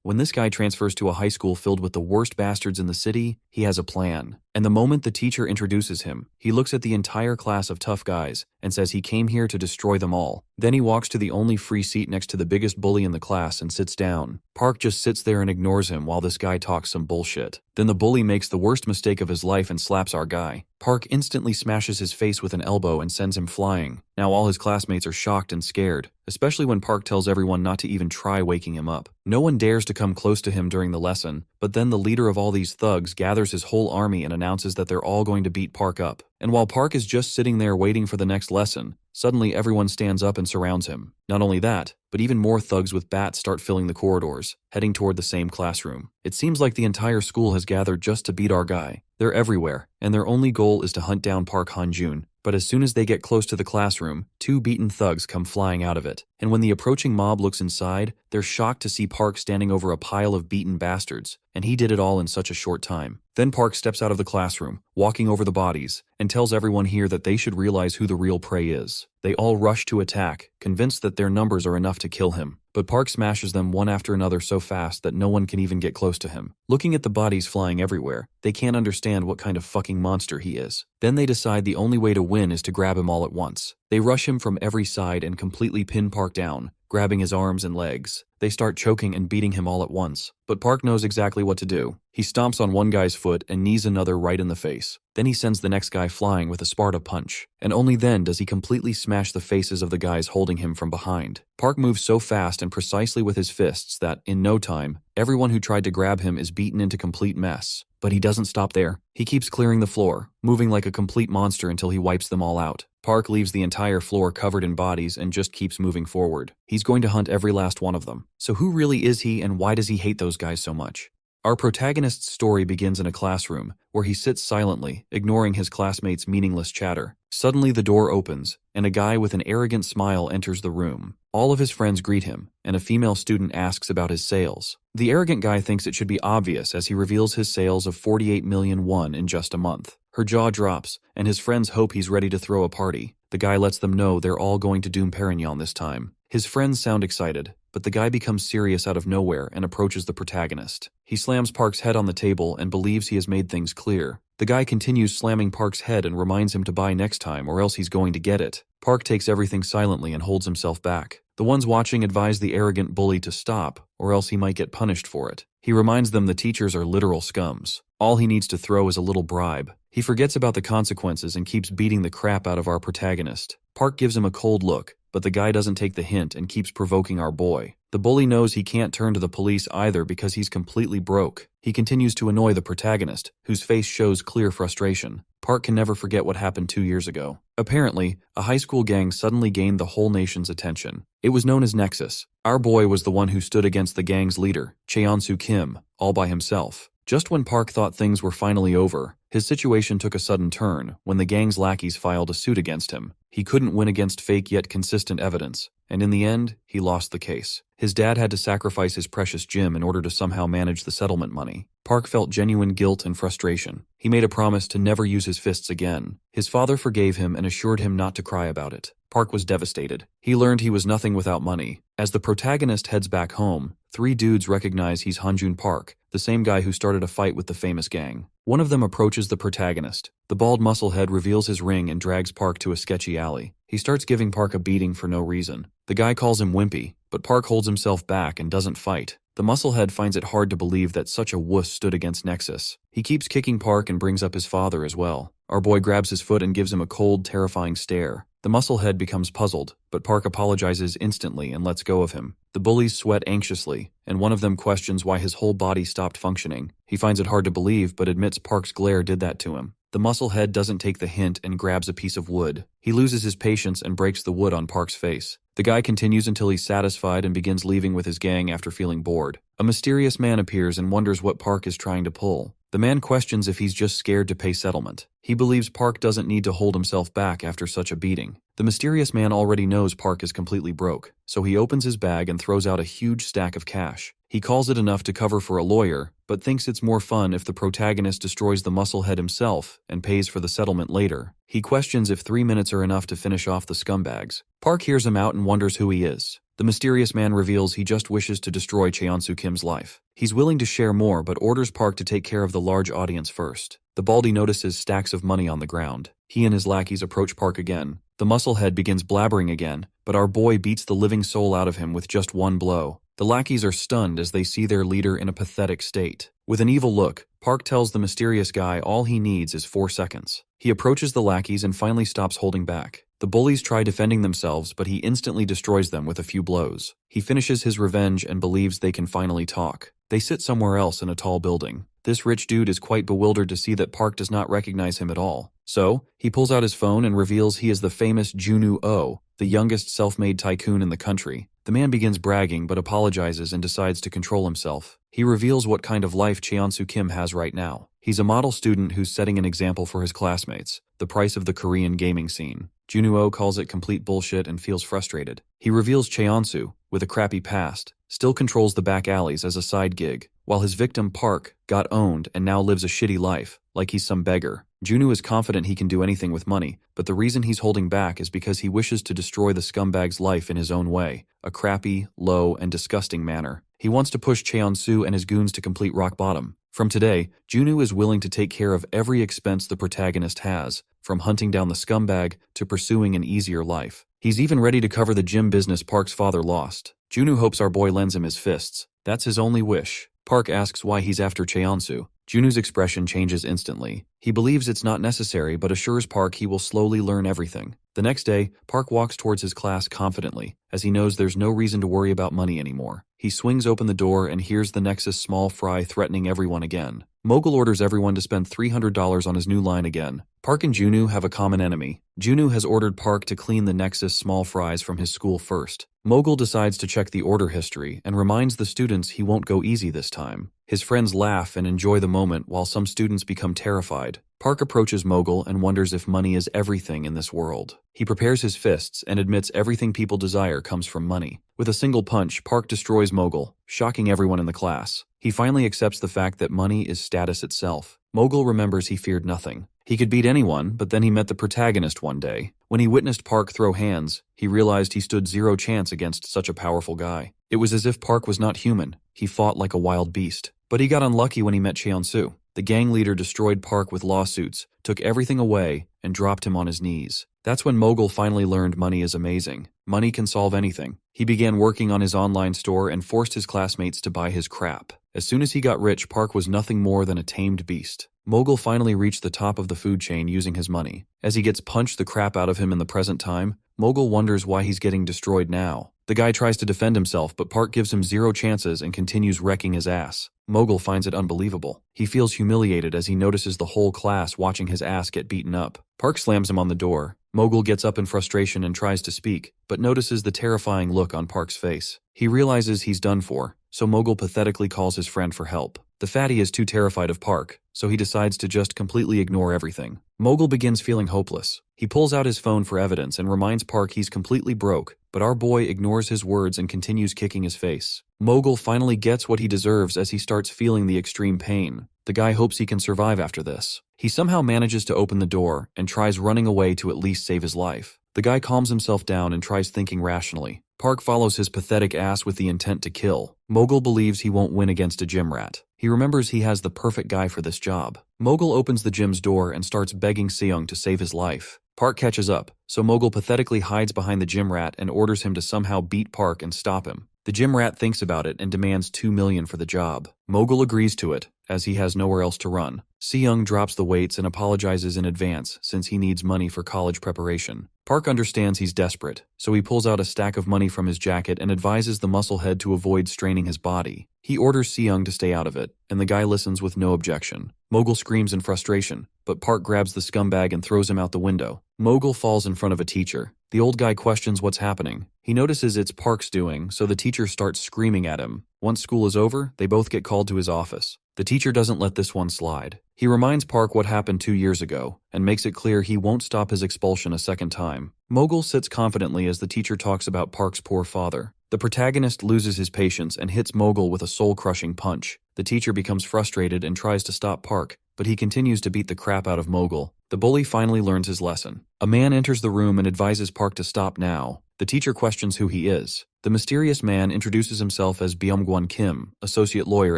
When this guy transfers to a high school filled with the worst bastards in the city, he has a plan. And the moment the teacher introduces him, he looks at the entire class of tough guys and says he came here to destroy them all. Then he walks to the only free seat next to the biggest bully in the class and sits down. Park just sits there and ignores him while this guy talks some bullshit. Then the bully makes the worst mistake of his life and slaps our guy. Park instantly smashes his face with an elbow and sends him flying. Now all his classmates are shocked and scared, especially when Park tells everyone not to even try waking him up. No one dares to come close to him during the lesson, but then the leader of all these thugs gathers his whole army and announces that they're all going to beat Park up. And while Park is just sitting there waiting for the next lesson, suddenly everyone stands up and surrounds him. Not only that, but even more thugs with bats start filling the corridors, heading toward the same classroom. It seems like the entire school has gathered just to beat our guy. They're everywhere, and their only goal is to hunt down Park Han-joon. But as soon as they get close to the classroom, two beaten thugs come flying out of it. And when the approaching mob looks inside, they're shocked to see Park standing over a pile of beaten bastards, and he did it all in such a short time. Then Park steps out of the classroom, walking over the bodies, and tells everyone here that they should realize who the real prey is. They all rush to attack, convinced that their numbers are enough to kill him. But Park smashes them one after another so fast that no one can even get close to him. Looking at the bodies flying everywhere, they can't understand what kind of fucking monster he is. Then they decide the only way to win is to grab him all at once. They rush him from every side and completely pin Park down, grabbing his arms and legs. They start choking and beating him all at once. But Park knows exactly what to do. He stomps on one guy's foot and knees another right in the face. Then he sends the next guy flying with a Sparta punch. And only then does he completely smash the faces of the guys holding him from behind. Park moves so fast and precisely with his fists that, in no time, everyone who tried to grab him is beaten into complete mess. But he doesn't stop there. He keeps clearing the floor, moving like a complete monster until he wipes them all out. Park leaves the entire floor covered in bodies and just keeps moving forward. He's going to hunt every last one of them. So who really is he, and why does he hate those guys so much? Our protagonist's story begins in a classroom, where he sits silently, ignoring his classmates' meaningless chatter. Suddenly the door opens, and a guy with an arrogant smile enters the room. All of his friends greet him, and a female student asks about his sales. The arrogant guy thinks it should be obvious as he reveals his sales of 48 million won in just a month. Her jaw drops, and his friends hope he's ready to throw a party. The guy lets them know they're all going to Doom Perignon this time. His friends sound excited, but the guy becomes serious out of nowhere and approaches the protagonist. He slams Park's head on the table and believes he has made things clear. The guy continues slamming Park's head and reminds him to buy next time or else he's going to get it. Park takes everything silently and holds himself back. The ones watching advise the arrogant bully to stop, or else he might get punished for it. He reminds them the teachers are literal scums. All he needs to throw is a little bribe. He forgets about the consequences and keeps beating the crap out of our protagonist. Park gives him a cold look, but the guy doesn't take the hint and keeps provoking our boy. The bully knows he can't turn to the police either because he's completely broke. He continues to annoy the protagonist, whose face shows clear frustration. Park can never forget what happened 2 years ago. Apparently, a high school gang suddenly gained the whole nation's attention. It was known as Nexus. Our boy was the one who stood against the gang's leader, Cheon-soo Kim, all by himself. Just when Park thought things were finally over, his situation took a sudden turn when the gang's lackeys filed a suit against him. He couldn't win against fake yet consistent evidence, and in the end, he lost the case. His dad had to sacrifice his precious gym in order to somehow manage the settlement money. Park felt genuine guilt and frustration. He made a promise to never use his fists again. His father forgave him and assured him not to cry about it. Park was devastated. He learned he was nothing without money. As the protagonist heads back home, 3 dudes recognize he's Han-joon Park, the same guy who started a fight with the famous gang. One of them approaches the protagonist. The bald musclehead reveals his ring and drags Park to a sketchy alley. He starts giving Park a beating for no reason. The guy calls him wimpy, but Park holds himself back and doesn't fight. The musclehead finds it hard to believe that such a wuss stood against Nexus. He keeps kicking Park and brings up his father as well. Our boy grabs his foot and gives him a cold, terrifying stare. The musclehead becomes puzzled, but Park apologizes instantly and lets go of him. The bullies sweat anxiously, and one of them questions why his whole body stopped functioning. He finds it hard to believe, but admits Park's glare did that to him. The musclehead doesn't take the hint and grabs a piece of wood. He loses his patience and breaks the wood on Park's face. The guy continues until he's satisfied and begins leaving with his gang after feeling bored. A mysterious man appears and wonders what Park is trying to pull. The man questions if he's just scared to pay settlement. He believes Park doesn't need to hold himself back after such a beating. The mysterious man already knows Park is completely broke, so he opens his bag and throws out a huge stack of cash. He calls it enough to cover for a lawyer, but thinks it's more fun if the protagonist destroys the musclehead himself and pays for the settlement later. He questions if 3 minutes are enough to finish off the scumbags. Park hears him out and wonders who he is. The mysterious man reveals he just wishes to destroy Cheonsu Kim's life. He's willing to share more but orders Park to take care of the large audience first. The baldy notices stacks of money on the ground. He and his lackeys approach Park again. The musclehead begins blabbering again, but our boy beats the living soul out of him with just one blow. The lackeys are stunned as they see their leader in a pathetic state. With an evil look, Park tells the mysterious guy all he needs is 4 seconds. He approaches the lackeys and finally stops holding back. The bullies try defending themselves, but he instantly destroys them with a few blows. He finishes his revenge and believes they can finally talk. They sit somewhere else in a tall building. This rich dude is quite bewildered to see that Park does not recognize him at all. So, he pulls out his phone and reveals he is the famous Junwoo Oh, the youngest self-made tycoon in the country. The man begins bragging but apologizes and decides to control himself. He reveals what kind of life Cheonsu Kim has right now. He's a model student who's setting an example for his classmates, the price of the Korean gaming scene. Junwoo Oh calls it complete bullshit and feels frustrated. He reveals Cheonsu, with a crappy past, still controls the back alleys as a side gig, while his victim Park got owned and now lives a shitty life, like he's some beggar. Junwoo is confident he can do anything with money, but the reason he's holding back is because he wishes to destroy the scumbag's life in his own way, a crappy, low, and disgusting manner. He wants to push Cheonsu and his goons to complete rock bottom. From today, Junwoo is willing to take care of every expense the protagonist has, from hunting down the scumbag to pursuing an easier life. He's even ready to cover the gym business Park's father lost. Junwoo hopes our boy lends him his fists. That's his only wish. Park asks why he's after Cheonsu. Junwoo's expression changes instantly. He believes it's not necessary but assures Park he will slowly learn everything. The next day, Park walks towards his class confidently, as he knows there's no reason to worry about money anymore. He swings open the door and hears the Nexus small fry threatening everyone again. Mogul orders everyone to spend $300 on his new line again. Park and Junwoo have a common enemy. Junwoo has ordered Park to clean the Nexus small fries from his school first. Mogul decides to check the order history and reminds the students he won't go easy this time. His friends laugh and enjoy the moment while some students become terrified. Park approaches Mogul and wonders if money is everything in this world. He prepares his fists and admits everything people desire comes from money. With a single punch, Park destroys Mogul, shocking everyone in the class. He finally accepts the fact that money is status itself. Mogul remembers he feared nothing. He could beat anyone, but then he met the protagonist one day. When he witnessed Park throw hands, he realized he stood zero chance against such a powerful guy. It was as if Park was not human. He fought like a wild beast. But he got unlucky when he met Cheonsu. The gang leader destroyed Park with lawsuits, took everything away, and dropped him on his knees. That's when Mogul finally learned money is amazing. Money can solve anything. He began working on his online store and forced his classmates to buy his crap. As soon as he got rich, Park was nothing more than a tamed beast. Mogul finally reached the top of the food chain using his money. As he gets punched the crap out of him in the present time, Mogul wonders why he's getting destroyed now. The guy tries to defend himself, but Park gives him zero chances and continues wrecking his ass. Mogul finds it unbelievable. He feels humiliated as he notices the whole class watching his ass get beaten up. Park slams him on the door. Mogul gets up in frustration and tries to speak, but notices the terrifying look on Park's face. He realizes he's done for, so Mogul pathetically calls his friend for help. The fatty is too terrified of Park, so he decides to just completely ignore everything. Mogul begins feeling hopeless. He pulls out his phone for evidence and reminds Park he's completely broke, but our boy ignores his words and continues kicking his face. Mogul finally gets what he deserves as he starts feeling the extreme pain. The guy hopes he can survive after this. He somehow manages to open the door and tries running away to at least save his life. The guy calms himself down and tries thinking rationally. Park follows his pathetic ass with the intent to kill. Mogul believes he won't win against a gym rat. He remembers he has the perfect guy for this job. Mogul opens the gym's door and starts begging Seung to save his life. Park catches up, so Mogul pathetically hides behind the gym rat and orders him to somehow beat Park and stop him. The gym rat thinks about it and demands $2 million for the job. Mogul agrees to it, as he has nowhere else to run. Seung drops the weights and apologizes in advance since he needs money for college preparation. Park understands he's desperate, so he pulls out a stack of money from his jacket and advises the musclehead to avoid straining his body. He orders Seung to stay out of it, and the guy listens with no objection. Mogul screams in frustration, but Park grabs the scumbag and throws him out the window. Mogul falls in front of a teacher. The old guy questions what's happening. He notices it's Park's doing, so the teacher starts screaming at him. Once school is over, they both get called to his office. The teacher doesn't let this one slide. He reminds Park what happened 2 years ago, and makes it clear he won't stop his expulsion a second time. Mogul sits confidently as the teacher talks about Park's poor father. The protagonist loses his patience and hits Mogul with a soul-crushing punch. The teacher becomes frustrated and tries to stop Park, but he continues to beat the crap out of Mogul. The bully finally learns his lesson. A man enters the room and advises Park to stop now, The teacher questions who he is. The mysterious man introduces himself as Byung-gwon Kim, associate lawyer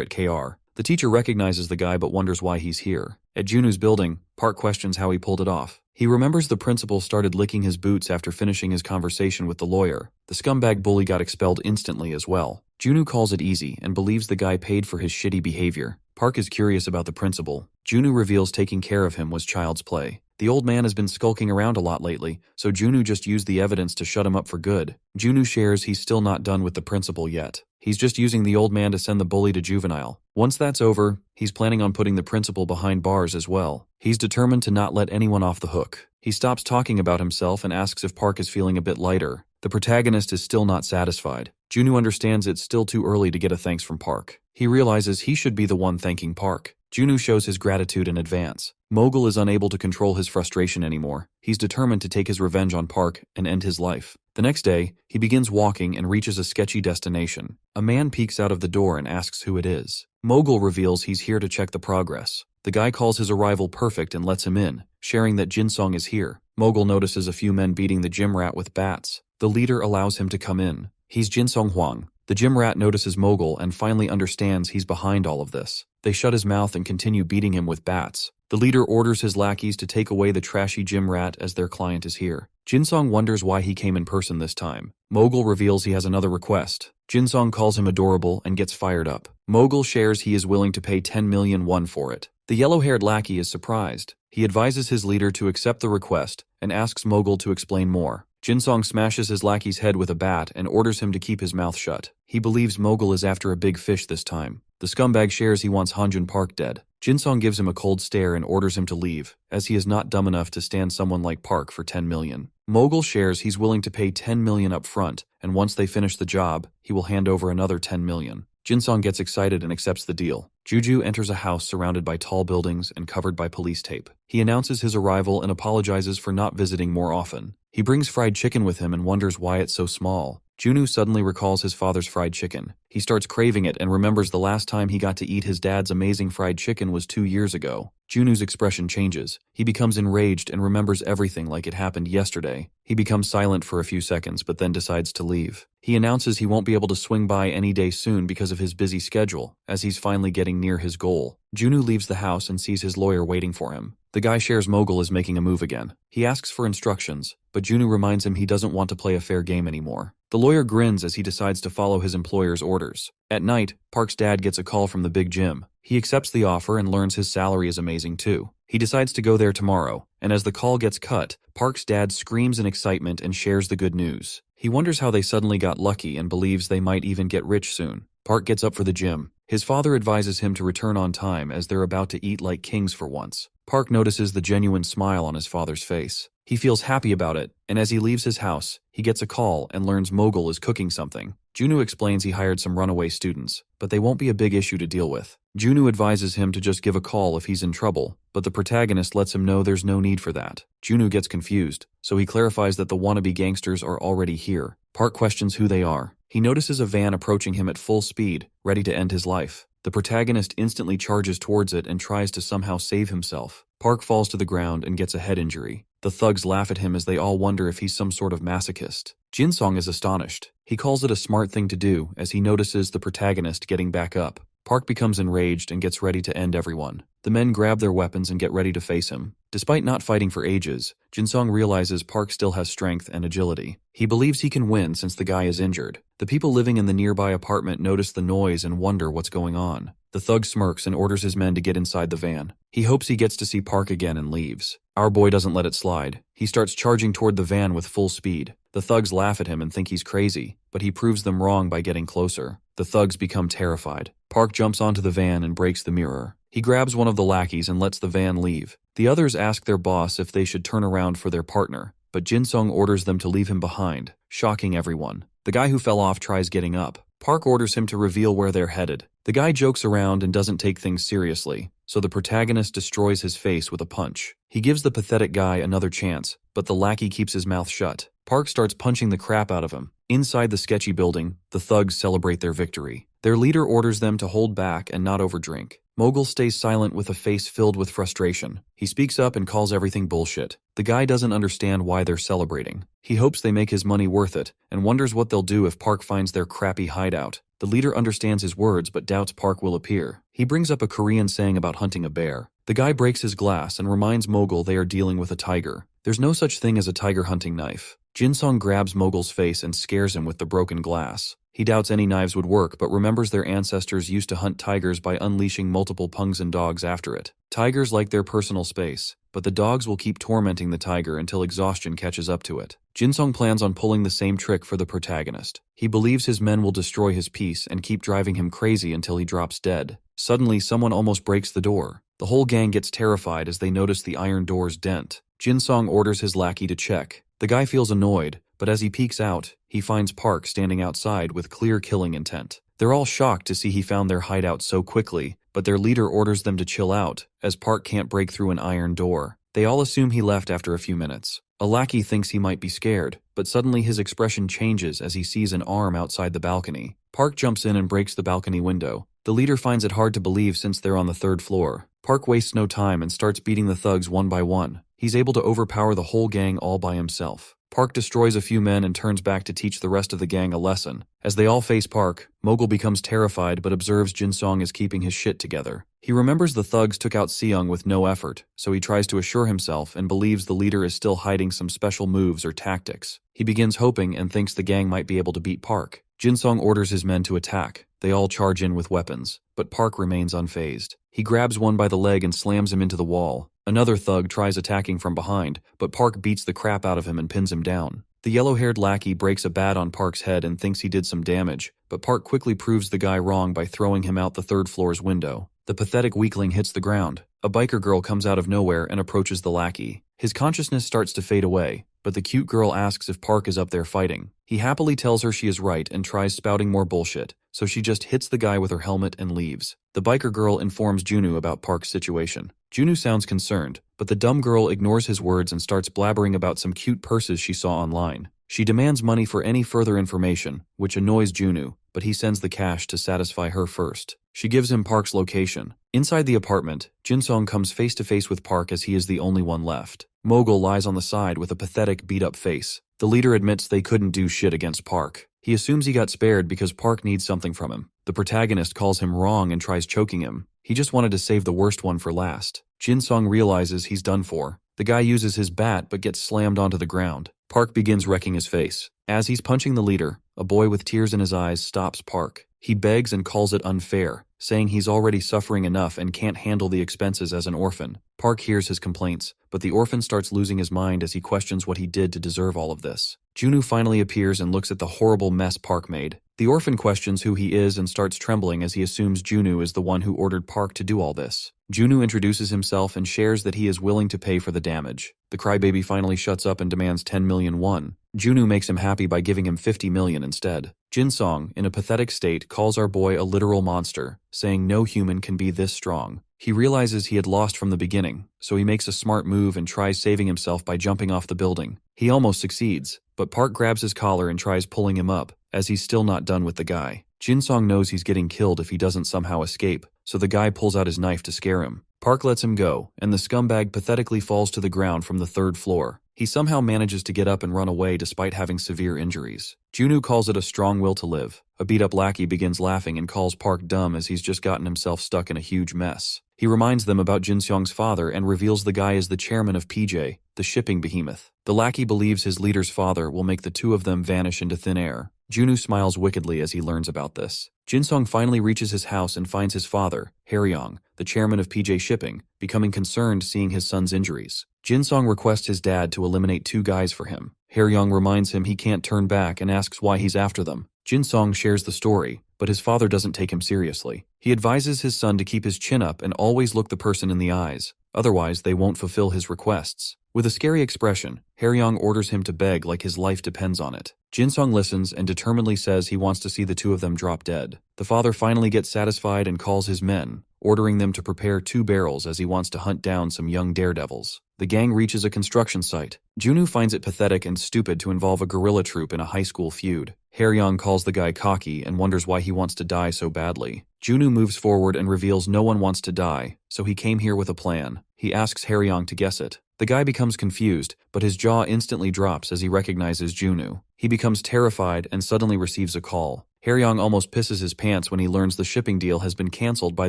at KR. The teacher recognizes the guy but wonders why he's here. At Junu's building, Park questions how he pulled it off. He remembers the principal started licking his boots after finishing his conversation with the lawyer. The scumbag bully got expelled instantly as well. Junu calls it easy and believes the guy paid for his shitty behavior. Park is curious about the principal. Junu reveals taking care of him was child's play. The old man has been skulking around a lot lately, so Junu just used the evidence to shut him up for good. Junu shares he's still not done with the principal yet. He's just using the old man to send the bully to juvenile. Once that's over, he's planning on putting the principal behind bars as well. He's determined to not let anyone off the hook. He stops talking about himself and asks if Park is feeling a bit lighter. The protagonist is still not satisfied. Junu understands it's still too early to get a thanks from Park. He realizes he should be the one thanking Park. Junu shows his gratitude in advance. Mogul is unable to control his frustration anymore. He's determined to take his revenge on Park and end his life. The next day, he begins walking and reaches a sketchy destination. A man peeks out of the door and asks who it is. Mogul reveals he's here to check the progress. The guy calls his arrival perfect and lets him in, sharing that Jinsong is here. Mogul notices a few men beating the gym rat with bats. The leader allows him to come in. He's Jinsong Huang. The gym rat notices Mogul and finally understands he's behind all of this. They shut his mouth and continue beating him with bats. The leader orders his lackeys to take away the trashy gym rat as their client is here. Jinsong wonders why he came in person this time. Mogul reveals he has another request. Jinsong calls him adorable and gets fired up. Mogul shares he is willing to pay 10 million won for it. The yellow-haired lackey is surprised. He advises his leader to accept the request and asks Mogul to explain more. Jinsong smashes his lackey's head with a bat and orders him to keep his mouth shut. He believes Mogul is after a big fish this time. The scumbag shares he wants Hanjun Park dead. Jinsong gives him a cold stare and orders him to leave, as he is not dumb enough to stand someone like Park for 10 million. Mogul shares he's willing to pay 10 million up front, and once they finish the job, he will hand over another 10 million. Jinsong gets excited and accepts the deal. Juju enters a house surrounded by tall buildings and covered by police tape. He announces his arrival and apologizes for not visiting more often. He brings fried chicken with him and wonders why it's so small. Junu suddenly recalls his father's fried chicken. He starts craving it and remembers the last time he got to eat his dad's amazing fried chicken was 2 years ago. Junu's expression changes. He becomes enraged and remembers everything like it happened yesterday. He becomes silent for a few seconds but then decides to leave. He announces he won't be able to swing by any day soon because of his busy schedule, as he's finally getting near his goal. Junu leaves the house and sees his lawyer waiting for him. The guy shares Mogul is making a move again. He asks for instructions, but Junu reminds him he doesn't want to play a fair game anymore. The lawyer grins as he decides to follow his employer's orders. At night, Park's dad gets a call from the big gym. He accepts the offer and learns his salary is amazing too. He decides to go there tomorrow, and as the call gets cut, Park's dad screams in excitement and shares the good news. He wonders how they suddenly got lucky and believes they might even get rich soon. Park gets up for the gym. His father advises him to return on time as they're about to eat like kings for once. Park notices the genuine smile on his father's face. He feels happy about it, and as he leaves his house, he gets a call and learns Mogul is cooking something. Junu explains he hired some runaway students, but they won't be a big issue to deal with. Junu advises him to just give a call if he's in trouble, but the protagonist lets him know there's no need for that. Junu gets confused, so he clarifies that the wannabe gangsters are already here. Park questions who they are. He notices a van approaching him at full speed, ready to end his life. The protagonist instantly charges towards it and tries to somehow save himself. Park falls to the ground and gets a head injury. The thugs laugh at him as they all wonder if he's some sort of masochist. Jinsong is astonished. He calls it a smart thing to do as he notices the protagonist getting back up. Park becomes enraged and gets ready to end everyone. The men grab their weapons and get ready to face him. Despite not fighting for ages, Jinsong realizes Park still has strength and agility. He believes he can win since the guy is injured. The people living in the nearby apartment notice the noise and wonder what's going on. The thug smirks and orders his men to get inside the van. He hopes he gets to see Park again and leaves. Our boy doesn't let it slide. He starts charging toward the van with full speed. The thugs laugh at him and think he's crazy, but he proves them wrong by getting closer. The thugs become terrified. Park jumps onto the van and breaks the mirror. He grabs one of the lackeys and lets the van leave. The others ask their boss if they should turn around for their partner, but Jinsong orders them to leave him behind, shocking everyone. The guy who fell off tries getting up. Park orders him to reveal where they're headed. The guy jokes around and doesn't take things seriously, so the protagonist destroys his face with a punch. He gives the pathetic guy another chance, but the lackey keeps his mouth shut. Park starts punching the crap out of him. Inside the sketchy building, the thugs celebrate their victory. Their leader orders them to hold back and not overdrink. Mogul stays silent with a face filled with frustration. He speaks up and calls everything bullshit. The guy doesn't understand why they're celebrating. He hopes they make his money worth it, and wonders what they'll do if Park finds their crappy hideout. The leader understands his words but doubts Park will appear. He brings up a Korean saying about hunting a bear. The guy breaks his glass and reminds Mogul they are dealing with a tiger. There's no such thing as a tiger hunting knife. Jinsung grabs Mogul's face and scares him with the broken glass. He doubts any knives would work but remembers their ancestors used to hunt tigers by unleashing multiple Pungsan dogs after it. Tigers like their personal space, but the dogs will keep tormenting the tiger until exhaustion catches up to it. Jinsung plans on pulling the same trick for the protagonist. He believes his men will destroy his peace and keep driving him crazy until he drops dead. Suddenly, someone almost breaks the door. The whole gang gets terrified as they notice the iron door's dent. Jinsung orders his lackey to check. The guy feels annoyed, but as he peeks out, he finds Park standing outside with clear killing intent. They're all shocked to see he found their hideout so quickly, but their leader orders them to chill out, as Park can't break through an iron door. They all assume he left after a few minutes. A lackey thinks he might be scared, but suddenly his expression changes as he sees an arm outside the balcony. Park jumps in and breaks the balcony window. The leader finds it hard to believe since they're on the 3rd floor. Park wastes no time and starts beating the thugs one by one. He's able to overpower the whole gang all by himself. Park destroys a few men and turns back to teach the rest of the gang a lesson. As they all face Park, Mogul becomes terrified but observes Jinsung is keeping his shit together. He remembers the thugs took out Seung with no effort, so he tries to assure himself and believes the leader is still hiding some special moves or tactics. He begins hoping and thinks the gang might be able to beat Park. Jinsung orders his men to attack. They all charge in with weapons, but Park remains unfazed. He grabs one by the leg and slams him into the wall. Another thug tries attacking from behind, but Park beats the crap out of him and pins him down. The yellow-haired lackey breaks a bat on Park's head and thinks he did some damage, but Park quickly proves the guy wrong by throwing him out the 3rd floor's window. The pathetic weakling hits the ground. A biker girl comes out of nowhere and approaches the lackey. His consciousness starts to fade away, but the cute girl asks if Park is up there fighting. He happily tells her she is right and tries spouting more bullshit, so she just hits the guy with her helmet and leaves. The biker girl informs Junu about Park's situation. Junu sounds concerned, but the dumb girl ignores his words and starts blabbering about some cute purses she saw online. She demands money for any further information, which annoys Junu, but he sends the cash to satisfy her first. She gives him Park's location. Inside the apartment, Jinsung comes face to face with Park as he is the only one left. Mogul lies on the side with a pathetic, beat-up face. The leader admits they couldn't do shit against Park. He assumes he got spared because Park needs something from him. The protagonist calls him wrong and tries choking him. He just wanted to save the worst one for last. Jinsung realizes he's done for. The guy uses his bat but gets slammed onto the ground. Park begins wrecking his face. As he's punching the leader, a boy with tears in his eyes stops Park. He begs and calls it unfair, saying he's already suffering enough and can't handle the expenses as an orphan. Park hears his complaints, but the orphan starts losing his mind as he questions what he did to deserve all of this. Junu finally appears and looks at the horrible mess Park made. The orphan questions who he is and starts trembling as he assumes Junu is the one who ordered Park to do all this. Junu introduces himself and shares that he is willing to pay for the damage. The crybaby finally shuts up and demands 10 million won. Junu makes him happy by giving him 50 million instead. Jinsung, in a pathetic state, calls our boy a literal monster, saying no human can be this strong. He realizes he had lost from the beginning, so he makes a smart move and tries saving himself by jumping off the building. He almost succeeds, but Park grabs his collar and tries pulling him up, as he's still not done with the guy. Jinsung knows he's getting killed if he doesn't somehow escape, so the guy pulls out his knife to scare him. Park lets him go, and the scumbag pathetically falls to the ground from the 3rd floor. He somehow manages to get up and run away despite having severe injuries. Junu calls it a strong will to live. A beat-up lackey begins laughing and calls Park dumb as he's just gotten himself stuck in a huge mess. He reminds them about Jinsung's father and reveals the guy is the chairman of PJ, the shipping behemoth. The lackey believes his leader's father will make the two of them vanish into thin air. Junu smiles wickedly as he learns about this. Jinsung finally reaches his house and finds his father, Haryong, the chairman of PJ Shipping, becoming concerned seeing his son's injuries. Jinsung requests his dad to eliminate 2 guys for him. Haryong reminds him he can't turn back and asks why he's after them. Jinsung shares the story, but his father doesn't take him seriously. He advises his son to keep his chin up and always look the person in the eyes, otherwise they won't fulfill his requests. With a scary expression, Haryong orders him to beg like his life depends on it. Jinsung listens and determinedly says he wants to see the 2 of them drop dead. The father finally gets satisfied and calls his men, ordering them to prepare 2 barrels as he wants to hunt down some young daredevils. The gang reaches a construction site. Junu finds it pathetic and stupid to involve a guerrilla troop in a high school feud. Haryong calls the guy cocky and wonders why he wants to die so badly. Junwoo moves forward and reveals no one wants to die, so he came here with a plan. He asks Haryong to guess it. The guy becomes confused, but his jaw instantly drops as he recognizes Junwoo. He becomes terrified and suddenly receives a call. Haryong almost pisses his pants when he learns the shipping deal has been cancelled by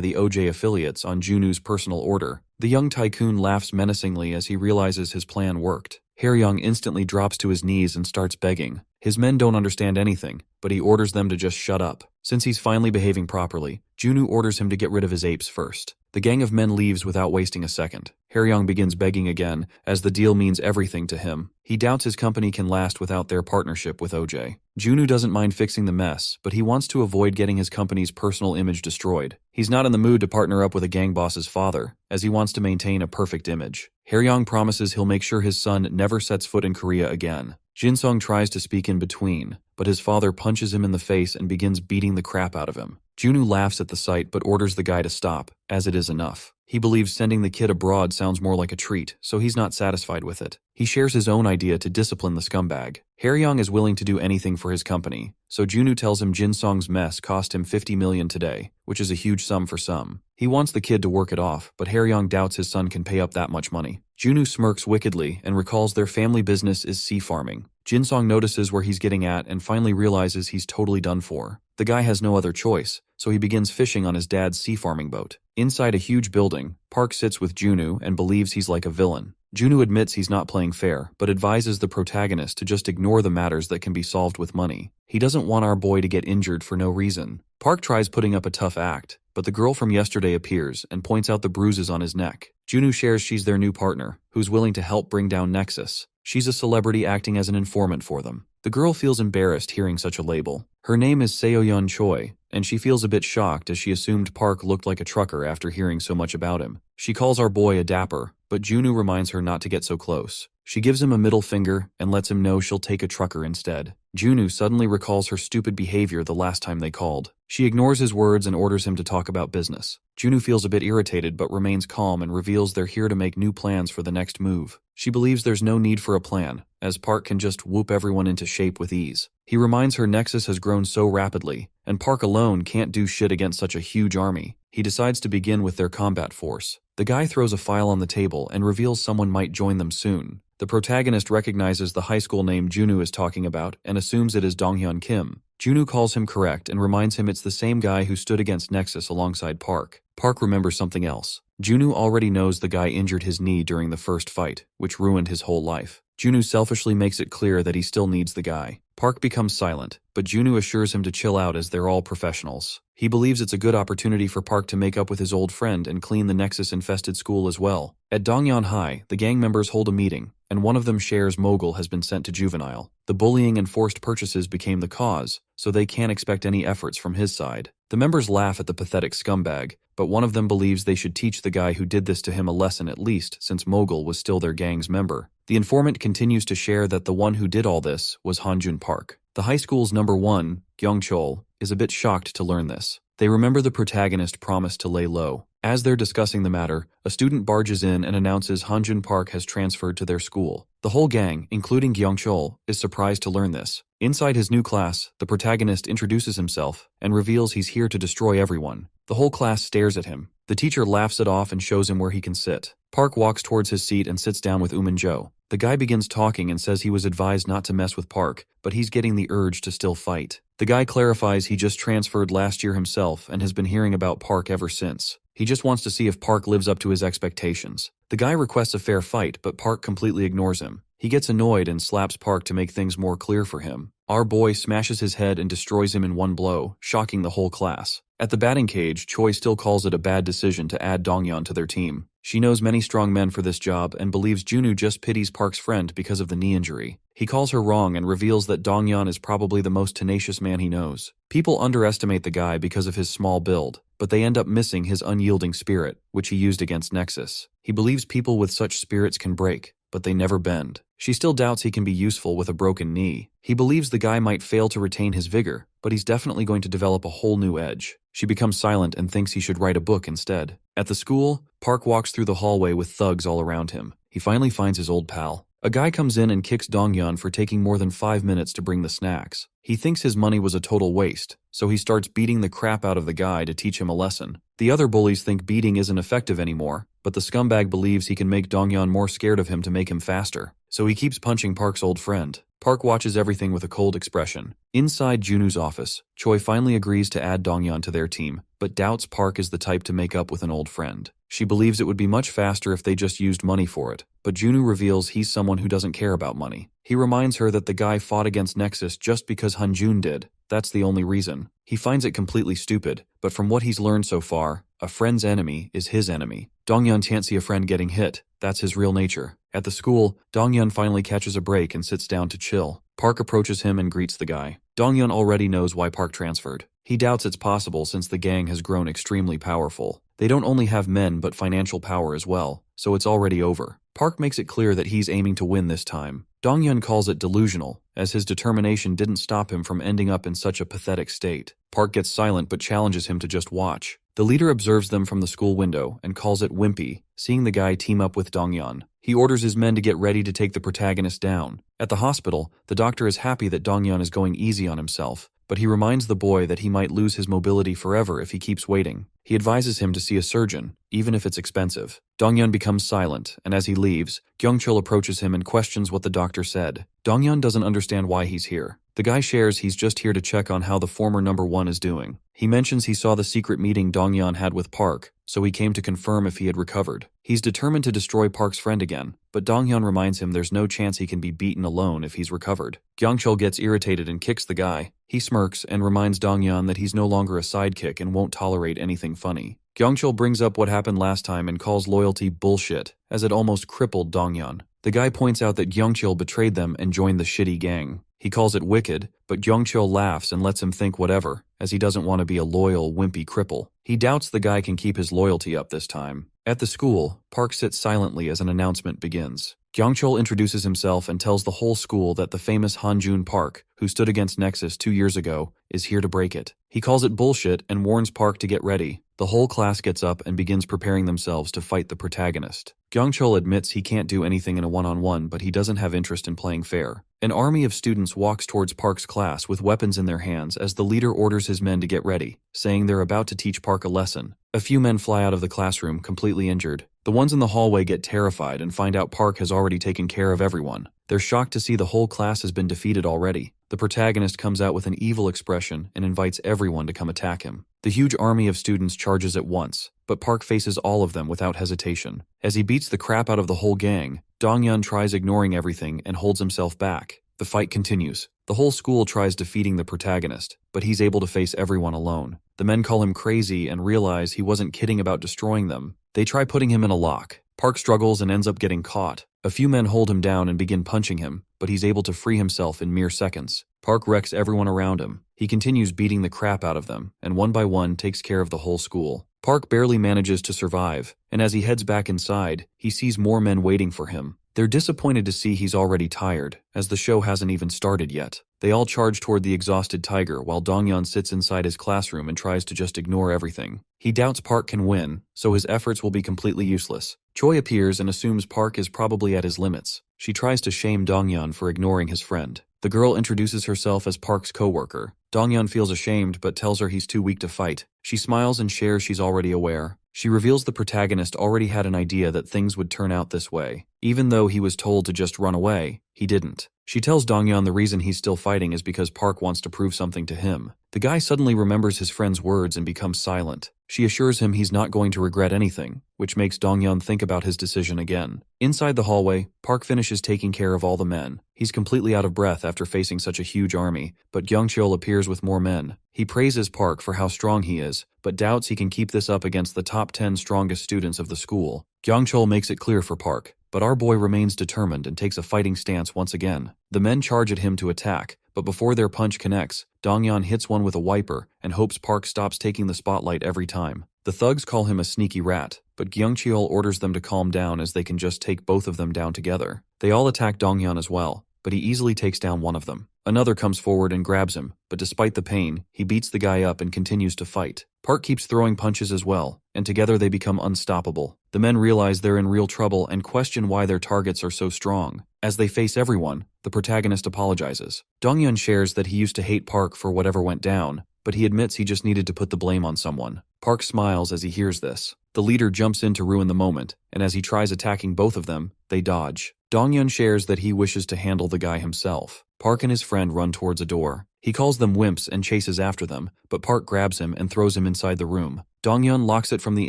the OJ affiliates on Junwoo's personal order. The young tycoon laughs menacingly as he realizes his plan worked. Haryong instantly drops to his knees and starts begging. His men don't understand anything, but he orders them to just shut up. Since he's finally behaving properly, Junwoo orders him to get rid of his apes first. The gang of men leaves without wasting a second. Haryong begins begging again, as the deal means everything to him. He doubts his company can last without their partnership with OJ. Junwoo doesn't mind fixing the mess, but he wants to avoid getting his company's personal image destroyed. He's not in the mood to partner up with a gang boss's father, as he wants to maintain a perfect image. Haryong promises he'll make sure his son never sets foot in Korea again. Jinsung tries to speak in between, but his father punches him in the face and begins beating the crap out of him. Junwoo laughs at the sight but orders the guy to stop, as it is enough. He believes sending the kid abroad sounds more like a treat, so he's not satisfied with it. He shares his own idea to discipline the scumbag. Haryong is willing to do anything for his company, so Junwoo tells him Jinsung's mess cost him 50 million today, which is a huge sum for some. He wants the kid to work it off, but Haryong doubts his son can pay up that much money. Junwoo smirks wickedly and recalls their family business is sea farming. Jinsung notices where he's getting at and finally realizes he's totally done for. The guy has no other choice, so he begins fishing on his dad's sea farming boat. Inside a huge building, Park sits with Junwoo and believes he's like a villain. Junwoo admits he's not playing fair, but advises the protagonist to just ignore the matters that can be solved with money. He doesn't want our boy to get injured for no reason. Park tries putting up a tough act, but the girl from yesterday appears and points out the bruises on his neck. Junwoo shares she's their new partner, who's willing to help bring down Nexus. She's a celebrity acting as an informant for them. The girl feels embarrassed hearing such a label. Her name is Seoyeon Choi, and she feels a bit shocked as she assumed Park looked like a trucker after hearing so much about him. She calls our boy a dapper, but Junwoo reminds her not to get so close. She gives him a middle finger and lets him know she'll take a trucker instead. Junwoo suddenly recalls her stupid behavior the last time they called. She ignores his words and orders him to talk about business. Junwoo feels a bit irritated but remains calm and reveals they're here to make new plans for the next move. She believes there's no need for a plan, as Park can just whoop everyone into shape with ease. He reminds her Nexus has grown so rapidly, and Park alone can't do shit against such a huge army. He decides to begin with their combat force. The guy throws a file on the table and reveals someone might join them soon. The protagonist recognizes the high school name Junwoo is talking about and assumes it is Donghyun Kim. Junwoo calls him correct and reminds him it's the same guy who stood against Nexus alongside Park. Park remembers something else. Junwoo already knows the guy injured his knee during the first fight, which ruined his whole life. Junwoo selfishly makes it clear that he still needs the guy. Park becomes silent, but Junwoo assures him to chill out as they're all professionals. He believes it's a good opportunity for Park to make up with his old friend and clean the Nexus-infested school as well. At Donghyun High, the gang members hold a meeting, and one of them shares Mogul has been sent to juvenile. The bullying and forced purchases became the cause, so they can't expect any efforts from his side. The members laugh at the pathetic scumbag, but one of them believes they should teach the guy who did this to him a lesson at least, since Mogul was still their gang's member. The informant continues to share that the one who did all this was Hanjun Park. The high school's number one, Gyeongchol, is a bit shocked to learn this. They remember the protagonist promised to lay low. As they're discussing the matter, a student barges in and announces Hanjun Park has transferred to their school. The whole gang, including Gyeongchol, is surprised to learn this. Inside his new class, the protagonist introduces himself and reveals he's here to destroy everyone. The whole class stares at him. The teacher laughs it off and shows him where he can sit. Park walks towards his seat and sits down with Jo. The guy begins talking and says he was advised not to mess with Park, but he's getting the urge to still fight. The guy clarifies he just transferred last year himself and has been hearing about Park ever since. He just wants to see if Park lives up to his expectations. The guy requests a fair fight, but Park completely ignores him. He gets annoyed and slaps Park to make things more clear for him. Our boy smashes his head and destroys him in one blow, shocking the whole class. At the batting cage, Choi still calls it a bad decision to add Donghyun to their team. She knows many strong men for this job and believes Junwoo just pities Park's friend because of the knee injury. He calls her wrong and reveals that Donghyun is probably the most tenacious man he knows. People underestimate the guy because of his small build, but they end up missing his unyielding spirit, which he used against Nexus. He believes people with such spirits can break, but they never bend. She still doubts he can be useful with a broken knee. He believes the guy might fail to retain his vigor, but he's definitely going to develop a whole new edge. She becomes silent and thinks he should write a book instead. At the school, Park walks through the hallway with thugs all around him. He finally finds his old pal. A guy comes in and kicks Donghyun for taking more than 5 minutes to bring the snacks. He thinks his money was a total waste, so he starts beating the crap out of the guy to teach him a lesson. The other bullies think beating isn't effective anymore, but the scumbag believes he can make Donghyun more scared of him to make him faster, so he keeps punching Park's old friend. Park watches everything with a cold expression. Inside Junu's office, Choi finally agrees to add Donghyun to their team, but doubts Park is the type to make up with an old friend. She believes it would be much faster if they just used money for it, but Junu reveals he's someone who doesn't care about money. He reminds her that the guy fought against Nexus just because Hanjun did. That's the only reason. He finds it completely stupid, but from what he's learned so far, a friend's enemy is his enemy. Donghyun can't see a friend getting hit. That's his real nature. At the school, Donghyun finally catches a break and sits down to chill. Park approaches him and greets the guy. Donghyun already knows why Park transferred. He doubts it's possible since the gang has grown extremely powerful. They don't only have men but financial power as well, so it's already over. Park makes it clear that he's aiming to win this time. Donghyun calls it delusional, as his determination didn't stop him from ending up in such a pathetic state. Park gets silent but challenges him to just watch. The leader observes them from the school window and calls it wimpy, seeing the guy team up with Donghyun. He orders his men to get ready to take the protagonist down. At the hospital, the doctor is happy that Donghyun is going easy on himself, but he reminds the boy that he might lose his mobility forever if he keeps waiting. He advises him to see a surgeon, even if it's expensive. Donghyun becomes silent, and as he leaves, Kyungchul approaches him and questions what the doctor said. Donghyun doesn't understand why he's here. The guy shares he's just here to check on how the former number 1 is doing. He mentions he saw the secret meeting Donghyun had with Park, so he came to confirm if he had recovered. He's determined to destroy Park's friend again, but Donghyun reminds him there's no chance he can be beaten alone if he's recovered. Kyungchul gets irritated and kicks the guy. He smirks and reminds Donghyun that he's no longer a sidekick and won't tolerate anything funny. Kyungchul brings up what happened last time and calls loyalty bullshit, as it almost crippled Donghyun. The guy points out that Kyungchul betrayed them and joined the shitty gang. He calls it wicked, but Kyungchul laughs and lets him think whatever, as he doesn't want to be a loyal, wimpy cripple. He doubts the guy can keep his loyalty up this time. At the school, Park sits silently as an announcement begins. Kyungchul introduces himself and tells the whole school that the famous Hanjun Park, who stood against Nexus 2 years ago, is here to break it. He calls it bullshit and warns Park to get ready. The whole class gets up and begins preparing themselves to fight the protagonist. Kyungchul admits he can't do anything in a one-on-one, but he doesn't have interest in playing fair. An army of students walks towards Park's class with weapons in their hands as the leader orders his men to get ready, saying they're about to teach Park a lesson. A few men fly out of the classroom completely injured. The ones in the hallway get terrified and find out Park has already taken care of everyone. They're shocked to see the whole class has been defeated already. The protagonist comes out with an evil expression and invites everyone to come attack him. The huge army of students charges at once, but Park faces all of them without hesitation. As he beats the crap out of the whole gang, Donghyun tries ignoring everything and holds himself back. The fight continues. The whole school tries defeating the protagonist, but he's able to face everyone alone. The men call him crazy and realize he wasn't kidding about destroying them. They try putting him in a lock. Park struggles and ends up getting caught. A few men hold him down and begin punching him, but he's able to free himself in mere seconds. Park wrecks everyone around him. He continues beating the crap out of them, and one by one takes care of the whole school. Park barely manages to survive, and as he heads back inside, he sees more men waiting for him. They're disappointed to see he's already tired, as the show hasn't even started yet. They all charge toward the exhausted tiger while Donghyun sits inside his classroom and tries to just ignore everything. He doubts Park can win, so his efforts will be completely useless. Choi appears and assumes Park is probably at his limits. She tries to shame Donghyun for ignoring his friend. The girl introduces herself as Park's co-worker. Donghyun feels ashamed but tells her he's too weak to fight. She smiles and shares she's already aware. She reveals the protagonist already had an idea that things would turn out this way. Even though he was told to just run away, he didn't. She tells Donghyun the reason he's still fighting is because Park wants to prove something to him. The guy suddenly remembers his friend's words and becomes silent. She assures him he's not going to regret anything, which makes Donghyun think about his decision again. Inside the hallway, Park finishes taking care of all the men. He's completely out of breath after facing such a huge army, but Kyungchul appears with more men. He praises Park for how strong he is, but doubts he can keep this up against the top 10 strongest students of the school. Kyungchul makes it clear for Park, but our boy remains determined and takes a fighting stance once again. The men charge at him to attack, but before their punch connects, Donghyun hits one with a wiper and hopes Park stops taking the spotlight every time. The thugs call him a sneaky rat, but Kyungchul orders them to calm down as they can just take both of them down together. They all attack Donghyun as well, but he easily takes down one of them. Another comes forward and grabs him, but despite the pain, he beats the guy up and continues to fight. Park keeps throwing punches as well, and together they become unstoppable. The men realize they're in real trouble and question why their targets are so strong. As they face everyone, the protagonist apologizes. Donghyun shares that he used to hate Park for whatever went down, but he admits he just needed to put the blame on someone. Park smiles as he hears this. The leader jumps in to ruin the moment, and as he tries attacking both of them, they dodge. Donghyun shares that he wishes to handle the guy himself. Park and his friend run towards a door. He calls them wimps and chases after them, but Park grabs him and throws him inside the room. Donghyun locks it from the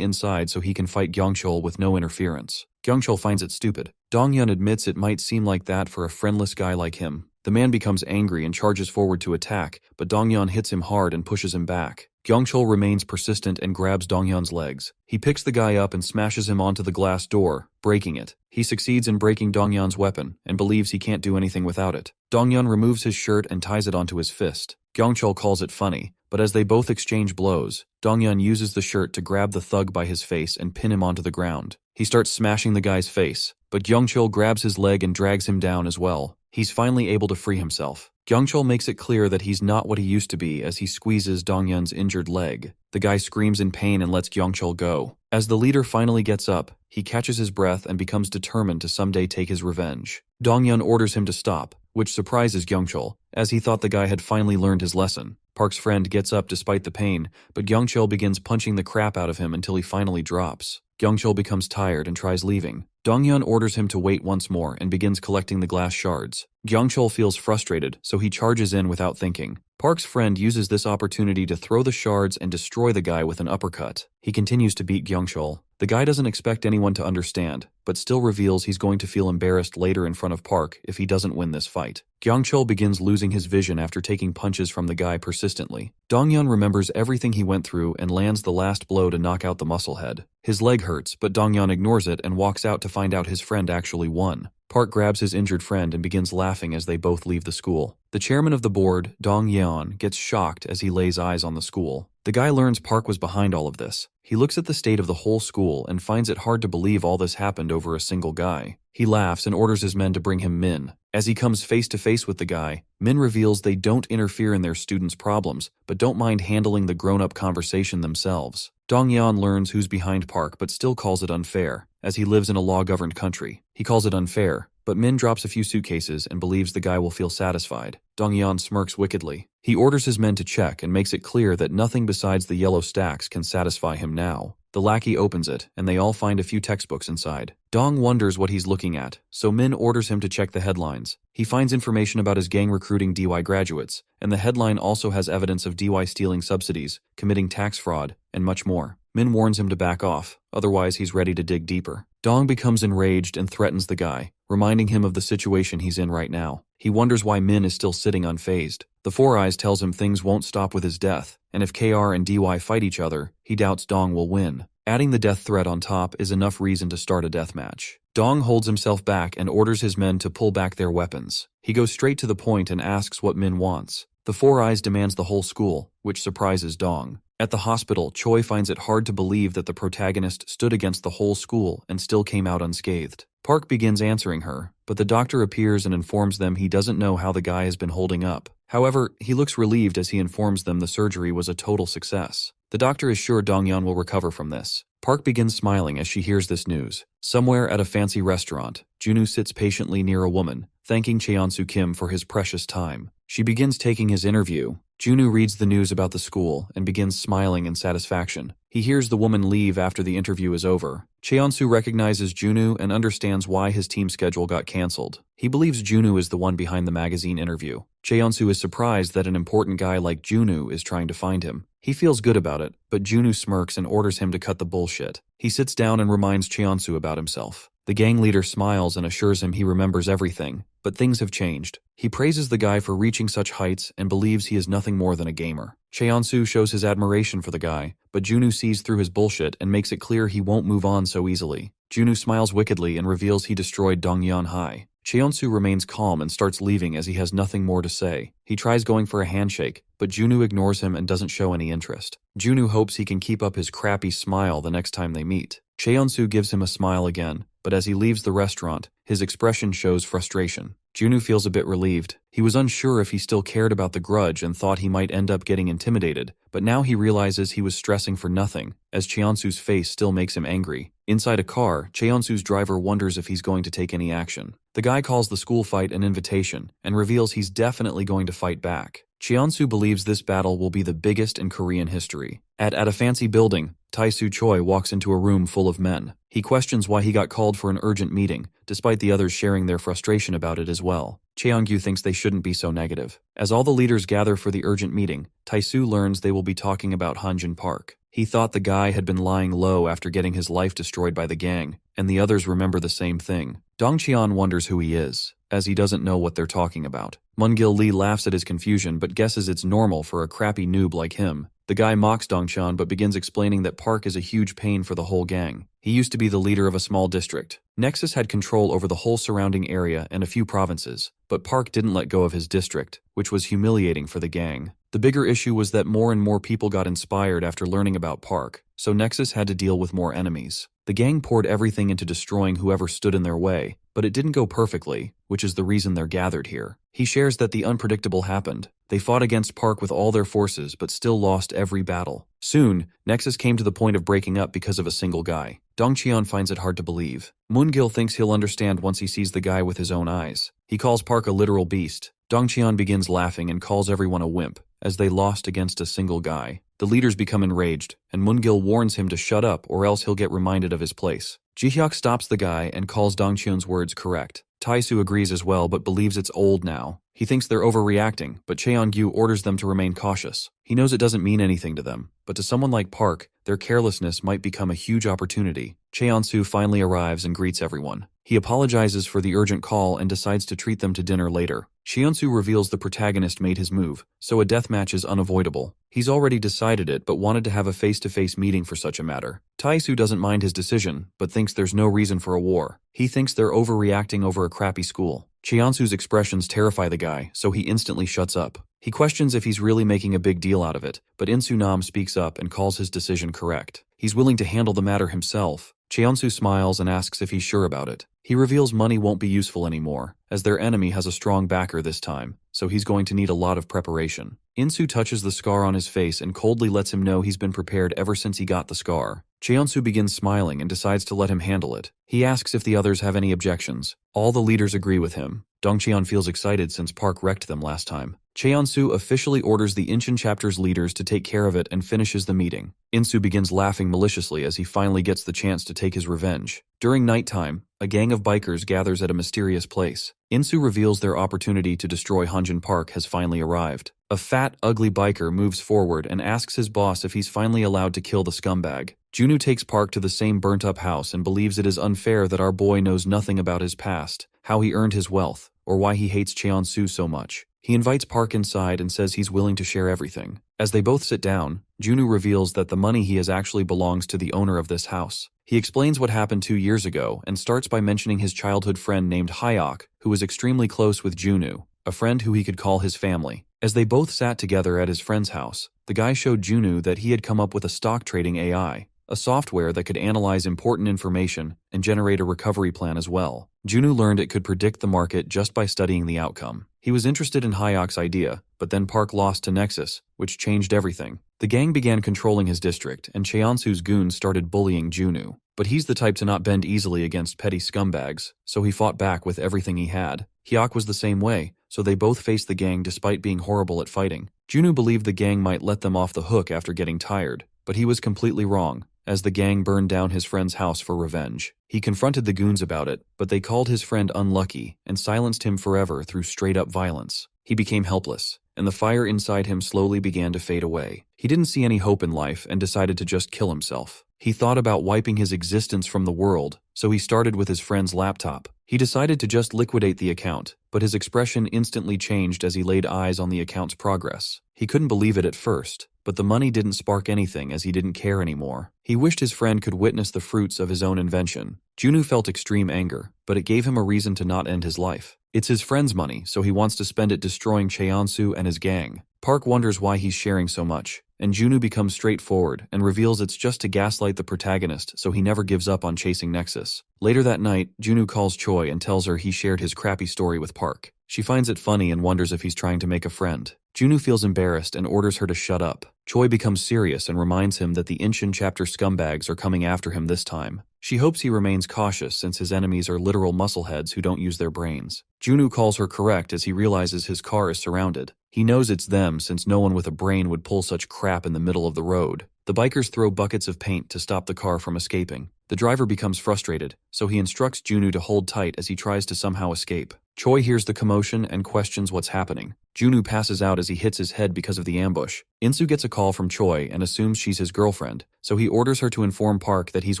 inside so he can fight Gyeongchul with no interference. Gyeongchul finds it stupid. Donghyun admits it might seem like that for a friendless guy like him. The man becomes angry and charges forward to attack, but Donghyun hits him hard and pushes him back. Gyeongchul remains persistent and grabs Donghyun's legs. He picks the guy up and smashes him onto the glass door, breaking it. He succeeds in breaking Donghyun's weapon and believes he can't do anything without it. Donghyun removes his shirt and ties it onto his fist. Gyeongchul calls it funny, but as they both exchange blows, Donghyun uses the shirt to grab the thug by his face and pin him onto the ground. He starts smashing the guy's face, but Gyeongchul grabs his leg and drags him down as well. He's finally able to free himself. Gyeongchul makes it clear that he's not what he used to be as he squeezes Donghyun's injured leg. The guy screams in pain and lets Gyeongchul go. As the leader finally gets up, he catches his breath and becomes determined to someday take his revenge. Donghyun orders him to stop, which surprises Gyeongchul, as he thought the guy had finally learned his lesson. Park's friend gets up despite the pain, but Gyeongchul begins punching the crap out of him until he finally drops. Gyeongchul becomes tired and tries leaving. Donghyun orders him to wait once more and begins collecting the glass shards. Gyeongchul feels frustrated, so he charges in without thinking. Park's friend uses this opportunity to throw the shards and destroy the guy with an uppercut. He continues to beat Gyeongchul. The guy doesn't expect anyone to understand, but still reveals he's going to feel embarrassed later in front of Park if he doesn't win this fight. Gyeongchul begins losing his vision after taking punches from the guy persistently. Donghyun remembers everything he went through and lands the last blow to knock out the musclehead. His leg hurts, but Donghyun ignores it and walks out to find out his friend actually won. Park grabs his injured friend and begins laughing as they both leave the school. The chairman of the board, Dong Yeon, gets shocked as he lays eyes on the school. The guy learns Park was behind all of this. He looks at the state of the whole school and finds it hard to believe all this happened over a single guy. He laughs and orders his men to bring him Min. As he comes face to face with the guy, Min reveals they don't interfere in their students' problems, but don't mind handling the grown-up conversation themselves. Dong Yeon learns who's behind Park but still calls it unfair, as he lives in a law-governed country. He calls it unfair, but Min drops a few suitcases and believes the guy will feel satisfied. Dong Yeon smirks wickedly. He orders his men to check and makes it clear that nothing besides the yellow stacks can satisfy him now. The lackey opens it, and they all find a few textbooks inside. Dong wonders what he's looking at, so Min orders him to check the headlines. He finds information about his gang recruiting DY graduates, and the headline also has evidence of DY stealing subsidies, committing tax fraud, and much more. Min warns him to back off, otherwise he's ready to dig deeper. Dong becomes enraged and threatens the guy, reminding him of the situation he's in right now. He wonders why Min is still sitting unfazed. The Four Eyes tells him things won't stop with his death, and if KR and DY fight each other, he doubts Dong will win. Adding the death threat on top is enough reason to start a deathmatch. Dong holds himself back and orders his men to pull back their weapons. He goes straight to the point and asks what Min wants. The Four Eyes demands the whole school, which surprises Dong. At the hospital, Choi finds it hard to believe that the protagonist stood against the whole school and still came out unscathed. Park begins answering her, but the doctor appears and informs them he doesn't know how the guy has been holding up. However, he looks relieved as he informs them the surgery was a total success. The doctor is sure Donghyun will recover from this. Park begins smiling as she hears this news. Somewhere at a fancy restaurant, Junwoo sits patiently near a woman, thanking Cheonsu Kim for his precious time. She begins taking his interview. Junwoo reads the news about the school and begins smiling in satisfaction. He hears the woman leave after the interview is over. Cheonsu recognizes Junwoo and understands why his team schedule got cancelled. He believes Junwoo is the one behind the magazine interview. Cheonsu is surprised that an important guy like Junwoo is trying to find him. He feels good about it, but Junwoo smirks and orders him to cut the bullshit. He sits down and reminds Cheonsu about himself. The gang leader smiles and assures him he remembers everything, but things have changed. He praises the guy for reaching such heights and believes he is nothing more than a gamer. Cheonsu shows his admiration for the guy, but Junwoo sees through his bullshit and makes it clear he won't move on so easily. Junwoo smiles wickedly and reveals he destroyed Dongyeon High. Cheonsu remains calm and starts leaving as he has nothing more to say. He tries going for a handshake, but Junwoo ignores him and doesn't show any interest. Junwoo hopes he can keep up his crappy smile the next time they meet. Cheonsu gives him a smile again, but as he leaves the restaurant, His expression shows frustration. Junwoo feels a bit relieved. He was unsure if he still cared about the grudge and thought he might end up getting intimidated, but now he realizes he was stressing for nothing, as Cheonsu's face still makes him angry. Inside a car, Cheonsu's driver wonders if he's going to take any action. The guy calls the school fight an invitation, and reveals he's definitely going to fight back. Cheonsu believes this battle will be the biggest in Korean history. At a fancy building, Tae-soo Choi walks into a room full of men. He questions why he got called for an urgent meeting, despite the others sharing their frustration about it as well. Cheongyu thinks they shouldn't be so negative. As all the leaders gather for the urgent meeting, Tae-soo learns they will be talking about Hanjin Park. He thought the guy had been lying low after getting his life destroyed by the gang, and the others remember the same thing. Dongcheon wonders who he is, as he doesn't know what they're talking about. Mungil Lee laughs at his confusion but guesses it's normal for a crappy noob like him. The guy mocks Dongcheon but begins explaining that Park is a huge pain for the whole gang. He used to be the leader of a small district. Nexus had control over the whole surrounding area and a few provinces, but Park didn't let go of his district, which was humiliating for the gang. The bigger issue was that more and more people got inspired after learning about Park, so Nexus had to deal with more enemies. The gang poured everything into destroying whoever stood in their way, but it didn't go perfectly, which is the reason they're gathered here. He shares that the unpredictable happened. They fought against Park with all their forces but still lost every battle. Soon, Nexus came to the point of breaking up because of a single guy. Dongcheon finds it hard to believe. Moongil thinks he'll understand once he sees the guy with his own eyes. He calls Park a literal beast. Dongcheon begins laughing and calls everyone a wimp, as they lost against a single guy. The leaders become enraged, and Moongil warns him to shut up or else he'll get reminded of his place. Jihyuk stops the guy and calls Dongcheon's words correct. Tae-soo agrees as well but believes it's old now. He thinks they're overreacting, but Cheongyu orders them to remain cautious. He knows it doesn't mean anything to them, but to someone like Park, their carelessness might become a huge opportunity. Cheonsu finally arrives and greets everyone. He apologizes for the urgent call and decides to treat them to dinner later. Cheonsu reveals the protagonist made his move, so a deathmatch is unavoidable. He's already decided it but wanted to have a face-to-face meeting for such a matter. Tae-soo doesn't mind his decision, but thinks there's no reason for a war. He thinks they're overreacting over a crappy school. Cheonsu's expressions terrify the guy, so he instantly shuts up. He questions if he's really making a big deal out of it, but In-soo-nam speaks up and calls his decision correct. He's willing to handle the matter himself. Cheonsu smiles and asks if he's sure about it. He reveals money won't be useful anymore, as their enemy has a strong backer this time, so he's going to need a lot of preparation. In-soo touches the scar on his face and coldly lets him know he's been prepared ever since he got the scar. Cheonsu begins smiling and decides to let him handle it. He asks if the others have any objections. All the leaders agree with him. Dongcheon feels excited since Park wrecked them last time. Cheonsu officially orders the Incheon chapter's leaders to take care of it and finishes the meeting. In-soo begins laughing maliciously as he finally gets the chance to take his revenge. During nighttime, a gang of bikers gathers at a mysterious place. In-soo reveals their opportunity to destroy Hanjin Park has finally arrived. A fat, ugly biker moves forward and asks his boss if he's finally allowed to kill the scumbag. Junwoo takes Park to the same burnt-up house and believes it is unfair that our boy knows nothing about his past, how he earned his wealth, or why he hates Cheonsu so much. He invites Park inside and says he's willing to share everything. As they both sit down, Junwoo reveals that the money he has actually belongs to the owner of this house. He explains what happened 2 years ago and starts by mentioning his childhood friend named Hyok, who was extremely close with Junwoo, a friend who he could call his family. As they both sat together at his friend's house, the guy showed Junwoo that he had come up with a stock trading AI, a software that could analyze important information and generate a recovery plan as well. Junwoo learned it could predict the market just by studying the outcome. He was interested in Hyok's idea, but then Park lost to Nexus, which changed everything. The gang began controlling his district, and Cheonsu's goons started bullying Junwoo. But he's the type to not bend easily against petty scumbags, so he fought back with everything he had. Hyok was the same way, so they both faced the gang despite being horrible at fighting. Junwoo believed the gang might let them off the hook after getting tired, but he was completely wrong, as the gang burned down his friend's house for revenge. He confronted the goons about it, but they called his friend unlucky and silenced him forever through straight-up violence. He became helpless, and the fire inside him slowly began to fade away. He didn't see any hope in life and decided to just kill himself. He thought about wiping his existence from the world, so he started with his friend's laptop. He decided to just liquidate the account, but his expression instantly changed as he laid eyes on the account's progress. He couldn't believe it at first, but the money didn't spark anything as he didn't care anymore. He wished his friend could witness the fruits of his own invention. Junwoo felt extreme anger, but it gave him a reason to not end his life. It's his friend's money, so he wants to spend it destroying Cheonsu and his gang. Park wonders why he's sharing so much, and Junu becomes straightforward and reveals it's just to gaslight the protagonist so he never gives up on chasing Nexus. Later that night, Junu calls Choi and tells her he shared his crappy story with Park. She finds it funny and wonders if he's trying to make a friend. Junu feels embarrassed and orders her to shut up. Choi becomes serious and reminds him that the Inshin chapter scumbags are coming after him this time. She hopes he remains cautious since his enemies are literal muscleheads who don't use their brains. Junu calls her correct as he realizes his car is surrounded. He knows it's them since no one with a brain would pull such crap in the middle of the road. The bikers throw buckets of paint to stop the car from escaping. The driver becomes frustrated, so he instructs Junu to hold tight as he tries to somehow escape. Choi hears the commotion and questions what's happening. Junu passes out as he hits his head because of the ambush. Insu gets a call from Choi and assumes she's his girlfriend, so he orders her to inform Park that he's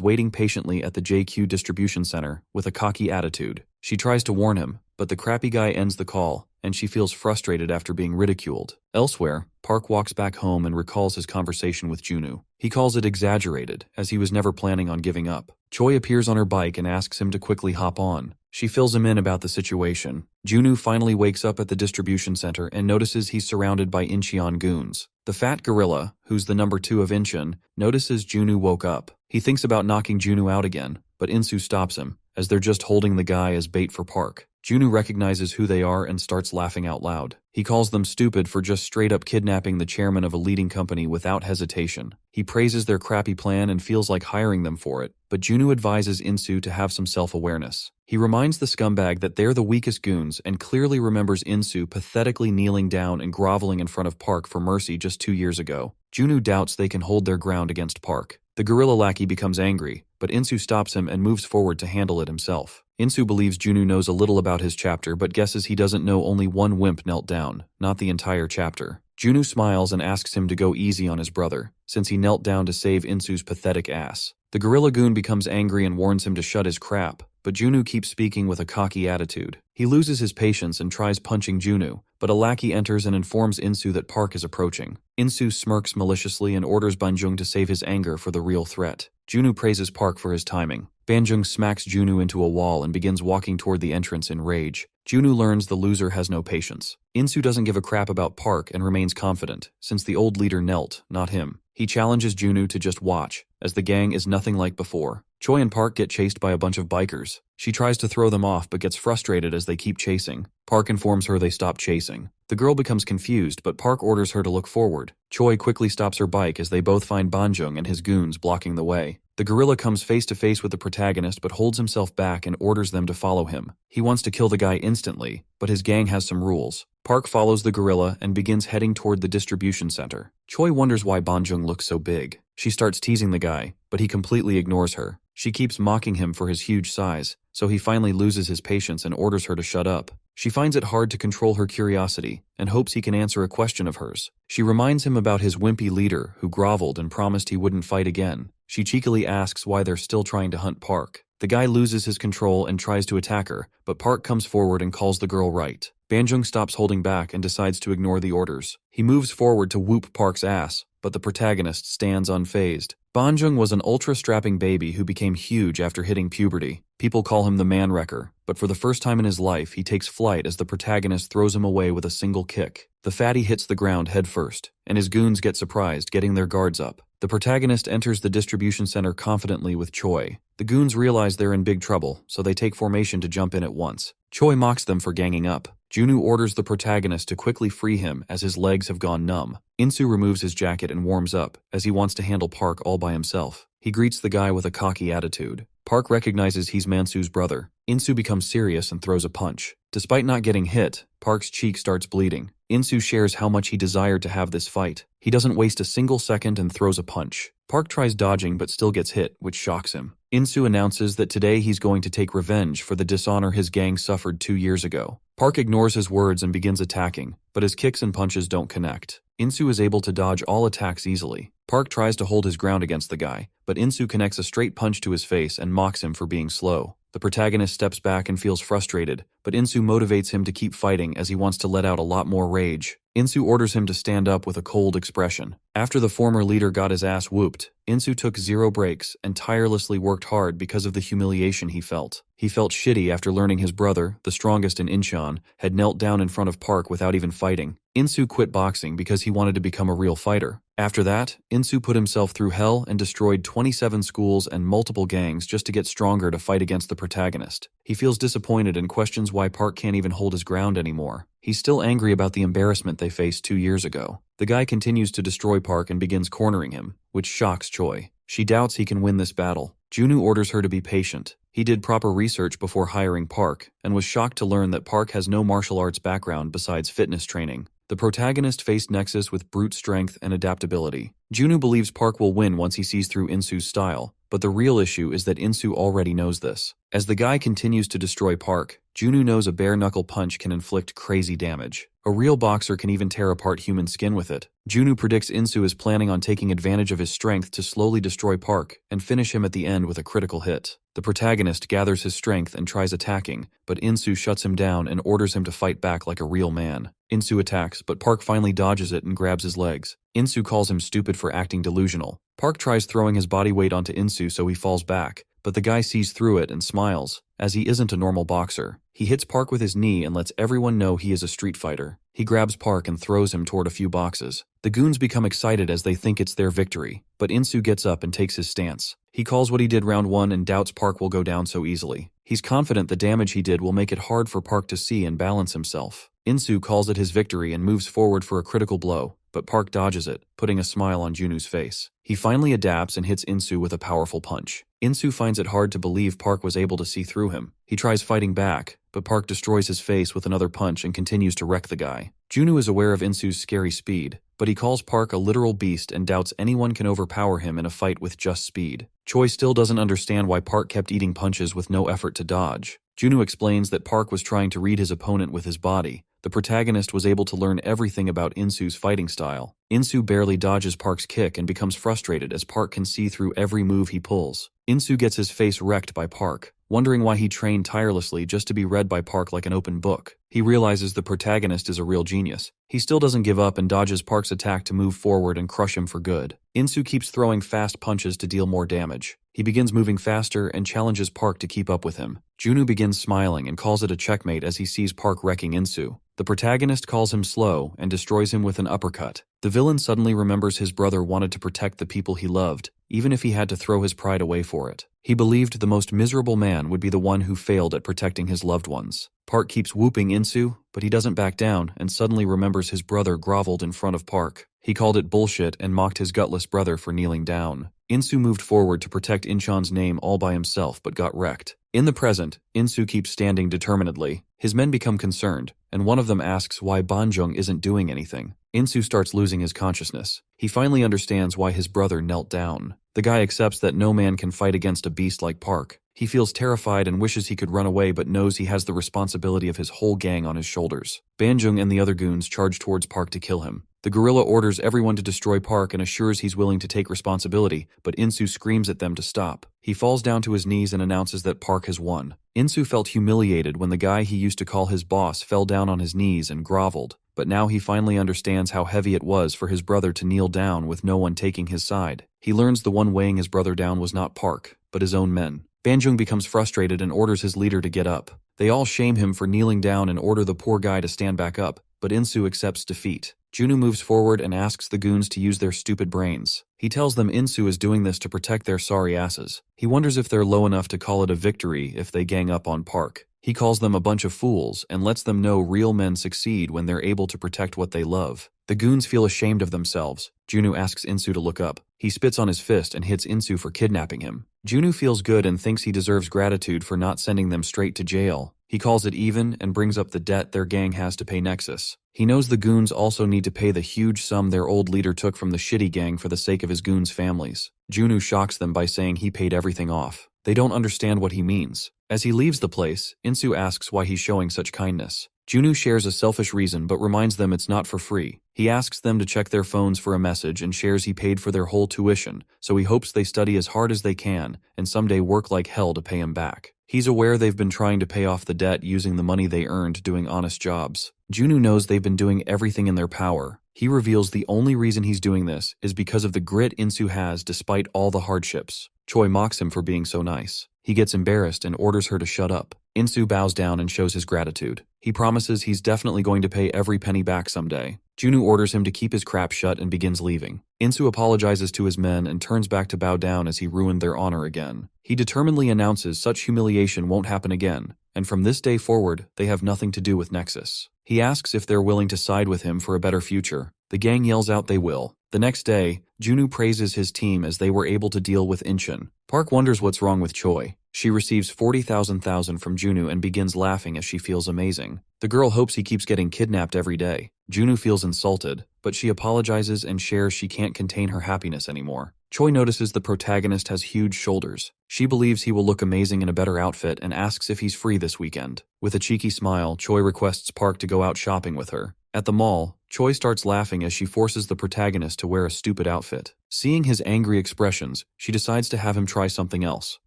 waiting patiently at the JQ distribution center with a cocky attitude. She tries to warn him, but the crappy guy ends the call, and she feels frustrated after being ridiculed. Elsewhere, Park walks back home and recalls his conversation with Junu. He calls it exaggerated, as he was never planning on giving up. Choi appears on her bike and asks him to quickly hop on. She fills him in about the situation. Junu finally wakes up at the distribution center and notices he's surrounded by Incheon goons. The fat gorilla, who's the number 2 of Incheon, notices Junu woke up. He thinks about knocking Junu out again, but Insu stops him, as they're just holding the guy as bait for Park. Junu recognizes who they are and starts laughing out loud. He calls them stupid for just straight up kidnapping the chairman of a leading company without hesitation. He praises their crappy plan and feels like hiring them for it, but Junu advises Insu to have some self-awareness. He reminds the scumbag that they're the weakest goons and clearly remembers Insu pathetically kneeling down and groveling in front of Park for mercy just 2 years ago. Junu doubts they can hold their ground against Park. The gorilla lackey becomes angry, but Insu stops him and moves forward to handle it himself. Insu believes Junu knows a little about his chapter but guesses he doesn't know only one wimp knelt down, not the entire chapter. Junu smiles and asks him to go easy on his brother, since he knelt down to save Insu's pathetic ass. The gorilla goon becomes angry and warns him to shut his crap, but Junu keeps speaking with a cocky attitude. He loses his patience and tries punching Junu, but a lackey enters and informs Insu that Park is approaching. Insu smirks maliciously and orders Banjung to save his anger for the real threat. Junu praises Park for his timing. Banjung smacks Junu into a wall and begins walking toward the entrance in rage. Junu learns the loser has no patience. Insu doesn't give a crap about Park and remains confident, since the old leader knelt, not him. He challenges Junu to just watch, as the gang is nothing like before. Choi and Park get chased by a bunch of bikers. She tries to throw them off but gets frustrated as they keep chasing. Park informs her they stop chasing. The girl becomes confused, but Park orders her to look forward. Choi quickly stops her bike as they both find Banjung and his goons blocking the way. The gorilla comes face to face with the protagonist but holds himself back and orders them to follow him. He wants to kill the guy instantly, but his gang has some rules. Park follows the gorilla and begins heading toward the distribution center. Choi wonders why Banjung looks so big. She starts teasing the guy, but he completely ignores her. She keeps mocking him for his huge size, so he finally loses his patience and orders her to shut up. She finds it hard to control her curiosity and hopes he can answer a question of hers. She reminds him about his wimpy leader who groveled and promised he wouldn't fight again. She cheekily asks why they're still trying to hunt Park. The guy loses his control and tries to attack her, but Park comes forward and calls the girl right. Banjung stops holding back and decides to ignore the orders. He moves forward to whoop Park's ass, but the protagonist stands unfazed. Banjung was an ultra-strapping baby who became huge after hitting puberty. People call him the man-wrecker, but for the first time in his life, he takes flight as the protagonist throws him away with a single kick. The fatty hits the ground headfirst, and his goons get surprised, getting their guards up. The protagonist enters the distribution center confidently with Choi. The goons realize they're in big trouble, so they take formation to jump in at once. Choi mocks them for ganging up. Junu orders the protagonist to quickly free him as his legs have gone numb. Insu removes his jacket and warms up, as he wants to handle Park all by himself. He greets the guy with a cocky attitude. Park recognizes he's Mansu's brother. Insu becomes serious and throws a punch. Despite not getting hit, Park's cheek starts bleeding. Insu shares how much he desired to have this fight. He doesn't waste a single second and throws a punch. Park tries dodging but still gets hit, which shocks him. Insu announces that today he's going to take revenge for the dishonor his gang suffered 2 years ago. Park ignores his words and begins attacking, but his kicks and punches don't connect. Insu is able to dodge all attacks easily. Park tries to hold his ground against the guy, but Insu connects a straight punch to his face and mocks him for being slow. The protagonist steps back and feels frustrated, but Insu motivates him to keep fighting as he wants to let out a lot more rage. Insu orders him to stand up with a cold expression. After the former leader got his ass whooped, Insu took 0 breaks and tirelessly worked hard because of the humiliation he felt. He felt shitty after learning his brother, the strongest in Incheon, had knelt down in front of Park without even fighting. Insu quit boxing because he wanted to become a real fighter. After that, Insu put himself through hell and destroyed 27 schools and multiple gangs just to get stronger to fight against the protagonist. He feels disappointed and questions why Park can't even hold his ground anymore. He's still angry about the embarrassment they faced 2 years ago. The guy continues to destroy Park and begins cornering him, which shocks Choi. She doubts he can win this battle. Junwoo orders her to be patient. He did proper research before hiring Park, and was shocked to learn that Park has no martial arts background besides fitness training. The protagonist faced Nexus with brute strength and adaptability. Junwoo believes Park will win once he sees through Insu's style, but the real issue is that Insu already knows this. As the guy continues to destroy Park, Junwoo knows a bare-knuckle punch can inflict crazy damage. A real boxer can even tear apart human skin with it. Junwoo predicts Insu is planning on taking advantage of his strength to slowly destroy Park and finish him at the end with a critical hit. The protagonist gathers his strength and tries attacking, but Insu shuts him down and orders him to fight back like a real man. Insu attacks, but Park finally dodges it and grabs his legs. Insu calls him stupid for acting delusional. Park tries throwing his body weight onto Insu so he falls back, but the guy sees through it and smiles, as he isn't a normal boxer. He hits Park with his knee and lets everyone know he is a street fighter. He grabs Park and throws him toward a few boxes. The goons become excited as they think it's their victory, but Insu gets up and takes his stance. He calls what he did round 1 and doubts Park will go down so easily. He's confident the damage he did will make it hard for Park to see and balance himself. Insu calls it his victory and moves forward for a critical blow, but Park dodges it, putting a smile on Junwoo's face. He finally adapts and hits Insu with a powerful punch. Insu finds it hard to believe Park was able to see through him. He tries fighting back, but Park destroys his face with another punch and continues to wreck the guy. Junwoo is aware of Insu's scary speed, but he calls Park a literal beast and doubts anyone can overpower him in a fight with just speed. Choi still doesn't understand why Park kept eating punches with no effort to dodge. Junwoo explains that Park was trying to read his opponent with his body. The protagonist was able to learn everything about Insu's fighting style. Insu barely dodges Park's kick and becomes frustrated as Park can see through every move he pulls. Insu gets his face wrecked by Park, wondering why he trained tirelessly just to be read by Park like an open book. He realizes the protagonist is a real genius. He still doesn't give up and dodges Park's attack to move forward and crush him for good. Insu keeps throwing fast punches to deal more damage. He begins moving faster and challenges Park to keep up with him. Junwoo begins smiling and calls it a checkmate as he sees Park wrecking Insu. The protagonist calls him slow and destroys him with an uppercut. The villain suddenly remembers his brother wanted to protect the people he loved, even if he had to throw his pride away for it. He believed the most miserable man would be the one who failed at protecting his loved ones. Park keeps whooping Insu, but he doesn't back down and suddenly remembers his brother groveled in front of Park. He called it bullshit and mocked his gutless brother for kneeling down. Insu moved forward to protect Incheon's name all by himself but got wrecked. In the present, Insu keeps standing determinedly. His men become concerned, and one of them asks why Banjung isn't doing anything. Insu starts losing his consciousness. He finally understands why his brother knelt down. The guy accepts that no man can fight against a beast like Park. He feels terrified and wishes he could run away but knows he has the responsibility of his whole gang on his shoulders. Banjung and the other goons charge towards Park to kill him. The gorilla orders everyone to destroy Park and assures he's willing to take responsibility, but Insu screams at them to stop. He falls down to his knees and announces that Park has won. Insu felt humiliated when the guy he used to call his boss fell down on his knees and groveled, but now he finally understands how heavy it was for his brother to kneel down with no one taking his side. He learns the one weighing his brother down was not Park, but his own men. Banjung becomes frustrated and orders his leader to get up. They all shame him for kneeling down and order the poor guy to stand back up, but Insu accepts defeat. Junwoo moves forward and asks the goons to use their stupid brains. He tells them Insu is doing this to protect their sorry asses. He wonders if they're low enough to call it a victory if they gang up on Park. He calls them a bunch of fools and lets them know real men succeed when they're able to protect what they love. The goons feel ashamed of themselves. Junwoo asks Insu to look up. He spits on his fist and hits Insu for kidnapping him. Junwoo feels good and thinks he deserves gratitude for not sending them straight to jail. He calls it even and brings up the debt their gang has to pay Nexus. He knows the goons also need to pay the huge sum their old leader took from the shitty gang for the sake of his goons' families. Junwoo shocks them by saying he paid everything off. They don't understand what he means. As he leaves the place, Insu asks why he's showing such kindness. Junwoo shares a selfish reason but reminds them it's not for free. He asks them to check their phones for a message and shares he paid for their whole tuition, so he hopes they study as hard as they can and someday work like hell to pay him back. He's aware they've been trying to pay off the debt using the money they earned doing honest jobs. Junwoo knows they've been doing everything in their power. He reveals the only reason he's doing this is because of the grit Insu has despite all the hardships. Choi mocks him for being so nice. He gets embarrassed and orders her to shut up. Insu bows down and shows his gratitude. He promises he's definitely going to pay every penny back someday. Junwoo orders him to keep his crap shut and begins leaving. Insu apologizes to his men and turns back to bow down as he ruined their honor again. He determinedly announces such humiliation won't happen again, and from this day forward, they have nothing to do with Nexus. He asks if they're willing to side with him for a better future. The gang yells out they will. The next day, Junwoo praises his team as they were able to deal with Incheon. Park wonders what's wrong with Choi. She receives 40,000 from Junwoo and begins laughing as she feels amazing. The girl hopes he keeps getting kidnapped every day. Junwoo feels insulted, but she apologizes and shares she can't contain her happiness anymore. Choi notices the protagonist has huge shoulders. She believes he will look amazing in a better outfit and asks if he's free this weekend. With a cheeky smile, Choi requests Park to go out shopping with her. At the mall, Choi starts laughing as she forces the protagonist to wear a stupid outfit. Seeing his angry expressions, she decides to have him try something else.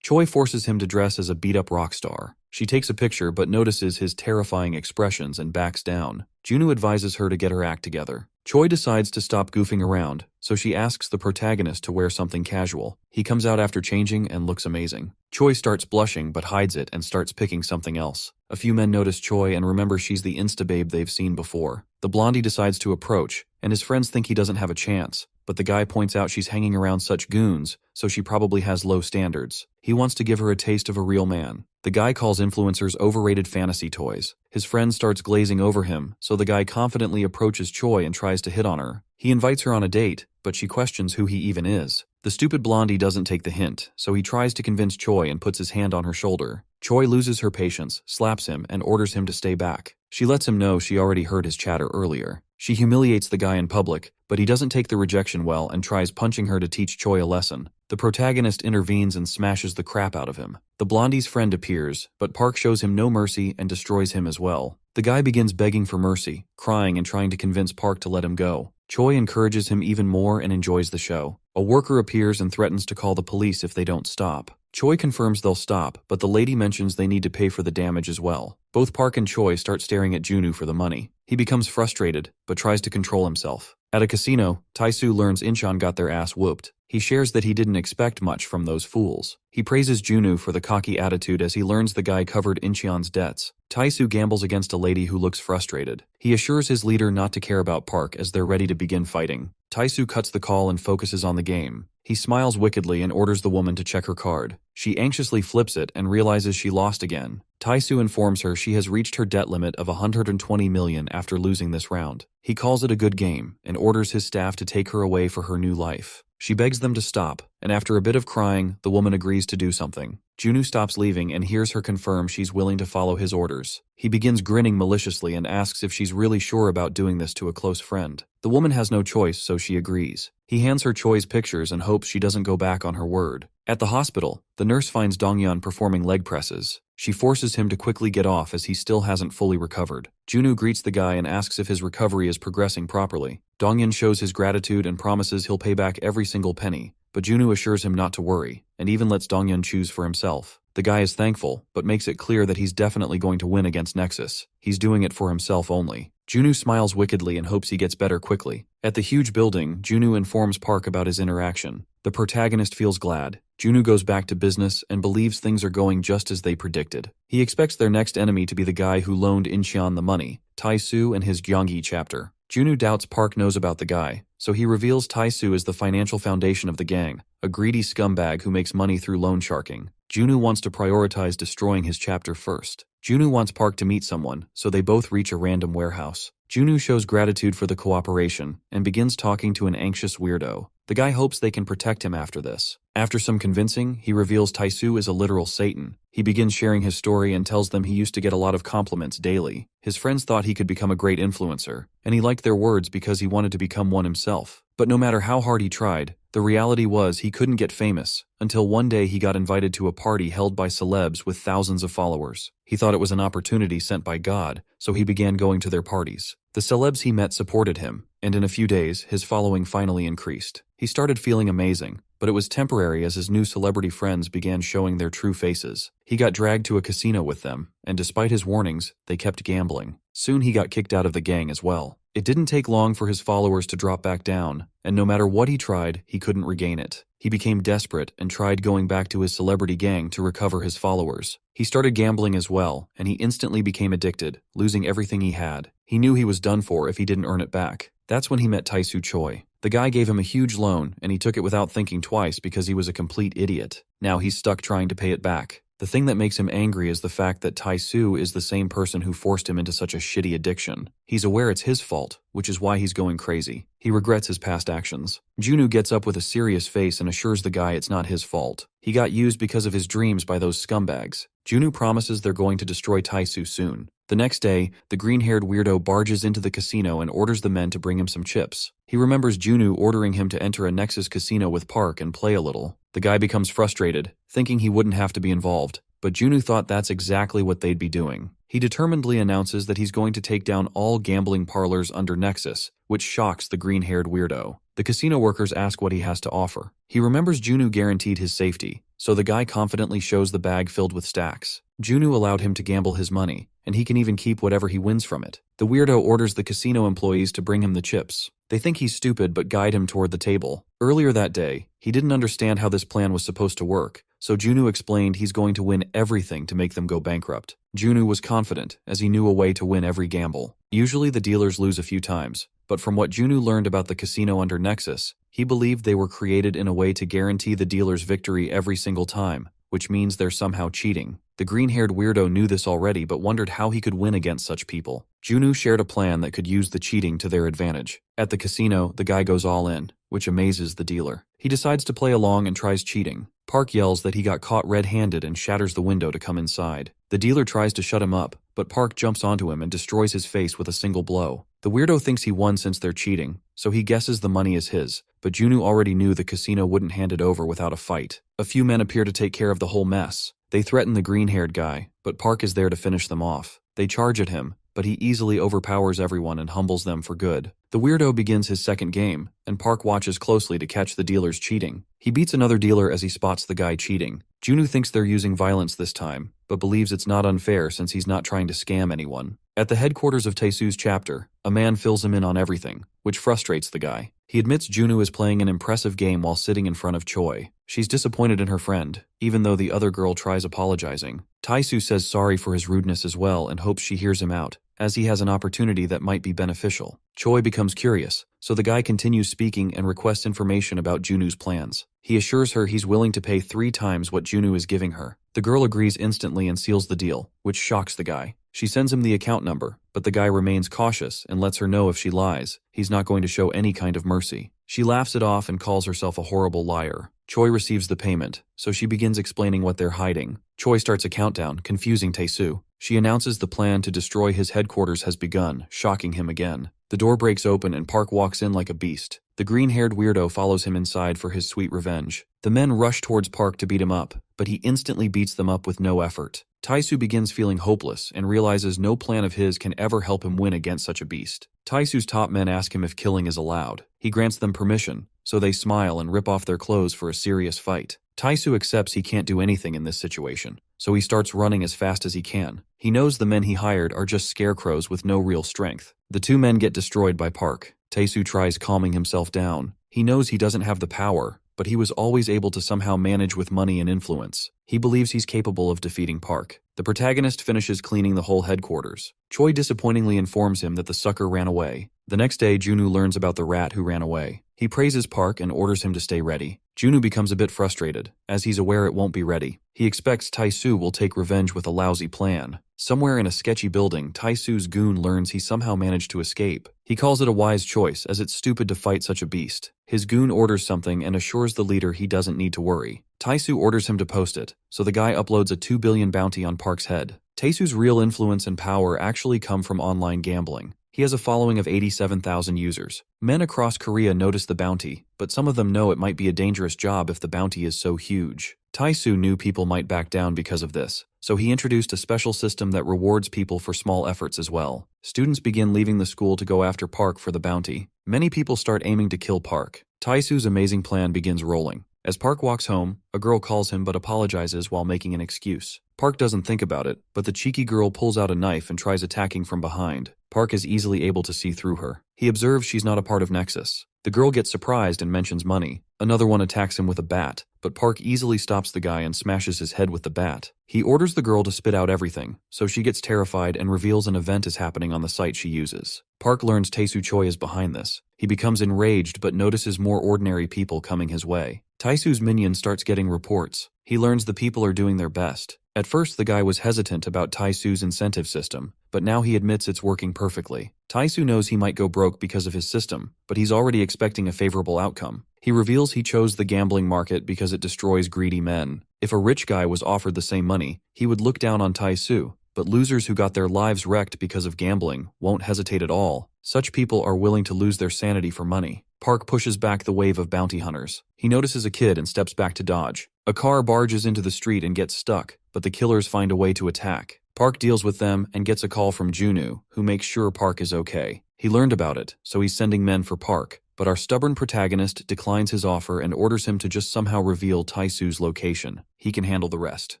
Choi forces him to dress as a beat-up rock star. She takes a picture but notices his terrifying expressions and backs down. Junwoo advises her to get her act together. Choi decides to stop goofing around, so she asks the protagonist to wear something casual. He comes out after changing and looks amazing. Choi starts blushing but hides it and starts picking something else. A few men notice Choi and remember she's the insta-babe they've seen before. The blondie decides to approach, and his friends think he doesn't have a chance, but the guy points out she's hanging around such goons, so she probably has low standards. He wants to give her a taste of a real man. The guy calls influencers overrated fantasy toys. His friend starts glazing over him, so the guy confidently approaches Choi and tries to hit on her. He invites her on a date, but she questions who he even is. The stupid blondie doesn't take the hint, so he tries to convince Choi and puts his hand on her shoulder. Choi loses her patience, slaps him, and orders him to stay back. She lets him know she already heard his chatter earlier. She humiliates the guy in public, but he doesn't take the rejection well and tries punching her to teach Choi a lesson. The protagonist intervenes and smashes the crap out of him. The blondie's friend appears, but Park shows him no mercy and destroys him as well. The guy begins begging for mercy, crying and trying to convince Park to let him go. Choi encourages him even more and enjoys the show. A worker appears and threatens to call the police if they don't stop. Choi confirms they'll stop, but the lady mentions they need to pay for the damage as well. Both Park and Choi start staring at Junwoo for the money. He becomes frustrated, but tries to control himself. At a casino, Tae-soo learns Incheon got their ass whooped. He shares that he didn't expect much from those fools. He praises Junwoo for the cocky attitude as he learns the guy covered Incheon's debts. Tae-soo gambles against a lady who looks frustrated. He assures his leader not to care about Park as they're ready to begin fighting. Tae-soo cuts the call and focuses on the game. He smiles wickedly and orders the woman to check her card. She anxiously flips it and realizes she lost again. Tae-soo informs her she has reached her debt limit of 120 million after losing this round. He calls it a good game and orders his staff to take her away for her new life. She begs them to stop, and after a bit of crying, the woman agrees to do something. Junwoo stops leaving and hears her confirm she's willing to follow his orders. He begins grinning maliciously and asks if she's really sure about doing this to a close friend. The woman has no choice, so she agrees. He hands her Choi's pictures and hopes she doesn't go back on her word. At the hospital, the nurse finds Dongyeon performing leg presses. She forces him to quickly get off as he still hasn't fully recovered. Junwoo greets the guy and asks if his recovery is progressing properly. Dongyeon shows his gratitude and promises he'll pay back every single penny, but Junwoo assures him not to worry, and even lets Dongyeon choose for himself. The guy is thankful, but makes it clear that he's definitely going to win against Nexus. He's doing it for himself only. Junwoo smiles wickedly and hopes he gets better quickly. At the huge building, Junwoo informs Park about his interaction. The protagonist feels glad. Junwoo goes back to business and believes things are going just as they predicted. He expects their next enemy to be the guy who loaned Incheon the money, Tae-soo and his Gyeonggi chapter. Junwoo doubts Park knows about the guy, so he reveals Tae-soo is the financial foundation of the gang, a greedy scumbag who makes money through loan sharking. Junwoo wants to prioritize destroying his chapter first. Junwoo wants Park to meet someone, so they both reach a random warehouse. Junwoo shows gratitude for the cooperation and begins talking to an anxious weirdo. The guy hopes they can protect him after this. After some convincing, he reveals Tae-soo is a literal Satan. He begins sharing his story and tells them he used to get a lot of compliments daily. His friends thought he could become a great influencer, and he liked their words because he wanted to become one himself. But no matter how hard he tried, the reality was he couldn't get famous, until one day he got invited to a party held by celebs with thousands of followers. He thought it was an opportunity sent by God, so he began going to their parties. The celebs he met supported him, and in a few days, his following finally increased. He started feeling amazing, but it was temporary as his new celebrity friends began showing their true faces. He got dragged to a casino with them, and despite his warnings, they kept gambling. Soon he got kicked out of the gang as well. It didn't take long for his followers to drop back down, and no matter what he tried, he couldn't regain it. He became desperate and tried going back to his celebrity gang to recover his followers. He started gambling as well, and he instantly became addicted, losing everything he had. He knew he was done for if he didn't earn it back. That's when he met Tae-soo Choi. The guy gave him a huge loan, and he took it without thinking twice because he was a complete idiot. Now he's stuck trying to pay it back. The thing that makes him angry is the fact that Tae-soo is the same person who forced him into such a shitty addiction. He's aware it's his fault, which is why he's going crazy. He regrets his past actions. Junwoo gets up with a serious face and assures the guy it's not his fault. He got used because of his dreams by those scumbags. Junwoo promises they're going to destroy Tae-soo soon. The next day, the green-haired weirdo barges into the casino and orders the men to bring him some chips. He remembers Junwoo ordering him to enter a Nexus casino with Park and play a little. The guy becomes frustrated, thinking he wouldn't have to be involved, but Junwoo thought that's exactly what they'd be doing. He determinedly announces that he's going to take down all gambling parlors under Nexus, which shocks the green-haired weirdo. The casino workers ask what he has to offer. He remembers Junwoo guaranteed his safety, so the guy confidently shows the bag filled with stacks. Junwoo allowed him to gamble his money, and he can even keep whatever he wins from it. The weirdo orders the casino employees to bring him the chips. They think he's stupid but guide him toward the table. Earlier that day, he didn't understand how this plan was supposed to work, so Junwoo explained he's going to win everything to make them go bankrupt. Junwoo was confident, as he knew a way to win every gamble. Usually the dealers lose a few times, but from what Junwoo learned about the casino under Nexus, he believed they were created in a way to guarantee the dealer's victory every single time, which means they're somehow cheating. The green-haired weirdo knew this already but wondered how he could win against such people. Junwoo shared a plan that could use the cheating to their advantage. At the casino, the guy goes all in, which amazes the dealer. He decides to play along and tries cheating. Park yells that he got caught red-handed and shatters the window to come inside. The dealer tries to shut him up, but Park jumps onto him and destroys his face with a single blow. The weirdo thinks he won since they're cheating, so he guesses the money is his, but Junwoo already knew the casino wouldn't hand it over without a fight. A few men appear to take care of the whole mess. They threaten the green-haired guy, but Park is there to finish them off. They charge at him, but he easily overpowers everyone and humbles them for good. The weirdo begins his second game, and Park watches closely to catch the dealers cheating. He beats another dealer as he spots the guy cheating. Junwoo thinks they're using violence this time, but believes it's not unfair since he's not trying to scam anyone. At the headquarters of Tae-soo's chapter, a man fills him in on everything, which frustrates the guy. He admits Junwoo is playing an impressive game while sitting in front of Choi. She's disappointed in her friend, even though the other girl tries apologizing. Tae-soo says sorry for his rudeness as well and hopes she hears him out, as he has an opportunity that might be beneficial. Choi becomes curious, so the guy continues speaking and requests information about Junwoo's plans. He assures her he's willing to pay 3 times what Junwoo is giving her. The girl agrees instantly and seals the deal, which shocks the guy. She sends him the account number, but the guy remains cautious and lets her know if she lies, he's not going to show any kind of mercy. She laughs it off and calls herself a horrible liar. Choi receives the payment, so she begins explaining what they're hiding. Choi starts a countdown, confusing Tae-soo. She announces the plan to destroy his headquarters has begun, shocking him again. The door breaks open and Park walks in like a beast. The green-haired weirdo follows him inside for his sweet revenge. The men rush towards Park to beat him up, but he instantly beats them up with no effort. Tae-soo begins feeling hopeless and realizes no plan of his can ever help him win against such a beast. Tae-soo's top men ask him if killing is allowed. He grants them permission, so they smile and rip off their clothes for a serious fight. Tae-soo accepts he can't do anything in this situation, so he starts running as fast as he can. He knows the men he hired are just scarecrows with no real strength. The 2 men get destroyed by Park. Tae-soo tries calming himself down. He knows he doesn't have the power, but he was always able to somehow manage with money and influence. He believes he's capable of defeating Park. The protagonist finishes cleaning the whole headquarters. Choi disappointingly informs him that the sucker ran away. The next day, Junwoo learns about the rat who ran away. He praises Park and orders him to stay ready. Junwoo becomes a bit frustrated, as he's aware it won't be ready. He expects Tae-soo will take revenge with a lousy plan. Somewhere in a sketchy building, Tae-soo's goon learns he somehow managed to escape. He calls it a wise choice, as it's stupid to fight such a beast. His goon orders something and assures the leader he doesn't need to worry. Tae-soo orders him to post it, so the guy uploads a 2 billion bounty on Park's head. Tae-soo's real influence and power actually come from online gambling. He has a following of 87,000 users. Men across Korea notice the bounty, but some of them know it might be a dangerous job if the bounty is so huge. Tae-soo knew people might back down because of this, so he introduced a special system that rewards people for small efforts as well. Students begin leaving the school to go after Park for the bounty. Many people start aiming to kill Park. Tae-soo's amazing plan begins rolling. As Park walks home, a girl calls him but apologizes while making an excuse. Park doesn't think about it, but the cheeky girl pulls out a knife and tries attacking from behind. Park is easily able to see through her. He observes she's not a part of Nexus. The girl gets surprised and mentions money. Another one attacks him with a bat, but Park easily stops the guy and smashes his head with the bat. He orders the girl to spit out everything, so she gets terrified and reveals an event is happening on the site she uses. Park learns Tae-soo Choi is behind this. He becomes enraged but notices more ordinary people coming his way. Tae-soo's minion starts getting reports. He learns the people are doing their best. At first the guy was hesitant about Tae-soo's incentive system, but now he admits it's working perfectly. Tae-soo knows he might go broke because of his system, but he's already expecting a favorable outcome. He reveals he chose the gambling market because it destroys greedy men. If a rich guy was offered the same money, he would look down on Tae-soo, but losers who got their lives wrecked because of gambling won't hesitate at all. Such people are willing to lose their sanity for money. Park pushes back the wave of bounty hunters. He notices a kid and steps back to dodge. A car barges into the street and gets stuck, but the killers find a way to attack. Park deals with them and gets a call from Junwoo, who makes sure Park is okay. He learned about it, so he's sending men for Park, but our stubborn protagonist declines his offer and orders him to just somehow reveal Tae-soo's location. He can handle the rest.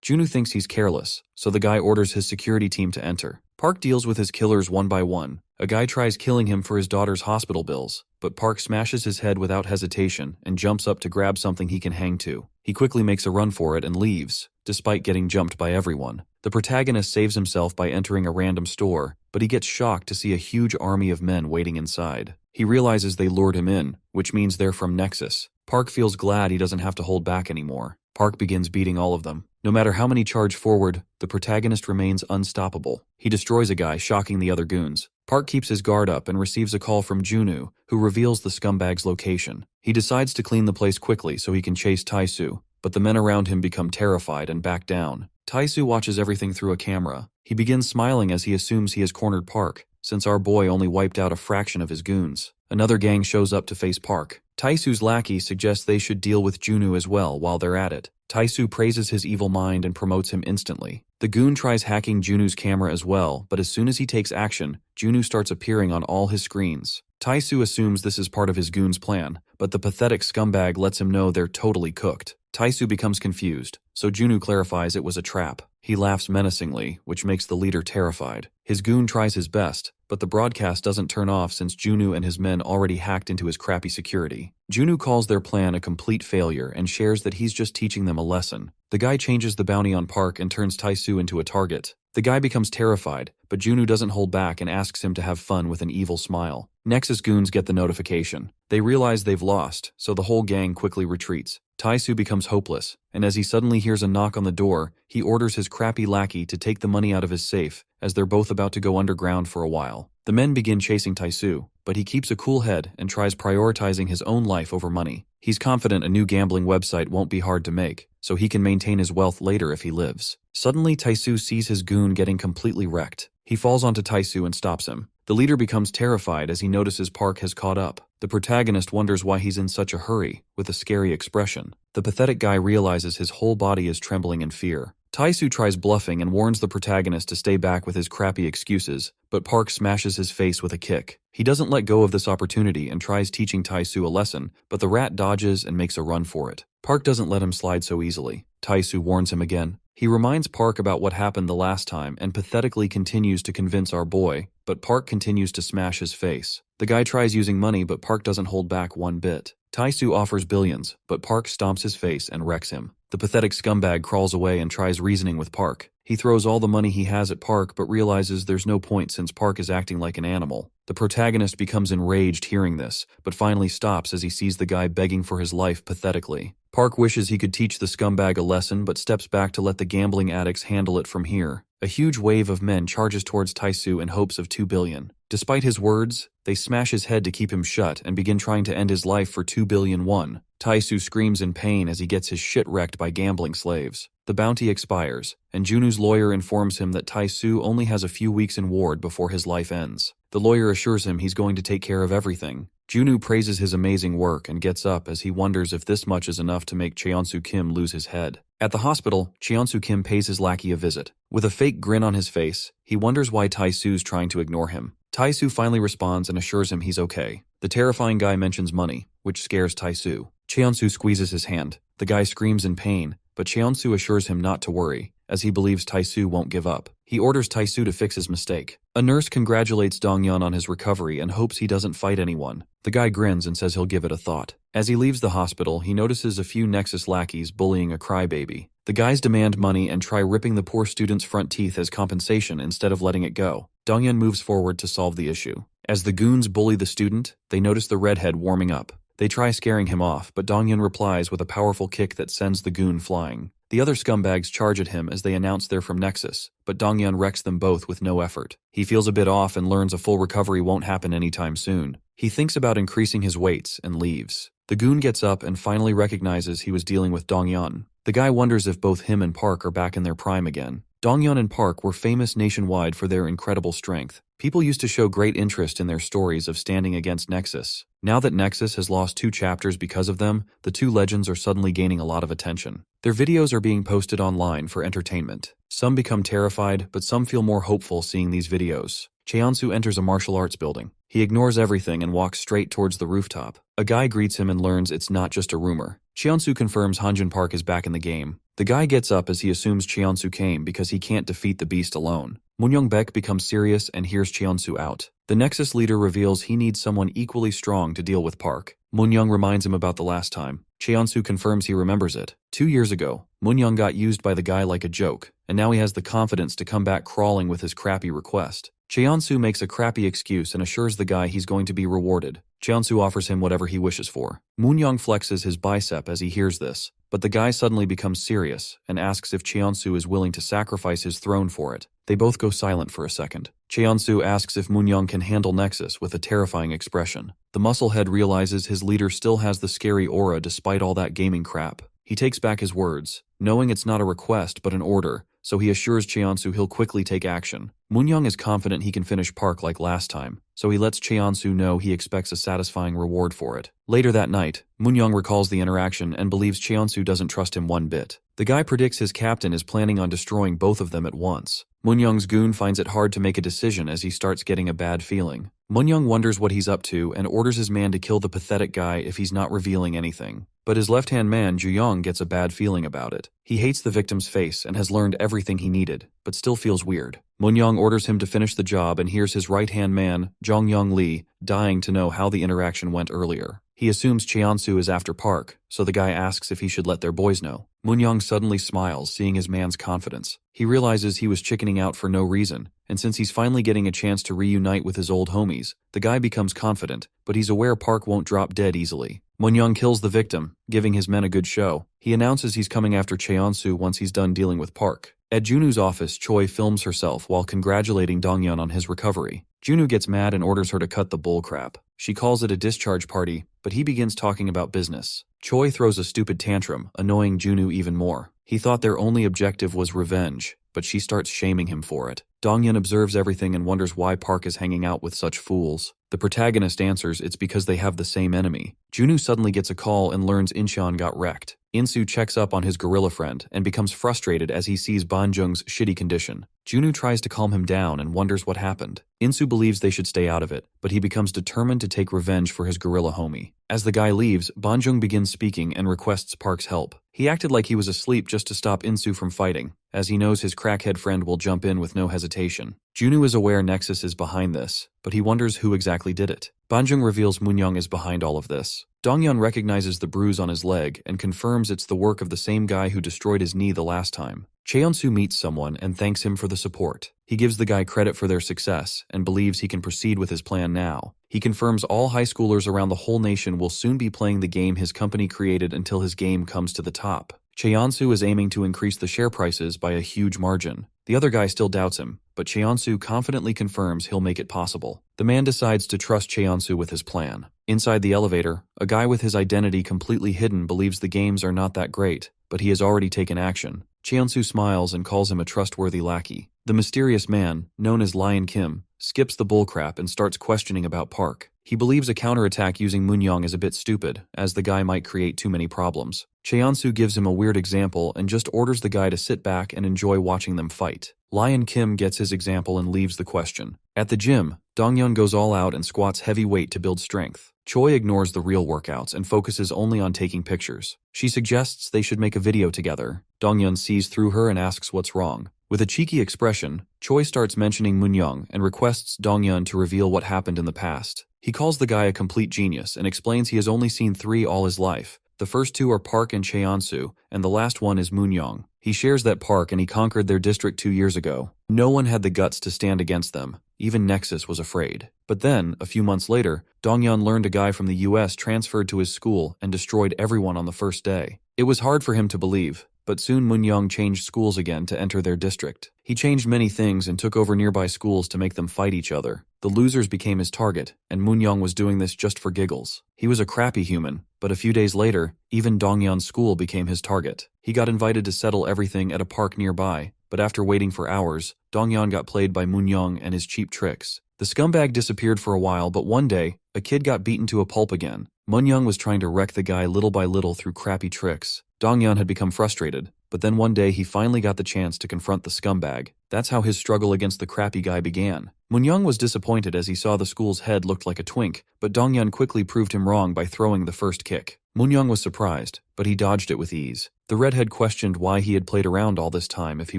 Junwoo thinks he's careless, so the guy orders his security team to enter. Park deals with his killers one by one. A guy tries killing him for his daughter's hospital bills, but Park smashes his head without hesitation and jumps up to grab something he can hang to. He quickly makes a run for it and leaves, despite getting jumped by everyone. The protagonist saves himself by entering a random store, but he gets shocked to see a huge army of men waiting inside. He realizes they lured him in, which means they're from Nexus. Park feels glad he doesn't have to hold back anymore. Park begins beating all of them. No matter how many charge forward, the protagonist remains unstoppable. He destroys a guy, shocking the other goons. Park keeps his guard up and receives a call from Junwoo, who reveals the scumbag's location. He decides to clean the place quickly so he can chase Tae-soo, but the men around him become terrified and back down. Tae-soo watches everything through a camera. He begins smiling as he assumes he has cornered Park, since our boy only wiped out a fraction of his goons. Another gang shows up to face Park. Tae-soo's lackey suggests they should deal with Junwoo as well while they're at it. Tae-soo praises his evil mind and promotes him instantly. The goon tries hacking Junwoo's camera as well, but as soon as he takes action, Junwoo starts appearing on all his screens. Tae-soo assumes this is part of his goon's plan, but the pathetic scumbag lets him know they're totally cooked. Tae-soo becomes confused, so Junwoo clarifies it was a trap. He laughs menacingly, which makes the leader terrified. His goon tries his best, but the broadcast doesn't turn off since Junwoo and his men already hacked into his crappy security. Junwoo calls their plan a complete failure and shares that he's just teaching them a lesson. The guy changes the bounty on Park and turns Tae-soo into a target. The guy becomes terrified, but Junwoo doesn't hold back and asks him to have fun with an evil smile. Nexus goons get the notification. They realize they've lost, so the whole gang quickly retreats. Tae-soo becomes hopeless, and as he suddenly hears a knock on the door, he orders his crappy lackey to take the money out of his safe, as they're both about to go underground for a while. The men begin chasing Tae-soo, but he keeps a cool head and tries prioritizing his own life over money. He's confident a new gambling website won't be hard to make, so he can maintain his wealth later if he lives. Suddenly, Tae-soo sees his goon getting completely wrecked. He falls onto Tae-soo and stops him. The leader becomes terrified as he notices Park has caught up. The protagonist wonders why he's in such a hurry, with a scary expression. The pathetic guy realizes his whole body is trembling in fear. Tae-soo tries bluffing and warns the protagonist to stay back with his crappy excuses, but Park smashes his face with a kick. He doesn't let go of this opportunity and tries teaching Tae-soo a lesson, but the rat dodges and makes a run for it. Park doesn't let him slide so easily. Tae-soo warns him again. He reminds Park about what happened the last time and pathetically continues to convince our boy, but Park continues to smash his face. The guy tries using money, but Park doesn't hold back one bit. Tae-soo offers billions, but Park stomps his face and wrecks him. The pathetic scumbag crawls away and tries reasoning with Park. He throws all the money he has at Park but realizes there's no point since Park is acting like an animal. The protagonist becomes enraged hearing this, but finally stops as he sees the guy begging for his life pathetically. Park wishes he could teach the scumbag a lesson but steps back to let the gambling addicts handle it from here. A huge wave of men charges towards Tae-soo in hopes of 2 billion. Despite his words, they smash his head to keep him shut and begin trying to end his life for 2 billion won. Tae-soo screams in pain as he gets his shit wrecked by gambling slaves. The bounty expires, and Junwoo's lawyer informs him that Tae-soo only has a few weeks in ward before his life ends. The lawyer assures him he's going to take care of everything. Junwoo praises his amazing work and gets up as he wonders if this much is enough to make Cheon-soo Kim lose his head. At the hospital, Cheon-soo Kim pays his lackey a visit. With a fake grin on his face, he wonders why Tae-soo's trying to ignore him. Tae-soo finally responds and assures him he's okay. The terrifying guy mentions money, which scares Tae-soo. Cheon-soo squeezes his hand. The guy screams in pain, but Cheonsu assures him not to worry, as he believes Taisu won't give up. He orders Taisu to fix his mistake. A nurse congratulates Donghyun on his recovery and hopes he doesn't fight anyone. The guy grins and says he'll give it a thought. As he leaves the hospital, he notices a few Nexus lackeys bullying a crybaby. The guys demand money and try ripping the poor student's front teeth as compensation instead of letting it go. Donghyun moves forward to solve the issue. As the goons bully the student, they notice the redhead warming up. They try scaring him off, but Donghyun replies with a powerful kick that sends the goon flying. The other scumbags charge at him as they announce they're from Nexus, but Donghyun wrecks them both with no effort. He feels a bit off and learns a full recovery won't happen anytime soon. He thinks about increasing his weights and leaves. The goon gets up and finally recognizes he was dealing with Donghyun. The guy wonders if both him and Park are back in their prime again. Donghyun and Park were famous nationwide for their incredible strength. People used to show great interest in their stories of standing against Nexus. Now that Nexus has lost 2 chapters because of them, the two legends are suddenly gaining a lot of attention. Their videos are being posted online for entertainment. Some become terrified, but some feel more hopeful seeing these videos. Cheonsu enters a martial arts building. He ignores everything and walks straight towards the rooftop. A guy greets him and learns it's not just a rumor. Cheonsu confirms Hanjin Park is back in the game. The guy gets up as he assumes Cheonsu came because he can't defeat the beast alone. Moonyoung-baek becomes serious and hears Cheonsu out. The Nexus leader reveals he needs someone equally strong to deal with Park. Moonyoung reminds him about the last time. Cheonsu confirms he remembers it. 2 years ago, Moonyoung got used by the guy like a joke, and now he has the confidence to come back crawling with his crappy request. Cheonsu makes a crappy excuse and assures the guy he's going to be rewarded. Cheonsu offers him whatever he wishes for. Moonyoung flexes his bicep as he hears this, but the guy suddenly becomes serious and asks if Cheonsu is willing to sacrifice his throne for it. They both go silent for a second. Cheonsu asks if Moonyoung can handle Nexus with a terrifying expression. The musclehead realizes his leader still has the scary aura despite all that gaming crap. He takes back his words, knowing it's not a request but an order, so he assures Cheonsu he'll quickly take action. Moonyoung is confident he can finish Park like last time, so he lets Cheonsu know he expects a satisfying reward for it. Later that night, Moonyoung recalls the interaction and believes Cheonsu doesn't trust him one bit. The guy predicts his captain is planning on destroying both of them at once. Moonyoung's goon finds it hard to make a decision as he starts getting a bad feeling. Moonyoung wonders what he's up to and orders his man to kill the pathetic guy if he's not revealing anything. But his left-hand man, Juyong, gets a bad feeling about it. He hates the victim's face and has learned everything he needed, but still feels weird. Moonyoung orders him to finish the job and hears his right-hand man, Jongyong Lee, dying to know how the interaction went earlier. He assumes Cheonsu is after Park, so the guy asks if he should let their boys know. Moonyoung suddenly smiles, seeing his man's confidence. He realizes he was chickening out for no reason, and since he's finally getting a chance to reunite with his old homies, the guy becomes confident, but he's aware Park won't drop dead easily. Moonyoung kills the victim, giving his men a good show. He announces he's coming after Cheonsu once he's done dealing with Park. At Junu's office, Choi films herself while congratulating Donghyun on his recovery. Junu gets mad and orders her to cut the bullcrap. She calls it a discharge party, but he begins talking about business. Choi throws a stupid tantrum, annoying Junu even more. He thought their only objective was revenge, but she starts shaming him for it. Donghyun observes everything and wonders why Park is hanging out with such fools. The protagonist answers it's because they have the same enemy. Junu suddenly gets a call and learns Incheon got wrecked. Insu checks up on his gorilla friend and becomes frustrated as he sees Banjung's shitty condition. Junu tries to calm him down and wonders what happened. Insu believes they should stay out of it, but he becomes determined to take revenge for his gorilla homie. As the guy leaves, Banjung begins speaking and requests Park's help. He acted like he was asleep just to stop Insu from fighting, as he knows his crackhead friend will jump in with no hesitation. Junu is aware Nexus is behind this, but he wonders who exactly did it. Banjung reveals Moonyoung is behind all of this. Donghyun recognizes the bruise on his leg and confirms it's the work of the same guy who destroyed his knee the last time. Cheonsu meets someone and thanks him for the support. He gives the guy credit for their success and believes he can proceed with his plan now. He confirms all high schoolers around the whole nation will soon be playing the game his company created until his game comes to the top. Cheonsu is aiming to increase the share prices by a huge margin. The other guy still doubts him, but Cheonsu confidently confirms he'll make it possible. The man decides to trust Cheonsu with his plan. Inside the elevator, a guy with his identity completely hidden believes the games are not that great, but he has already taken action. Cheonsu smiles and calls him a trustworthy lackey. The mysterious man, known as Lion Kim, skips the bullcrap and starts questioning about Park. He believes a counterattack using Moonyoung is a bit stupid, as the guy might create too many problems. Cheonsu gives him a weird example and just orders the guy to sit back and enjoy watching them fight. Lion Kim gets his example and leaves the question. At the gym, Donghyun goes all out and squats heavy weight to build strength. Choi ignores the real workouts and focuses only on taking pictures. She suggests they should make a video together. Donghyun sees through her and asks what's wrong. With a cheeky expression, Choi starts mentioning Moonyoung and requests Donghyun to reveal what happened in the past. He calls the guy a complete genius and explains he has only seen 3 all his life. The first 2 are Park and Cheonsu, and the last one is Moonyoung. He shares that Park and he conquered their district 2 years ago. No one had the guts to stand against them. Even Nexus was afraid. But then, a few months later, Donghyun learned a guy from the US transferred to his school and destroyed everyone on the first day. It was hard for him to believe, but soon Moonyoung changed schools again to enter their district. He changed many things and took over nearby schools to make them fight each other. The losers became his target, and Moonyoung was doing this just for giggles. He was a crappy human, but a few days later, even Donghyun's school became his target. He got invited to settle everything at a park nearby, but after waiting for hours, Donghyun got played by Moonyoung and his cheap tricks. The scumbag disappeared for a while, but one day, a kid got beaten to a pulp again. Moonyoung was trying to wreck the guy little by little through crappy tricks. Donghyun had become frustrated, but then one day he finally got the chance to confront the scumbag. That's how his struggle against the crappy guy began. Moonyoung was disappointed as he saw the school's head looked like a twink, but Donghyun quickly proved him wrong by throwing the first kick. Moonyoung was surprised, but he dodged it with ease. The redhead questioned why he had played around all this time if he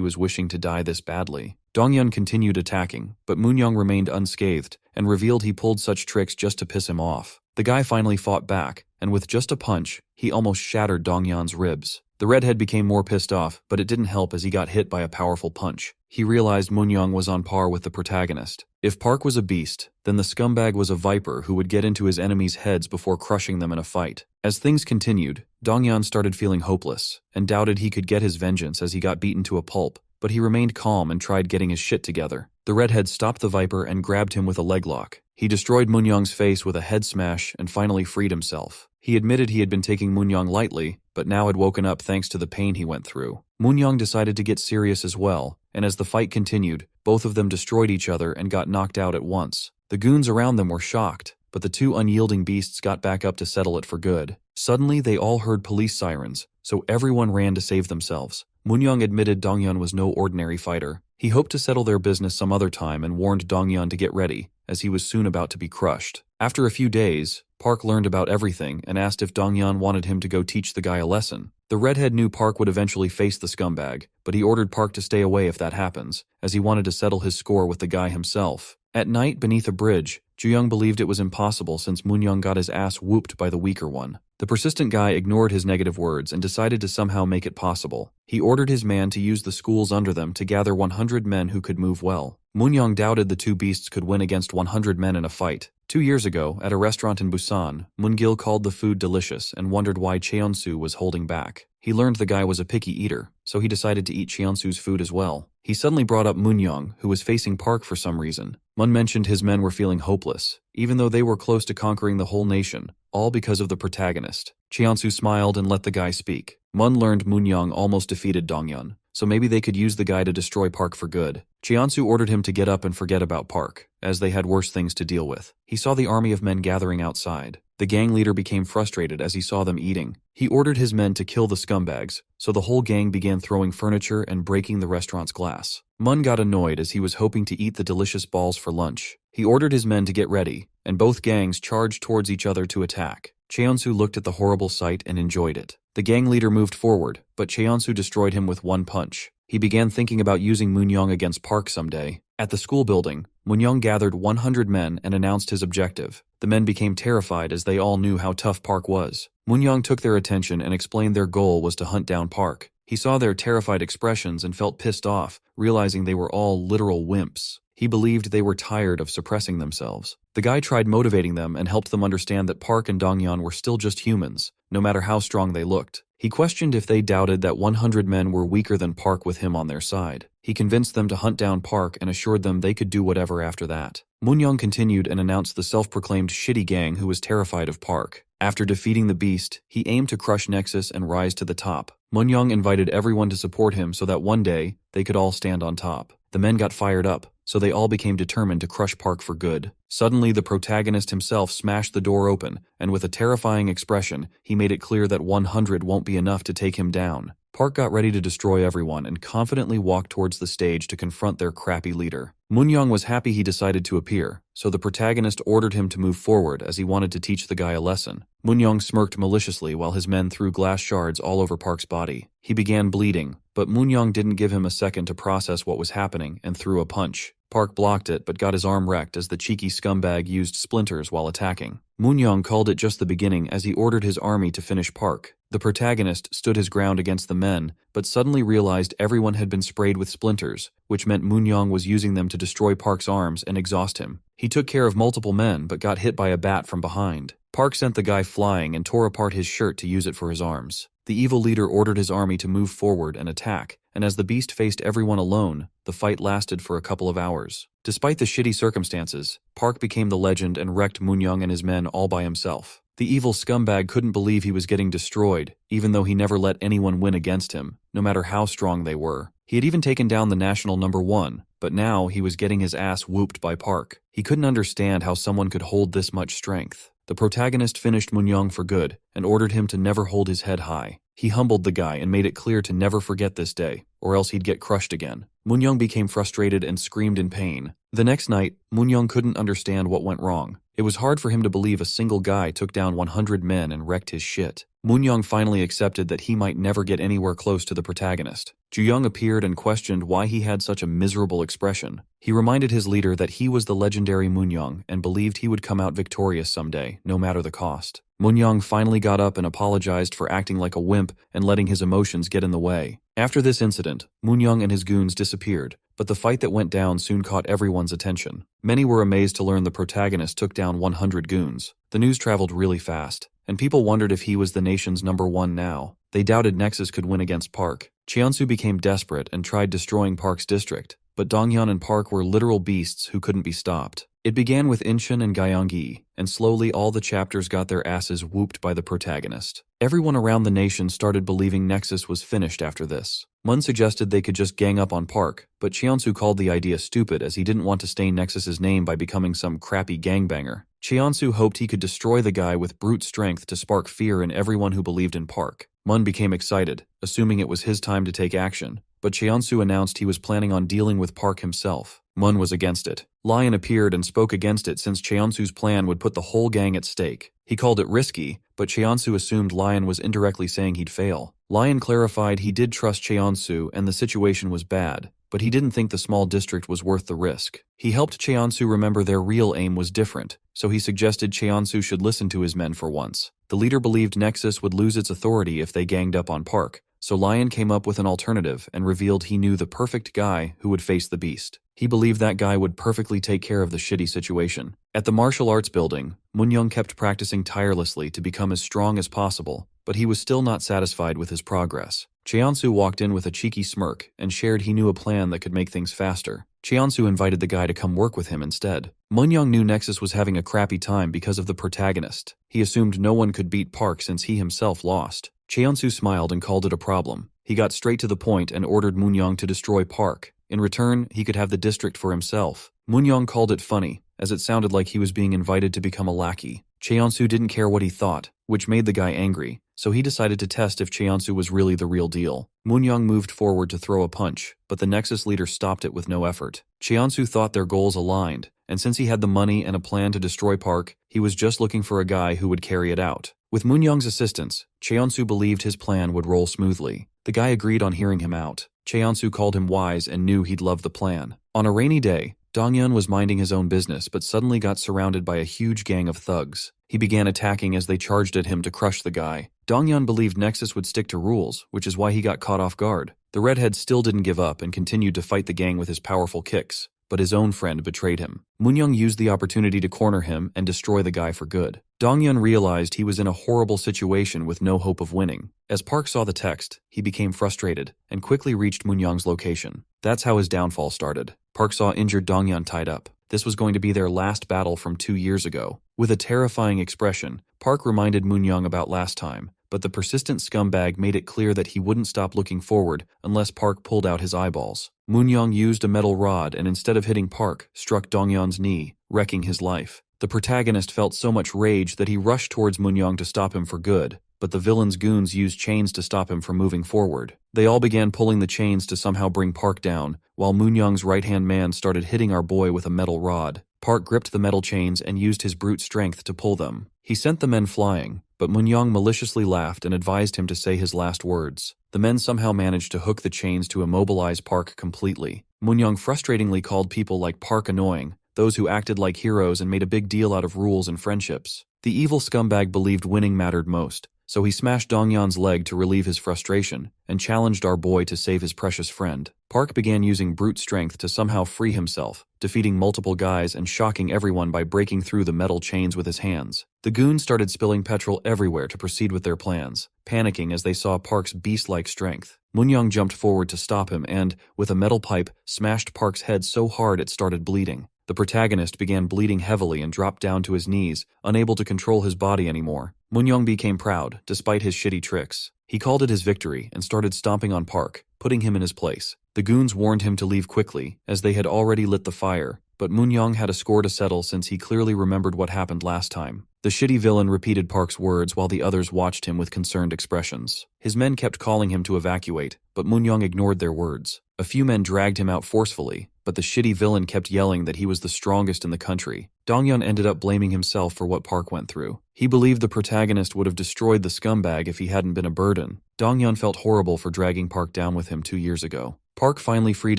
was wishing to die this badly. Donghyun continued attacking, but Moonyoung remained unscathed and revealed he pulled such tricks just to piss him off. The guy finally fought back, and with just a punch, he almost shattered Donghyun's ribs. The redhead became more pissed off, but it didn't help as he got hit by a powerful punch. He realized Moonyoung was on par with the protagonist. If Park was a beast, then the scumbag was a viper who would get into his enemies' heads before crushing them in a fight. As things continued, Donghyun started feeling hopeless, and doubted he could get his vengeance as he got beaten to a pulp, but he remained calm and tried getting his shit together. The redhead stopped the viper and grabbed him with a leg lock. He destroyed Moonyoung's face with a head smash and finally freed himself. He admitted he had been taking Moonyoung lightly, but now had woken up thanks to the pain he went through. Moonyoung decided to get serious as well, and as the fight continued, both of them destroyed each other and got knocked out at once. The goons around them were shocked, but the 2 unyielding beasts got back up to settle it for good. Suddenly, they all heard police sirens, so everyone ran to save themselves. Moonyoung admitted Donghyun was no ordinary fighter. He hoped to settle their business some other time and warned Donghyun to get ready, as he was soon about to be crushed. After a few days, Park learned about everything and asked if Donghyun wanted him to go teach the guy a lesson. The redhead knew Park would eventually face the scumbag, but he ordered Park to stay away if that happens, as he wanted to settle his score with the guy himself. At night, beneath a bridge, Jooyoung believed it was impossible since Moonyoung got his ass whooped by the weaker one. The persistent guy ignored his negative words and decided to somehow make it possible. He ordered his man to use the schools under them to gather 100 men who could move well. Moonyoung doubted the 2 beasts could win against 100 men in a fight. 2 years ago, at a restaurant in Busan, Moongil called the food delicious and wondered why Cheonsu was holding back. He learned the guy was a picky eater, so he decided to eat Cheonsu's food as well. He suddenly brought up Moonyoung, who was facing Park for some reason. Mun mentioned his men were feeling hopeless, even though they were close to conquering the whole nation, all because of the protagonist. Cheonsu smiled and let the guy speak. Mun learned Moonyoung almost defeated Donghyun, so maybe they could use the guy to destroy Park for good. Cheonsu ordered him to get up and forget about Park, as they had worse things to deal with. He saw the army of men gathering outside. The gang leader became frustrated as he saw them eating. He ordered his men to kill the scumbags, so the whole gang began throwing furniture and breaking the restaurant's glass. Mun got annoyed as he was hoping to eat the delicious balls for lunch. He ordered his men to get ready, and both gangs charged towards each other to attack. Cheonsu looked at the horrible sight and enjoyed it. The gang leader moved forward, but Cheonsu destroyed him with one punch. He began thinking about using Moonyoung against Park someday. At the school building, Moonyoung gathered 100 men and announced his objective. The men became terrified as they all knew how tough Park was. Moonyoung took their attention and explained their goal was to hunt down Park. He saw their terrified expressions and felt pissed off, realizing they were all literal wimps. He believed they were tired of suppressing themselves. The guy tried motivating them and helped them understand that Park and Donghyun were still just humans, no matter how strong they looked. He questioned if they doubted that 100 men were weaker than Park with him on their side. He convinced them to hunt down Park and assured them they could do whatever after that. Moonyoung continued and announced the self-proclaimed shitty gang who was terrified of Park. After defeating the beast, he aimed to crush Nexus and rise to the top. Moonyoung invited everyone to support him so that one day, they could all stand on top. The men got fired up, so they all became determined to crush Park for good. Suddenly, the protagonist himself smashed the door open, and with a terrifying expression, he made it clear that 100 won't be enough to take him down. Park got ready to destroy everyone and confidently walked towards the stage to confront their crappy leader. Moonyoung was happy he decided to appear, so the protagonist ordered him to move forward as he wanted to teach the guy a lesson. Moonyoung smirked maliciously while his men threw glass shards all over Park's body. He began bleeding, but Moonyoung didn't give him a second to process what was happening and threw a punch. Park blocked it but got his arm wrecked as the cheeky scumbag used splinters while attacking. Moonyoung called it just the beginning as he ordered his army to finish Park. The protagonist stood his ground against the men, but suddenly realized everyone had been sprayed with splinters, which meant Moonyoung was using them to destroy Park's arms and exhaust him. He took care of multiple men but got hit by a bat from behind. Park sent the guy flying and tore apart his shirt to use it for his arms. The evil leader ordered his army to move forward and attack, and as the beast faced everyone alone, the fight lasted for a couple of hours. Despite the shitty circumstances, Park became the legend and wrecked Moonyoung and his men all by himself. The evil scumbag couldn't believe he was getting destroyed, even though he never let anyone win against him, no matter how strong they were. He had even taken down the national #1, but now he was getting his ass whooped by Park. He couldn't understand how someone could hold this much strength. The protagonist finished Moonyoung for good and ordered him to never hold his head high. He humbled the guy and made it clear to never forget this day, or else he'd get crushed again. Moonyoung became frustrated and screamed in pain. The next night, Moonyoung couldn't understand what went wrong. It was hard for him to believe a single guy took down 100 men and wrecked his shit. Moonyoung finally accepted that he might never get anywhere close to the protagonist. Ju-young appeared and questioned why he had such a miserable expression. He reminded his leader that he was the legendary Moonyoung and believed he would come out victorious someday, no matter the cost. Moonyoung finally got up and apologized for acting like a wimp and letting his emotions get in the way. After this incident, Moonyoung and his goons disappeared, but the fight that went down soon caught everyone's attention. Many were amazed to learn the protagonist took down 100 goons. The news traveled really fast, and people wondered if he was the nation's #1 now. They doubted Nexus could win against Park. Cheonsu became desperate and tried destroying Park's district, but Donghyun and Park were literal beasts who couldn't be stopped. It began with Incheon and Gyeonggi, and slowly all the chapters got their asses whooped by the protagonist. Everyone around the nation started believing Nexus was finished after this. Mun suggested they could just gang up on Park, but Cheonsu called the idea stupid as he didn't want to stain Nexus's name by becoming some crappy gangbanger. Cheonsu hoped he could destroy the guy with brute strength to spark fear in everyone who believed in Park. Mun became excited, assuming it was his time to take action, but Cheonsu announced he was planning on dealing with Park himself. Mun was against it. Lion appeared and spoke against it since Cheonsu's plan would put the whole gang at stake. He called it risky, but Cheonsu assumed Lion was indirectly saying he'd fail. Lion clarified he did trust Cheonsu and the situation was bad, but he didn't think the small district was worth the risk. He helped Cheonsu remember their real aim was different, so he suggested Cheonsu should listen to his men for once. The leader believed Nexus would lose its authority if they ganged up on Park, so Lion came up with an alternative and revealed he knew the perfect guy who would face the beast. He believed that guy would perfectly take care of the shitty situation. At the martial arts building, Moonyoung kept practicing tirelessly to become as strong as possible, but he was still not satisfied with his progress. Cheonsu walked in with a cheeky smirk and shared he knew a plan that could make things faster. Cheonsu invited the guy to come work with him instead. Moonyoung knew Nexus was having a crappy time because of the protagonist. He assumed no one could beat Park since he himself lost. Cheonsu smiled and called it a problem. He got straight to the point and ordered Moonyoung to destroy Park. In return, he could have the district for himself. Moonyoung called it funny, as it sounded like he was being invited to become a lackey. Cheonsu didn't care what he thought, which made the guy angry, so he decided to test if Cheonsu was really the real deal. Moonyoung moved forward to throw a punch, but the Nexus leader stopped it with no effort. Cheonsu thought their goals aligned, and since he had the money and a plan to destroy Park, he was just looking for a guy who would carry it out. With Moonyoung's assistance, Cheonsu believed his plan would roll smoothly. The guy agreed on hearing him out. Cheonsu called him wise and knew he'd love the plan. On a rainy day, Donghyun was minding his own business but suddenly got surrounded by a huge gang of thugs. He began attacking as they charged at him to crush the guy. Donghyun believed Nexus would stick to rules, which is why he got caught off guard. The redhead still didn't give up and continued to fight the gang with his powerful kicks, but his own friend betrayed him. Moonyoung used the opportunity to corner him and destroy the guy for good. Donghyun realized he was in a horrible situation with no hope of winning. As Park saw the text, he became frustrated and quickly reached Moonyoung's location. That's how his downfall started. Park saw injured Donghyun tied up. This was going to be their last battle from 2 years ago. With a terrifying expression, Park reminded Moonyoung about last time, but the persistent scumbag made it clear that he wouldn't stop looking forward unless Park pulled out his eyeballs. Moonyoung used a metal rod and instead of hitting Park, struck Donghyun's knee, wrecking his life. The protagonist felt so much rage that he rushed towards Moonyoung to stop him for good, but the villain's goons used chains to stop him from moving forward. They all began pulling the chains to somehow bring Park down, while Moon-young's right-hand man started hitting our boy with a metal rod. Park gripped the metal chains and used his brute strength to pull them. He sent the men flying, but Moon-young maliciously laughed and advised him to say his last words. The men somehow managed to hook the chains to immobilize Park completely. Moon-young frustratingly called people like Park annoying, those who acted like heroes and made a big deal out of rules and friendships. The evil scumbag believed winning mattered most, so he smashed Dongyon's leg to relieve his frustration and challenged our boy to save his precious friend. Park began using brute strength to somehow free himself, defeating multiple guys and shocking everyone by breaking through the metal chains with his hands. The goons started spilling petrol everywhere to proceed with their plans, panicking as they saw Park's beast-like strength. Moon-young jumped forward to stop him and, with a metal pipe, smashed Park's head so hard it started bleeding. The protagonist began bleeding heavily and dropped down to his knees, unable to control his body anymore. Moon-young became proud, despite his shitty tricks. He called it his victory and started stomping on Park, putting him in his place. The goons warned him to leave quickly, as they had already lit the fire, but Moon-young had a score to settle since he clearly remembered what happened last time. The shitty villain repeated Park's words while the others watched him with concerned expressions. His men kept calling him to evacuate, but Moon-young ignored their words. A few men dragged him out forcefully, but the shitty villain kept yelling that he was the strongest in the country. Dongyun ended up blaming himself for what Park went through. He believed the protagonist would have destroyed the scumbag if he hadn't been a burden. Dongyun felt horrible for dragging Park down with him 2 years ago. Park finally freed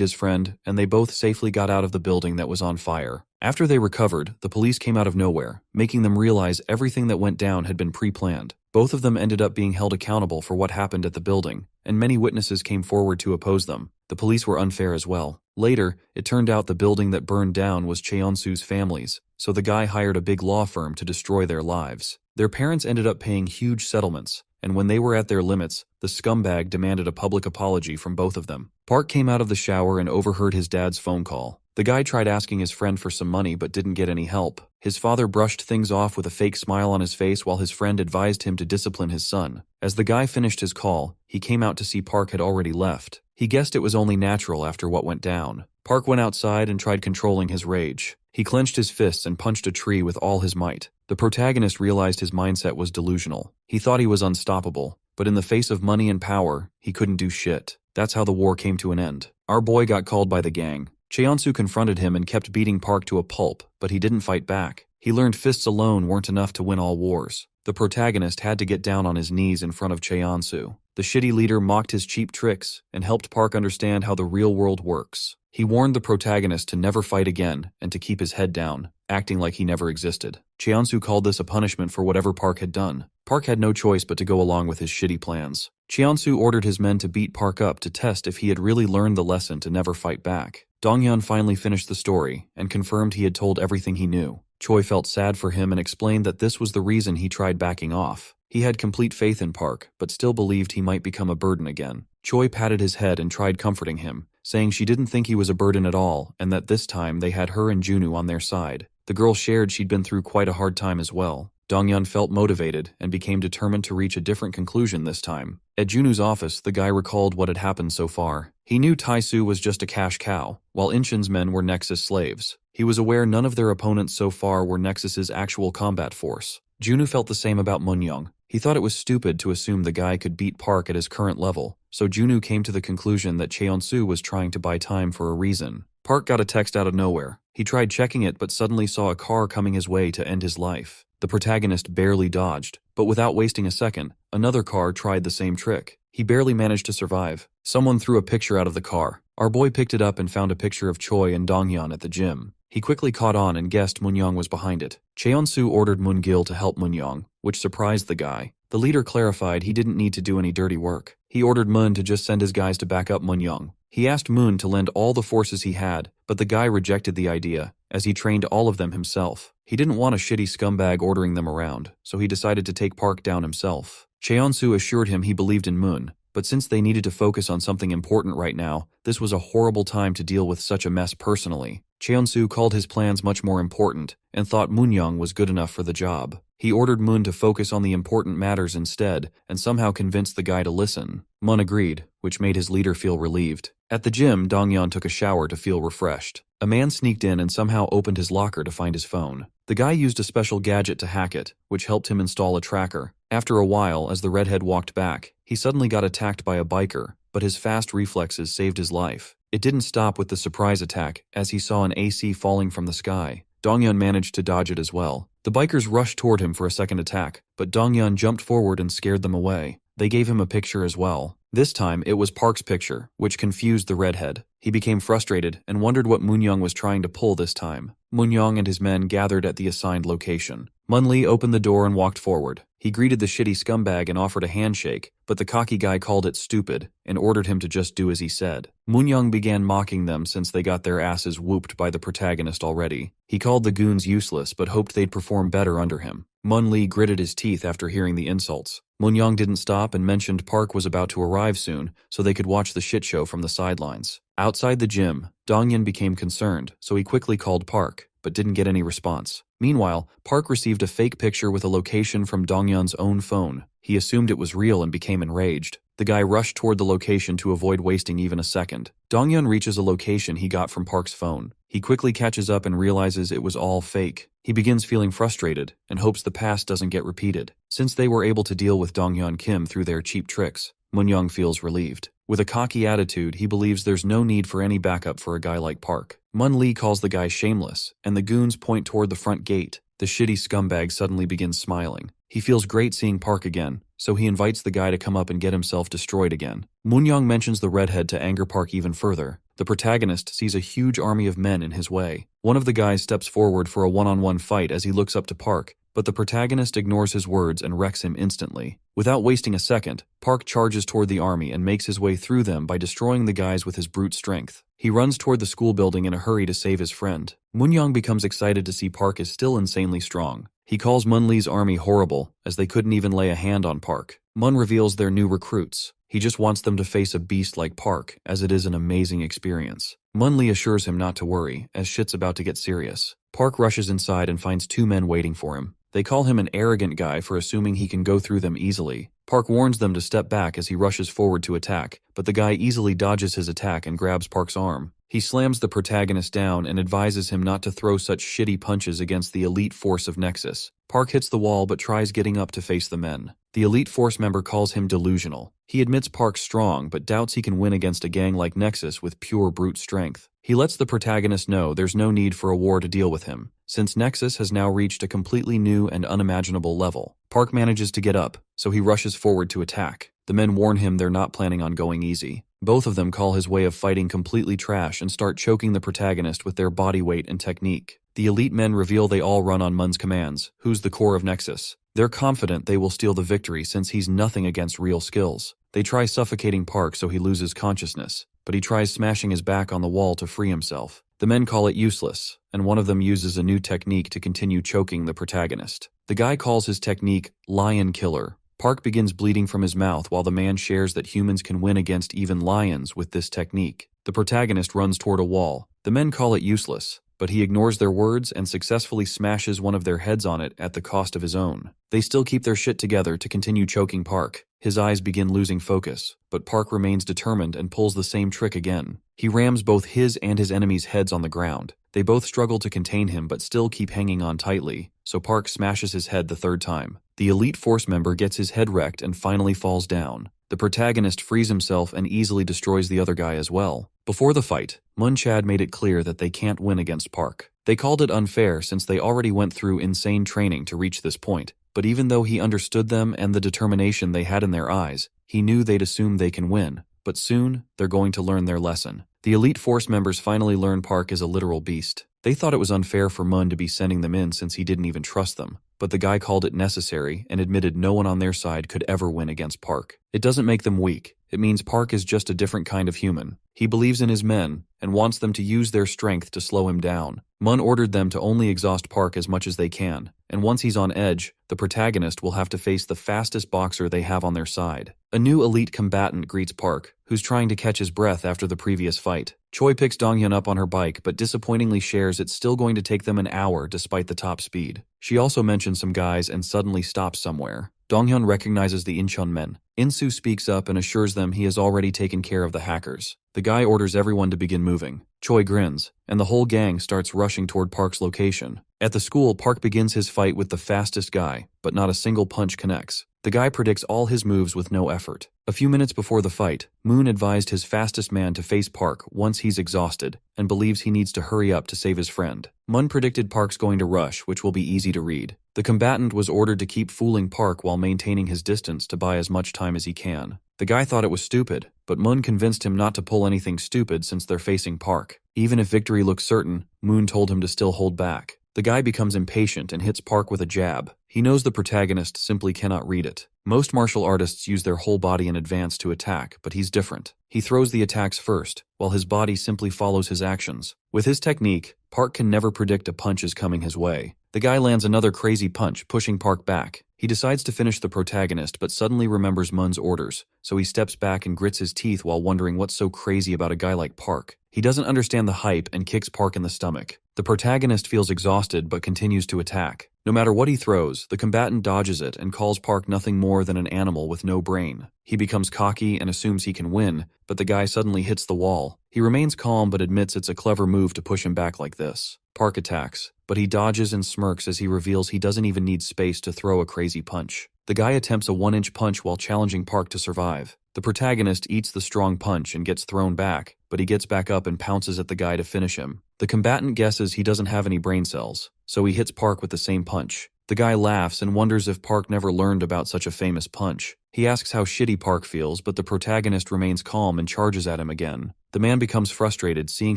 his friend, and they both safely got out of the building that was on fire. After they recovered, the police came out of nowhere, making them realize everything that went down had been pre-planned. Both of them ended up being held accountable for what happened at the building, and many witnesses came forward to oppose them. The police were unfair as well. Later, it turned out the building that burned down was Cheonsu's family's, so the guy hired a big law firm to destroy their lives. Their parents ended up paying huge settlements, and when they were at their limits, the scumbag demanded a public apology from both of them. Park came out of the shower and overheard his dad's phone call. The guy tried asking his friend for some money but didn't get any help. His father brushed things off with a fake smile on his face while his friend advised him to discipline his son. As the guy finished his call, he came out to see Park had already left. He guessed it was only natural after what went down. Park went outside and tried controlling his rage. He clenched his fists and punched a tree with all his might. The protagonist realized his mindset was delusional. He thought he was unstoppable, but in the face of money and power, he couldn't do shit. That's how the war came to an end. Our boy got called by the gang. Cheonsu confronted him and kept beating Park to a pulp, but he didn't fight back. He learned fists alone weren't enough to win all wars. The protagonist had to get down on his knees in front of Cheonsu. The shitty leader mocked his cheap tricks and helped Park understand how the real world works. He warned the protagonist to never fight again and to keep his head down, acting like he never existed. Cheonsu called this a punishment for whatever Park had done. Park had no choice but to go along with his shitty plans. Cheonsu ordered his men to beat Park up to test if he had really learned the lesson to never fight back. Dongyun finally finished the story and confirmed he had told everything he knew. Choi felt sad for him and explained that this was the reason he tried backing off. He had complete faith in Park, but still believed he might become a burden again. Choi patted his head and tried comforting him, saying she didn't think he was a burden at all and that this time they had her and Junu on their side. The girl shared she'd been through quite a hard time as well. Dongyun felt motivated and became determined to reach a different conclusion this time. At Junu's office, the guy recalled what had happened so far. He knew Taisu was just a cash cow, while Inchin's men were Nexus slaves. He was aware none of their opponents so far were Nexus's actual combat force. Junu felt the same about Moon-young. He thought it was stupid to assume the guy could beat Park at his current level, so Junu came to the conclusion that Cheonsu was trying to buy time for a reason. Park got a text out of nowhere. He tried checking it but suddenly saw a car coming his way to end his life. The protagonist barely dodged, but without wasting a second, another car tried the same trick. He barely managed to survive. Someone threw a picture out of the car. Our boy picked it up and found a picture of Choi and Donghyun at the gym. He quickly caught on and guessed Moon-young was behind it. Cheonsu ordered Moon-gil to help Moon-young, which surprised the guy. The leader clarified he didn't need to do any dirty work. He ordered Moon to just send his guys to back up Moon-young. He asked Moon to lend all the forces he had, but the guy rejected the idea, as he trained all of them himself. He didn't want a shitty scumbag ordering them around, so he decided to take Park down himself. Cheonsu assured him he believed in Moon, but since they needed to focus on something important right now, this was a horrible time to deal with such a mess personally. Cheonsu called his plans much more important, and thought Moon-young was good enough for the job. He ordered Moon to focus on the important matters instead, and somehow convinced the guy to listen. Moon agreed, which made his leader feel relieved. At the gym, Donghyun took a shower to feel refreshed. A man sneaked in and somehow opened his locker to find his phone. The guy used a special gadget to hack it, which helped him install a tracker. After a while, as the redhead walked back, he suddenly got attacked by a biker, but his fast reflexes saved his life. It didn't stop with the surprise attack, as he saw an AC falling from the sky. Dongyun managed to dodge it as well. The bikers rushed toward him for a second attack, but Dongyun jumped forward and scared them away. They gave him a picture as well. This time, it was Park's picture, which confused the redhead. He became frustrated and wondered what Moonyong was trying to pull this time. Moonyong and his men gathered at the assigned location. Munli opened the door and walked forward. He greeted the shitty scumbag and offered a handshake, but the cocky guy called it stupid and ordered him to just do as he said. Moonyong began mocking them since they got their asses whooped by the protagonist already. He called the goons useless but hoped they'd perform better under him. Munli gritted his teeth after hearing the insults. Moonyong didn't stop and mentioned Park was about to arrive soon so they could watch the shit show from the sidelines. Outside the gym, Dongyun became concerned, so he quickly called Park, but didn't get any response. Meanwhile, Park received a fake picture with a location from Dongyun's own phone. He assumed it was real and became enraged. The guy rushed toward the location to avoid wasting even a second. Dongyun reaches a location he got from Park's phone. He quickly catches up and realizes it was all fake. He begins feeling frustrated and hopes the past doesn't get repeated. Since they were able to deal with Dongyun Kim through their cheap tricks, Moonyong feels relieved. With a cocky attitude, he believes there's no need for any backup for a guy like Park. Mun Lee calls the guy shameless, and the goons point toward the front gate. The shitty scumbag suddenly begins smiling. He feels great seeing Park again, so he invites the guy to come up and get himself destroyed again. Moonyong mentions the redhead to anger Park even further. The protagonist sees a huge army of men in his way. One of the guys steps forward for a one-on-one fight as he looks up to Park, but the protagonist ignores his words and wrecks him instantly. Without wasting a second, Park charges toward the army and makes his way through them by destroying the guys with his brute strength. He runs toward the school building in a hurry to save his friend. Moonyong becomes excited to see Park is still insanely strong. He calls Mun Lee's army horrible, as they couldn't even lay a hand on Park. Mun reveals their new recruits. He just wants them to face a beast like Park, as it is an amazing experience. Mun Lee assures him not to worry, as shit's about to get serious. Park rushes inside and finds two men waiting for him. They call him an arrogant guy for assuming he can go through them easily. Park warns them to step back as he rushes forward to attack, but the guy easily dodges his attack and grabs Park's arm. He slams the protagonist down and advises him not to throw such shitty punches against the elite force of Nexus. Park hits the wall but tries getting up to face the men. The elite force member calls him delusional. He admits Park's strong but doubts he can win against a gang like Nexus with pure brute strength. He lets the protagonist know there's no need for a war to deal with him, since Nexus has now reached a completely new and unimaginable level. Park manages to get up, so he rushes forward to attack. The men warn him they're not planning on going easy. Both of them call his way of fighting completely trash and start choking the protagonist with their body weight and technique. The elite men reveal they all run on Mun's commands, who's the core of Nexus. They're confident they will steal the victory since he's nothing against real skills. They try suffocating Park so he loses consciousness, but he tries smashing his back on the wall to free himself. The men call it useless, and one of them uses a new technique to continue choking the protagonist. The guy calls his technique Lion Killer. Park begins bleeding from his mouth while the man shares that humans can win against even lions with this technique. The protagonist runs toward a wall. The men call it useless, but he ignores their words and successfully smashes one of their heads on it at the cost of his own. They still keep their shit together to continue choking Park. His eyes begin losing focus, but Park remains determined and pulls the same trick again. He rams both his and his enemy's heads on the ground. They both struggle to contain him but still keep hanging on tightly, so Park smashes his head the third time. The elite force member gets his head wrecked and finally falls down. The protagonist frees himself and easily destroys the other guy as well. Before the fight, Munchad made it clear that they can't win against Park. They called it unfair since they already went through insane training to reach this point, but even though he understood them and the determination they had in their eyes, he knew they'd assume they can win. But soon, they're going to learn their lesson. The elite force members finally learn Park is a literal beast. They thought it was unfair for Mun to be sending them in since he didn't even trust them, but the guy called it necessary and admitted no one on their side could ever win against Park. It doesn't make them weak. It means Park is just a different kind of human. He believes in his men and wants them to use their strength to slow him down. Mun ordered them to only exhaust Park as much as they can, and once he's on edge, the protagonist will have to face the fastest boxer they have on their side. A new elite combatant greets Park, who's trying to catch his breath after the previous fight. Choi picks Donghyun up on her bike but disappointingly shares it's still going to take them an hour despite the top speed. She also mentions some guys and suddenly stops somewhere. Donghyun recognizes the Incheon men. Insu speaks up and assures them he has already taken care of the hackers. The guy orders everyone to begin moving. Choi grins, and the whole gang starts rushing toward Park's location. At the school, Park begins his fight with the fastest guy, but not a single punch connects. The guy predicts all his moves with no effort. A few minutes before the fight, Moon advised his fastest man to face Park once he's exhausted, and believes he needs to hurry up to save his friend. Moon predicted Park's going to rush, which will be easy to read. The combatant was ordered to keep fooling Park while maintaining his distance to buy as much time as he can. The guy thought it was stupid, but Moon convinced him not to pull anything stupid since they're facing Park. Even if victory looks certain, Moon told him to still hold back. The guy becomes impatient and hits Park with a jab. He knows the protagonist simply cannot read it. Most martial artists use their whole body in advance to attack, but he's different. He throws the attacks first, while his body simply follows his actions. With his technique, Park can never predict a punch is coming his way. The guy lands another crazy punch, pushing Park back. He decides to finish the protagonist but suddenly remembers Moon's orders, so he steps back and grits his teeth while wondering what's so crazy about a guy like Park. He doesn't understand the hype and kicks Park in the stomach. The protagonist feels exhausted but continues to attack. No matter what he throws, the combatant dodges it and calls Park nothing more than an animal with no brain. He becomes cocky and assumes he can win, but the guy suddenly hits the wall. He remains calm but admits it's a clever move to push him back like this. Park attacks, but he dodges and smirks as he reveals he doesn't even need space to throw a crazy punch. The guy attempts a 1-inch punch while challenging Park to survive. The protagonist eats the strong punch and gets thrown back, but he gets back up and pounces at the guy to finish him. The combatant guesses he doesn't have any brain cells, so he hits Park with the same punch. The guy laughs and wonders if Park never learned about such a famous punch. He asks how shitty Park feels, but the protagonist remains calm and charges at him again. The man becomes frustrated, seeing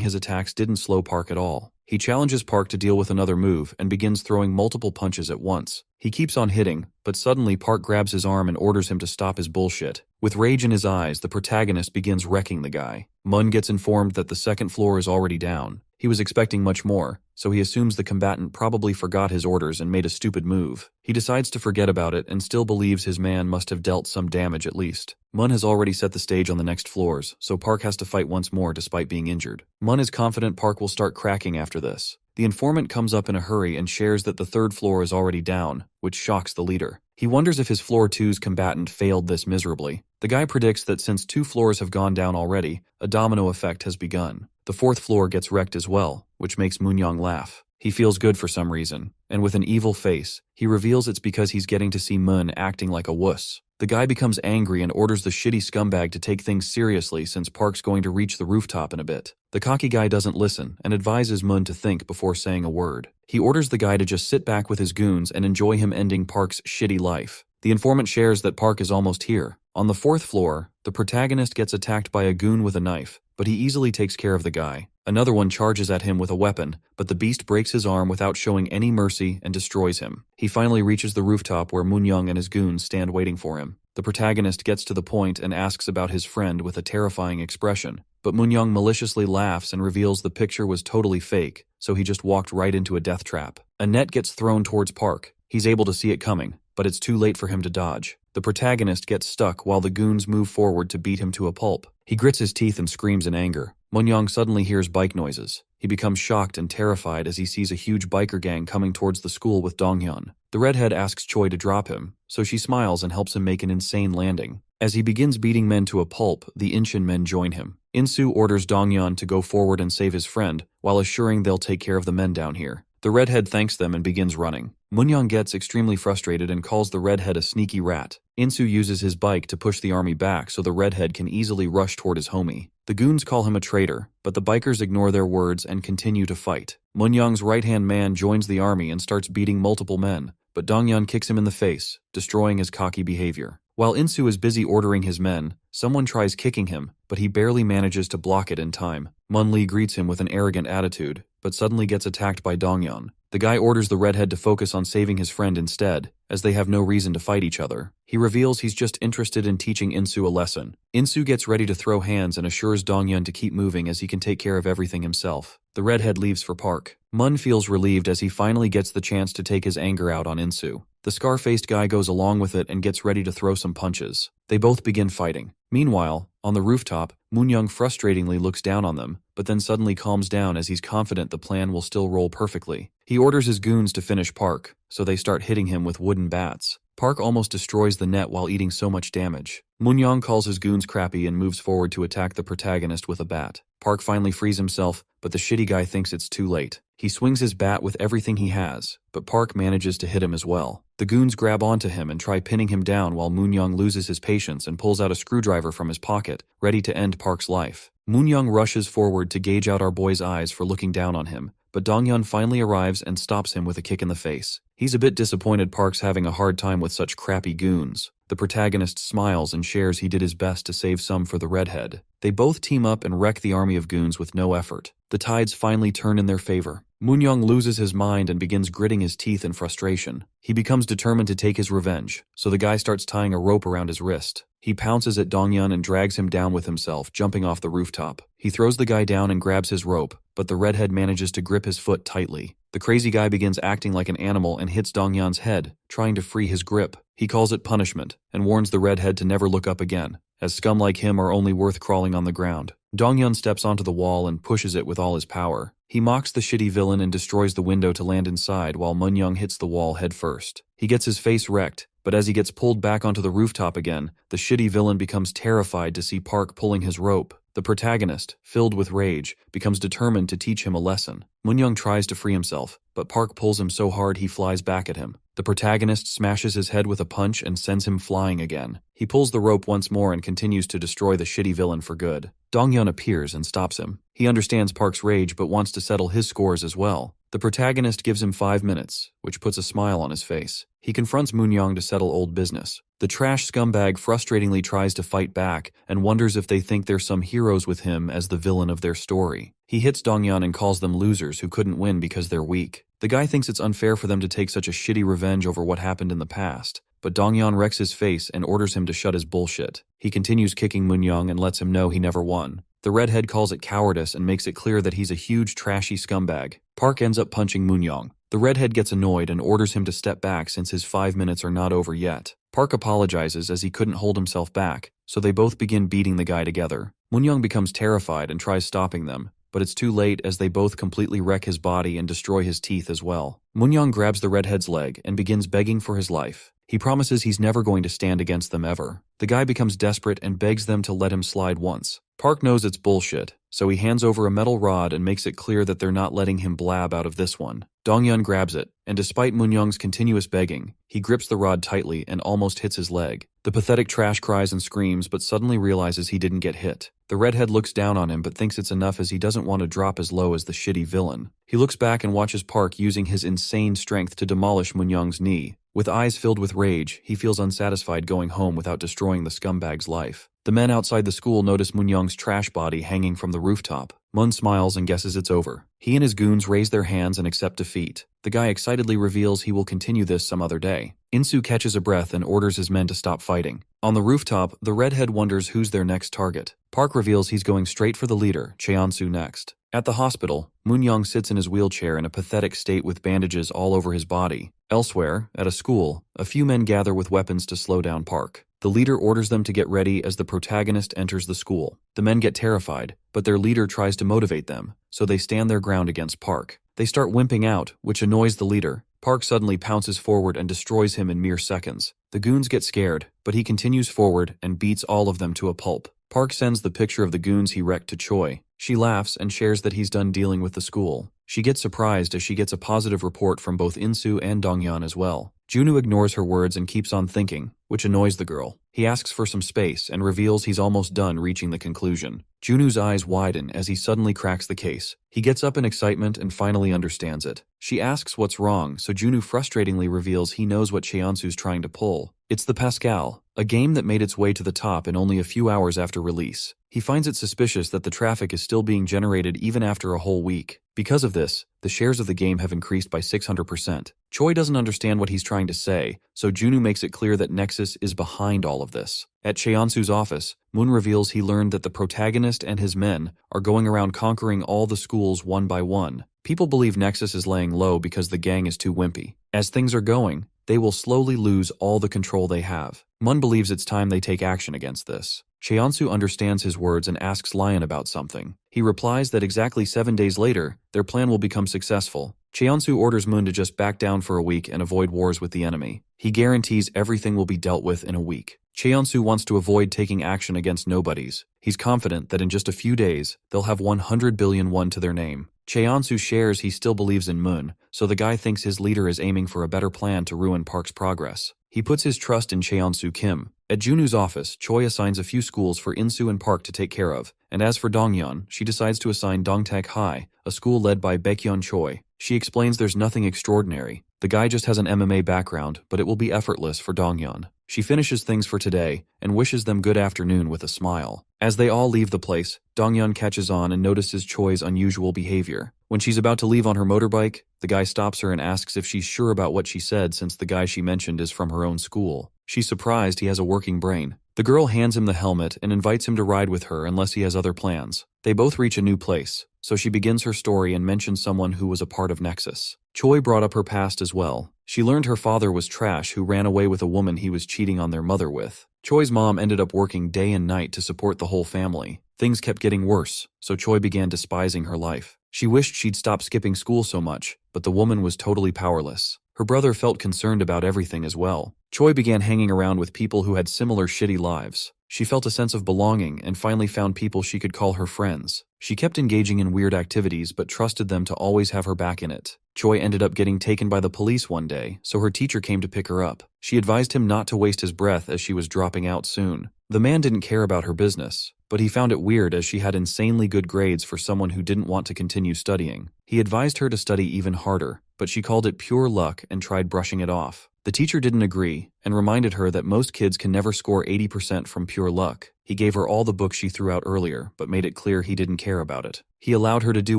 his attacks didn't slow Park at all. He challenges Park to deal with another move and begins throwing multiple punches at once. He keeps on hitting, but suddenly Park grabs his arm and orders him to stop his bullshit. With rage in his eyes, the protagonist begins wrecking the guy. Moon gets informed that the second floor is already down. He was expecting much more, so he assumes the combatant probably forgot his orders and made a stupid move. He decides to forget about it and still believes his man must have dealt some damage at least. Moon has already set the stage on the next floors, so Park has to fight once more despite being injured. Moon is confident Park will start cracking after this. The informant comes up in a hurry and shares that the third floor is already down, which shocks the leader. He wonders if his floor 2's combatant failed this miserably. The guy predicts that since 2 floors have gone down already, a domino effect has begun. The 4th floor gets wrecked as well, which makes Moon-young laugh. He feels good for some reason, and with an evil face, he reveals it's because he's getting to see Moon acting like a wuss. The guy becomes angry and orders the shitty scumbag to take things seriously since Park's going to reach the rooftop in a bit. The cocky guy doesn't listen and advises Moon to think before saying a word. He orders the guy to just sit back with his goons and enjoy him ending Park's shitty life. The informant shares that Park is almost here. On the 4th floor, the protagonist gets attacked by a goon with a knife, but he easily takes care of the guy. Another one charges at him with a weapon, but the beast breaks his arm without showing any mercy and destroys him. He finally reaches the rooftop where Moon-young and his goons stand waiting for him. The protagonist gets to the point and asks about his friend with a terrifying expression, but Moon-young maliciously laughs and reveals the picture was totally fake, so he just walked right into a death trap. A net gets thrown towards Park. He's able to see it coming, but it's too late for him to dodge. The protagonist gets stuck while the goons move forward to beat him to a pulp. He grits his teeth and screams in anger. Moon-young suddenly hears bike noises. He becomes shocked and terrified as he sees a huge biker gang coming towards the school with Donghyun. The redhead asks Choi to drop him, so she smiles and helps him make an insane landing. As he begins beating men to a pulp, the Incheon men join him. Insu orders Donghyun to go forward and save his friend, while assuring they'll take care of the men down here. The redhead thanks them and begins running. Moon-young gets extremely frustrated and calls the redhead a sneaky rat. Insu uses his bike to push the army back so the redhead can easily rush toward his homie. The goons call him a traitor, but the bikers ignore their words and continue to fight. Moon-young's right-hand man joins the army and starts beating multiple men, but Donghyun kicks him in the face, destroying his cocky behavior. While Insu is busy ordering his men, someone tries kicking him, but he barely manages to block it in time. Mun-lee greets him with an arrogant attitude, but suddenly gets attacked by Donghyun. The guy orders the redhead to focus on saving his friend instead, as they have no reason to fight each other. He reveals he's just interested in teaching Insu a lesson. Insu gets ready to throw hands and assures Donghyun to keep moving as he can take care of everything himself. The redhead leaves for Park. Mun feels relieved as he finally gets the chance to take his anger out on Insu. The scar-faced guy goes along with it and gets ready to throw some punches. They both begin fighting. Meanwhile, on the rooftop, Moon-young frustratingly looks down on them, but then suddenly calms down as he's confident the plan will still roll perfectly. He He orders his goons to finish Park, so they start hitting him with wooden bats. Park almost destroys the net while eating so much damage. Moon-young calls his goons crappy and moves forward to attack the protagonist with a bat. Park finally frees himself, but the shitty guy thinks it's too late. He swings his bat with everything he has, but Park manages to hit him as well. The goons grab onto him and try pinning him down while Moon-young loses his patience and pulls out a screwdriver from his pocket, ready to end Park's life. Moon-young rushes forward to gauge out our boy's eyes for looking down on him, but Dong-yeon finally arrives and stops him with a kick in the face. He's a bit disappointed Park's having a hard time with such crappy goons. The protagonist smiles and shares he did his best to save some for the redhead. They both team up and wreck the army of goons with no effort. The tides finally turn in their favor. Moon-young loses his mind and begins gritting his teeth in frustration. He becomes determined to take his revenge, so the guy starts tying a rope around his wrist. He pounces at Dong-yeon and drags him down with himself, jumping off the rooftop. He throws the guy down and grabs his rope, but the redhead manages to grip his foot tightly. The crazy guy begins acting like an animal and hits Dong-yeon's head, trying to free his grip. He calls it punishment, and warns the redhead to never look up again, as scum like him are only worth crawling on the ground. Dong-yeon steps onto the wall and pushes it with all his power. He mocks the shitty villain and destroys the window to land inside while Moon-young hits the wall head first. He gets his face wrecked, but as he gets pulled back onto the rooftop again, the shitty villain becomes terrified to see Park pulling his rope. The protagonist, filled with rage, becomes determined to teach him a lesson. Moon-young tries to free himself, but Park pulls him so hard he flies back at him. The protagonist smashes his head with a punch and sends him flying again. He pulls the rope once more and continues to destroy the shitty villain for good. Dong-yeon appears and stops him. He understands Park's rage but wants to settle his scores as well. The protagonist gives him 5 minutes, which puts a smile on his face. He confronts Moon-young to settle old business. The trash scumbag frustratingly tries to fight back and wonders if they think they're some heroes with him as the villain of their story. He hits Dong-yeon and calls them losers who couldn't win because they're weak. The guy thinks it's unfair for them to take such a shitty revenge over what happened in the past, but Dong-yeon wrecks his face and orders him to shut his bullshit. He continues kicking Moon-young and lets him know he never won. The redhead calls it cowardice and makes it clear that he's a huge trashy scumbag. Park ends up punching Moon-young. The redhead gets annoyed and orders him to step back since his 5 minutes are not over yet. Park apologizes as he couldn't hold himself back, so they both begin beating the guy together. Moon-young becomes terrified and tries stopping them, but it's too late as they both completely wreck his body and destroy his teeth as well. Moon-young grabs the redhead's leg and begins begging for his life. He promises he's never going to stand against them ever. The guy becomes desperate and begs them to let him slide once. Park knows it's bullshit, so he hands over a metal rod and makes it clear that they're not letting him blab out of this one. Dong-yeon grabs it, and despite Moon-young's continuous begging, he grips the rod tightly and almost hits his leg. The pathetic trash cries and screams but suddenly realizes he didn't get hit. The redhead looks down on him but thinks it's enough as he doesn't want to drop as low as the shitty villain. He looks back and watches Park using his insane strength to demolish Moon-young's knee. With eyes filled with rage, he feels unsatisfied going home without destroying the scumbag's life. The men outside the school notice Moon-young's trash body hanging from the rooftop. Moon smiles and guesses it's over. He and his goons raise their hands and accept defeat. The guy excitedly reveals he will continue this some other day. Insu catches a breath and orders his men to stop fighting. On the rooftop, the redhead wonders who's their next target. Park reveals he's going straight for the leader, Cheonsu, next. At the hospital, Moon-young sits in his wheelchair in a pathetic state with bandages all over his body. Elsewhere, at a school, a few men gather with weapons to slow down Park. The leader orders them to get ready as the protagonist enters the school. The men get terrified, but their leader tries to motivate them, so they stand their ground against Park. They start wimping out, which annoys the leader. Park suddenly pounces forward and destroys him in mere seconds. The goons get scared, but he continues forward and beats all of them to a pulp. Park sends the picture of the goons he wrecked to Choi. She laughs and shares that he's done dealing with the school. She gets surprised as she gets a positive report from both Insu and Dong-yeon as well. Junwoo ignores her words and keeps on thinking, which annoys the girl. He asks for some space and reveals he's almost done reaching the conclusion. Junwoo's eyes widen as he suddenly cracks the case. He gets up in excitement and finally understands it. She asks what's wrong, so Junwoo frustratingly reveals he knows what Cheonsu's trying to pull. It's the Pascal, a game that made its way to the top in only a few hours after release. He finds it suspicious that the traffic is still being generated even after a whole week. Because of this, the shares of the game have increased by 600%. Choi doesn't understand what he's trying to say, so Junwoo makes it clear that Nexus is behind all of this. At Cheonsu's office, Moon reveals he learned that the protagonist and his men are going around conquering all the schools one by one. People believe Nexus is laying low because the gang is too wimpy. As things are going, they will slowly lose all the control they have. Moon believes it's time they take action against this. Cheonsu understands his words and asks Lion about something. He replies that exactly 7 days later, their plan will become successful, Cheonsu orders Moon to just back down for a week and avoid wars with the enemy. He guarantees everything will be dealt with in a week. Cheonsu wants to avoid taking action against nobodies. He's confident that in just a few days, they'll have 100 billion won to their name. Cheonsu shares he still believes in Moon, so the guy thinks his leader is aiming for a better plan to ruin Park's progress. He puts his trust in Cheonsu Kim. At Junu's office, Choi assigns a few schools for Insu and Park to take care of, and as for Dongyeon, she decides to assign Dongtaek High, a school led by Baekhyun Choi. She explains there's nothing extraordinary. The guy just has an MMA background, but it will be effortless for Dongyeon. She finishes things for today and wishes them good afternoon with a smile. As they all leave the place, Dongyeon catches on and notices Choi's unusual behavior. When she's about to leave on her motorbike, the guy stops her and asks if she's sure about what she said since the guy she mentioned is from her own school. She's surprised he has a working brain. The girl hands him the helmet and invites him to ride with her unless he has other plans. They both reach a new place, so she begins her story and mentions someone who was a part of Nexus. Choi brought up her past as well. She learned her father was trash who ran away with a woman he was cheating on their mother with. Choi's mom ended up working day and night to support the whole family. Things kept getting worse, so Choi began despising her life. She wished she'd stop skipping school so much, but the woman was totally powerless. Her brother felt concerned about everything as well. Choi began hanging around with people who had similar shitty lives. She felt a sense of belonging and finally found people she could call her friends. She kept engaging in weird activities but trusted them to always have her back in it. Choi ended up getting taken by the police one day, so her teacher came to pick her up. She advised him not to waste his breath as she was dropping out soon. The man didn't care about her business, but he found it weird as she had insanely good grades for someone who didn't want to continue studying. He advised her to study even harder, but she called it pure luck and tried brushing it off. The teacher didn't agree and reminded her that most kids can never score 80% from pure luck. He gave her all the books she threw out earlier, but made it clear he didn't care about it. He allowed her to do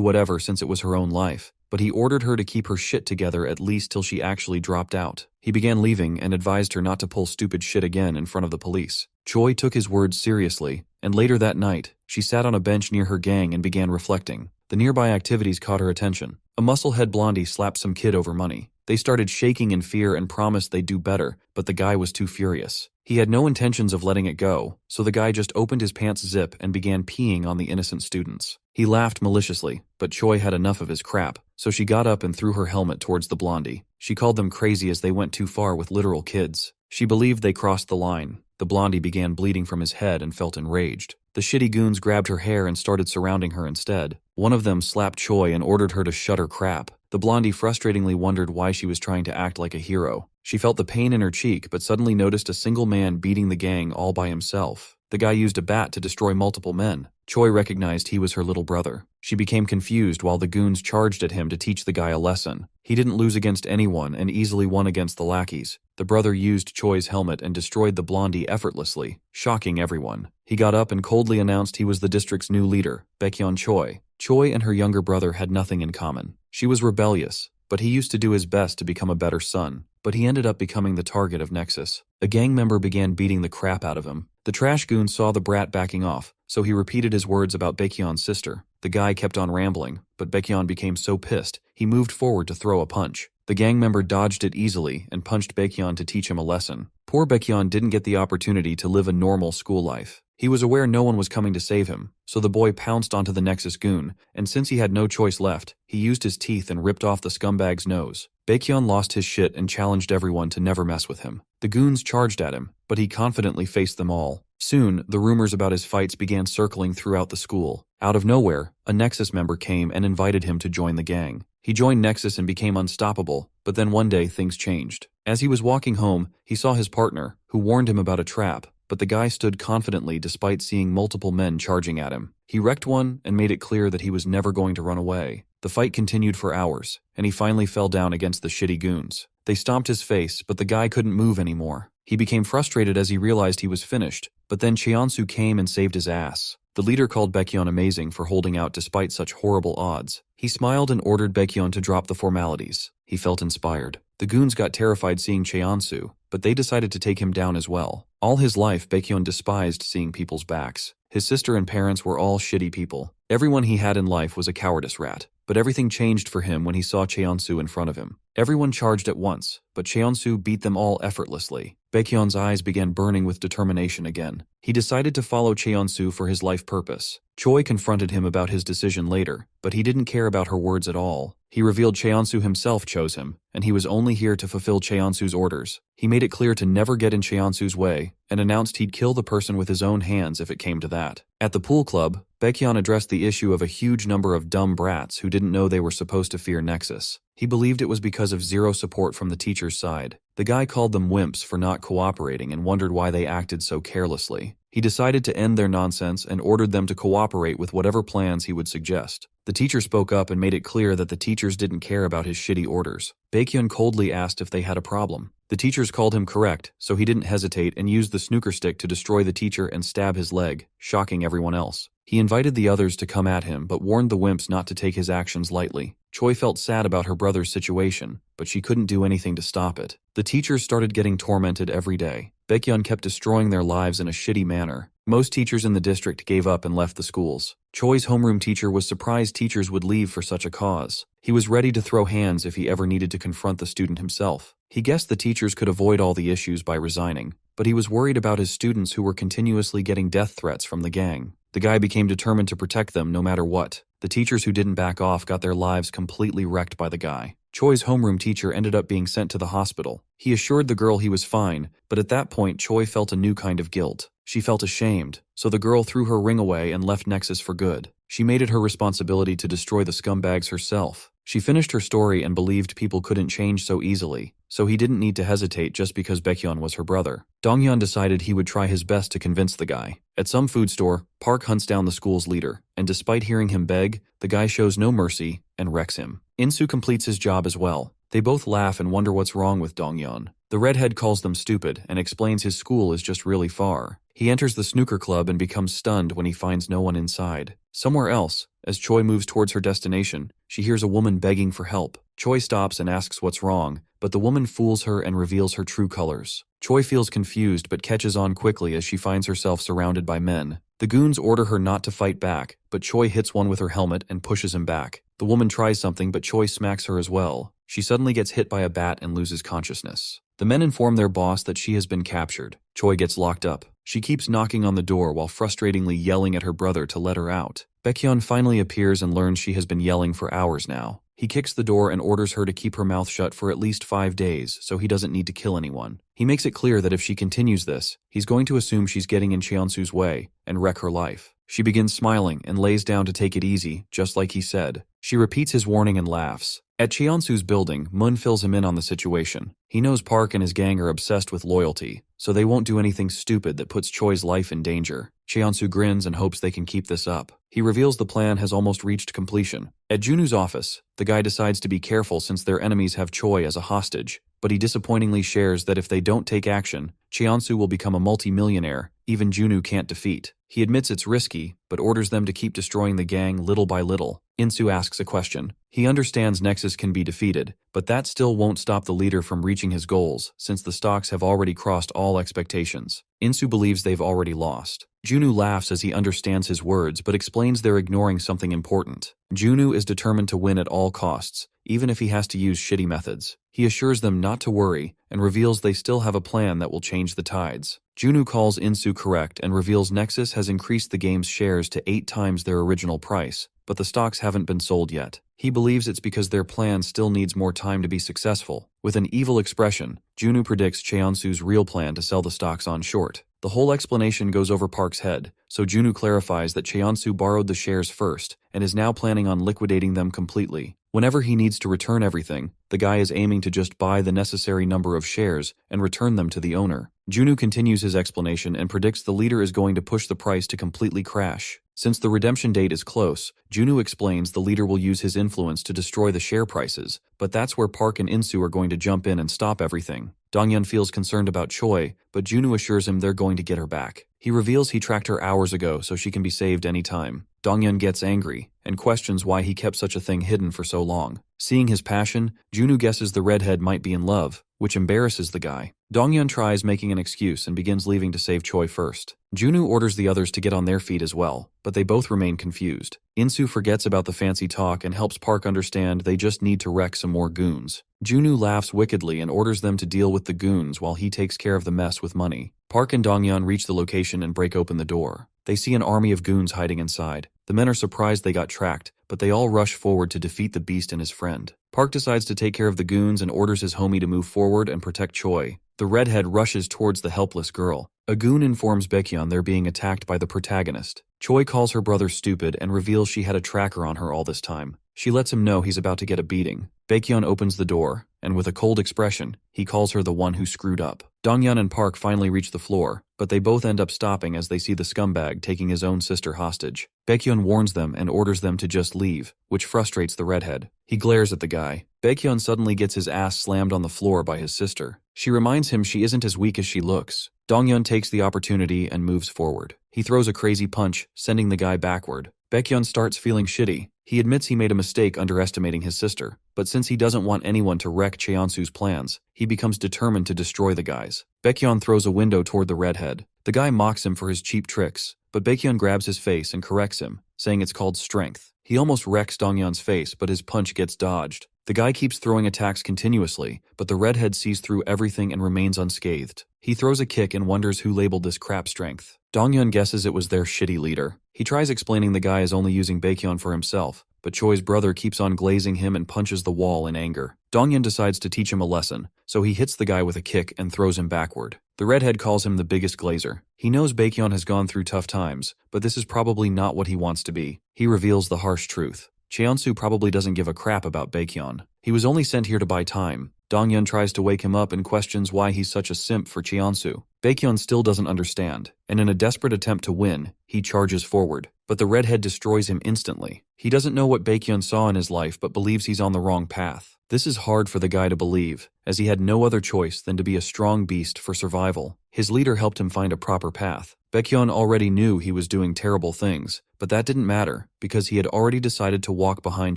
whatever since it was her own life, but he ordered her to keep her shit together at least till she actually dropped out. He began leaving and advised her not to pull stupid shit again in front of the police. Choi took his words seriously, and later that night, she sat on a bench near her gang and began reflecting. The nearby activities caught her attention. A muscle-head blondie slapped some kid over money. They started shaking in fear and promised they'd do better, but the guy was too furious. He had no intentions of letting it go, so the guy just opened his pants zip and began peeing on the innocent students. He laughed maliciously, but Choi had enough of his crap, so she got up and threw her helmet towards the blondie. She called them crazy as they went too far with literal kids. She believed they crossed the line. The blondie began bleeding from his head and felt enraged. The shitty goons grabbed her hair and started surrounding her instead. One of them slapped Choi and ordered her to shut her crap. The blondie frustratingly wondered why she was trying to act like a hero. She felt the pain in her cheek but suddenly noticed a single man beating the gang all by himself. The guy used a bat to destroy multiple men. Choi recognized he was her little brother. She became confused while the goons charged at him to teach the guy a lesson. He didn't lose against anyone and easily won against the lackeys. The brother used Choi's helmet and destroyed the blondie effortlessly, shocking everyone. He got up and coldly announced he was the district's new leader, Baekhyun Choi. Choi and her younger brother had nothing in common. She was rebellious, but he used to do his best to become a better son. But he ended up becoming the target of Nexus. A gang member began beating the crap out of him. The trash goon saw the brat backing off, so he repeated his words about Baekhyun's sister. The guy kept on rambling, but Baekhyun became so pissed, he moved forward to throw a punch. The gang member dodged it easily and punched Baekhyun to teach him a lesson. Poor Baekhyun didn't get the opportunity to live a normal school life. He was aware no one was coming to save him, so the boy pounced onto the Nexus goon, and since he had no choice left, he used his teeth and ripped off the scumbag's nose. Baekhyun lost his shit and challenged everyone to never mess with him. The goons charged at him, but he confidently faced them all. Soon, the rumors about his fights began circling throughout the school. Out of nowhere, a Nexus member came and invited him to join the gang. He joined Nexus and became unstoppable, but then one day things changed. As he was walking home, he saw his partner, who warned him about a trap, but the guy stood confidently despite seeing multiple men charging at him. He wrecked one and made it clear that he was never going to run away. The fight continued for hours, and he finally fell down against the shitty goons. They stomped his face, but the guy couldn't move anymore. He became frustrated as he realized he was finished, but then Cheonsu came and saved his ass. The leader called Baekhyun amazing for holding out despite such horrible odds. He smiled and ordered Baekhyun to drop the formalities. He felt inspired. The goons got terrified seeing Cheonsu, but they decided to take him down as well. All his life, Baekhyun despised seeing people's backs. His sister and parents were all shitty people. Everyone he had in life was a cowardice rat. But everything changed for him when he saw Cheonsu in front of him. Everyone charged at once, but Cheonsu beat them all effortlessly. Baekhyun's eyes began burning with determination again. He decided to follow Cheonsu for his life purpose. Choi confronted him about his decision later, but he didn't care about her words at all. He revealed Cheonsu himself chose him, and he was only here to fulfill Cheonsu's orders. He made it clear to never get in Cheonsu's way, and announced he'd kill the person with his own hands if it came to that. At the pool club, Baekhyun addressed the issue of a huge number of dumb brats who didn't know they were supposed to fear Nexus. He believed it was because of zero support from the teacher's side. The guy called them wimps for not cooperating and wondered why they acted so carelessly. He decided to end their nonsense and ordered them to cooperate with whatever plans he would suggest. The teacher spoke up and made it clear that the teachers didn't care about his shitty orders. Baekhyun coldly asked if they had a problem. The teachers called him correct, so he didn't hesitate and used the snooker stick to destroy the teacher and stab his leg, shocking everyone else. He invited the others to come at him but warned the wimps not to take his actions lightly. Choi felt sad about her brother's situation, but she couldn't do anything to stop it. The teachers started getting tormented every day. Baekhyun kept destroying their lives in a shitty manner. Most teachers in the district gave up and left the schools. Choi's homeroom teacher was surprised teachers would leave for such a cause. He was ready to throw hands if he ever needed to confront the student himself. He guessed the teachers could avoid all the issues by resigning, but he was worried about his students who were continuously getting death threats from the gang. The guy became determined to protect them no matter what. The teachers who didn't back off got their lives completely wrecked by the guy. Choi's homeroom teacher ended up being sent to the hospital. He assured the girl he was fine, but at that point Choi felt a new kind of guilt. She felt ashamed, so the girl threw her ring away and left Nexus for good. She made it her responsibility to destroy the scumbags herself. She finished her story and believed people couldn't change so easily, so he didn't need to hesitate just because Baekhyun was her brother. Donghyun decided he would try his best to convince the guy. At some food store, Park hunts down the school's leader, and despite hearing him beg, the guy shows no mercy and wrecks him. Insu completes his job as well. They both laugh and wonder what's wrong with Donghyun. The redhead calls them stupid and explains his school is just really far. He enters the snooker club and becomes stunned when he finds no one inside. Somewhere else, as Choi moves towards her destination, she hears a woman begging for help. Choi stops and asks what's wrong, but the woman fools her and reveals her true colors. Choi feels confused but catches on quickly as she finds herself surrounded by men. The goons order her not to fight back, but Choi hits one with her helmet and pushes him back. The woman tries something but Choi smacks her as well. She suddenly gets hit by a bat and loses consciousness. The men inform their boss that she has been captured. Choi gets locked up. She keeps knocking on the door while frustratingly yelling at her brother to let her out. Baekhyun finally appears and learns she has been yelling for hours now. He kicks the door and orders her to keep her mouth shut for at least 5 days so he doesn't need to kill anyone. He makes it clear that if she continues this, he's going to assume she's getting in Cheonsu's way and wreck her life. She begins smiling and lays down to take it easy, just like he said. She repeats his warning and laughs. At Cheonsu's building, Moon fills him in on the situation. He knows Park and his gang are obsessed with loyalty, so they won't do anything stupid that puts Choi's life in danger. Cheonsu grins and hopes they can keep this up. He reveals the plan has almost reached completion. At Junu's office, the guy decides to be careful since their enemies have Choi as a hostage, but he disappointingly shares that if they don't take action, Cheonsu will become a multi-millionaire even Junu can't defeat. He admits it's risky, but orders them to keep destroying the gang little by little. Insu asks a question. He understands Nexus can be defeated, but that still won't stop the leader from reaching his goals, since the stocks have already crossed all expectations. Insu believes they've already lost. Junu laughs as he understands his words, but explains they're ignoring something important. Junu is determined to win at all costs, even if he has to use shitty methods. He assures them not to worry, and reveals they still have a plan that will change the tides. Junu calls Insu correct and reveals Nexus has increased the game's shares to 8 times their original price, but the stocks haven't been sold yet. He believes it's because their plan still needs more time to be successful. With an evil expression, Junu predicts Cheonsu's real plan to sell the stocks on short. The whole explanation goes over Park's head, so Junu clarifies that Cheonsu borrowed the shares first and is now planning on liquidating them completely. Whenever he needs to return everything, the guy is aiming to just buy the necessary number of shares and return them to the owner. Junu continues his explanation and predicts the leader is going to push the price to completely crash. Since the redemption date is close, Junu explains the leader will use his influence to destroy the share prices, but that's where Park and Insu are going to jump in and stop everything. Donghyun feels concerned about Choi, but Junu assures him they're going to get her back. He reveals he tracked her hours ago so she can be saved anytime. Donghyun gets angry and questions why he kept such a thing hidden for so long. Seeing his passion, Junu guesses the redhead might be in love, which embarrasses the guy. Donghyun tries making an excuse and begins leaving to save Choi first. Junwoo orders the others to get on their feet as well, but they both remain confused. Insu forgets about the fancy talk and helps Park understand they just need to wreck some more goons. Junwoo laughs wickedly and orders them to deal with the goons while he takes care of the mess with money. Park and Donghyun reach the location and break open the door. They see an army of goons hiding inside. The men are surprised they got tracked, but they all rush forward to defeat the beast and his friend. Park decides to take care of the goons and orders his homie to move forward and protect Choi. The redhead rushes towards the helpless girl. A goon informs Baekhyun they're being attacked by the protagonist. Choi calls her brother stupid and reveals she had a tracker on her all this time. She lets him know he's about to get a beating. Baekhyun opens the door, and with a cold expression, he calls her the one who screwed up. Donghyun and Park finally reach the floor, but they both end up stopping as they see the scumbag taking his own sister hostage. Baekhyun warns them and orders them to just leave, which frustrates the redhead. He glares at the guy. Baekhyun suddenly gets his ass slammed on the floor by his sister. She reminds him she isn't as weak as she looks. Donghyun takes the opportunity and moves forward. He throws a crazy punch, sending the guy backward. Baekhyun starts feeling shitty. He admits he made a mistake underestimating his sister, but since he doesn't want anyone to wreck Cheonsu's plans, he becomes determined to destroy the guys. Baekhyun throws a window toward the redhead. The guy mocks him for his cheap tricks, but Baekhyun grabs his face and corrects him, saying it's called strength. He almost wrecks Donghyun's face, but his punch gets dodged. The guy keeps throwing attacks continuously, but the redhead sees through everything and remains unscathed. He throws a kick and wonders who labeled this crap strength. Donghyun guesses it was their shitty leader. He tries explaining the guy is only using Baekhyun for himself, but Choi's brother keeps on glazing him and punches the wall in anger. Donghyun decides to teach him a lesson, so he hits the guy with a kick and throws him backward. The redhead calls him the biggest glazer. He knows Baekhyun has gone through tough times, but this is probably not what he wants to be. He reveals the harsh truth. Cheonsu probably doesn't give a crap about Baekhyun. He was only sent here to buy time. Donghyun tries to wake him up and questions why he's such a simp for Cheonsu. Baekhyun still doesn't understand, and in a desperate attempt to win, he charges forward. But the redhead destroys him instantly. He doesn't know what Baekhyun saw in his life but believes he's on the wrong path. This is hard for the guy to believe, as he had no other choice than to be a strong beast for survival. His leader helped him find a proper path. Baekhyun already knew he was doing terrible things, but that didn't matter, because he had already decided to walk behind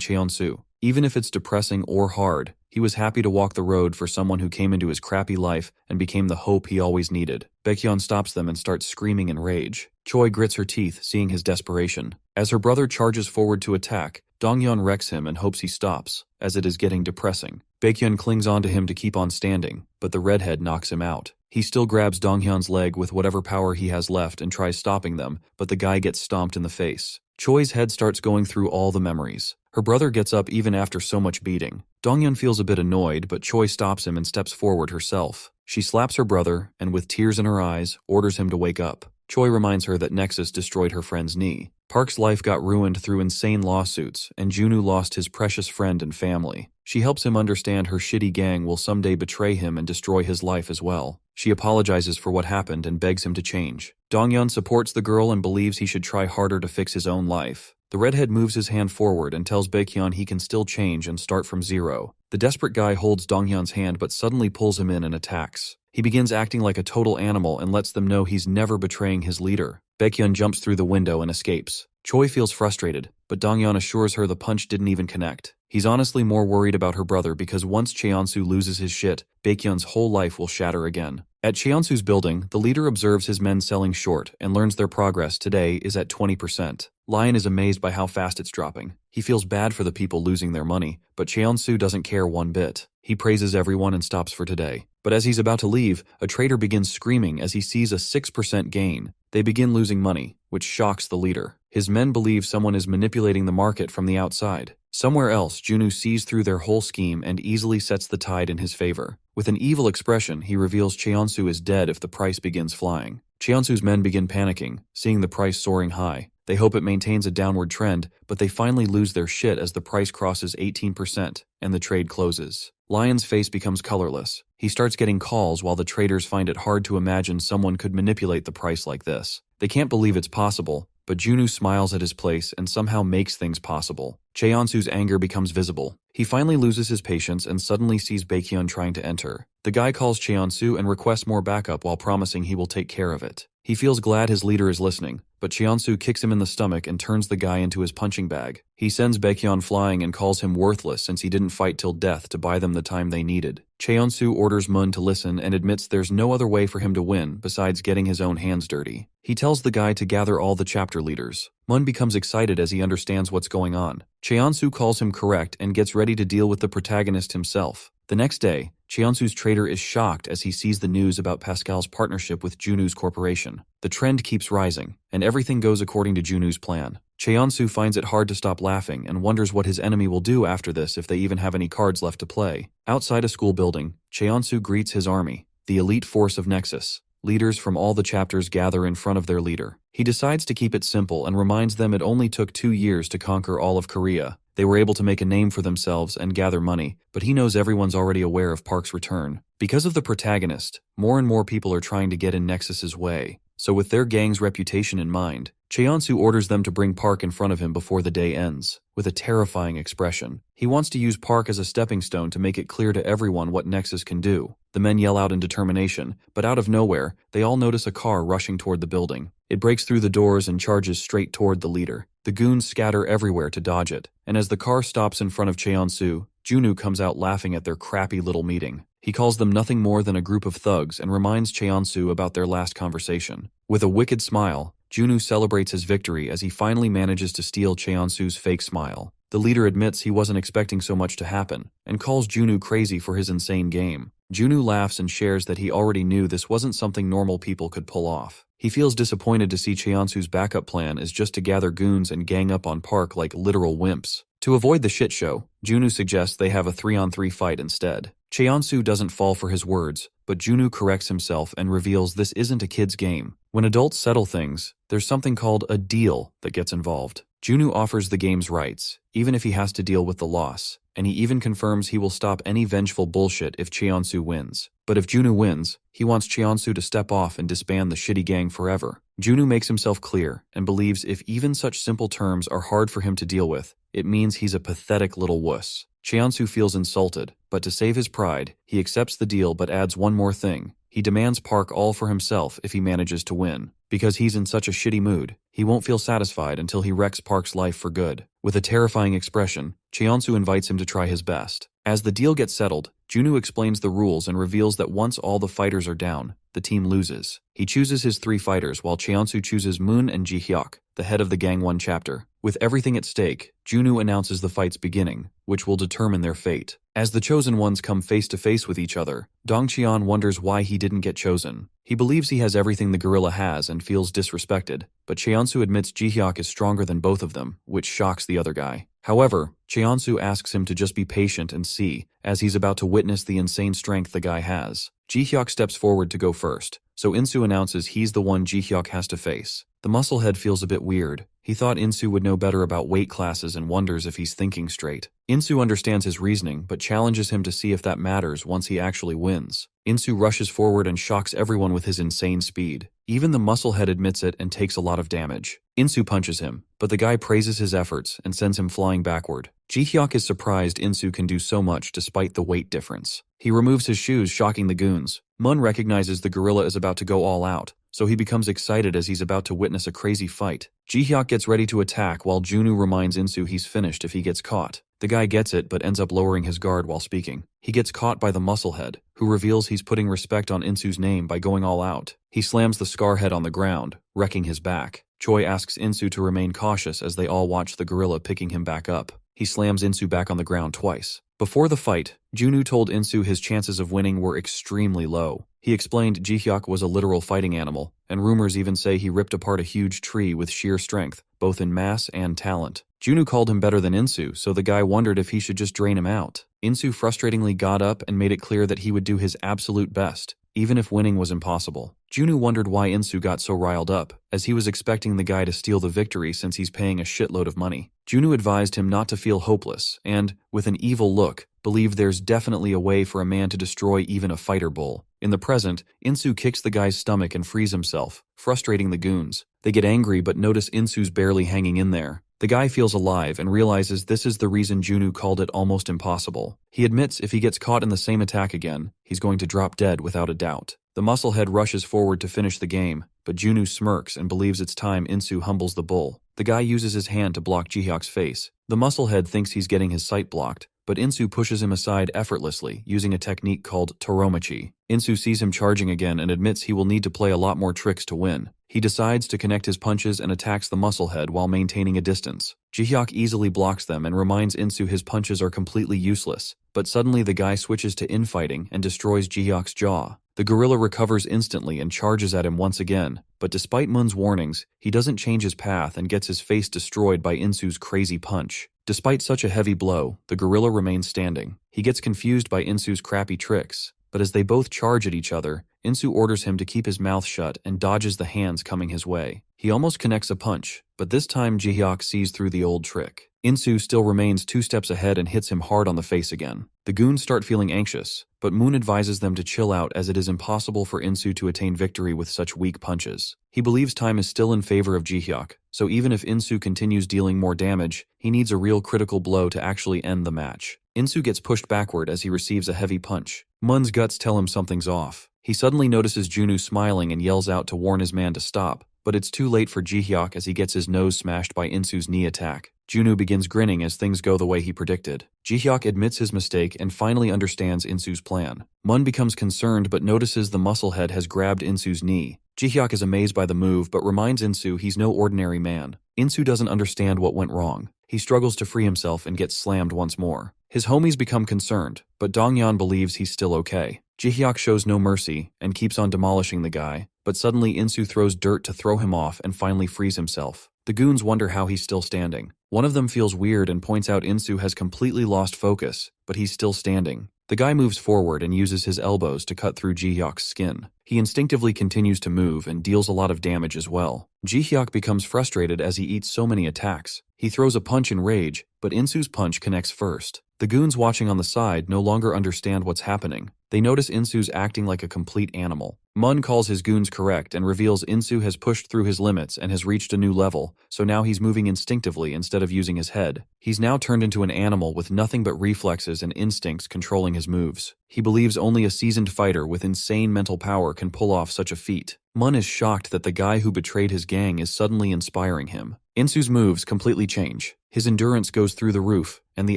Cheonsu. Even if it's depressing or hard, he was happy to walk the road for someone who came into his crappy life and became the hope he always needed. Baekhyun stops them and starts screaming in rage. Choi grits her teeth, seeing his desperation. As her brother charges forward to attack, Donghyun wrecks him and hopes he stops, as it is getting depressing. Baekhyun clings onto him to keep on standing, but the redhead knocks him out. He still grabs Donghyun's leg with whatever power he has left and tries stopping them, but the guy gets stomped in the face. Choi's head starts going through all the memories. Her brother gets up even after so much beating. Donghyun feels a bit annoyed, but Choi stops him and steps forward herself. She slaps her brother, and with tears in her eyes, orders him to wake up. Choi reminds her that Nexus destroyed her friend's knee. Park's life got ruined through insane lawsuits, and Junwoo lost his precious friend and family. She helps him understand her shitty gang will someday betray him and destroy his life as well. She apologizes for what happened and begs him to change. Donghyun supports the girl and believes he should try harder to fix his own life. The redhead moves his hand forward and tells Baekhyun he can still change and start from zero. The desperate guy holds Donghyun's hand but suddenly pulls him in and attacks. He begins acting like a total animal and lets them know he's never betraying his leader. Baekhyun jumps through the window and escapes. Choi feels frustrated, but Donghyun assures her the punch didn't even connect. He's honestly more worried about her brother because once Cheonsu loses his shit, Baekhyun's whole life will shatter again. At Cheonsu's building, the leader observes his men selling short and learns their progress today is at 20%. Lion is amazed by how fast it's dropping. He feels bad for the people losing their money, but Cheonsu doesn't care one bit. He praises everyone and stops for today. But as he's about to leave, a trader begins screaming as he sees a 6% gain. They begin losing money, which shocks the leader. His men believe someone is manipulating the market from the outside. Somewhere else, Junwoo sees through their whole scheme and easily sets the tide in his favor. With an evil expression, he reveals Cheonsu is dead if the price begins flying. Cheonsu's men begin panicking, seeing the price soaring high. They hope it maintains a downward trend, but they finally lose their shit as the price crosses 18% and the trade closes. Lion's face becomes colorless. He starts getting calls while the traders find it hard to imagine someone could manipulate the price like this. They can't believe it's possible, but Junwoo smiles at his place and somehow makes things possible. Cheonsu's anger becomes visible. He finally loses his patience and suddenly sees Baekhyun trying to enter. The guy calls Cheonsu and requests more backup while promising he will take care of it. He feels glad his leader is listening, but Cheonsu kicks him in the stomach and turns the guy into his punching bag. He sends Baekhyun flying and calls him worthless since he didn't fight till death to buy them the time they needed. Cheonsu orders Mun to listen and admits there's no other way for him to win besides getting his own hands dirty. He tells the guy to gather all the chapter leaders. Mun becomes excited as he understands what's going on. Cheonsu calls him correct and gets ready to deal with the protagonist himself. The next day, Cheonsu's trader is shocked as he sees the news about Pascal's partnership with Junu's corporation. The trend keeps rising, and everything goes according to Junu's plan. Cheonsu finds it hard to stop laughing and wonders what his enemy will do after this if they even have any cards left to play. Outside a school building, Cheonsu greets his army, the elite force of Nexus. Leaders from all the chapters gather in front of their leader. He decides to keep it simple and reminds them it only took 2 years to conquer all of Korea. They were able to make a name for themselves and gather money, but he knows everyone's already aware of Park's return. Because of the protagonist, more and more people are trying to get in Nexus's way. So with their gang's reputation in mind, Cheonsu orders them to bring Park in front of him before the day ends, with a terrifying expression. He wants to use Park as a stepping stone to make it clear to everyone what Nexus can do. The men yell out in determination, but out of nowhere, they all notice a car rushing toward the building. It breaks through the doors and charges straight toward the leader. The goons scatter everywhere to dodge it, and as the car stops in front of Cheonsu, Junu comes out laughing at their crappy little meeting. He calls them nothing more than a group of thugs and reminds Cheonsu about their last conversation. With a wicked smile, Junu celebrates his victory as he finally manages to steal Cheonsu's fake smile. The leader admits he wasn't expecting so much to happen, and calls Junu crazy for his insane game. Junu laughs and shares that he already knew this wasn't something normal people could pull off. He feels disappointed to see Cheonsu's backup plan is just to gather goons and gang up on Park like literal wimps. To avoid the shit show, Junu suggests they have a 3-on-3 fight instead. Cheonsu doesn't fall for his words, but Junu corrects himself and reveals this isn't a kid's game. When adults settle things, there's something called a deal that gets involved. Junu offers the game's rights, even if he has to deal with the loss, and he even confirms he will stop any vengeful bullshit if Cheonsu wins. But if Junu wins, he wants Cheonsu to step off and disband the shitty gang forever. Junu makes himself clear and believes if even such simple terms are hard for him to deal with, it means he's a pathetic little wuss. Cheonsu feels insulted, but to save his pride, he accepts the deal but adds one more thing. He demands Park all for himself if he manages to win. Because he's in such a shitty mood, he won't feel satisfied until he wrecks Park's life for good. With a terrifying expression, Cheonsu invites him to try his best. As the deal gets settled, Junu explains the rules and reveals that once all the fighters are down, the team loses. He chooses his 3 fighters while Cheonsu chooses Moon and Ji-hyuk, the head of the Gang 1 chapter. With everything at stake, Junu announces the fight's beginning, which will determine their fate. As the chosen ones come face to face with each other, Dongcheon wonders why he didn't get chosen. He believes he has everything the gorilla has and feels disrespected, but Cheonsu admits Ji-hyuk is stronger than both of them, which shocks the other guy. However, Cheonsu asks him to just be patient and see, as he's about to witness the insane strength the guy has. Ji-hyuk steps forward to go first, so Insu announces he's the one Ji-hyuk has to face. The musclehead feels a bit weird. He thought Insu would know better about weight classes and wonders if he's thinking straight. Insu understands his reasoning but challenges him to see if that matters once he actually wins. Insu rushes forward and shocks everyone with his insane speed. Even the musclehead admits it and takes a lot of damage. Insu punches him, but the guy praises his efforts and sends him flying backward. Ji-hyuk is surprised Insu can do so much despite the weight difference. He removes his shoes, shocking the goons. Mun recognizes the gorilla is about to go all out, so he becomes excited as he's about to witness a crazy fight. Ji-hyuk gets ready to attack while Junu reminds Insu he's finished if he gets caught. The guy gets it but ends up lowering his guard while speaking. He gets caught by the musclehead, who reveals he's putting respect on Insu's name by going all out. He slams the scarhead on the ground, wrecking his back. Choi asks Insu to remain cautious as they all watch the gorilla picking him back up. He slams Insu back on the ground twice. Before the fight, Junu told Insu his chances of winning were extremely low. He explained Ji-hyuk was a literal fighting animal, and rumors even say he ripped apart a huge tree with sheer strength, both in mass and talent. Junu called him better than Insu, so the guy wondered if he should just drain him out. Insu frustratingly got up and made it clear that he would do his absolute best, even if winning was impossible. Junu wondered why Insu got so riled up, as he was expecting the guy to steal the victory since he's paying a shitload of money. Junu advised him not to feel hopeless and, with an evil look, believed there's definitely a way for a man to destroy even a fighter bull. In the present, Insu kicks the guy's stomach and frees himself, frustrating the goons. They get angry but notice Insu's barely hanging in there. The guy feels alive and realizes this is the reason Junoo called it almost impossible. He admits if he gets caught in the same attack again, he's going to drop dead without a doubt. The musclehead rushes forward to finish the game, but Junoo smirks and believes it's time Insu humbles the bull. The guy uses his hand to block Jihyok's face. The musclehead thinks he's getting his sight blocked, but Insu pushes him aside effortlessly, using a technique called Toromachi. Insu sees him charging again and admits he will need to play a lot more tricks to win. He decides to connect his punches and attacks the musclehead while maintaining a distance. Jihyok easily blocks them and reminds Insu his punches are completely useless, but suddenly the guy switches to infighting and destroys Jihyok's jaw. The gorilla recovers instantly and charges at him once again, but despite Mun's warnings, he doesn't change his path and gets his face destroyed by Insu's crazy punch. Despite such a heavy blow, the gorilla remains standing. He gets confused by Insu's crappy tricks, but as they both charge at each other, Insu orders him to keep his mouth shut and dodges the hands coming his way. He almost connects a punch, but this time Jihyok sees through the old trick. Insu still remains 2 steps ahead and hits him hard on the face again. The goons start feeling anxious, but Moon advises them to chill out as it is impossible for Insu to attain victory with such weak punches. He believes time is still in favor of Jihyok, so even if Insu continues dealing more damage, he needs a real critical blow to actually end the match. Insu gets pushed backward as he receives a heavy punch. Mun's guts tell him something's off. He suddenly notices Junoo smiling and yells out to warn his man to stop, but it's too late for Jihyok as he gets his nose smashed by Insu's knee attack. Junoo begins grinning as things go the way he predicted. Jihyok admits his mistake and finally understands Insu's plan. Mun becomes concerned but notices the musclehead has grabbed Insu's knee. Jihyok is amazed by the move but reminds Insu he's no ordinary man. Insu doesn't understand what went wrong. He struggles to free himself and gets slammed once more. His homies become concerned, but Dongyeon believes he's still okay. Jihyok shows no mercy and keeps on demolishing the guy, but suddenly Insu throws dirt to throw him off and finally frees himself. The goons wonder how he's still standing. One of them feels weird and points out Insu has completely lost focus, but he's still standing. The guy moves forward and uses his elbows to cut through Jihyok's skin. He instinctively continues to move and deals a lot of damage as well. Jihyok becomes frustrated as he eats so many attacks. He throws a punch in rage, but Insu's punch connects first. The goons watching on the side no longer understand what's happening. They notice Insu's acting like a complete animal. Mun calls his goons correct and reveals Insu has pushed through his limits and has reached a new level, so now he's moving instinctively instead of using his head. He's now turned into an animal with nothing but reflexes and instincts controlling his moves. He believes only a seasoned fighter with insane mental power can pull off such a feat. Mun is shocked that the guy who betrayed his gang is suddenly inspiring him. Insu's moves completely change. His endurance goes through the roof, and the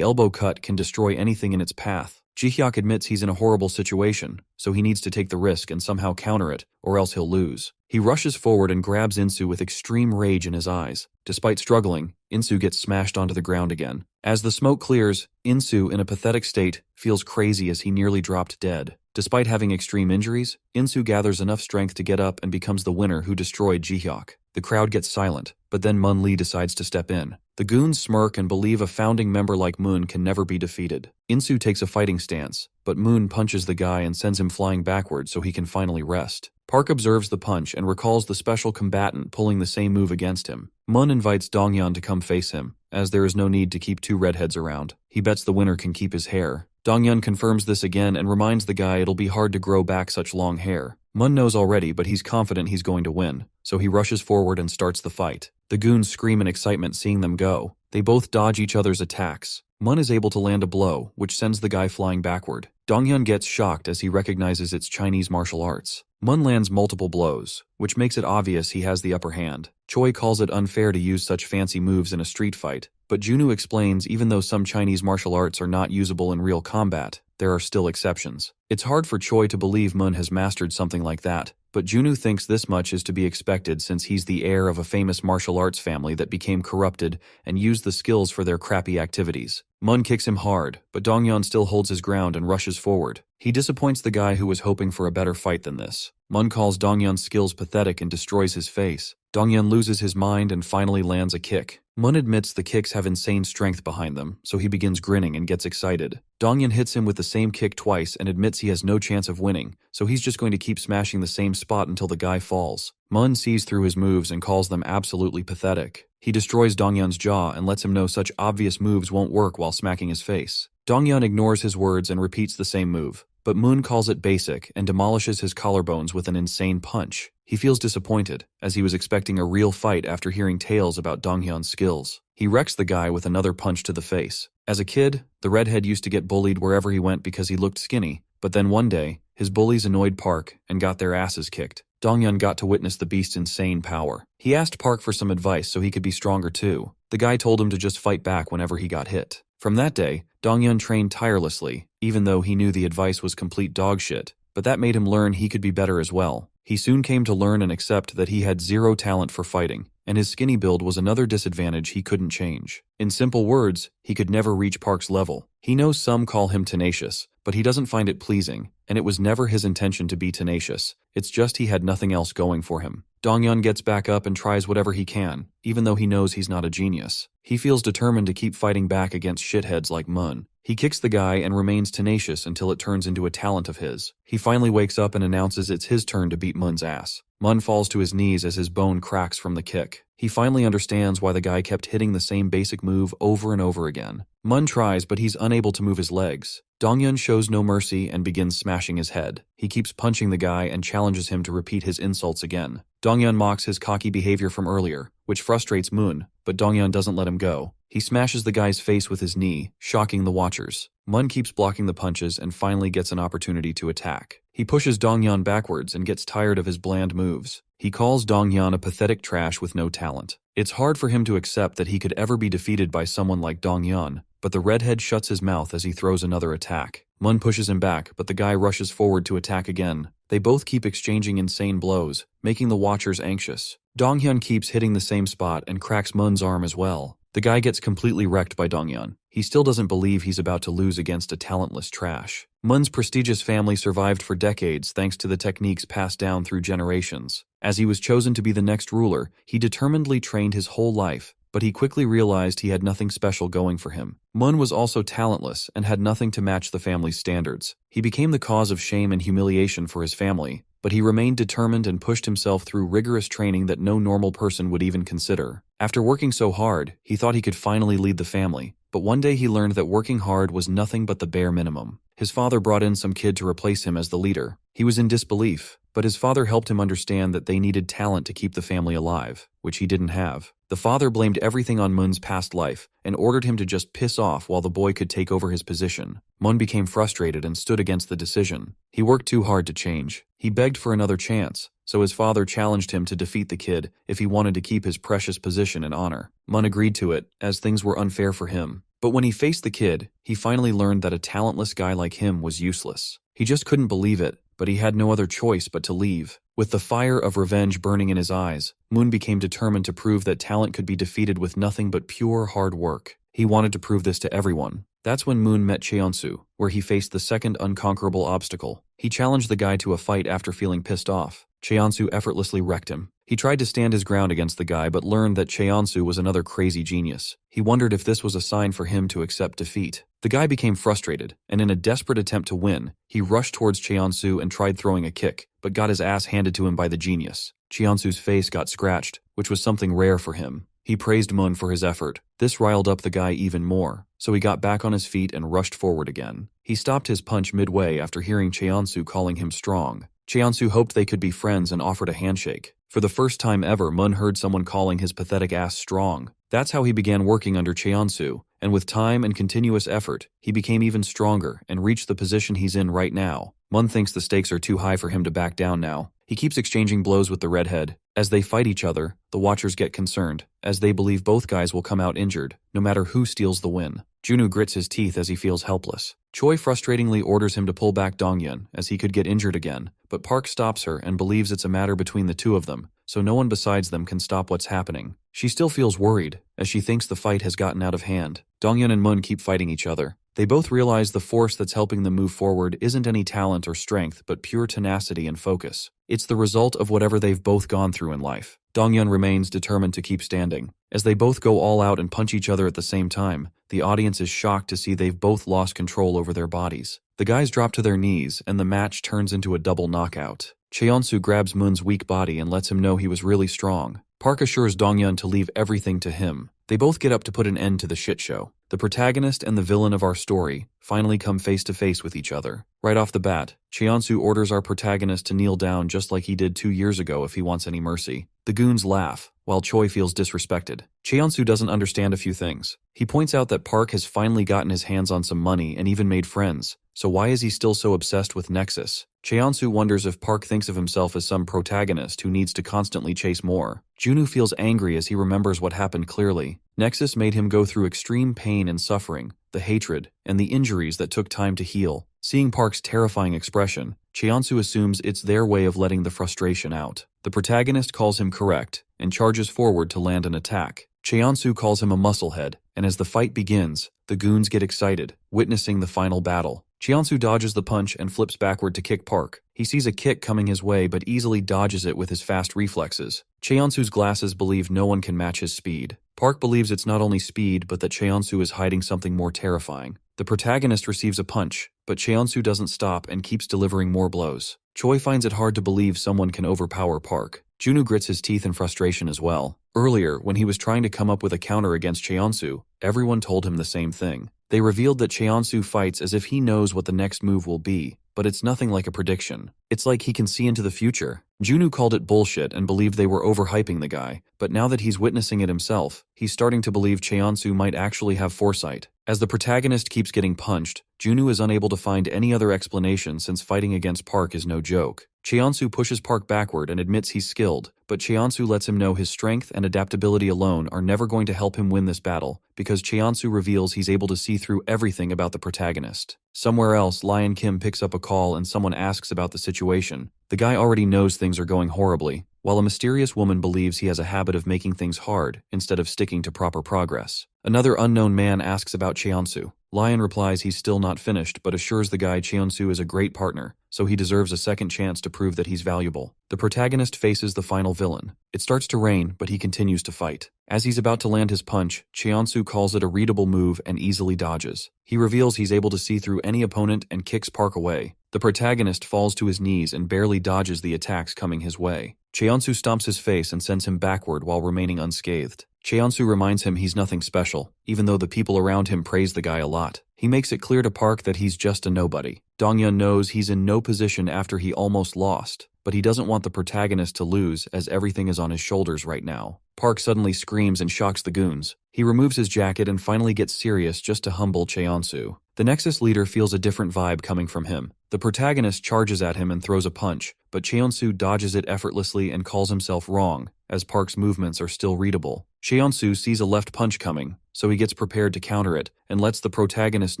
elbow cut can destroy anything in its path. Jihyok admits he's in a horrible situation, so he needs to take the risk and somehow counter it, or else he'll lose. He rushes forward and grabs Insu with extreme rage in his eyes. Despite struggling, Insu gets smashed onto the ground again. As the smoke clears, Insu, in a pathetic state, feels crazy as he nearly dropped dead. Despite having extreme injuries, Insu gathers enough strength to get up and becomes the winner who destroyed Jihyok. The crowd gets silent, but then Mun Lee decides to step in. The goons smirk and believe a founding member like Moon can never be defeated. Insu takes a fighting stance, but Moon punches the guy and sends him flying backwards so he can finally rest. Park observes the punch and recalls the special combatant pulling the same move against him. Mun invites Dongyeon to come face him, as there is no need to keep 2 redheads around. He bets the winner can keep his hair. Dongyeon confirms this again and reminds the guy it'll be hard to grow back such long hair. Mun knows already, but he's confident he's going to win, so he rushes forward and starts the fight. The goons scream in excitement seeing them go. They both dodge each other's attacks. Mun is able to land a blow, which sends the guy flying backward. Donghyun gets shocked as he recognizes it's Chinese martial arts. Mun lands multiple blows, which makes it obvious he has the upper hand. Choi calls it unfair to use such fancy moves in a street fight, but Junoo explains even though some Chinese martial arts are not usable in real combat, there are still exceptions. It's hard for Choi to believe Mun has mastered something like that, but Junoo thinks this much is to be expected since he's the heir of a famous martial arts family that became corrupted and used the skills for their crappy activities. Mun kicks him hard, but Dongyeon still holds his ground and rushes forward. He disappoints the guy who was hoping for a better fight than this. Mun calls Dongyeon's skills pathetic and destroys his face. Dongyeon loses his mind and finally lands a kick. Mun admits the kicks have insane strength behind them, so he begins grinning and gets excited. Dongyeon hits him with the same kick twice and admits he has no chance of winning, so he's just going to keep smashing the same spot until the guy falls. Mun sees through his moves and calls them absolutely pathetic. He destroys Dongyeon's jaw and lets him know such obvious moves won't work while smacking his face. Dongyeon ignores his words and repeats the same move. but Moon calls it basic and demolishes his collarbones with an insane punch. He feels disappointed, as he was expecting a real fight after hearing tales about Donghyun's skills. He wrecks the guy with another punch to the face. As a kid, the redhead used to get bullied wherever he went because he looked skinny, but then one day, his bullies annoyed Park and got their asses kicked. Donghyun got to witness the beast's insane power. He asked Park for some advice so he could be stronger too. The guy told him to just fight back whenever he got hit. From that day, Donghyun trained tirelessly, even though he knew the advice was complete dog shit, but that made him learn he could be better as well. He soon came to learn and accept that he had zero talent for fighting, and his skinny build was another disadvantage he couldn't change. In simple words, he could never reach Park's level. He knows some call him tenacious, but he doesn't find it pleasing, and it was never his intention to be tenacious. It's just he had nothing else going for him. Donghyun gets back up and tries whatever he can, even though he knows he's not a genius. He feels determined to keep fighting back against shitheads like Moon. He kicks the guy and remains tenacious until it turns into a talent of his. He finally wakes up and announces it's his turn to beat Moon's ass. Moon falls to his knees as his bone cracks from the kick. He finally understands why the guy kept hitting the same basic move over and over again. Moon tries, but he's unable to move his legs. Donghyun shows no mercy and begins smashing his head. He keeps punching the guy and challenges him to repeat his insults again. Donghyun mocks his cocky behavior from earlier, which frustrates Moon, but Donghyun doesn't let him go. He smashes the guy's face with his knee, shocking the watchers. Moon keeps blocking the punches and finally gets an opportunity to attack. He pushes Donghyun backwards and gets tired of his bland moves. He calls Donghyun a pathetic trash with no talent. It's hard for him to accept that he could ever be defeated by someone like Donghyun, but the redhead shuts his mouth as he throws another attack. Moon pushes him back, but the guy rushes forward to attack again. They both keep exchanging insane blows, making the watchers anxious. Donghyun keeps hitting the same spot and cracks Moon's arm as well. The guy gets completely wrecked by Donghyun. He still doesn't believe he's about to lose against a talentless trash. Moon's prestigious family survived for decades thanks to the techniques passed down through generations. As he was chosen to be the next ruler, he determinedly trained his whole life, but he quickly realized he had nothing special going for him. Moon was also talentless and had nothing to match the family's standards. He became the cause of shame and humiliation for his family, but he remained determined and pushed himself through rigorous training that no normal person would even consider. After working so hard, he thought he could finally lead the family, but one day he learned that working hard was nothing but the bare minimum. His father brought in some kid to replace him as the leader. He was in disbelief, but his father helped him understand that they needed talent to keep the family alive, which he didn't have. The father blamed everything on Moon's past life and ordered him to just piss off while the boy could take over his position. Moon became frustrated and stood against the decision. He worked too hard to change. He begged for another chance, so his father challenged him to defeat the kid if he wanted to keep his precious position and honor. Moon agreed to it, as things were unfair for him. But when he faced the kid, he finally learned that a talentless guy like him was useless. He just couldn't believe it, but he had no other choice but to leave. With the fire of revenge burning in his eyes, Moon became determined to prove that talent could be defeated with nothing but pure hard work. He wanted to prove this to everyone. That's when Moon met Cheonsu, where he faced the second unconquerable obstacle. He challenged the guy to a fight after feeling pissed off. Cheonsu effortlessly wrecked him. He tried to stand his ground against the guy but learned that Cheonsu was another crazy genius. He wondered if this was a sign for him to accept defeat. The guy became frustrated, and in a desperate attempt to win, he rushed towards Cheonsu and tried throwing a kick, but got his ass handed to him by the genius. Cheonsu's face got scratched, which was something rare for him. He praised Moon for his effort. This riled up the guy even more, so he got back on his feet and rushed forward again. He stopped his punch midway after hearing Cheonsu calling him strong. Cheonsu hoped they could be friends and offered a handshake. For the first time ever, Moon heard someone calling his pathetic ass strong. That's how he began working under Cheonsu, and with time and continuous effort, he became even stronger and reached the position he's in right now. Moon thinks the stakes are too high for him to back down now. He keeps exchanging blows with the redhead. As they fight each other, the watchers get concerned, as they believe both guys will come out injured, no matter who steals the win. Junwoo grits his teeth as he feels helpless. Choi frustratingly orders him to pull back Donghyun, as he could get injured again, but Park stops her and believes it's a matter between the two of them, so no one besides them can stop what's happening. She still feels worried, as she thinks the fight has gotten out of hand. Donghyun and Moon keep fighting each other. They both realize the force that's helping them move forward isn't any talent or strength, but pure tenacity and focus. It's the result of whatever they've both gone through in life. Donghyun remains determined to keep standing. As they both go all out and punch each other at the same time, the audience is shocked to see they've both lost control over their bodies. The guys drop to their knees, and the match turns into a double knockout. Cheonsu grabs Moon's weak body and lets him know he was really strong. Park assures Donghyun to leave everything to him. They both get up to put an end to the shit show. The protagonist and the villain of our story finally come face to face with each other. Right off the bat, Cheonsu orders our protagonist to kneel down just like he did 2 years ago if he wants any mercy. The goons laugh, while Choi feels disrespected. Cheonsu doesn't understand a few things. He points out that Park has finally gotten his hands on some money and even made friends, so why is he still so obsessed with Nexus? Cheonsu wonders if Park thinks of himself as some protagonist who needs to constantly chase more. Junwoo feels angry as he remembers what happened clearly. Nexus made him go through extreme pain and suffering, the hatred, and the injuries that took time to heal. Seeing Park's terrifying expression, Cheonsu assumes it's their way of letting the frustration out. The protagonist calls him correct and charges forward to land an attack. Cheonsu calls him a musclehead, and as the fight begins, the goons get excited, witnessing the final battle. Cheonsu dodges the punch and flips backward to kick Park. He sees a kick coming his way but easily dodges it with his fast reflexes. Cheonsu's glasses believe no one can match his speed. Park believes it's not only speed but that Cheonsu is hiding something more terrifying. The protagonist receives a punch, but Cheonsu doesn't stop and keeps delivering more blows. Choi finds it hard to believe someone can overpower Park. Junwoo grits his teeth in frustration as well. Earlier, when he was trying to come up with a counter against Cheonsu, everyone told him the same thing. They revealed that Cheonsu fights as if he knows what the next move will be, but it's nothing like a prediction. It's like he can see into the future. Junwoo called it bullshit and believed they were overhyping the guy, but now that he's witnessing it himself, he's starting to believe Cheonsu might actually have foresight. As the protagonist keeps getting punched, Junwoo is unable to find any other explanation since fighting against Park is no joke. Cheonsu pushes Park backward and admits he's skilled, but Cheonsu lets him know his strength and adaptability alone are never going to help him win this battle, because Cheonsu reveals he's able to see through everything about the protagonist. Somewhere else, Lion Kim picks up a call and someone asks about the situation. The guy already knows things are going horribly, while a mysterious woman believes he has a habit of making things hard instead of sticking to proper progress. Another unknown man asks about Cheonsu. Lion replies he's still not finished but assures the guy Cheonsu is a great partner, so he deserves a second chance to prove that he's valuable. The protagonist faces the final villain. It starts to rain, but he continues to fight. As he's about to land his punch, Cheonsu calls it a readable move and easily dodges. He reveals he's able to see through any opponent and kicks Park away. The protagonist falls to his knees and barely dodges the attacks coming his way. Cheonsu stomps his face and sends him backward while remaining unscathed. Cheonsu reminds him he's nothing special, even though the people around him praise the guy a lot. He makes it clear to Park that he's just a nobody. Donghyun knows he's in no position after he almost lost, but he doesn't want the protagonist to lose as everything is on his shoulders right now. Park suddenly screams and shocks the goons. He removes his jacket and finally gets serious just to humble Cheonsu. The Nexus leader feels a different vibe coming from him. The protagonist charges at him and throws a punch, but Cheonsu dodges it effortlessly and calls himself wrong, as Park's movements are still readable. Cheonsu sees a left punch coming, so he gets prepared to counter it and lets the protagonist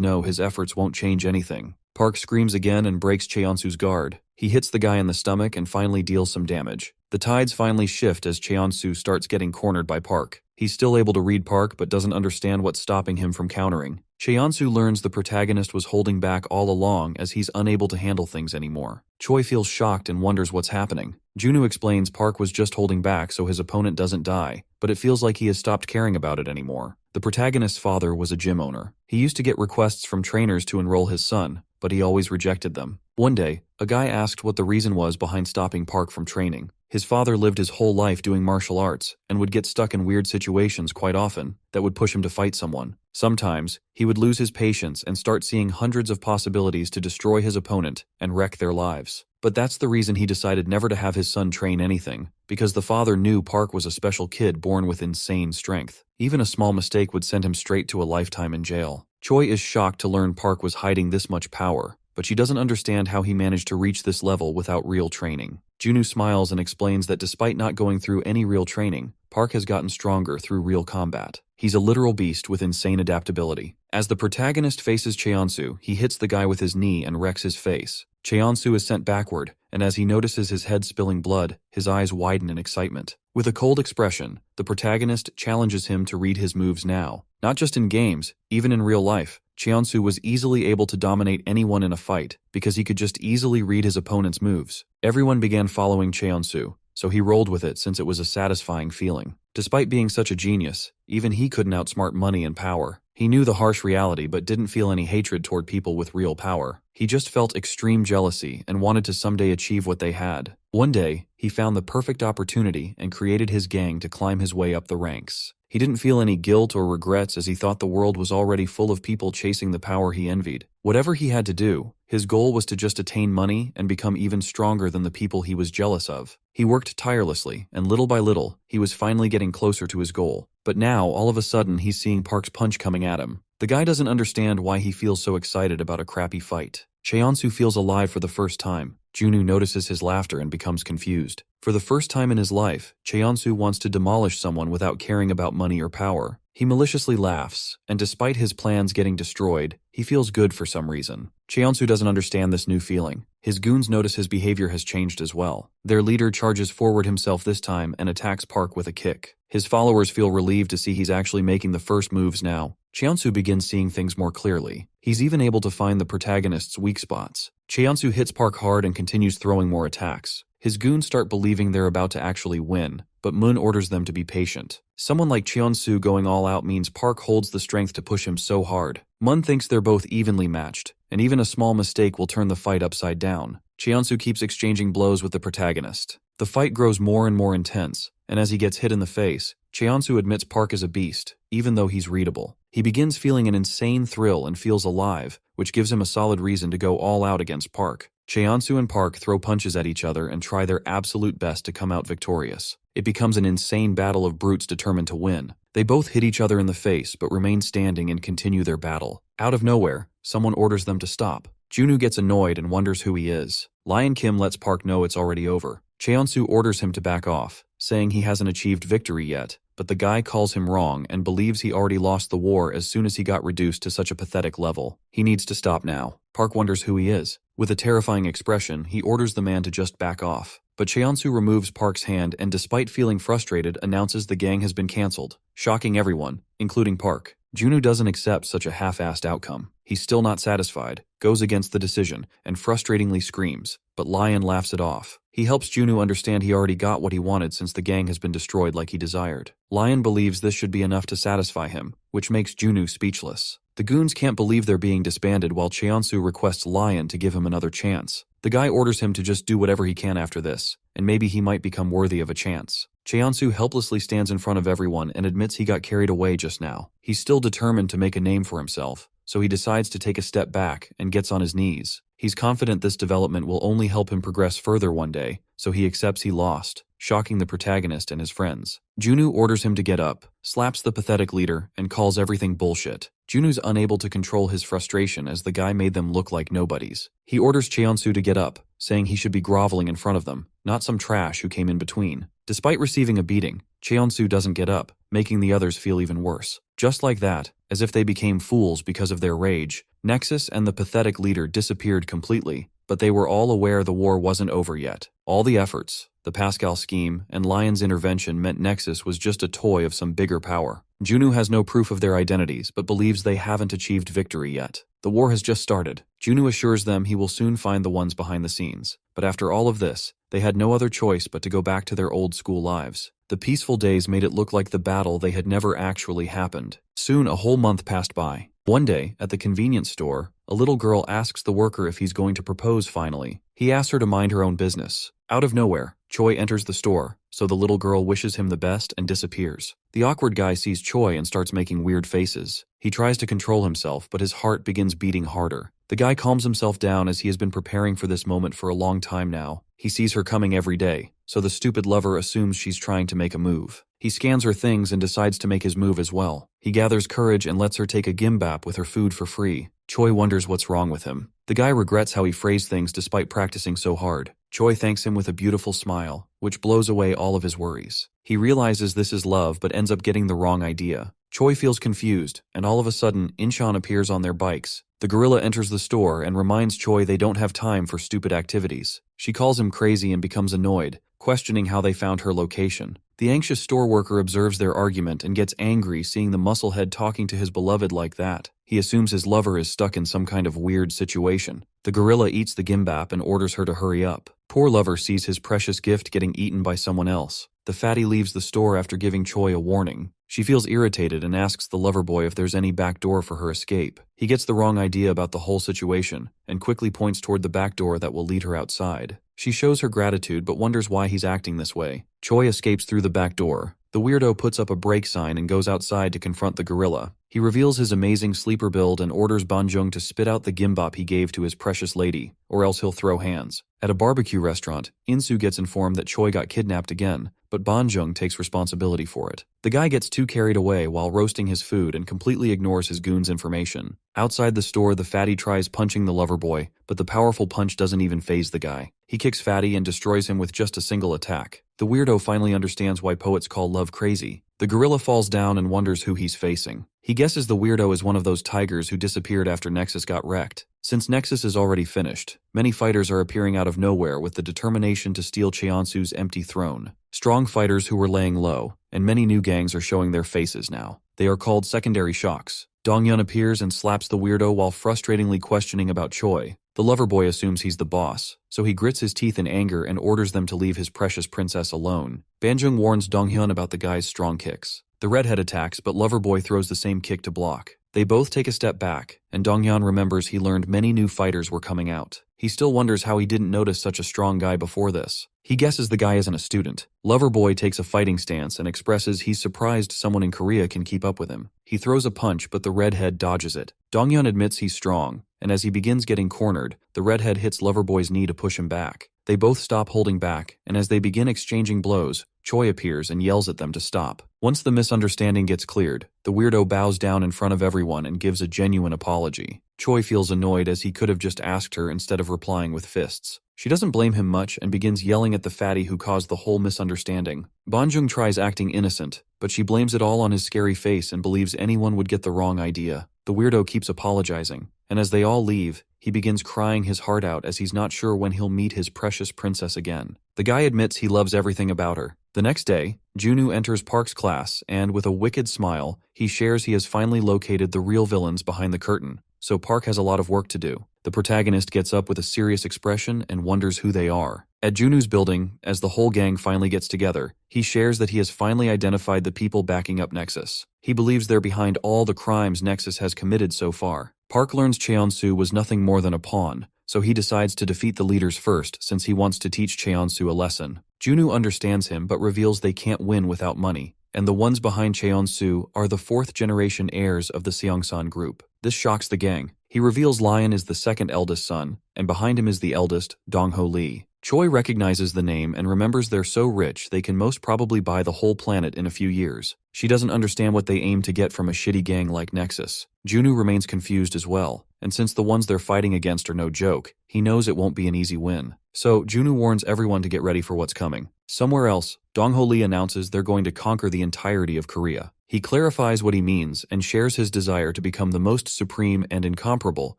know his efforts won't change anything. Park screams again and breaks Cheonsu's guard. He hits the guy in the stomach and finally deals some damage. The tides finally shift as Cheonsu starts getting cornered by Park. He's still able to read Park but doesn't understand what's stopping him from countering. Cheonsu learns the protagonist was holding back all along as he's unable to handle things anymore. Choi feels shocked and wonders what's happening. Junwoo explains Park was just holding back so his opponent doesn't die, but it feels like he has stopped caring about it anymore. The protagonist's father was a gym owner. He used to get requests from trainers to enroll his son, but he always rejected them. One day, a guy asked what the reason was behind stopping Park from training. His father lived his whole life doing martial arts and would get stuck in weird situations quite often that would push him to fight someone. Sometimes, he would lose his patience and start seeing hundreds of possibilities to destroy his opponent and wreck their lives. But that's the reason he decided never to have his son train anything, because the father knew Park was a special kid born with insane strength. Even a small mistake would send him straight to a lifetime in jail. Choi is shocked to learn Park was hiding this much power, but she doesn't understand how he managed to reach this level without real training. Junwoo smiles and explains that despite not going through any real training, Park has gotten stronger through real combat. He's a literal beast with insane adaptability. As the protagonist faces Cheonsu, he hits the guy with his knee and wrecks his face. Cheonsu is sent backward, and as he notices his head spilling blood, his eyes widen in excitement. With a cold expression, the protagonist challenges him to read his moves now. Not just in games, even in real life, Cheonsu was easily able to dominate anyone in a fight because he could just easily read his opponent's moves. Everyone began following Cheonsu, so he rolled with it since it was a satisfying feeling. Despite being such a genius, even he couldn't outsmart money and power. He knew the harsh reality but didn't feel any hatred toward people with real power. He just felt extreme jealousy and wanted to someday achieve what they had. One day, he found the perfect opportunity and created his gang to climb his way up the ranks. He didn't feel any guilt or regrets as he thought the world was already full of people chasing the power he envied. Whatever he had to do, his goal was to just attain money and become even stronger than the people he was jealous of. He worked tirelessly, and little by little, he was finally getting closer to his goal. But now, all of a sudden, he's seeing Park's punch coming at him. The guy doesn't understand why he feels so excited about a crappy fight. Cheonsu feels alive for the first time. Junu notices his laughter and becomes confused. For the first time in his life, Cheonsu wants to demolish someone without caring about money or power. He maliciously laughs, and despite his plans getting destroyed, he feels good for some reason. Cheonsu doesn't understand this new feeling. His goons notice his behavior has changed as well. Their leader charges forward himself this time and attacks Park with a kick. His followers feel relieved to see he's actually making the first moves now. Cheonsu begins seeing things more clearly. He's even able to find the protagonist's weak spots. Cheonsu hits Park hard and continues throwing more attacks. His goons start believing they're about to actually win, but Moon orders them to be patient. Someone like Cheonsu going all out means Park holds the strength to push him so hard. Moon thinks they're both evenly matched, and even a small mistake will turn the fight upside down. Cheonsu keeps exchanging blows with the protagonist. The fight grows more and more intense, and as he gets hit in the face, Cheonsu admits Park is a beast, even though he's readable. He begins feeling an insane thrill and feels alive, which gives him a solid reason to go all out against Park. Cheonsu and Park throw punches at each other and try their absolute best to come out victorious. It becomes an insane battle of brutes determined to win. They both hit each other in the face but remain standing and continue their battle. Out of nowhere, someone orders them to stop. Junu gets annoyed and wonders who he is. Lion Kim lets Park know it's already over. Cheonsu orders him to back off, saying he hasn't achieved victory yet, but the guy calls him wrong and believes he already lost the war as soon as he got reduced to such a pathetic level. He needs to stop now. Park wonders who he is. With a terrifying expression, he orders the man to just back off. But Cheonsu removes Park's hand and despite feeling frustrated, announces the gang has been cancelled, shocking everyone, including Park. Junu doesn't accept such a half-assed outcome. He's still not satisfied, goes against the decision, and frustratingly screams, but Lion laughs it off. He helps Junu understand he already got what he wanted since the gang has been destroyed like he desired. Lion believes this should be enough to satisfy him, which makes Junu speechless. The goons can't believe they're being disbanded while Cheonsu requests Lion to give him another chance. The guy orders him to just do whatever he can after this, and maybe he might become worthy of a chance. Cheonsu helplessly stands in front of everyone and admits he got carried away just now. He's still determined to make a name for himself, so he decides to take a step back and gets on his knees. He's confident this development will only help him progress further one day, so he accepts he lost, shocking the protagonist and his friends. Junu orders him to get up, slaps the pathetic leader, and calls everything bullshit. Junu's unable to control his frustration as the guy made them look like nobodies. He orders Cheonsu to get up, saying he should be groveling in front of them, not some trash who came in between. Despite receiving a beating, Cheonsu doesn't get up, making the others feel even worse. Just like that, as if they became fools because of their rage, Nexus and the pathetic leader disappeared completely, but they were all aware the war wasn't over yet. All the efforts, the Pascal scheme, and Lion's intervention meant Nexus was just a toy of some bigger power. Junu has no proof of their identities, but believes they haven't achieved victory yet. The war has just started. Junu assures them he will soon find the ones behind the scenes. But after all of this, they had no other choice but to go back to their old school lives. The peaceful days made it look like the battle they had never actually happened. Soon a whole month passed by. One day, at the convenience store, a little girl asks the worker if he's going to propose finally. He asks her to mind her own business. Out of nowhere, Choi enters the store, so the little girl wishes him the best and disappears. The awkward guy sees Choi and starts making weird faces. He tries to control himself, but his heart begins beating harder. The guy calms himself down as he has been preparing for this moment for a long time now. He sees her coming every day, so the stupid lover assumes she's trying to make a move. He scans her things and decides to make his move as well. He gathers courage and lets her take a gimbap with her food for free. Choi wonders what's wrong with him. The guy regrets how he phrased things despite practicing so hard. Choi thanks him with a beautiful smile, which blows away all of his worries. He realizes this is love but ends up getting the wrong idea. Choi feels confused, and all of a sudden, Incheon appears on their bikes. The gorilla enters the store and reminds Choi they don't have time for stupid activities. She calls him crazy and becomes annoyed, questioning how they found her location. The anxious store worker observes their argument and gets angry seeing the musclehead talking to his beloved like that. He assumes his lover is stuck in some kind of weird situation. The gorilla eats the gimbap and orders her to hurry up. Poor lover sees his precious gift getting eaten by someone else. The fatty leaves the store after giving Choi a warning. She feels irritated and asks the lover boy if there's any back door for her escape. He gets the wrong idea about the whole situation and quickly points toward the back door that will lead her outside. She shows her gratitude but wonders why he's acting this way. Choi escapes through the back door. The weirdo puts up a break sign and goes outside to confront the gorilla. He reveals his amazing sleeper build and orders Banjung to spit out the gimbap he gave to his precious lady, or else he'll throw hands. At a barbecue restaurant, Insu gets informed that Choi got kidnapped again, but Banjung takes responsibility for it. The guy gets too carried away while roasting his food and completely ignores his goon's information. Outside the store, the fatty tries punching the lover boy, but the powerful punch doesn't even faze the guy. He kicks Fatty and destroys him with just a single attack. The weirdo finally understands why poets call love crazy. The gorilla falls down and wonders who he's facing. He guesses the weirdo is one of those tigers who disappeared after Nexus got wrecked. Since Nexus is already finished, many fighters are appearing out of nowhere with the determination to steal Cheonsu's empty throne. Strong fighters who were laying low, and many new gangs are showing their faces now. They are called secondary shocks. Donghyun appears and slaps the weirdo while frustratingly questioning about Choi. The lover boy assumes he's the boss, so he grits his teeth in anger and orders them to leave his precious princess alone. Banjung warns Donghyun about the guy's strong kicks. The redhead attacks, but Loverboy throws the same kick to block. They both take a step back, and Donghyun remembers he learned many new fighters were coming out. He still wonders how he didn't notice such a strong guy before this. He guesses the guy isn't a student. Loverboy takes a fighting stance and expresses he's surprised someone in Korea can keep up with him. He throws a punch, but the redhead dodges it. Donghyun admits he's strong, and as he begins getting cornered, the redhead hits Loverboy's knee to push him back. They both stop holding back, and as they begin exchanging blows, Choi appears and yells at them to stop. Once the misunderstanding gets cleared, the weirdo bows down in front of everyone and gives a genuine apology. Choi feels annoyed as he could have just asked her instead of replying with fists. She doesn't blame him much and begins yelling at the fatty who caused the whole misunderstanding. Banjung tries acting innocent, but she blames it all on his scary face and believes anyone would get the wrong idea. The weirdo keeps apologizing, and as they all leave, he begins crying his heart out as he's not sure when he'll meet his precious princess again. The guy admits he loves everything about her. The next day, Junwoo enters Park's class, and with a wicked smile, he shares he has finally located the real villains behind the curtain, so Park has a lot of work to do. The protagonist gets up with a serious expression and wonders who they are. At Junwoo's building, as the whole gang finally gets together, he shares that he has finally identified the people backing up Nexus. He believes they're behind all the crimes Nexus has committed so far. Park learns Cheonsu was nothing more than a pawn, so he decides to defeat the leaders first since he wants to teach Cheonsu a lesson. Junwoo understands him but reveals they can't win without money, and the ones behind Cheonsu are the fourth-generation heirs of the Seongsan group. This shocks the gang. He reveals Lion is the second eldest son, and behind him is the eldest, Dongho Lee. Choi recognizes the name and remembers they're so rich they can most probably buy the whole planet in a few years. She doesn't understand what they aim to get from a shitty gang like Nexus. Junwoo remains confused as well, and since the ones they're fighting against are no joke, he knows it won't be an easy win. So, Junwoo warns everyone to get ready for what's coming. Somewhere else, Dongho Lee announces they're going to conquer the entirety of Korea. He clarifies what he means and shares his desire to become the most supreme and incomparable,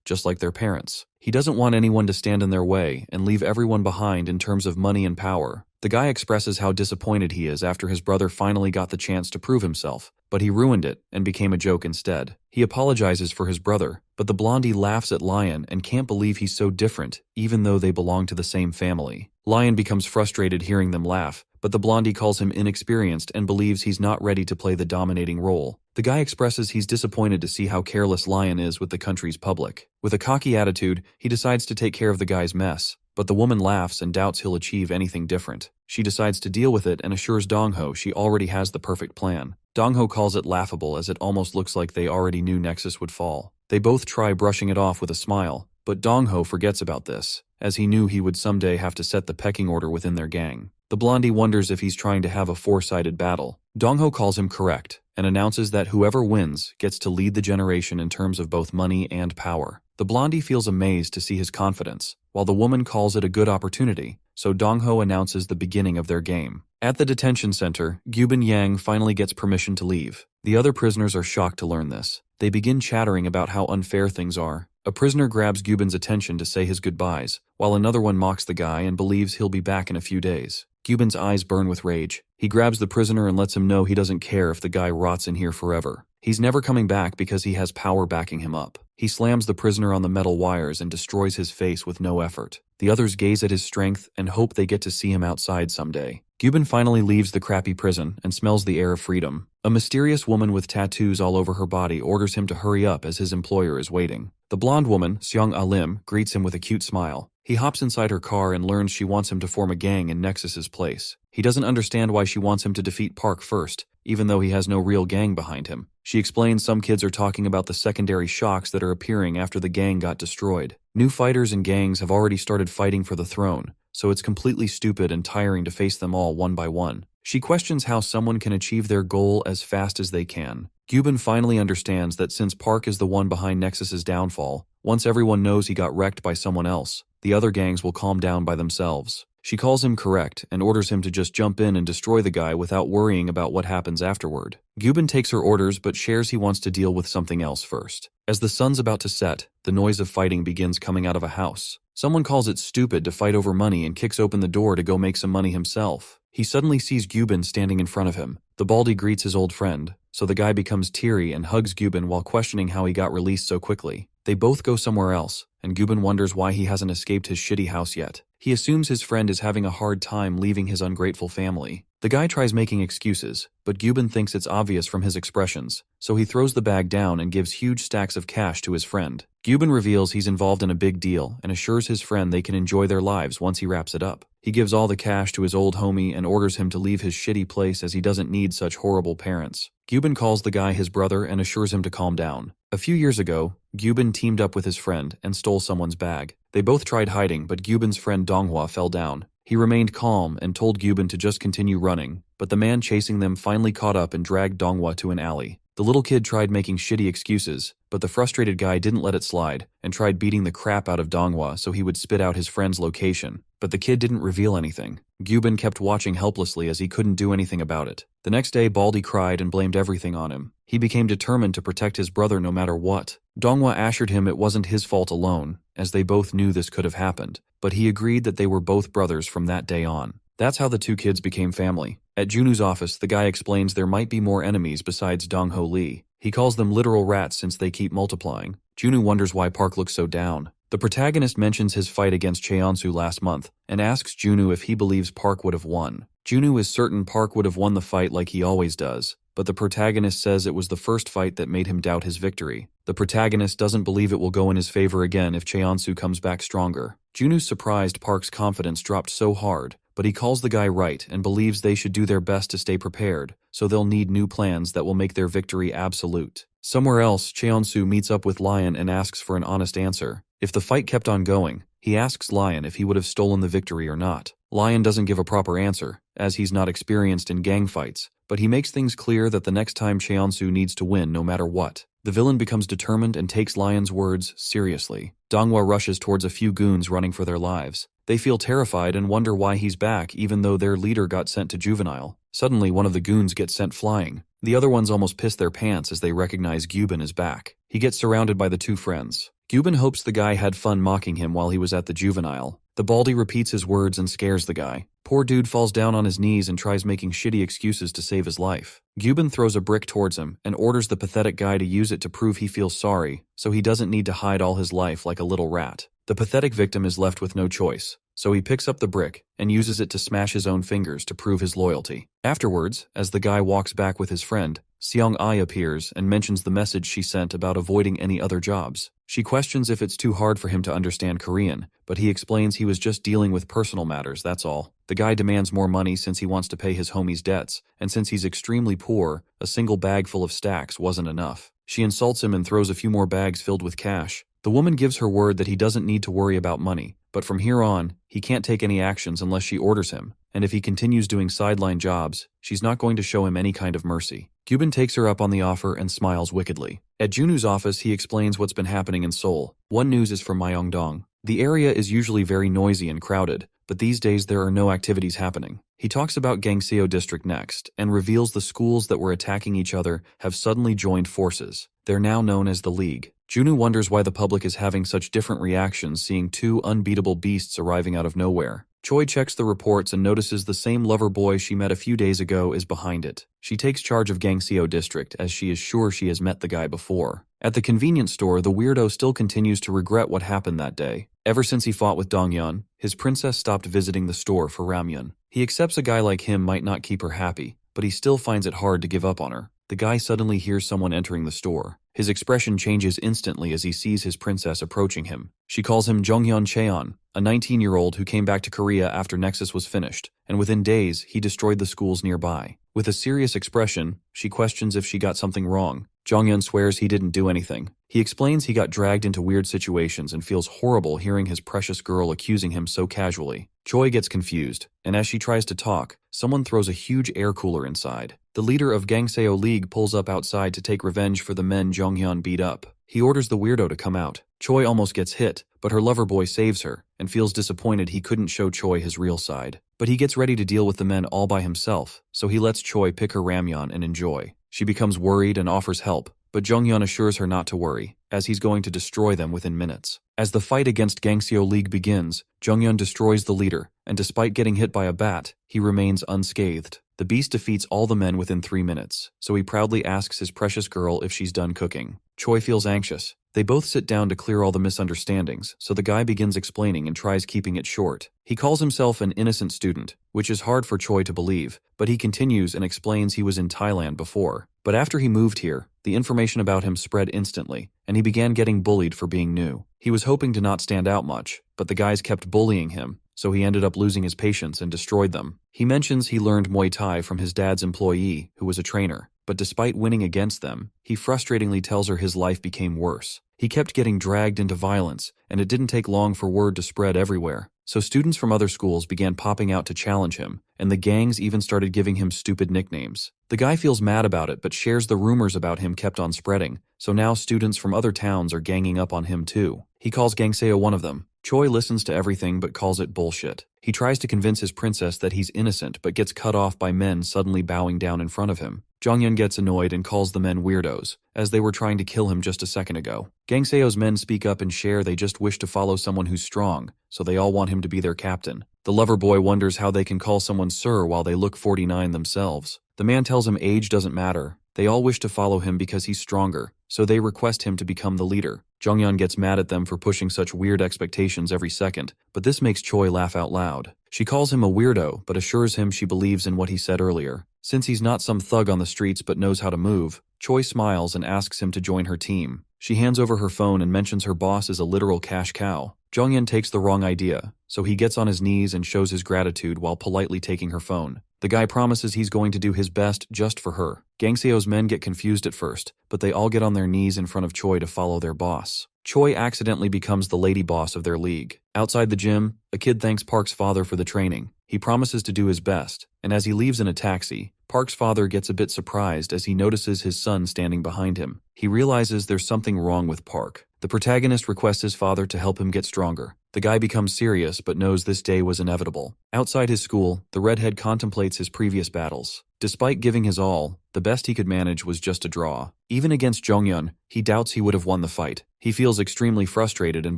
just like their parents. He doesn't want anyone to stand in their way and leave everyone behind in terms of money and power. The guy expresses how disappointed he is after his brother finally got the chance to prove himself, but he ruined it and became a joke instead. He apologizes for his brother, but the blondie laughs at Lion and can't believe he's so different, even though they belong to the same family. Lion becomes frustrated hearing them laugh, but the blondie calls him inexperienced and believes he's not ready to play the dominating role. The guy expresses he's disappointed to see how careless Lion is with the country's public. With a cocky attitude, he decides to take care of the guy's mess, but the woman laughs and doubts he'll achieve anything different. She decides to deal with it and assures Dongho she already has the perfect plan. Dongho calls it laughable as it almost looks like they already knew Nexus would fall. They both try brushing it off with a smile, but Dongho forgets about this, as he knew he would someday have to set the pecking order within their gang. The blondie wonders if he's trying to have a four-sided battle. Dongho calls him correct, and announces that whoever wins gets to lead the generation in terms of both money and power. The blondie feels amazed to see his confidence, while the woman calls it a good opportunity, so Dongho announces the beginning of their game. At the detention center, Gyubin Yang finally gets permission to leave. The other prisoners are shocked to learn this. They begin chattering about how unfair things are. A prisoner grabs Gyubin's attention to say his goodbyes, while another one mocks the guy and believes he'll be back in a few days. Gyubin's eyes burn with rage. He grabs the prisoner and lets him know he doesn't care if the guy rots in here forever. He's never coming back because he has power backing him up. He slams the prisoner on the metal wires and destroys his face with no effort. The others gaze at his strength and hope they get to see him outside someday. Gyubin finally leaves the crappy prison and smells the air of freedom. A mysterious woman with tattoos all over her body orders him to hurry up as his employer is waiting. The blonde woman, Seong Alim, greets him with a cute smile. He hops inside her car and learns she wants him to form a gang in Nexus's place. He doesn't understand why she wants him to defeat Park first, even though he has no real gang behind him. She explains some kids are talking about the secondary shocks that are appearing after the gang got destroyed. New fighters and gangs have already started fighting for the throne, so it's completely stupid and tiring to face them all one by one. She questions how someone can achieve their goal as fast as they can. Gyubin finally understands that since Park is the one behind Nexus's downfall, once everyone knows he got wrecked by someone else, the other gangs will calm down by themselves. She calls him correct and orders him to just jump in and destroy the guy without worrying about what happens afterward. Gyubin takes her orders but shares he wants to deal with something else first. As the sun's about to set, the noise of fighting begins coming out of a house. Someone calls it stupid to fight over money and kicks open the door to go make some money himself. He suddenly sees Gyubin standing in front of him. The baldy greets his old friend, so the guy becomes teary and hugs Gyubin while questioning how he got released so quickly. They both go somewhere else, and Gyubin wonders why he hasn't escaped his shitty house yet. He assumes his friend is having a hard time leaving his ungrateful family. The guy tries making excuses, but Gyubin thinks it's obvious from his expressions, so he throws the bag down and gives huge stacks of cash to his friend. Gyubin reveals he's involved in a big deal and assures his friend they can enjoy their lives once he wraps it up. He gives all the cash to his old homie and orders him to leave his shitty place as he doesn't need such horrible parents. Gyubin calls the guy his brother and assures him to calm down. A few years ago, Gyubin teamed up with his friend and stole someone's bag. They both tried hiding, but Gyubin's friend Donghua fell down. He remained calm and told Gyubin to just continue running, but the man chasing them finally caught up and dragged Donghua to an alley. The little kid tried making shitty excuses, but the frustrated guy didn't let it slide and tried beating the crap out of Donghua so he would spit out his friend's location. But the kid didn't reveal anything. Gyubin kept watching helplessly as he couldn't do anything about it. The next day, Baldy cried and blamed everything on him. He became determined to protect his brother no matter what. Donghua assured him it wasn't his fault alone, as they both knew this could have happened, but he agreed that they were both brothers from that day on. That's how the two kids became family. At Junu's office, the guy explains there might be more enemies besides Dongho Lee. He calls them literal rats since they keep multiplying. Junu wonders why Park looks so down. The protagonist mentions his fight against Cheonsu last month and asks Junu if he believes Park would have won. Junu is certain Park would have won the fight like he always does, but the protagonist says it was the first fight that made him doubt his victory. The protagonist doesn't believe it will go in his favor again if Cheonsu comes back stronger. Junu's surprised Park's confidence dropped so hard, but he calls the guy right and believes they should do their best to stay prepared, so they'll need new plans that will make their victory absolute. Somewhere else, Cheonsu meets up with Lion and asks for an honest answer. If the fight kept on going, he asks Lion if he would have stolen the victory or not. Lion doesn't give a proper answer, as he's not experienced in gang fights, but he makes things clear that the next time Cheonsu needs to win no matter what. The villain becomes determined and takes Lion's words seriously. Donghua rushes towards a few goons running for their lives. They feel terrified and wonder why he's back even though their leader got sent to juvenile. Suddenly, one of the goons gets sent flying. The other ones almost piss their pants as they recognize Gyubin is back. He gets surrounded by the two friends. Gyubin hopes the guy had fun mocking him while he was at the juvenile. The baldy repeats his words and scares the guy. Poor dude falls down on his knees and tries making shitty excuses to save his life. Gyubin throws a brick towards him and orders the pathetic guy to use it to prove he feels sorry, so he doesn't need to hide all his life like a little rat. The pathetic victim is left with no choice, so he picks up the brick and uses it to smash his own fingers to prove his loyalty. Afterwards, as the guy walks back with his friend, Seong-ai appears and mentions the message she sent about avoiding any other jobs. She questions if it's too hard for him to understand Korean, but he explains he was just dealing with personal matters, that's all. The guy demands more money since he wants to pay his homie's debts, and since he's extremely poor, a single bag full of stacks wasn't enough. She insults him and throws a few more bags filled with cash. The woman gives her word that he doesn't need to worry about money, but from here on, he can't take any actions unless she orders him, and if he continues doing sideline jobs, she's not going to show him any kind of mercy. Gyubin takes her up on the offer and smiles wickedly. At Junu's office, he explains what's been happening in Seoul. One news is from Myeongdong. The area is usually very noisy and crowded, but these days there are no activities happening. He talks about Gangseo District next, and reveals the schools that were attacking each other have suddenly joined forces. They're now known as the League. Junu wonders why the public is having such different reactions seeing two unbeatable beasts arriving out of nowhere. Choi checks the reports and notices the same lover boy she met a few days ago is behind it. She takes charge of Gangseo District as she is sure she has met the guy before. At the convenience store, the weirdo still continues to regret what happened that day. Ever since he fought with Donghyun, his princess stopped visiting the store for ramyun. He accepts a guy like him might not keep her happy, but he still finds it hard to give up on her. The guy suddenly hears someone entering the store. His expression changes instantly as he sees his princess approaching him. She calls him Jonghyun Cheon, a 19-year-old who came back to Korea after Nexus was finished, and within days, he destroyed the schools nearby. With a serious expression, she questions if she got something wrong. Jonghyun swears he didn't do anything. He explains he got dragged into weird situations and feels horrible hearing his precious girl accusing him so casually. Choi gets confused, and as she tries to talk, someone throws a huge air cooler inside. The leader of Gangseo League pulls up outside to take revenge for the men Jonghyun beat up. He orders the weirdo to come out. Choi almost gets hit, but her lover boy saves her, and feels disappointed he couldn't show Choi his real side. But he gets ready to deal with the men all by himself, so he lets Choi pick her ramyun and enjoy. She becomes worried and offers help, but Jonghyun assures her not to worry, as he's going to destroy them within minutes. As the fight against Gangseo League begins, Jonghyun destroys the leader, and despite getting hit by a bat, he remains unscathed. The beast defeats all the men within 3 minutes, so he proudly asks his precious girl if she's done cooking. Choi feels anxious. They both sit down to clear all the misunderstandings, so the guy begins explaining and tries keeping it short. He calls himself an innocent student, which is hard for Choi to believe, but he continues and explains he was in Thailand before. But after he moved here, the information about him spread instantly, and he began getting bullied for being new. He was hoping to not stand out much, but the guys kept bullying him, so he ended up losing his patience and destroyed them. He mentions he learned Muay Thai from his dad's employee, who was a trainer, but despite winning against them, he frustratingly tells her his life became worse. He kept getting dragged into violence, and it didn't take long for word to spread everywhere. So students from other schools began popping out to challenge him, and the gangs even started giving him stupid nicknames. The guy feels mad about it but shares the rumors about him kept on spreading, so now students from other towns are ganging up on him too. He calls Gangseo one of them. Choi listens to everything but calls it bullshit. He tries to convince his princess that he's innocent but gets cut off by men suddenly bowing down in front of him. Jonghyun gets annoyed and calls the men weirdos, as they were trying to kill him just a second ago. Gangseo's men speak up and share they just wish to follow someone who's strong, so they all want him to be their captain. The lover boy wonders how they can call someone sir while they look 49 themselves. The man tells him age doesn't matter. They all wish to follow him because he's stronger, so they request him to become the leader. Jonghyun gets mad at them for pushing such weird expectations every second, but this makes Choi laugh out loud. She calls him a weirdo, but assures him she believes in what he said earlier. Since he's not some thug on the streets but knows how to move, Choi smiles and asks him to join her team. She hands over her phone and mentions her boss is a literal cash cow. Jonghyun takes the wrong idea, so he gets on his knees and shows his gratitude while politely taking her phone. The guy promises he's going to do his best just for her. Gangseo's men get confused at first, but they all get on their knees in front of Choi to follow their boss. Choi accidentally becomes the lady boss of their league. Outside the gym, a kid thanks Park's father for the training. He promises to do his best, and as he leaves in a taxi, Park's father gets a bit surprised as he notices his son standing behind him. He realizes there's something wrong with Park. The protagonist requests his father to help him get stronger. The guy becomes serious but knows this day was inevitable. Outside his school, the redhead contemplates his previous battles. Despite giving his all, the best he could manage was just a draw. Even against Jonghyun, he doubts he would have won the fight. He feels extremely frustrated and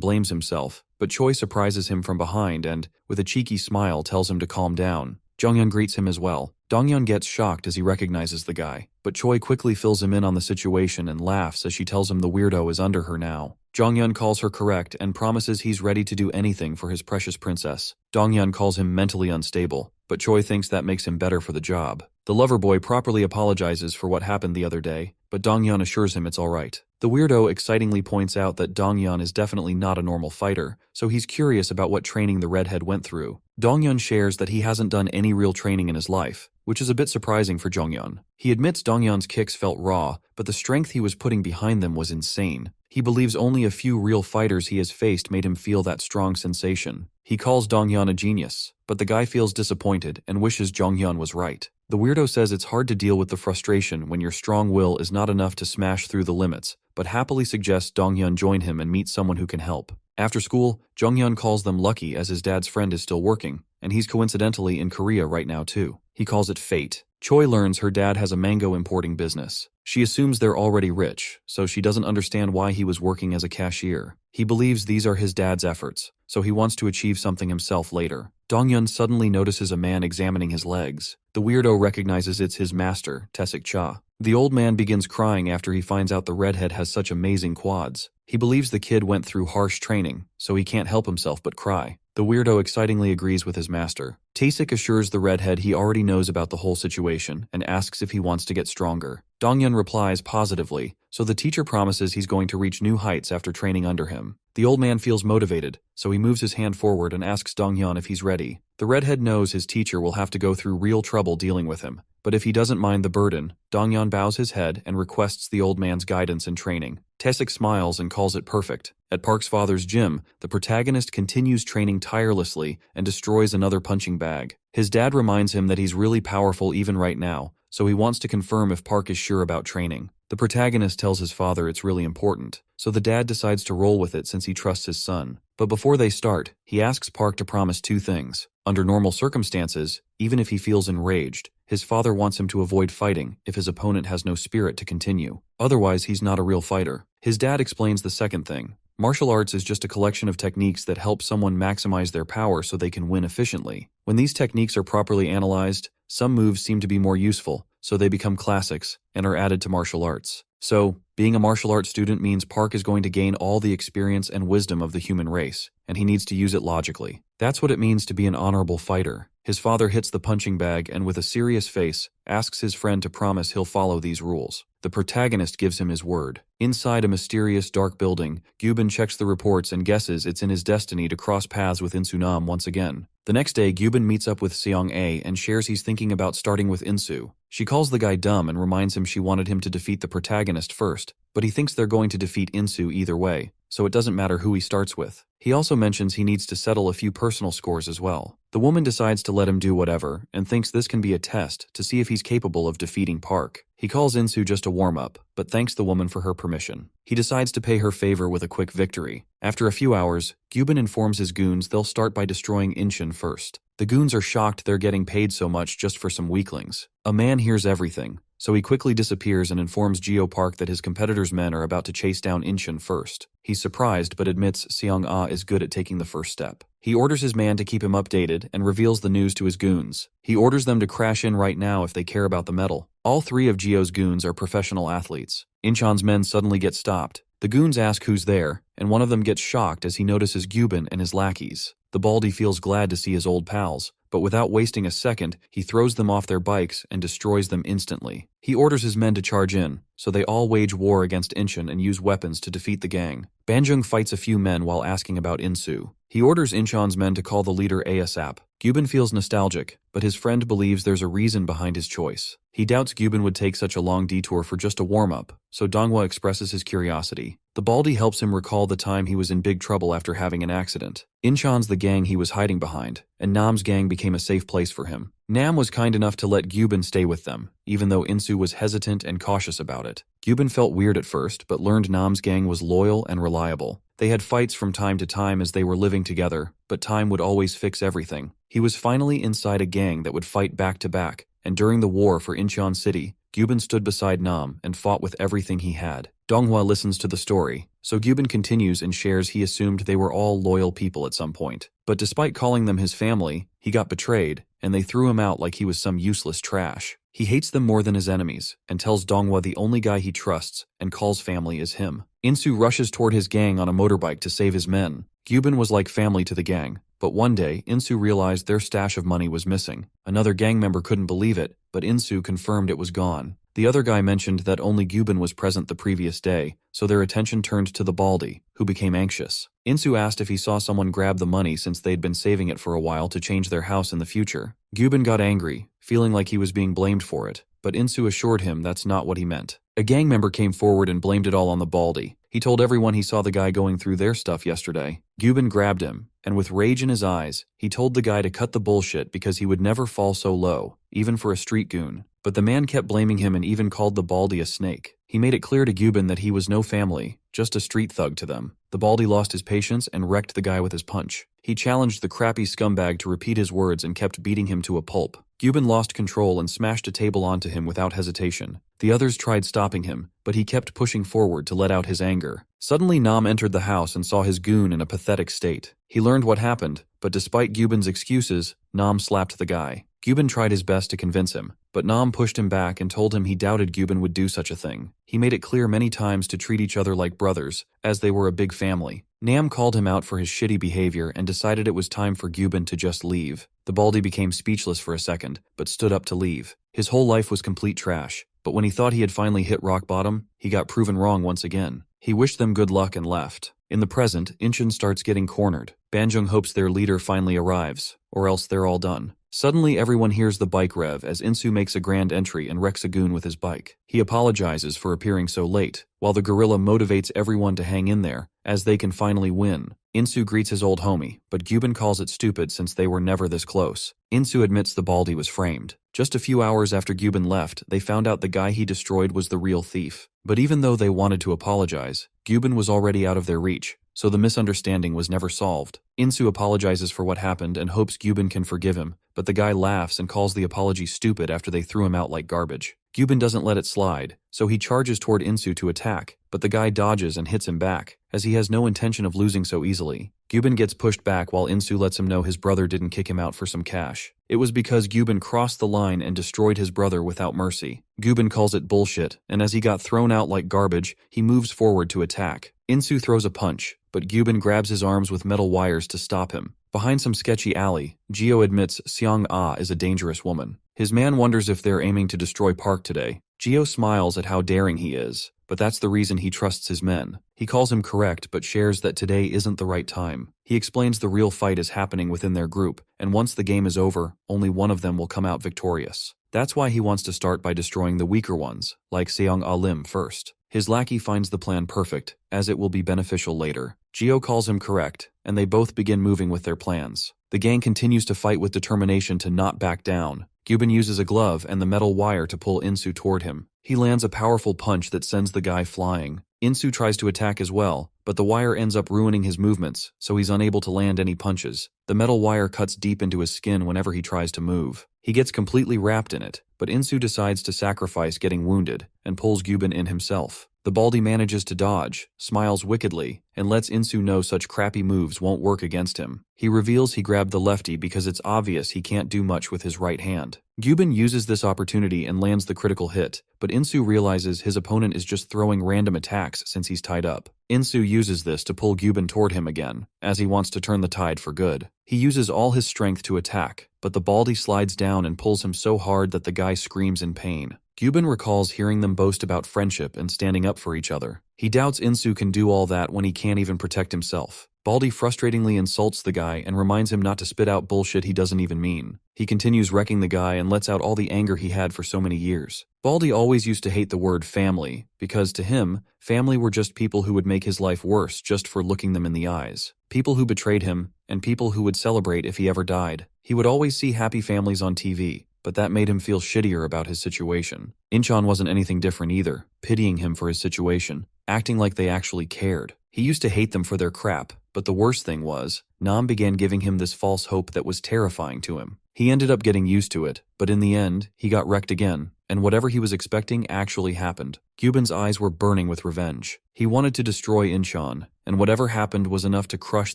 blames himself, but Choi surprises him from behind and, with a cheeky smile, tells him to calm down. Jonghyun greets him as well. Donghyun gets shocked as he recognizes the guy, but Choi quickly fills him in on the situation and laughs as she tells him the weirdo is under her now. Jonghyun calls her correct and promises he's ready to do anything for his precious princess. Donghyun calls him mentally unstable, but Choi thinks that makes him better for the job. The lover boy properly apologizes for what happened the other day, but Donghyun assures him it's alright. The weirdo excitingly points out that Donghyun is definitely not a normal fighter, so he's curious about what training the redhead went through. Donghyun shares that he hasn't done any real training in his life, which is a bit surprising for Jonghyun. He admits Donghyun's kicks felt raw, but the strength he was putting behind them was insane. He believes only a few real fighters he has faced made him feel that strong sensation. He calls Donghyun a genius, but the guy feels disappointed and wishes Jonghyun was right. The weirdo says it's hard to deal with the frustration when your strong will is not enough to smash through the limits, but happily suggests Donghyun join him and meet someone who can help. After school, Jonghyun calls them lucky as his dad's friend is still working, and he's coincidentally in Korea right now too. He calls it fate. Choi learns her dad has a mango importing business. She assumes they're already rich, so she doesn't understand why he was working as a cashier. He believes these are his dad's efforts, so he wants to achieve something himself later. Donghyun suddenly notices a man examining his legs. The weirdo recognizes it's his master, Taesik Cha. The old man begins crying after he finds out the redhead has such amazing quads. He believes the kid went through harsh training, so he can't help himself but cry. The weirdo excitingly agrees with his master. Taesik assures the redhead he already knows about the whole situation and asks if he wants to get stronger. Dongyun replies positively, so the teacher promises he's going to reach new heights after training under him. The old man feels motivated, so he moves his hand forward and asks Dongyun if he's ready. The redhead knows his teacher will have to go through real trouble dealing with him, but if he doesn't mind the burden, Dongyun bows his head and requests the old man's guidance and training. Taesik smiles and calls it perfect. At Park's father's gym, the protagonist continues training tirelessly and destroys another punching bag. His dad reminds him that he's really powerful even right now, so he wants to confirm if Park is sure about training. The protagonist tells his father it's really important, so the dad decides to roll with it since he trusts his son. But before they start, he asks Park to promise two things. Under normal circumstances, even if he feels enraged, his father wants him to avoid fighting if his opponent has no spirit to continue. Otherwise, he's not a real fighter. His dad explains the second thing. Martial arts is just a collection of techniques that help someone maximize their power so they can win efficiently. When these techniques are properly analyzed, some moves seem to be more useful, so they become classics and are added to martial arts. So, being a martial arts student means Park is going to gain all the experience and wisdom of the human race, and he needs to use it logically. That's what it means to be an honorable fighter. His father hits the punching bag and with a serious face, asks his friend to promise he'll follow these rules. The protagonist gives him his word. Inside a mysterious dark building, Gyubin checks the reports and guesses it's in his destiny to cross paths with Insu once again. The next day, Gyubin meets up with Seong-A and shares he's thinking about starting with Insu. She calls the guy dumb and reminds him she wanted him to defeat the protagonist first, but he thinks they're going to defeat Insu either way, so it doesn't matter who he starts with. He also mentions he needs to settle a few personal scores as well. The woman decides to let him do whatever and thinks this can be a test to see if he's capable of defeating Park. He calls Insu just a warm-up, but thanks the woman for her permission. He decides to pay her favor with a quick victory. After a few hours, Gyubin informs his goons they'll start by destroying Incheon first. The goons are shocked they're getting paid so much just for some weaklings. A man hears everything, so he quickly disappears and informs Geo Park that his competitor's men are about to chase down Incheon first. He's surprised but admits Seong-A is good at taking the first step. He orders his man to keep him updated and reveals the news to his goons. He orders them to crash in right now if they care about the medal. All three of Geo's goons are professional athletes. Incheon's men suddenly get stopped. The goons ask who's there, and one of them gets shocked as he notices Gyubin and his lackeys. The baldy feels glad to see his old pals, but without wasting a second, he throws them off their bikes and destroys them instantly. He orders his men to charge in, so they all wage war against Incheon and use weapons to defeat the gang. Banjung fights a few men while asking about Insu. He orders Incheon's men to call the leader ASAP. Gyubin feels nostalgic, but his friend believes there's a reason behind his choice. He doubts Gyubin would take such a long detour for just a warm-up, so Donghua expresses his curiosity. The baldy helps him recall the time he was in big trouble after having an accident. Incheon's the gang he was hiding behind, and Nam's gang became a safe place for him. Nam was kind enough to let Gyubin stay with them, even though Insu was hesitant and cautious about it. Gyubin felt weird at first, but learned Nam's gang was loyal and reliable. They had fights from time to time as they were living together, but time would always fix everything. He was finally inside a gang that would fight back to back, and during the war for Incheon City, Gyubin stood beside Nam and fought with everything he had. Donghua listens to the story, so Gyubin continues and shares he assumed they were all loyal people at some point. But despite calling them his family, he got betrayed, and they threw him out like he was some useless trash. He hates them more than his enemies, and tells Donghua the only guy he trusts and calls family is him. Insu rushes toward his gang on a motorbike to save his men. Gyubin was like family to the gang, but one day, Insu realized their stash of money was missing. Another gang member couldn't believe it, but Insu confirmed it was gone. The other guy mentioned that only Gyubin was present the previous day, so their attention turned to the baldy, who became anxious. Insu asked if he saw someone grab the money since they'd been saving it for a while to change their house in the future. Gyubin got angry, feeling like he was being blamed for it, but Insu assured him that's not what he meant. A gang member came forward and blamed it all on the baldy. He told everyone he saw the guy going through their stuff yesterday. Gyubin grabbed him, and with rage in his eyes, he told the guy to cut the bullshit because he would never fall so low, even for a street goon. But the man kept blaming him and even called the baldy a snake. He made it clear to Gyubin that he was no family, just a street thug to them. The baldy lost his patience and wrecked the guy with his punch. He challenged the crappy scumbag to repeat his words and kept beating him to a pulp. Gyubin lost control and smashed a table onto him without hesitation. The others tried stopping him, but he kept pushing forward to let out his anger. Suddenly Nam entered the house and saw his goon in a pathetic state. He learned what happened, but despite Gyubin's excuses, Nam slapped the guy. Gyubin tried his best to convince him, but Nam pushed him back and told him he doubted Gyubin would do such a thing. He made it clear many times to treat each other like brothers, as they were a big family. Nam called him out for his shitty behavior and decided it was time for Gyubin to just leave. The baldy became speechless for a second, but stood up to leave. His whole life was complete trash, but when he thought he had finally hit rock bottom, he got proven wrong once again. He wished them good luck and left. In the present, Incheon starts getting cornered. Banjung hopes their leader finally arrives, or else they're all done. Suddenly everyone hears the bike rev as Insu makes a grand entry and wrecks a goon with his bike. He apologizes for appearing so late, while the gorilla motivates everyone to hang in there, as they can finally win. Insu greets his old homie, but Gyubin calls it stupid since they were never this close. Insu admits the baldy was framed. Just a few hours after Gyubin left, they found out the guy he destroyed was the real thief. But even though they wanted to apologize, Gyubin was already out of their reach, so the misunderstanding was never solved. Insu apologizes for what happened and hopes Gyubin can forgive him, but the guy laughs and calls the apology stupid after they threw him out like garbage. Gyubin doesn't let it slide, so he charges toward Insu to attack, but the guy dodges and hits him back, as he has no intention of losing so easily. Gyubin gets pushed back while Insu lets him know his brother didn't kick him out for some cash. It was because Gyubin crossed the line and destroyed his brother without mercy. Gyubin calls it bullshit, and as he got thrown out like garbage, he moves forward to attack. Insu throws a punch, but Gyubin grabs his arms with metal wires to stop him. Behind some sketchy alley, Gio admits Seong-ah is a dangerous woman. His man wonders if they're aiming to destroy Park today. Gio smiles at how daring he is, but that's the reason he trusts his men. He calls him correct but shares that today isn't the right time. He explains the real fight is happening within their group, and once the game is over, only one of them will come out victorious. That's why he wants to start by destroying the weaker ones, like Seong-ah Lim first. His lackey finds the plan perfect, as it will be beneficial later. Gio calls him correct, and they both begin moving with their plans. The gang continues to fight with determination to not back down. Gyubin uses a glove and the metal wire to pull Insu toward him. He lands a powerful punch that sends the guy flying. Insu tries to attack as well, but the wire ends up ruining his movements, so he's unable to land any punches. The metal wire cuts deep into his skin whenever he tries to move. He gets completely wrapped in it, but Insu decides to sacrifice getting wounded and pulls Gyubin in himself. The baldy manages to dodge, smiles wickedly, and lets Insu know such crappy moves won't work against him. He reveals he grabbed the lefty because it's obvious he can't do much with his right hand. Gyubin uses this opportunity and lands the critical hit, but Insu realizes his opponent is just throwing random attacks since he's tied up. Insu uses this to pull Gyubin toward him again, as he wants to turn the tide for good. He uses all his strength to attack, but the baldy slides down and pulls him so hard that the guy screams in pain. Gyubin recalls hearing them boast about friendship and standing up for each other. He doubts Insu can do all that when he can't even protect himself. Baldy frustratingly insults the guy and reminds him not to spit out bullshit he doesn't even mean. He continues wrecking the guy and lets out all the anger he had for so many years. Baldy always used to hate the word family, because to him, family were just people who would make his life worse just for looking them in the eyes. People who betrayed him, and people who would celebrate if he ever died. He would always see happy families on TV, but that made him feel shittier about his situation. Incheon wasn't anything different either, pitying him for his situation, acting like they actually cared. He used to hate them for their crap, but the worst thing was, Nam began giving him this false hope that was terrifying to him. He ended up getting used to it, but in the end, he got wrecked again, and whatever he was expecting actually happened. Gyubin's eyes were burning with revenge. He wanted to destroy Incheon, and whatever happened was enough to crush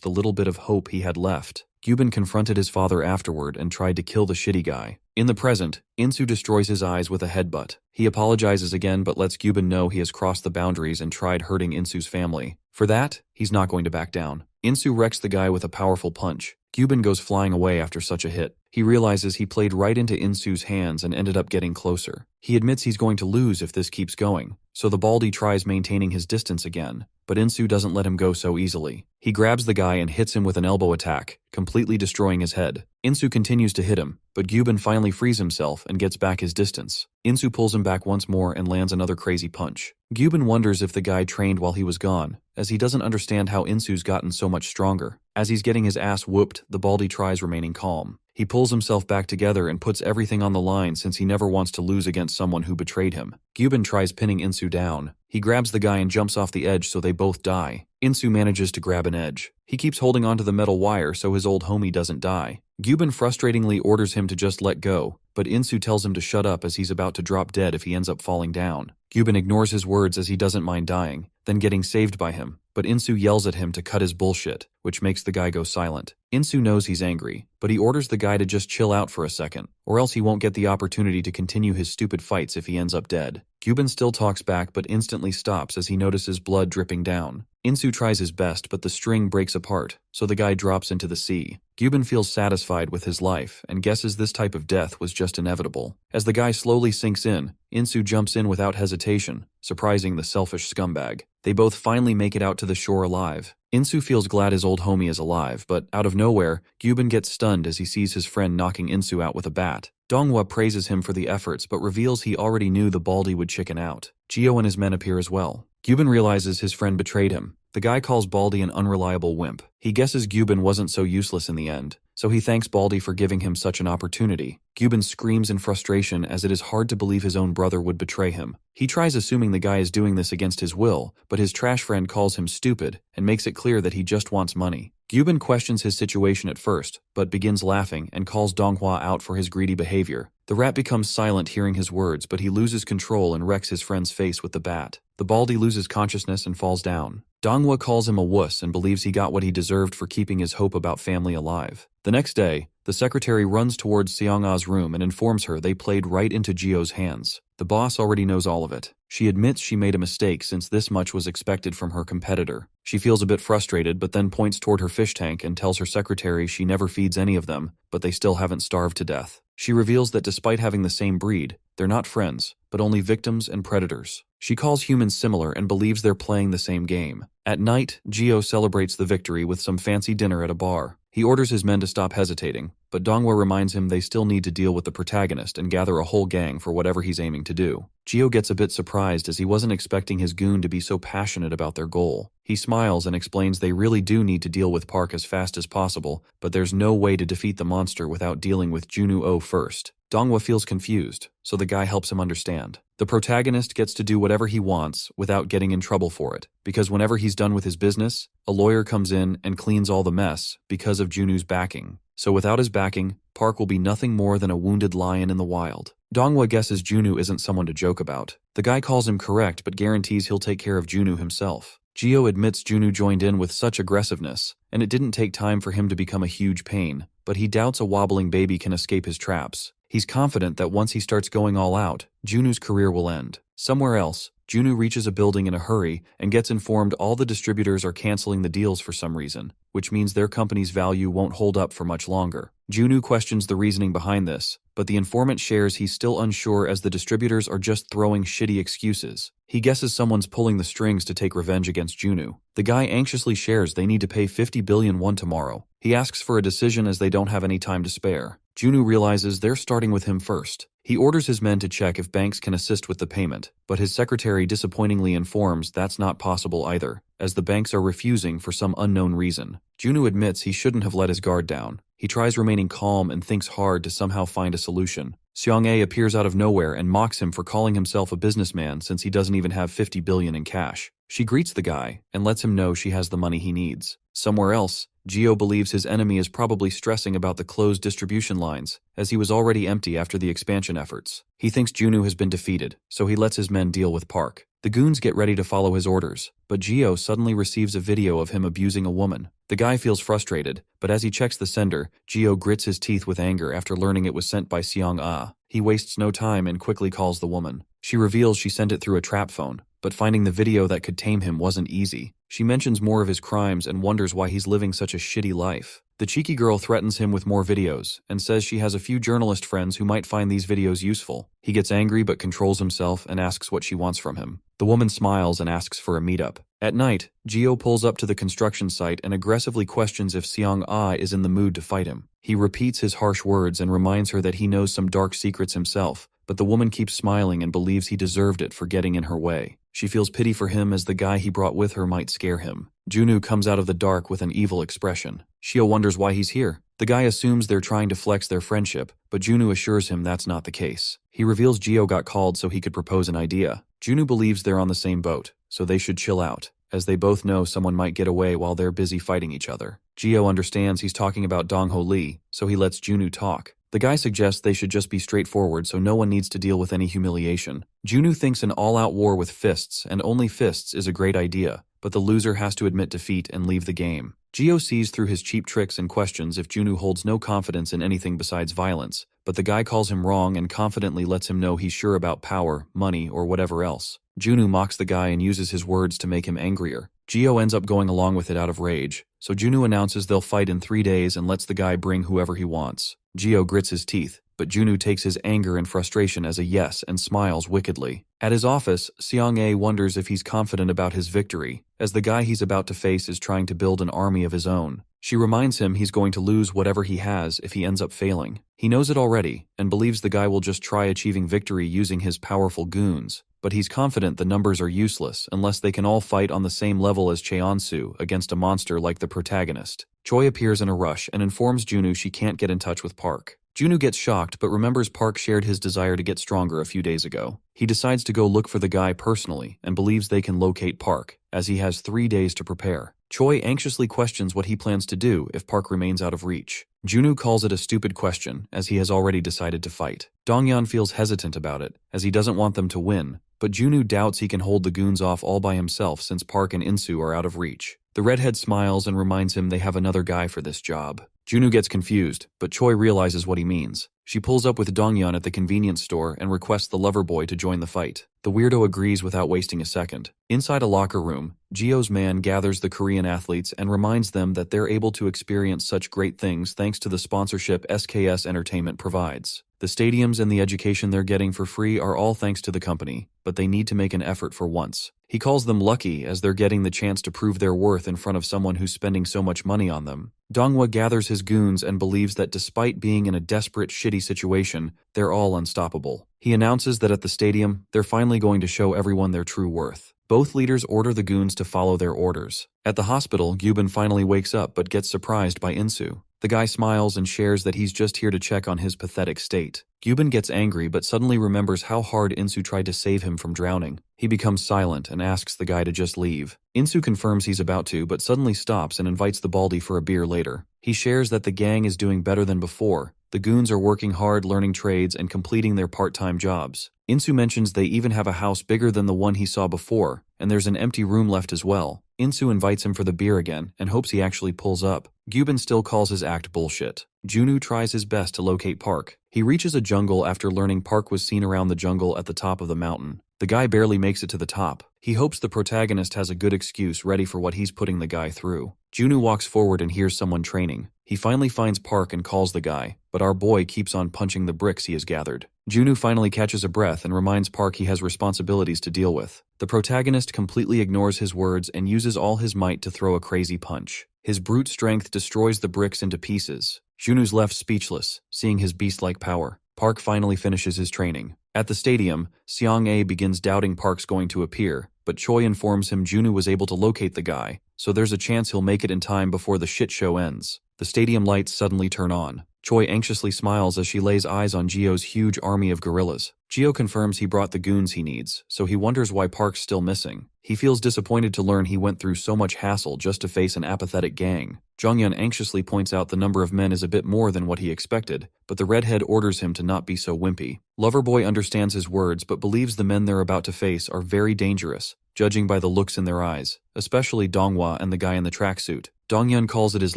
the little bit of hope he had left. Gyubin confronted his father afterward and tried to kill the shitty guy. In the present, Insu destroys his eyes with a headbutt. He apologizes again but lets Gyubin know he has crossed the boundaries and tried hurting Insu's family. For that, he's not going to back down. Insu wrecks the guy with a powerful punch. Gyubin goes flying away after such a hit. He realizes he played right into Insu's hands and ended up getting closer. He admits he's going to lose if this keeps going, so the baldy tries maintaining his distance again, but Insu doesn't let him go so easily. He grabs the guy and hits him with an elbow attack, completely destroying his head. Insu continues to hit him, but Gyubin finally frees himself and gets back his distance. Insu pulls him back once more and lands another crazy punch. Gyubin wonders if the guy trained while he was gone, as he doesn't understand how Insu's gotten so much stronger. As he's getting his ass whooped, the baldy tries remaining calm. He pulls himself back together and puts everything on the line since he never wants to lose against someone who betrayed him. Gyubin tries pinning Insu down. He grabs the guy and jumps off the edge so they both die. Insu manages to grab an edge. He keeps holding onto the metal wire so his old homie doesn't die. Gyubin frustratingly orders him to just let go, but Insu tells him to shut up as he's about to drop dead if he ends up falling down. Gyubin ignores his words as he doesn't mind dying, then getting saved by him. But Insu yells at him to cut his bullshit, which makes the guy go silent. Insu knows he's angry, but he orders the guy to just chill out for a second, or else he won't get the opportunity to continue his stupid fights if he ends up dead. Gyubin still talks back but instantly stops as he notices blood dripping down. Insu tries his best but the string breaks apart, so the guy drops into the sea. Gyubin feels satisfied with his life and guesses this type of death was just inevitable. As the guy slowly sinks in, Insu jumps in without hesitation, surprising the selfish scumbag. They both finally make it out to the shore alive. Insu feels glad his old homie is alive, but out of nowhere, Gyubin gets stunned as he sees his friend knocking Insu out with a bat. Donghua praises him for the efforts but reveals he already knew the Baldy would chicken out. Gio and his men appear as well. Gyubin realizes his friend betrayed him. The guy calls Baldy an unreliable wimp. He guesses Gyubin wasn't so useless in the end, so he thanks Baldy for giving him such an opportunity. Gyubin screams in frustration as it is hard to believe his own brother would betray him. He tries assuming the guy is doing this against his will, but his trash friend calls him stupid and makes it clear that he just wants money. Gyubin questions his situation at first, but begins laughing and calls Donghua out for his greedy behavior. The rat becomes silent hearing his words, but he loses control and wrecks his friend's face with the bat. The Baldy loses consciousness and falls down. Donghua calls him a wuss and believes he got what he deserved for keeping his hope about family alive. The next day, the secretary runs towards Seong-ah's room and informs her they played right into Gio's hands. The boss already knows all of it. She admits she made a mistake since this much was expected from her competitor. She feels a bit frustrated but then points toward her fish tank and tells her secretary she never feeds any of them, but they still haven't starved to death. She reveals that despite having the same breed, they're not friends, but only victims and predators. She calls humans similar and believes they're playing the same game. At night, Gio celebrates the victory with some fancy dinner at a bar. He orders his men to stop hesitating, but Donghua reminds him they still need to deal with the protagonist and gather a whole gang for whatever he's aiming to do. Gio gets a bit surprised as he wasn't expecting his goon to be so passionate about their goal. He smiles and explains they really do need to deal with Park as fast as possible, but there's no way to defeat the monster without dealing with Junwoo first. Donghua feels confused, so the guy helps him understand. The protagonist gets to do whatever he wants without getting in trouble for it, because whenever he's done with his business, a lawyer comes in and cleans all the mess because of Junwoo's backing. So without his backing, Park will be nothing more than a wounded lion in the wild. Donghua guesses Junwoo isn't someone to joke about. The guy calls him correct but guarantees he'll take care of Junwoo himself. Gio admits Junwoo joined in with such aggressiveness, and it didn't take time for him to become a huge pain, but he doubts a wobbling baby can escape his traps. He's confident that once he starts going all out, Junwoo's career will end. Somewhere else, Junwoo reaches a building in a hurry and gets informed all the distributors are canceling the deals for some reason, which means their company's value won't hold up for much longer. Junwoo questions the reasoning behind this, but the informant shares he's still unsure as the distributors are just throwing shitty excuses. He guesses someone's pulling the strings to take revenge against Junwoo. The guy anxiously shares they need to pay 50 billion won tomorrow. He asks for a decision as they don't have any time to spare. Junwoo realizes they're starting with him first. He orders his men to check if banks can assist with the payment, but his secretary disappointingly informs that's not possible either, as the banks are refusing for some unknown reason. Junwoo admits he shouldn't have let his guard down. He tries remaining calm and thinks hard to somehow find a solution. Seong-ae appears out of nowhere and mocks him for calling himself a businessman since he doesn't even have 50 billion in cash. She greets the guy and lets him know she has the money he needs. Somewhere else, Gio believes his enemy is probably stressing about the closed distribution lines, as he was already empty after the expansion efforts. He thinks Junwoo has been defeated, so he lets his men deal with Park. The goons get ready to follow his orders, but Gio suddenly receives a video of him abusing a woman. The guy feels frustrated, but as he checks the sender, Gio grits his teeth with anger after learning it was sent by Seong-ah. He wastes no time and quickly calls the woman. She reveals she sent it through a trap phone, but finding the video that could tame him wasn't easy. She mentions more of his crimes and wonders why he's living such a shitty life. The cheeky girl threatens him with more videos and says she has a few journalist friends who might find these videos useful. He gets angry but controls himself and asks what she wants from him. The woman smiles and asks for a meetup. At night, Gio pulls up to the construction site and aggressively questions if Seong-ah is in the mood to fight him. He repeats his harsh words and reminds her that he knows some dark secrets himself, but the woman keeps smiling and believes he deserved it for getting in her way. She feels pity for him as the guy he brought with her might scare him. Junwoo comes out of the dark with an evil expression. Shio wonders why he's here. The guy assumes they're trying to flex their friendship, but Junwoo assures him that's not the case. He reveals Gio got called so he could propose an idea. Junwoo believes they're on the same boat, so they should chill out, as they both know someone might get away while they're busy fighting each other. Gio understands he's talking about Dong-ho Lee, so he lets Junwoo talk. The guy suggests they should just be straightforward so no one needs to deal with any humiliation. Junwoo thinks an all-out war with fists and only fists is a great idea, but the loser has to admit defeat and leave the game. Geo sees through his cheap tricks and questions if Junwoo holds no confidence in anything besides violence, but the guy calls him wrong and confidently lets him know he's sure about power, money, or whatever else. Junwoo mocks the guy and uses his words to make him angrier. Geo ends up going along with it out of rage, so Junwoo announces they'll fight in 3 days and lets the guy bring whoever he wants. Geo grits his teeth, but Junwoo takes his anger and frustration as a yes and smiles wickedly. At his office, Seong-ae wonders if he's confident about his victory, as the guy he's about to face is trying to build an army of his own. She reminds him he's going to lose whatever he has if he ends up failing. He knows it already, and believes the guy will just try achieving victory using his powerful goons, but he's confident the numbers are useless unless they can all fight on the same level as Cheonsu against a monster like the protagonist. Choi appears in a rush and informs Junwoo she can't get in touch with Park. Junwoo gets shocked but remembers Park shared his desire to get stronger a few days ago. He decides to go look for the guy personally and believes they can locate Park, as he has 3 days to prepare. Choi anxiously questions what he plans to do if Park remains out of reach. Junwoo calls it a stupid question, as he has already decided to fight. Donghyun feels hesitant about it, as he doesn't want them to win, but Junwoo doubts he can hold the goons off all by himself since Park and Insu are out of reach. The redhead smiles and reminds him they have another guy for this job. Junwoo gets confused, but Choi realizes what he means. She pulls up with Donghyun at the convenience store and requests the lover boy to join the fight. The weirdo agrees without wasting a second. Inside a locker room, Geo's man gathers the Korean athletes and reminds them that they're able to experience such great things thanks to the sponsorship SKS Entertainment provides. The stadiums and the education they're getting for free are all thanks to the company, but they need to make an effort for once. He calls them lucky as they're getting the chance to prove their worth in front of someone who's spending so much money on them. Donghwa gathers his goons and believes that despite being in a desperate, shitty situation, they're all unstoppable. He announces that at the stadium, they're finally going to show everyone their true worth. Both leaders order the goons to follow their orders. At the hospital, Gyubin finally wakes up but gets surprised by Insu. The guy smiles and shares that he's just here to check on his pathetic state. Gyubin gets angry but suddenly remembers how hard Insu tried to save him from drowning. He becomes silent and asks the guy to just leave. Insu confirms he's about to but suddenly stops and invites the baldy for a beer later. He shares that the gang is doing better than before. The goons are working hard learning trades and completing their part-time jobs. Insu mentions they even have a house bigger than the one he saw before, and there's an empty room left as well. Insu invites him for the beer again and hopes he actually pulls up. Gyubin still calls his act bullshit. Junwoo tries his best to locate Park. He reaches a jungle after learning Park was seen around the jungle at the top of the mountain. The guy barely makes it to the top. He hopes the protagonist has a good excuse ready for what he's putting the guy through. Junwoo walks forward and hears someone training. He finally finds Park and calls the guy, but our boy keeps on punching the bricks he has gathered. Junwoo finally catches a breath and reminds Park he has responsibilities to deal with. The protagonist completely ignores his words and uses all his might to throw a crazy punch. His brute strength destroys the bricks into pieces. Junwoo's left speechless, seeing his beast-like power. Park finally finishes his training. At the stadium, Seong-ae begins doubting Park's going to appear, but Choi informs him Junwoo was able to locate the guy, so there's a chance he'll make it in time before the shit show ends. The stadium lights suddenly turn on. Choi anxiously smiles as she lays eyes on Geo's huge army of gorillas. Geo confirms he brought the goons he needs, so he wonders why Park's still missing. He feels disappointed to learn he went through so much hassle just to face an apathetic gang. Jonghyun anxiously points out the number of men is a bit more than what he expected, but the redhead orders him to not be so wimpy. Loverboy understands his words but believes the men they're about to face are very dangerous, judging by the looks in their eyes, especially Donghwa and the guy in the tracksuit. Donghyun calls it his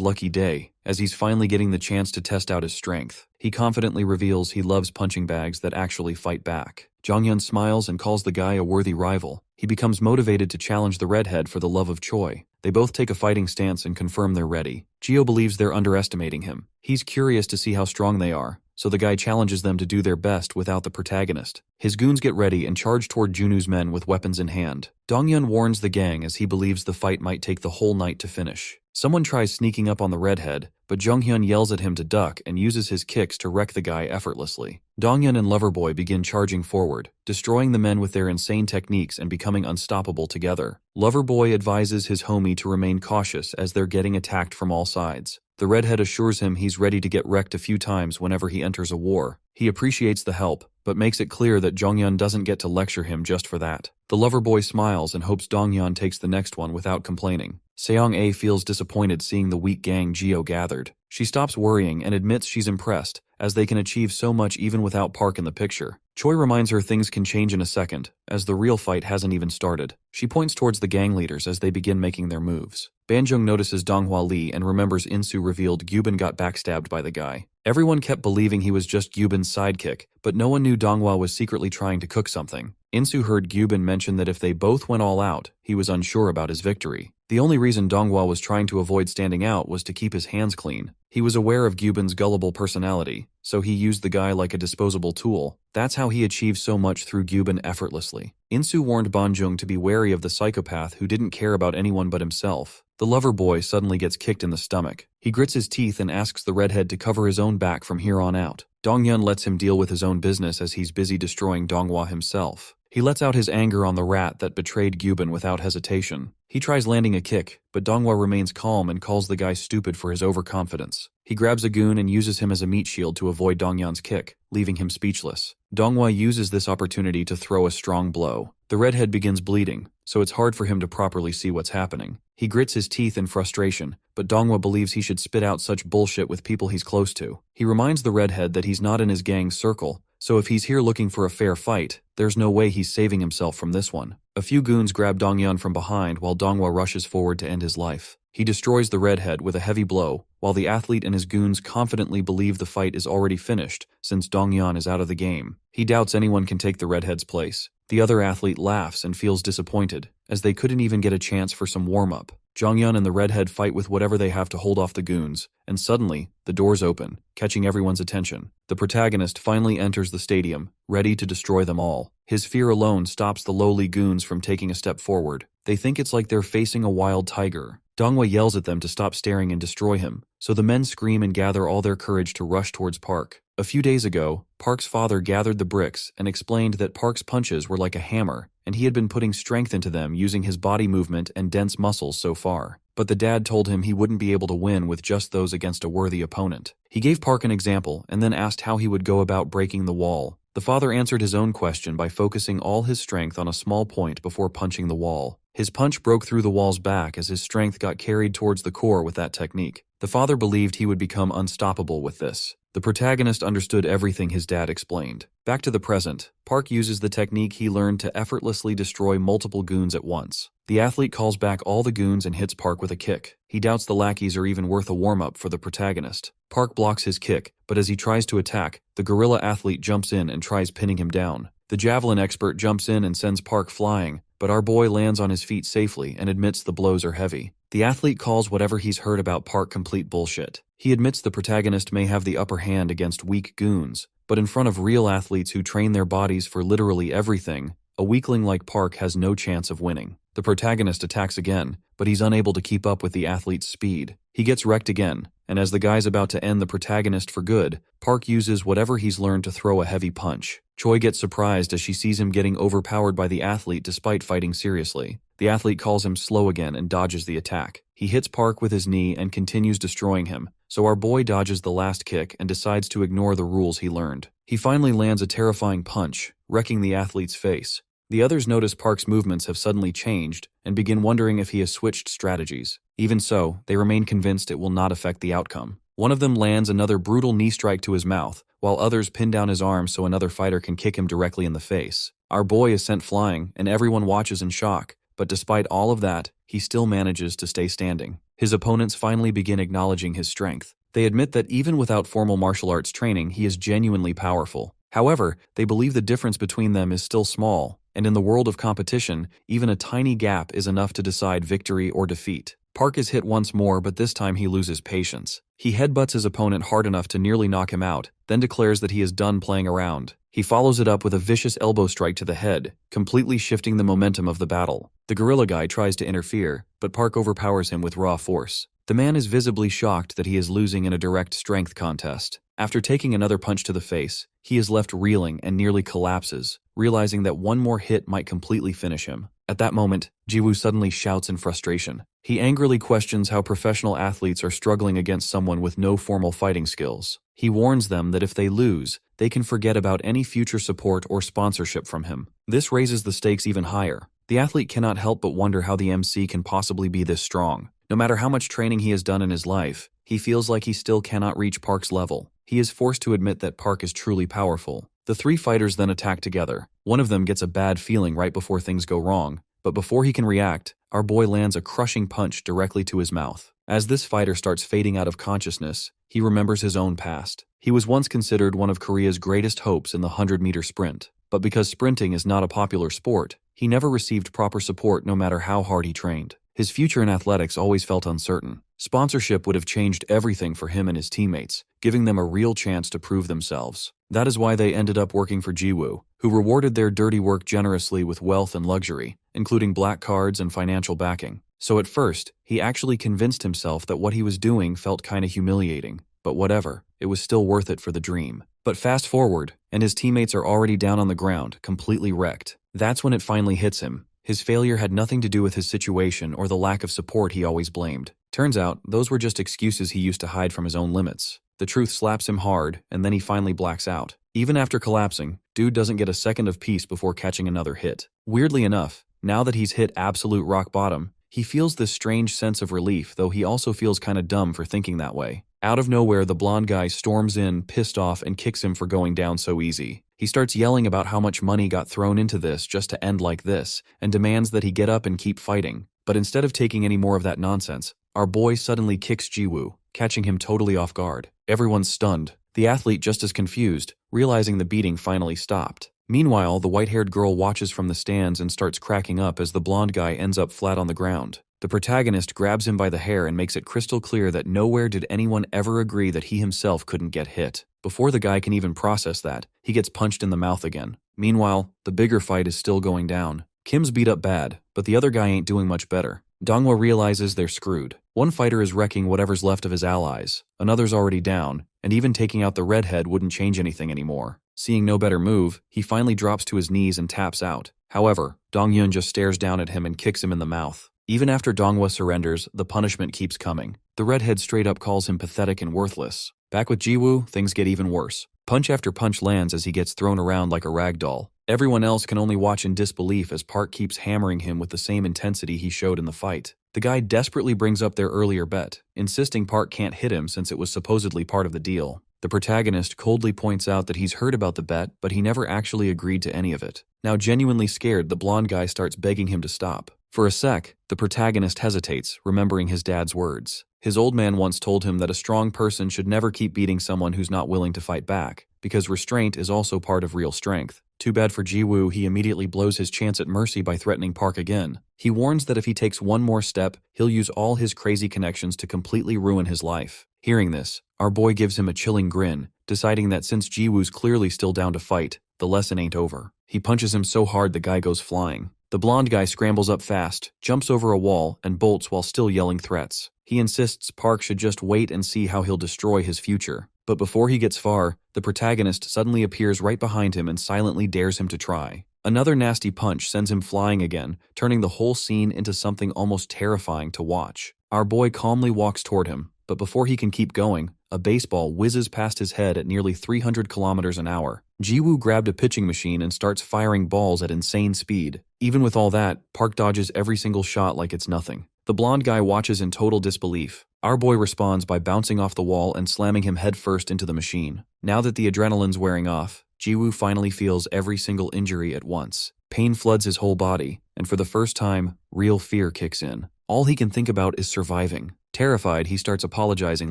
lucky day, as he's finally getting the chance to test out his strength. He confidently reveals he loves punching bags that actually fight back. Jonghyun smiles and calls the guy a worthy rival. He becomes motivated to challenge the redhead for the love of Choi. They both take a fighting stance and confirm they're ready. Geo believes they're underestimating him. He's curious to see how strong they are, so the guy challenges them to do their best without the protagonist. His goons get ready and charge toward Junwoo's men with weapons in hand. Donghyun warns the gang as he believes the fight might take the whole night to finish. Someone tries sneaking up on the redhead, but Jonghyun yells at him to duck and uses his kicks to wreck the guy effortlessly. Donghyun and Loverboy begin charging forward, destroying the men with their insane techniques and becoming unstoppable together. Loverboy advises his homie to remain cautious as they're getting attacked from all sides. The redhead assures him he's ready to get wrecked a few times whenever he enters a war. He appreciates the help, but makes it clear that Jonghyun doesn't get to lecture him just for that. The Loverboy smiles and hopes Donghyun takes the next one without complaining. Seong-A feels disappointed seeing the weak gang Geo gathered. She stops worrying and admits she's impressed, as they can achieve so much even without Park in the picture. Choi reminds her things can change in a second, as the real fight hasn't even started. She points towards the gang leaders as they begin making their moves. Banjung notices Donghua Lee and remembers Insu revealed Gyubin got backstabbed by the guy. Everyone kept believing he was just Gyubin's sidekick, but no one knew Donghua was secretly trying to cook something. Insu heard Gyubin mention that if they both went all out, he was unsure about his victory. The only reason Donghua was trying to avoid standing out was to keep his hands clean. He was aware of Gyubin's gullible personality, so he used the guy like a disposable tool. That's how he achieved so much through Gyubin effortlessly. Insu warned Banjung to be wary of the psychopath who didn't care about anyone but himself. The lover boy suddenly gets kicked in the stomach. He grits his teeth and asks the redhead to cover his own back from here on out. Dongyun lets him deal with his own business as he's busy destroying Donghua himself. He lets out his anger on the rat that betrayed Gyubin without hesitation. He tries landing a kick, but Donghua remains calm and calls the guy stupid for his overconfidence. He grabs a goon and uses him as a meat shield to avoid Dongyun's kick, leaving him speechless. Donghua uses this opportunity to throw a strong blow. The redhead begins bleeding, so it's hard for him to properly see what's happening. He grits his teeth in frustration, but Donghua believes he should spit out such bullshit with people he's close to. He reminds the redhead that he's not in his gang's circle, so if he's here looking for a fair fight, there's no way he's saving himself from this one. A few goons grab Dongyun from behind while Donghua rushes forward to end his life. He destroys the redhead with a heavy blow, while the athlete and his goons confidently believe the fight is already finished since Dongyun is out of the game. He doubts anyone can take the redhead's place. The other athlete laughs and feels disappointed, as they couldn't even get a chance for some warm-up. Jongyun and the redhead fight with whatever they have to hold off the goons, and suddenly, the doors open, catching everyone's attention. The protagonist finally enters the stadium, ready to destroy them all. His fear alone stops the lowly goons from taking a step forward. They think it's like they're facing a wild tiger. Donghua yells at them to stop staring and destroy him, so the men scream and gather all their courage to rush towards Park. A few days ago, Park's father gathered the bricks and explained that Park's punches were like a hammer, and he had been putting strength into them using his body movement and dense muscles so far. But the dad told him he wouldn't be able to win with just those against a worthy opponent. He gave Park an example and then asked how he would go about breaking the wall. The father answered his own question by focusing all his strength on a small point before punching the wall. His punch broke through the wall's back as his strength got carried towards the core with that technique. The father believed he would become unstoppable with this. The protagonist understood everything his dad explained. Back to the present, Park uses the technique he learned to effortlessly destroy multiple goons at once. The athlete calls back all the goons and hits Park with a kick. He doubts the lackeys are even worth a warm-up for the protagonist. Park blocks his kick, but as he tries to attack, the gorilla athlete jumps in and tries pinning him down. The javelin expert jumps in and sends Park flying, but our boy lands on his feet safely and admits the blows are heavy. The athlete calls whatever he's heard about Park complete bullshit. He admits the protagonist may have the upper hand against weak goons, but in front of real athletes who train their bodies for literally everything, a weakling like Park has no chance of winning. The protagonist attacks again, but he's unable to keep up with the athlete's speed. He gets wrecked again, and as the guy's about to end the protagonist for good, Park uses whatever he's learned to throw a heavy punch. Choi gets surprised as she sees him getting overpowered by the athlete despite fighting seriously. The athlete calls him slow again and dodges the attack. He hits Park with his knee and continues destroying him, so our boy dodges the last kick and decides to ignore the rules he learned. He finally lands a terrifying punch, wrecking the athlete's face. The others notice Park's movements have suddenly changed and begin wondering if he has switched strategies. Even so, they remain convinced it will not affect the outcome. One of them lands another brutal knee strike to his mouth, while others pin down his arm so another fighter can kick him directly in the face. Our boy is sent flying, and everyone watches in shock, but despite all of that, he still manages to stay standing. His opponents finally begin acknowledging his strength. They admit that even without formal martial arts training, he is genuinely powerful. However, they believe the difference between them is still small, and in the world of competition, even a tiny gap is enough to decide victory or defeat. Park is hit once more, but this time he loses patience. He headbutts his opponent hard enough to nearly knock him out, then declares that he is done playing around. He follows it up with a vicious elbow strike to the head, completely shifting the momentum of the battle. The gorilla guy tries to interfere, but Park overpowers him with raw force. The man is visibly shocked that he is losing in a direct strength contest. After taking another punch to the face, he is left reeling and nearly collapses, realizing that one more hit might completely finish him. At that moment, Jiwoo suddenly shouts in frustration. He angrily questions how professional athletes are struggling against someone with no formal fighting skills. He warns them that if they lose, they can forget about any future support or sponsorship from him. This raises the stakes even higher. The athlete cannot help but wonder how the MC can possibly be this strong. No matter how much training he has done in his life, he feels like he still cannot reach Park's level. He is forced to admit that Park is truly powerful. The three fighters then attack together. One of them gets a bad feeling right before things go wrong, but before he can react, our boy lands a crushing punch directly to his mouth. As this fighter starts fading out of consciousness, he remembers his own past. He was once considered one of Korea's greatest hopes in the 100-meter sprint, but because sprinting is not a popular sport, he never received proper support no matter how hard he trained. His future in athletics always felt uncertain. Sponsorship would have changed everything for him and his teammates, giving them a real chance to prove themselves. That is why they ended up working for Jiwoo, who rewarded their dirty work generously with wealth and luxury, including black cards and financial backing. So at first, he actually convinced himself that what he was doing felt kinda humiliating, but whatever, it was still worth it for the dream. But fast forward, and his teammates are already down on the ground, completely wrecked. That's when it finally hits him. His failure had nothing to do with his situation or the lack of support he always blamed. Turns out, those were just excuses he used to hide from his own limits. The truth slaps him hard, and then he finally blacks out. Even after collapsing, dude doesn't get a second of peace before catching another hit. Weirdly enough, now that he's hit absolute rock bottom, he feels this strange sense of relief, though he also feels kinda dumb for thinking that way. Out of nowhere, the blonde guy storms in, pissed off, and kicks him for going down so easy. He starts yelling about how much money got thrown into this just to end like this, and demands that he get up and keep fighting. But instead of taking any more of that nonsense, our boy suddenly kicks Jiwoo, catching him totally off guard. Everyone's stunned, the athlete just as confused, realizing the beating finally stopped. Meanwhile, the white-haired girl watches from the stands and starts cracking up as the blonde guy ends up flat on the ground. The protagonist grabs him by the hair and makes it crystal clear that nowhere did anyone ever agree that he himself couldn't get hit. Before the guy can even process that, he gets punched in the mouth again. Meanwhile, the bigger fight is still going down. Kim's beat up bad, but the other guy ain't doing much better. Donghwa realizes they're screwed. One fighter is wrecking whatever's left of his allies, another's already down, and even taking out the redhead wouldn't change anything anymore. Seeing no better move, he finally drops to his knees and taps out. However, Dongyun just stares down at him and kicks him in the mouth. Even after Donghwa surrenders, the punishment keeps coming. The redhead straight up calls him pathetic and worthless. Back with Jiwoo, things get even worse. Punch after punch lands as he gets thrown around like a rag doll. Everyone else can only watch in disbelief as Park keeps hammering him with the same intensity he showed in the fight. The guy desperately brings up their earlier bet, insisting Park can't hit him since it was supposedly part of the deal. The protagonist coldly points out that he's heard about the bet, but he never actually agreed to any of it. Now genuinely scared, the blonde guy starts begging him to stop. For a sec, the protagonist hesitates, remembering his dad's words. His old man once told him that a strong person should never keep beating someone who's not willing to fight back, because restraint is also part of real strength. Too bad for Jiwoo, he immediately blows his chance at mercy by threatening Park again. He warns that if he takes one more step, he'll use all his crazy connections to completely ruin his life. Hearing this, our boy gives him a chilling grin, deciding that since Jiwoo's clearly still down to fight, the lesson ain't over. He punches him so hard the guy goes flying. The blonde guy scrambles up fast, jumps over a wall, and bolts while still yelling threats. He insists Park should just wait and see how he'll destroy his future. But before he gets far, the protagonist suddenly appears right behind him and silently dares him to try. Another nasty punch sends him flying again, turning the whole scene into something almost terrifying to watch. Our boy calmly walks toward him, but before he can keep going, a baseball whizzes past his head at nearly 300 kilometers an hour. Jiwoo grabbed a pitching machine and starts firing balls at insane speed. Even with all that, Park dodges every single shot like it's nothing. The blonde guy watches in total disbelief. Our boy responds by bouncing off the wall and slamming him headfirst into the machine. Now that the adrenaline's wearing off, Jiwoo finally feels every single injury at once. Pain floods his whole body, and for the first time, real fear kicks in. All he can think about is surviving. Terrified, he starts apologizing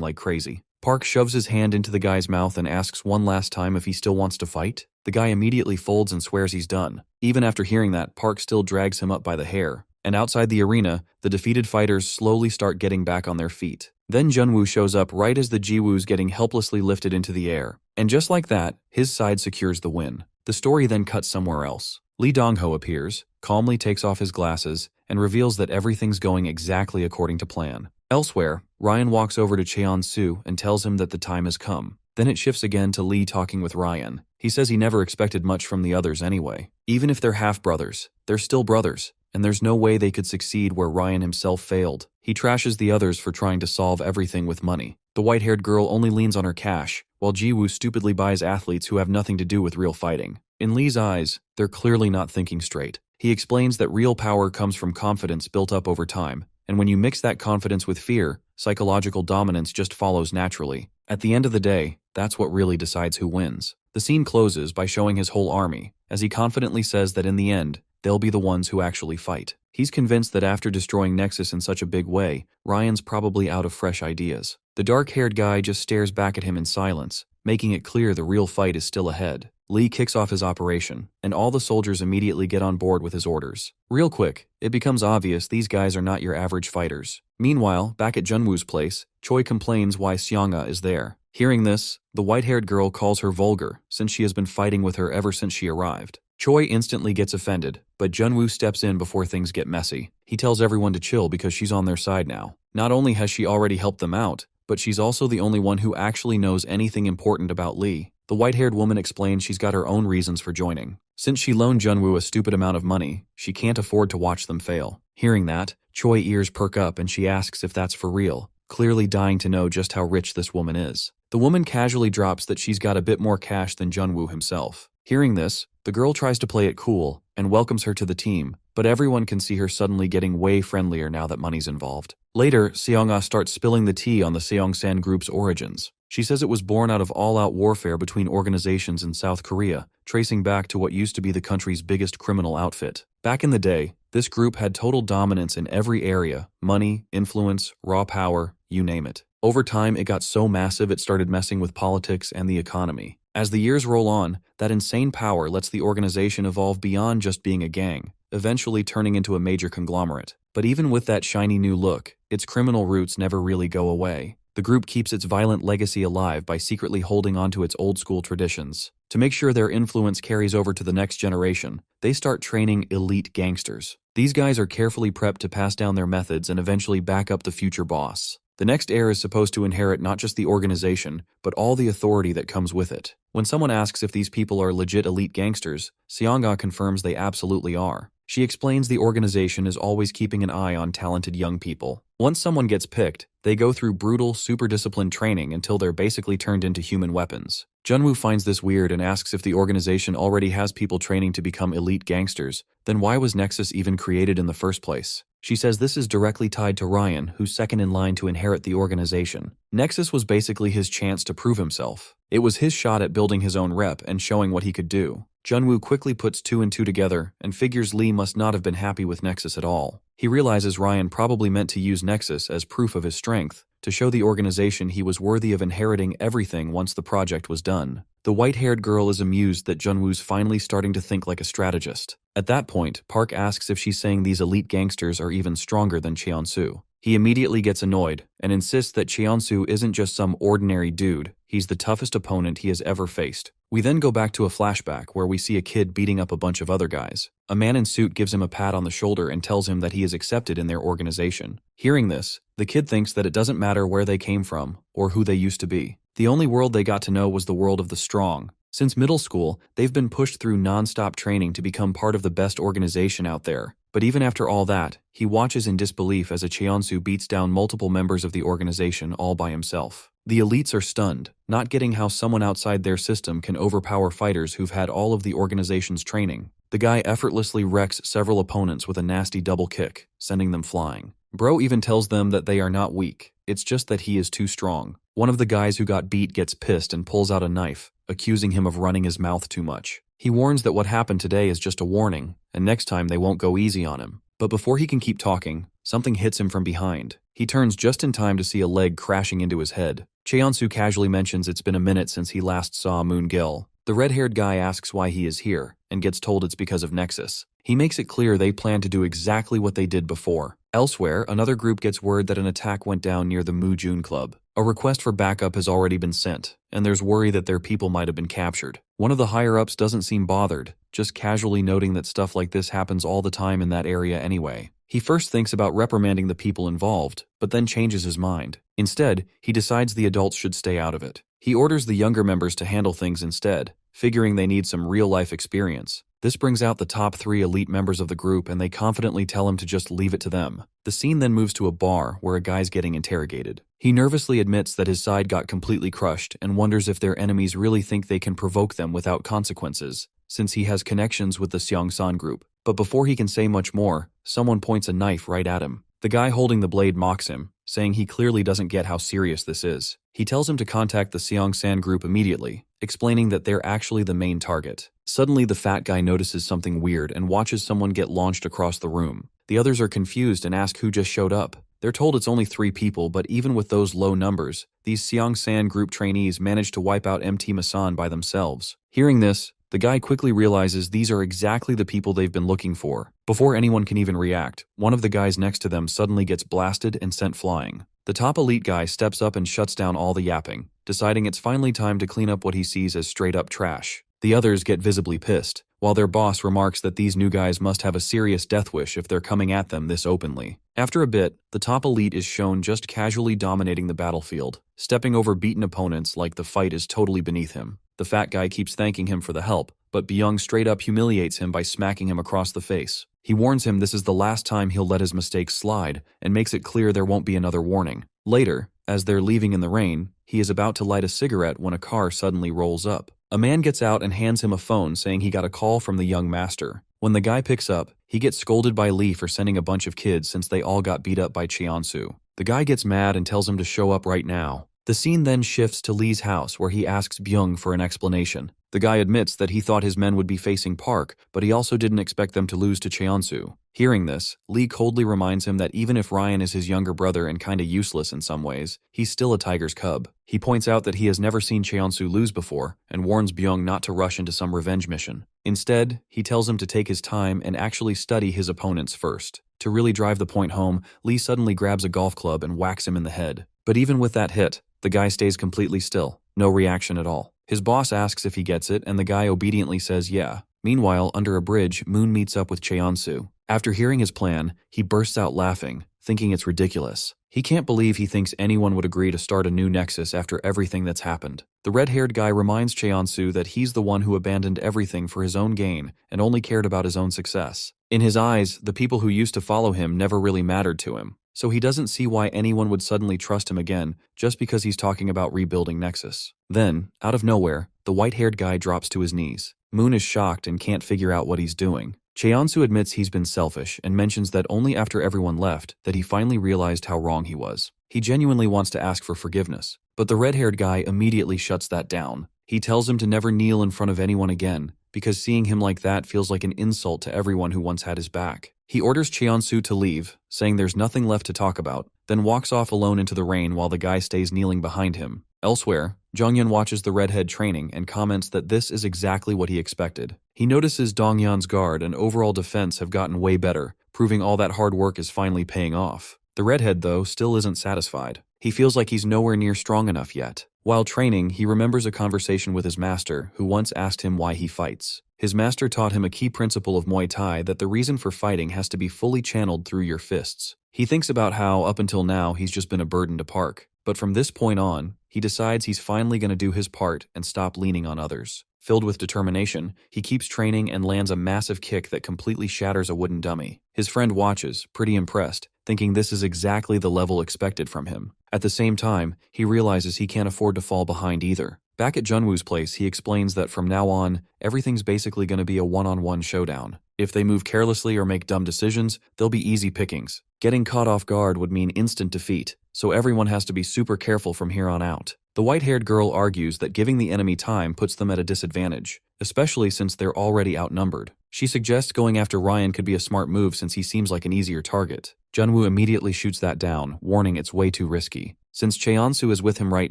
like crazy. Park shoves his hand into the guy's mouth and asks one last time if he still wants to fight. The guy immediately folds and swears he's done. Even after hearing that, Park still drags him up by the hair. And outside the arena, the defeated fighters slowly start getting back on their feet. Then Junwoo shows up right as the Jiwoo's getting helplessly lifted into the air. And just like that, his side secures the win. The story then cuts somewhere else. Lee Dong-ho appears, calmly takes off his glasses, and reveals that everything's going exactly according to plan. Elsewhere, Ryan walks over to Cheon-soo and tells him that the time has come. Then it shifts again to Lee talking with Ryan. He says he never expected much from the others anyway. Even if they're half-brothers, they're still brothers, and there's no way they could succeed where Ryan himself failed. He trashes the others for trying to solve everything with money. The white-haired girl only leans on her cash, while Jiwoo stupidly buys athletes who have nothing to do with real fighting. In Lee's eyes, they're clearly not thinking straight. He explains that real power comes from confidence built up over time, and when you mix that confidence with fear, psychological dominance just follows naturally. At the end of the day, that's what really decides who wins. The scene closes by showing his whole army, as he confidently says that in the end, they'll be the ones who actually fight. He's convinced that after destroying Nexus in such a big way, Ryan's probably out of fresh ideas. The dark-haired guy just stares back at him in silence, making it clear the real fight is still ahead. Lee kicks off his operation, and all the soldiers immediately get on board with his orders. Real quick, it becomes obvious these guys are not your average fighters. Meanwhile, back at Junwoo's place, Choi complains why Seonga is there. Hearing this, the white-haired girl calls her vulgar, since she has been fighting with her ever since she arrived. Choi instantly gets offended, but Junwoo steps in before things get messy. He tells everyone to chill because she's on their side now. Not only has she already helped them out, but she's also the only one who actually knows anything important about Lee. The white-haired woman explains she's got her own reasons for joining. Since she loaned Junwoo a stupid amount of money, she can't afford to watch them fail. Hearing that, Choi ears perk up and she asks if that's for real, clearly dying to know just how rich this woman is. The woman casually drops that she's got a bit more cash than Junwoo himself. Hearing this, the girl tries to play it cool and welcomes her to the team, but everyone can see her suddenly getting way friendlier now that money's involved. Later, Seonga starts spilling the tea on the Seongsan group's origins. She says it was born out of all-out warfare between organizations in South Korea, tracing back to what used to be the country's biggest criminal outfit. Back in the day, this group had total dominance in every area: money, influence, raw power, you name it. Over time, it got so massive it started messing with politics and the economy. As the years roll on, that insane power lets the organization evolve beyond just being a gang, eventually turning into a major conglomerate. But even with that shiny new look, its criminal roots never really go away. The group keeps its violent legacy alive by secretly holding onto its old-school traditions. To make sure their influence carries over to the next generation, they start training elite gangsters. These guys are carefully prepped to pass down their methods and eventually back up the future boss. The next heir is supposed to inherit not just the organization, but all the authority that comes with it. When someone asks if these people are legit elite gangsters, Seonga confirms they absolutely are. She explains the organization is always keeping an eye on talented young people. Once someone gets picked, they go through brutal, super disciplined training until they're basically turned into human weapons. Junwoo finds this weird and asks if the organization already has people training to become elite gangsters, then why was Nexus even created in the first place? She says this is directly tied to Ryan, who's second in line to inherit the organization. Nexus was basically his chance to prove himself. It was his shot at building his own rep and showing what he could do. Junwoo quickly puts 2 and 2 together and figures Lee must not have been happy with Nexus at all. He realizes Ryan probably meant to use Nexus as proof of his strength, to show the organization he was worthy of inheriting everything once the project was done. The white-haired girl is amused that Junwoo's finally starting to think like a strategist. At that point, Park asks if she's saying these elite gangsters are even stronger than Cheonsu. He immediately gets annoyed and insists that Cheonsu isn't just some ordinary dude, he's the toughest opponent he has ever faced. We then go back to a flashback where we see a kid beating up a bunch of other guys. A man in suit gives him a pat on the shoulder and tells him that he is accepted in their organization. Hearing this, the kid thinks that it doesn't matter where they came from or who they used to be. The only world they got to know was the world of the strong. Since middle school, they've been pushed through non-stop training to become part of the best organization out there. But even after all that, he watches in disbelief as a Cheonsu beats down multiple members of the organization all by himself. The elites are stunned, not getting how someone outside their system can overpower fighters who've had all of the organization's training. The guy effortlessly wrecks several opponents with a nasty double kick, sending them flying. Bro even tells them that they are not weak, it's just that he is too strong. One of the guys who got beat gets pissed and pulls out a knife, accusing him of running his mouth too much. He warns that what happened today is just a warning, and next time they won't go easy on him. But before he can keep talking, something hits him from behind. He turns just in time to see a leg crashing into his head. Cheonsu casually mentions it's been a minute since he last saw Moon-gil. The red-haired guy asks why he is here, and gets told it's because of Nexus. He makes it clear they plan to do exactly what they did before. Elsewhere, another group gets word that an attack went down near the Mu-jun Club. A request for backup has already been sent, and there's worry that their people might have been captured. One of the higher-ups doesn't seem bothered, just casually noting that stuff like this happens all the time in that area anyway. He first thinks about reprimanding the people involved, but then changes his mind. Instead, he decides the adults should stay out of it. He orders the younger members to handle things instead, figuring they need some real-life experience. This brings out the top 3 elite members of the group and they confidently tell him to just leave it to them. The scene then moves to a bar where a guy's getting interrogated. He nervously admits that his side got completely crushed and wonders if their enemies really think they can provoke them without consequences, since he has connections with the Seongsan group. But before he can say much more, someone points a knife right at him. The guy holding the blade mocks him, saying he clearly doesn't get how serious this is. He tells him to contact the Seong-san group immediately, explaining that they're actually the main target. Suddenly, the fat guy notices something weird and watches someone get launched across the room. The others are confused and ask who just showed up. They're told it's only 3 people, but even with those low numbers, these Seong-san group trainees managed to wipe out MT Masan by themselves. Hearing this, the guy quickly realizes these are exactly the people they've been looking for. Before anyone can even react, one of the guys next to them suddenly gets blasted and sent flying. The top elite guy steps up and shuts down all the yapping, deciding it's finally time to clean up what he sees as straight-up trash. The others get visibly pissed, while their boss remarks that these new guys must have a serious death wish if they're coming at them this openly. After a bit, the top elite is shown just casually dominating the battlefield, stepping over beaten opponents like the fight is totally beneath him. The fat guy keeps thanking him for the help, but Byung straight up humiliates him by smacking him across the face. He warns him this is the last time he'll let his mistakes slide, and makes it clear there won't be another warning. Later, as they're leaving in the rain, he is about to light a cigarette when a car suddenly rolls up. A man gets out and hands him a phone saying he got a call from the young master. When the guy picks up, he gets scolded by Lee for sending a bunch of kids since they all got beat up by Cheonsu. The guy gets mad and tells him to show up right now. The scene then shifts to Lee's house where he asks Byung for an explanation. The guy admits that he thought his men would be facing Park, but he also didn't expect them to lose to Cheonsu. Hearing this, Lee coldly reminds him that even if Ryan is his younger brother and kinda useless in some ways, he's still a tiger's cub. He points out that he has never seen Cheonsu lose before, and warns Byung not to rush into some revenge mission. Instead, he tells him to take his time and actually study his opponents first. To really drive the point home, Lee suddenly grabs a golf club and whacks him in the head. But even with that hit, the guy stays completely still, no reaction at all. His boss asks if he gets it, and the guy obediently says yeah. Meanwhile, under a bridge, Moon meets up with Cheonsu. After hearing his plan, he bursts out laughing, thinking it's ridiculous. He can't believe he thinks anyone would agree to start a new nexus after everything that's happened. The red-haired guy reminds Cheonsu that he's the one who abandoned everything for his own gain and only cared about his own success. In his eyes, the people who used to follow him never really mattered to him, so he doesn't see why anyone would suddenly trust him again just because he's talking about rebuilding Nexus. Then, out of nowhere, the white-haired guy drops to his knees. Moon is shocked and can't figure out what he's doing. Cheonsu admits he's been selfish and mentions that only after everyone left that he finally realized how wrong he was. He genuinely wants to ask for forgiveness, but the red-haired guy immediately shuts that down. He tells him to never kneel in front of anyone again, because seeing him like that feels like an insult to everyone who once had his back. He orders Cheonsu to leave, saying there's nothing left to talk about, then walks off alone into the rain while the guy stays kneeling behind him. Elsewhere, Jongyun watches the redhead training and comments that this is exactly what he expected. He notices Dongyun's guard and overall defense have gotten way better, proving all that hard work is finally paying off. The redhead, though, still isn't satisfied. He feels like he's nowhere near strong enough yet. While training, he remembers a conversation with his master, who once asked him why he fights. His master taught him a key principle of Muay Thai that the reason for fighting has to be fully channeled through your fists. He thinks about how, up until now, he's just been a burden to Park. But from this point on, he decides he's finally going to do his part and stop leaning on others. Filled with determination, he keeps training and lands a massive kick that completely shatters a wooden dummy. His friend watches, pretty impressed, thinking this is exactly the level expected from him. At the same time, he realizes he can't afford to fall behind either. Back at Junwoo's place, he explains that from now on, everything's basically going to be a one-on-one showdown. If they move carelessly or make dumb decisions, they'll be easy pickings. Getting caught off guard would mean instant defeat, so everyone has to be super careful from here on out. The white-haired girl argues that giving the enemy time puts them at a disadvantage, especially since they're already outnumbered. She suggests going after Ryan could be a smart move since he seems like an easier target. Junwoo immediately shoots that down, warning it's way too risky. Since Cheonsu is with him right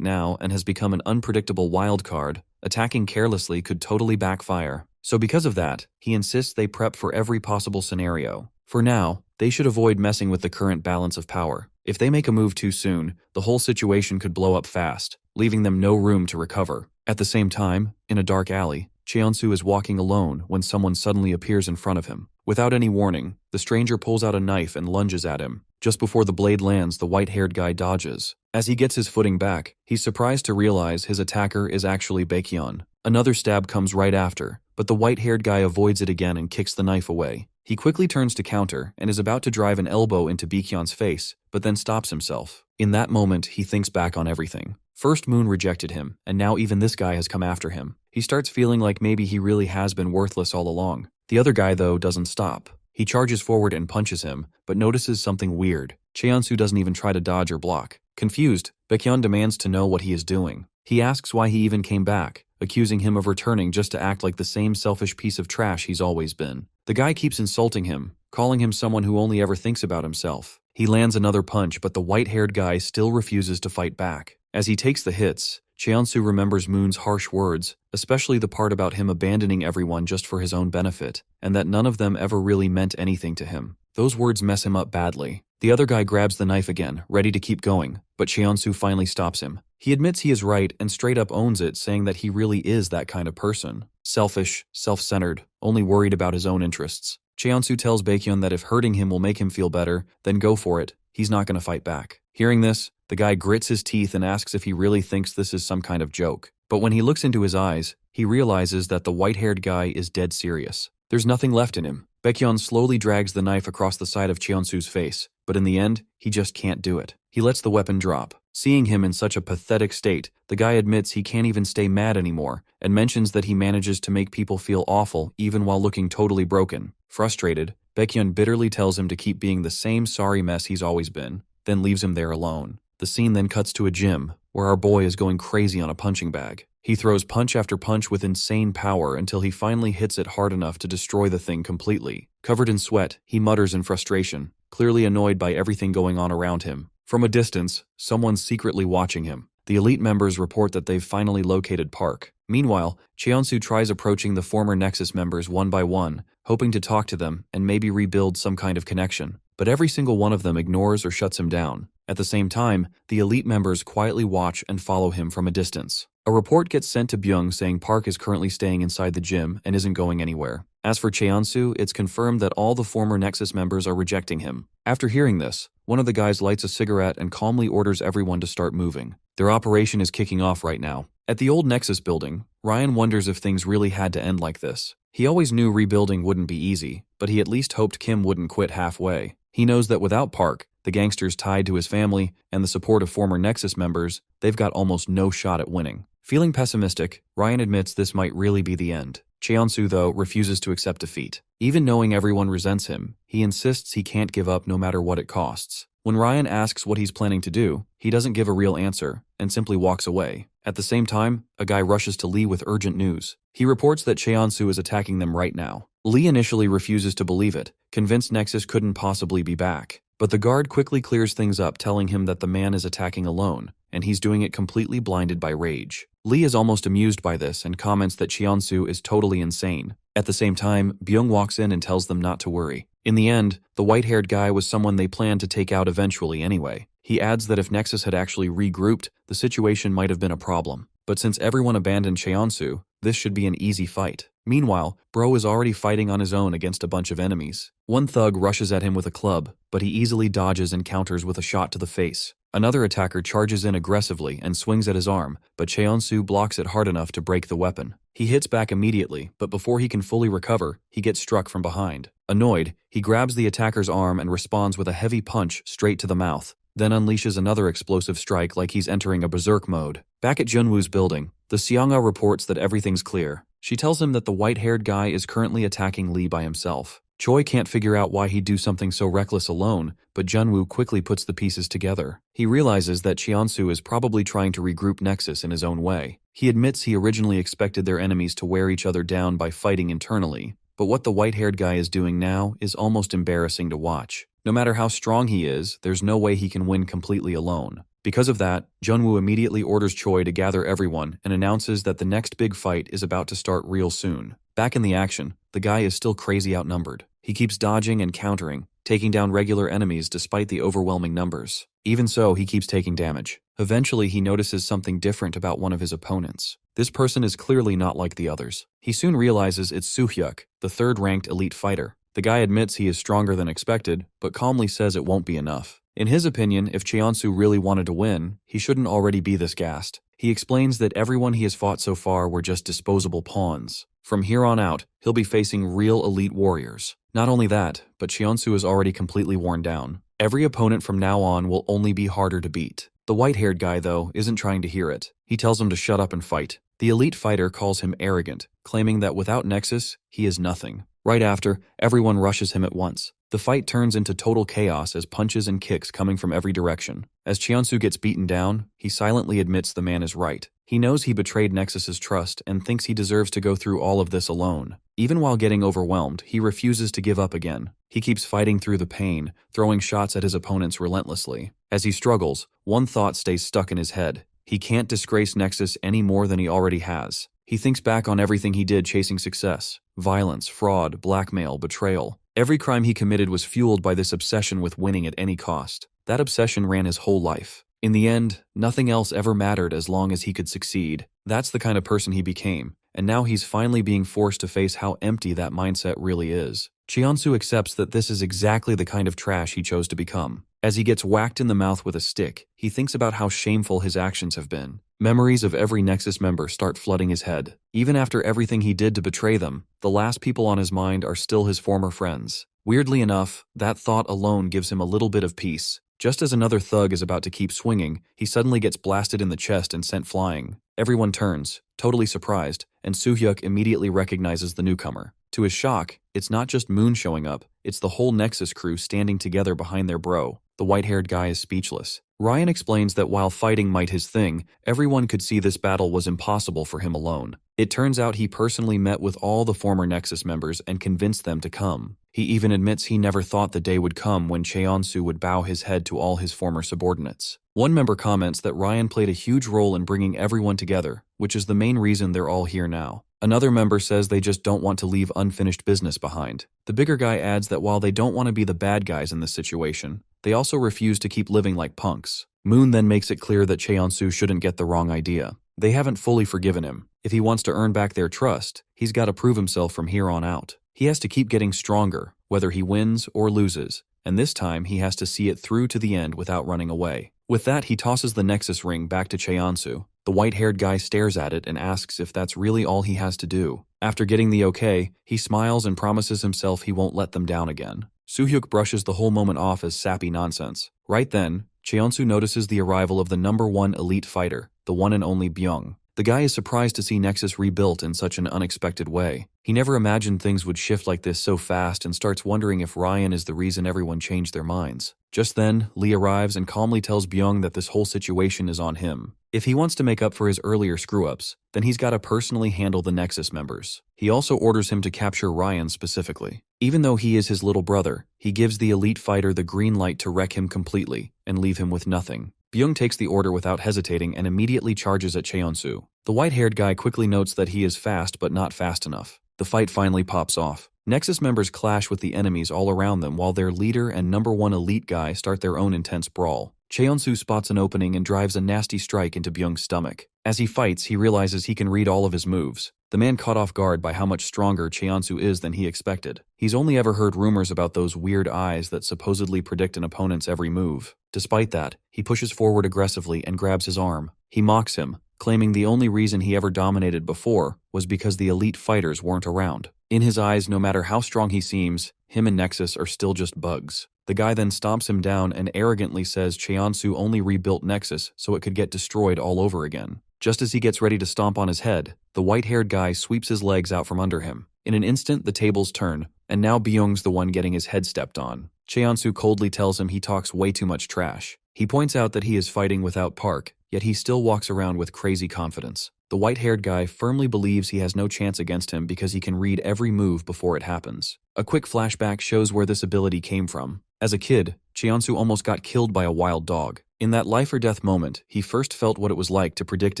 now and has become an unpredictable wild card, attacking carelessly could totally backfire. So because of that, he insists they prep for every possible scenario. For now, they should avoid messing with the current balance of power. If they make a move too soon, the whole situation could blow up fast, leaving them no room to recover. At the same time, in a dark alley, Cheonsu is walking alone when someone suddenly appears in front of him. Without any warning, the stranger pulls out a knife and lunges at him. Just before the blade lands, the white-haired guy dodges. As he gets his footing back, he's surprised to realize his attacker is actually Baekhyun. Another stab comes right after, but the white-haired guy avoids it again and kicks the knife away. He quickly turns to counter and is about to drive an elbow into Baekhyun's face, but then stops himself. In that moment, he thinks back on everything. First, Moon rejected him, and now even this guy has come after him. He starts feeling like maybe he really has been worthless all along. The other guy, though, doesn't stop. He charges forward and punches him, but notices something weird. Cheonsu doesn't even try to dodge or block. Confused, Baekhyun demands to know what he is doing. He asks why he even came back, accusing him of returning just to act like the same selfish piece of trash he's always been. The guy keeps insulting him, calling him someone who only ever thinks about himself. He lands another punch, but the white-haired guy still refuses to fight back. As he takes the hits, Cheonsu remembers Moon's harsh words, especially the part about him abandoning everyone just for his own benefit, and that none of them ever really meant anything to him. Those words mess him up badly. The other guy grabs the knife again, ready to keep going, but Cheonsu finally stops him. He admits he is right and straight up owns it, saying that he really is that kind of person. Selfish, self-centered, only worried about his own interests. Cheonsu tells Baekhyun that if hurting him will make him feel better, then go for it. He's not going to fight back. Hearing this, the guy grits his teeth and asks if he really thinks this is some kind of joke. But when he looks into his eyes, he realizes that the white-haired guy is dead serious. There's nothing left in him. Baekhyun slowly drags the knife across the side of Cheonsu's face, but in the end, he just can't do it. He lets the weapon drop. Seeing him in such a pathetic state, the guy admits he can't even stay mad anymore, and mentions that he manages to make people feel awful even while looking totally broken. Frustrated, Baekhyun bitterly tells him to keep being the same sorry mess he's always been, then leaves him there alone. The scene then cuts to a gym, where our boy is going crazy on a punching bag. He throws punch after punch with insane power until he finally hits it hard enough to destroy the thing completely. Covered in sweat, he mutters in frustration, clearly annoyed by everything going on around him. From a distance, someone's secretly watching him. The elite members report that they've finally located Park. Meanwhile, Cheonsu tries approaching the former Nexus members one by one, hoping to talk to them and maybe rebuild some kind of connection. But every single one of them ignores or shuts him down. At the same time, the elite members quietly watch and follow him from a distance. A report gets sent to Byung saying Park is currently staying inside the gym and isn't going anywhere. As for Cheonsu, it's confirmed that all the former Nexus members are rejecting him. After hearing this, one of the guys lights a cigarette and calmly orders everyone to start moving. Their operation is kicking off right now. At the old Nexus building, Ryan wonders if things really had to end like this. He always knew rebuilding wouldn't be easy, but he at least hoped Kim wouldn't quit halfway. He knows that without Park, the gangsters tied to his family, and the support of former Nexus members, they've got almost no shot at winning. Feeling pessimistic, Ryan admits this might really be the end. Cheonsu, though, refuses to accept defeat. Even knowing everyone resents him, he insists he can't give up no matter what it costs. When Ryan asks what he's planning to do, he doesn't give a real answer, and simply walks away. At the same time, a guy rushes to Lee with urgent news. He reports that Cheonsu is attacking them right now. Lee initially refuses to believe it, convinced Nexus couldn't possibly be back. But the guard quickly clears things up, telling him that the man is attacking alone, and he's doing it completely blinded by rage. Lee is almost amused by this and comments that Cheonsu is totally insane. At the same time, Byung walks in and tells them not to worry. In the end, the white-haired guy was someone they planned to take out eventually anyway. He adds that if Nexus had actually regrouped, the situation might have been a problem. But since everyone abandoned Cheonsu, this should be an easy fight. Meanwhile, Bro is already fighting on his own against a bunch of enemies. One thug rushes at him with a club, but he easily dodges and counters with a shot to the face. Another attacker charges in aggressively and swings at his arm, but Cheonsu blocks it hard enough to break the weapon. He hits back immediately, but before he can fully recover, he gets struck from behind. Annoyed, he grabs the attacker's arm and responds with a heavy punch straight to the mouth, then unleashes another explosive strike like he's entering a berserk mode. Back at Junwoo's building, the Seonga reports that everything's clear. She tells him that the white-haired guy is currently attacking Lee by himself. Choi can't figure out why he'd do something so reckless alone, but Junwoo quickly puts the pieces together. He realizes that Cheonsu is probably trying to regroup Nexus in his own way. He admits he originally expected their enemies to wear each other down by fighting internally, but what the white-haired guy is doing now is almost embarrassing to watch. No matter how strong he is, there's no way he can win completely alone. Because of that, Junwoo immediately orders Choi to gather everyone and announces that the next big fight is about to start real soon. Back in the action, the guy is still crazy outnumbered. He keeps dodging and countering, taking down regular enemies despite the overwhelming numbers. Even so, he keeps taking damage. Eventually, he notices something different about one of his opponents. This person is clearly not like the others. He soon realizes it's Soo-hyuk, the third-ranked elite fighter. The guy admits he is stronger than expected, but calmly says it won't be enough. In his opinion, if Cheonsu really wanted to win, he shouldn't already be this gassed. He explains that everyone he has fought so far were just disposable pawns. From here on out, he'll be facing real elite warriors. Not only that, but Cheonsu is already completely worn down. Every opponent from now on will only be harder to beat. The white-haired guy, though, isn't trying to hear it. He tells him to shut up and fight. The elite fighter calls him arrogant, claiming that without Nexus, he is nothing. Right after, everyone rushes him at once. The fight turns into total chaos as punches and kicks coming from every direction. As Cheonsu gets beaten down, he silently admits the man is right. He knows he betrayed Nexus's trust and thinks he deserves to go through all of this alone. Even while getting overwhelmed, he refuses to give up again. He keeps fighting through the pain, throwing shots at his opponents relentlessly. As he struggles, one thought stays stuck in his head. He can't disgrace Nexus any more than he already has. He thinks back on everything he did chasing success: violence, fraud, blackmail, betrayal. Every crime he committed was fueled by this obsession with winning at any cost. That obsession ran his whole life. In the end, nothing else ever mattered as long as he could succeed. That's the kind of person he became, and now he's finally being forced to face how empty that mindset really is. Cheonsu accepts that this is exactly the kind of trash he chose to become. As he gets whacked in the mouth with a stick, he thinks about how shameful his actions have been. Memories of every Nexus member start flooding his head. Even after everything he did to betray them, the last people on his mind are still his former friends. Weirdly enough, that thought alone gives him a little bit of peace. Just as another thug is about to keep swinging, he suddenly gets blasted in the chest and sent flying. Everyone turns, totally surprised, and Soo-hyuk immediately recognizes the newcomer. To his shock, it's not just Moon showing up, it's the whole Nexus crew standing together behind their bro. The white-haired guy is speechless. Ryan explains that while fighting might his thing, everyone could see this battle was impossible for him alone. It turns out he personally met with all the former Nexus members and convinced them to come. He even admits he never thought the day would come when Cheonsu would bow his head to all his former subordinates. One member comments that Ryan played a huge role in bringing everyone together, which is the main reason they're all here now. Another member says they just don't want to leave unfinished business behind. The bigger guy adds that while they don't want to be the bad guys in this situation, they also refuse to keep living like punks. Moon then makes it clear that Cheonsu shouldn't get the wrong idea. They haven't fully forgiven him. If he wants to earn back their trust, he's got to prove himself from here on out. He has to keep getting stronger, whether he wins or loses, and this time he has to see it through to the end without running away. With that, he tosses the Nexus ring back to Cheonsu. The white-haired guy stares at it and asks if that's really all he has to do. After getting the okay, he smiles and promises himself he won't let them down again. Soo-hyuk brushes the whole moment off as sappy nonsense. Right then, Cheonsu notices the arrival of the #1 elite fighter, the one and only Byung. The guy is surprised to see Nexus rebuilt in such an unexpected way. He never imagined things would shift like this so fast and starts wondering if Ryan is the reason everyone changed their minds. Just then, Lee arrives and calmly tells Byung that this whole situation is on him. If he wants to make up for his earlier screw-ups, then he's got to personally handle the Nexus members. He also orders him to capture Ryan specifically. Even though he is his little brother, he gives the elite fighter the green light to wreck him completely and leave him with nothing. Byung takes the order without hesitating and immediately charges at Cheonsu. The white-haired guy quickly notes that he is fast but not fast enough. The fight finally pops off. Nexus members clash with the enemies all around them while their leader and #1 elite guy start their own intense brawl. Cheonsu spots an opening and drives a nasty strike into Byung's stomach. As he fights, he realizes he can read all of his moves. The man caught off guard by how much stronger Cheonsu is than he expected. He's only ever heard rumors about those weird eyes that supposedly predict an opponent's every move. Despite that, he pushes forward aggressively and grabs his arm. He mocks him, claiming the only reason he ever dominated before was because the elite fighters weren't around. In his eyes, no matter how strong he seems, him and Nexus are still just bugs. The guy then stomps him down and arrogantly says Cheonsu only rebuilt Nexus so it could get destroyed all over again. Just as he gets ready to stomp on his head, the white-haired guy sweeps his legs out from under him. In an instant, the tables turn, and now Byung's the one getting his head stepped on. Cheonsu coldly tells him he talks way too much trash. He points out that he is fighting without Park, yet he still walks around with crazy confidence. The white-haired guy firmly believes he has no chance against him because he can read every move before it happens. A quick flashback shows where this ability came from. As a kid, Cheonsu almost got killed by a wild dog. In that life-or-death moment, he first felt what it was like to predict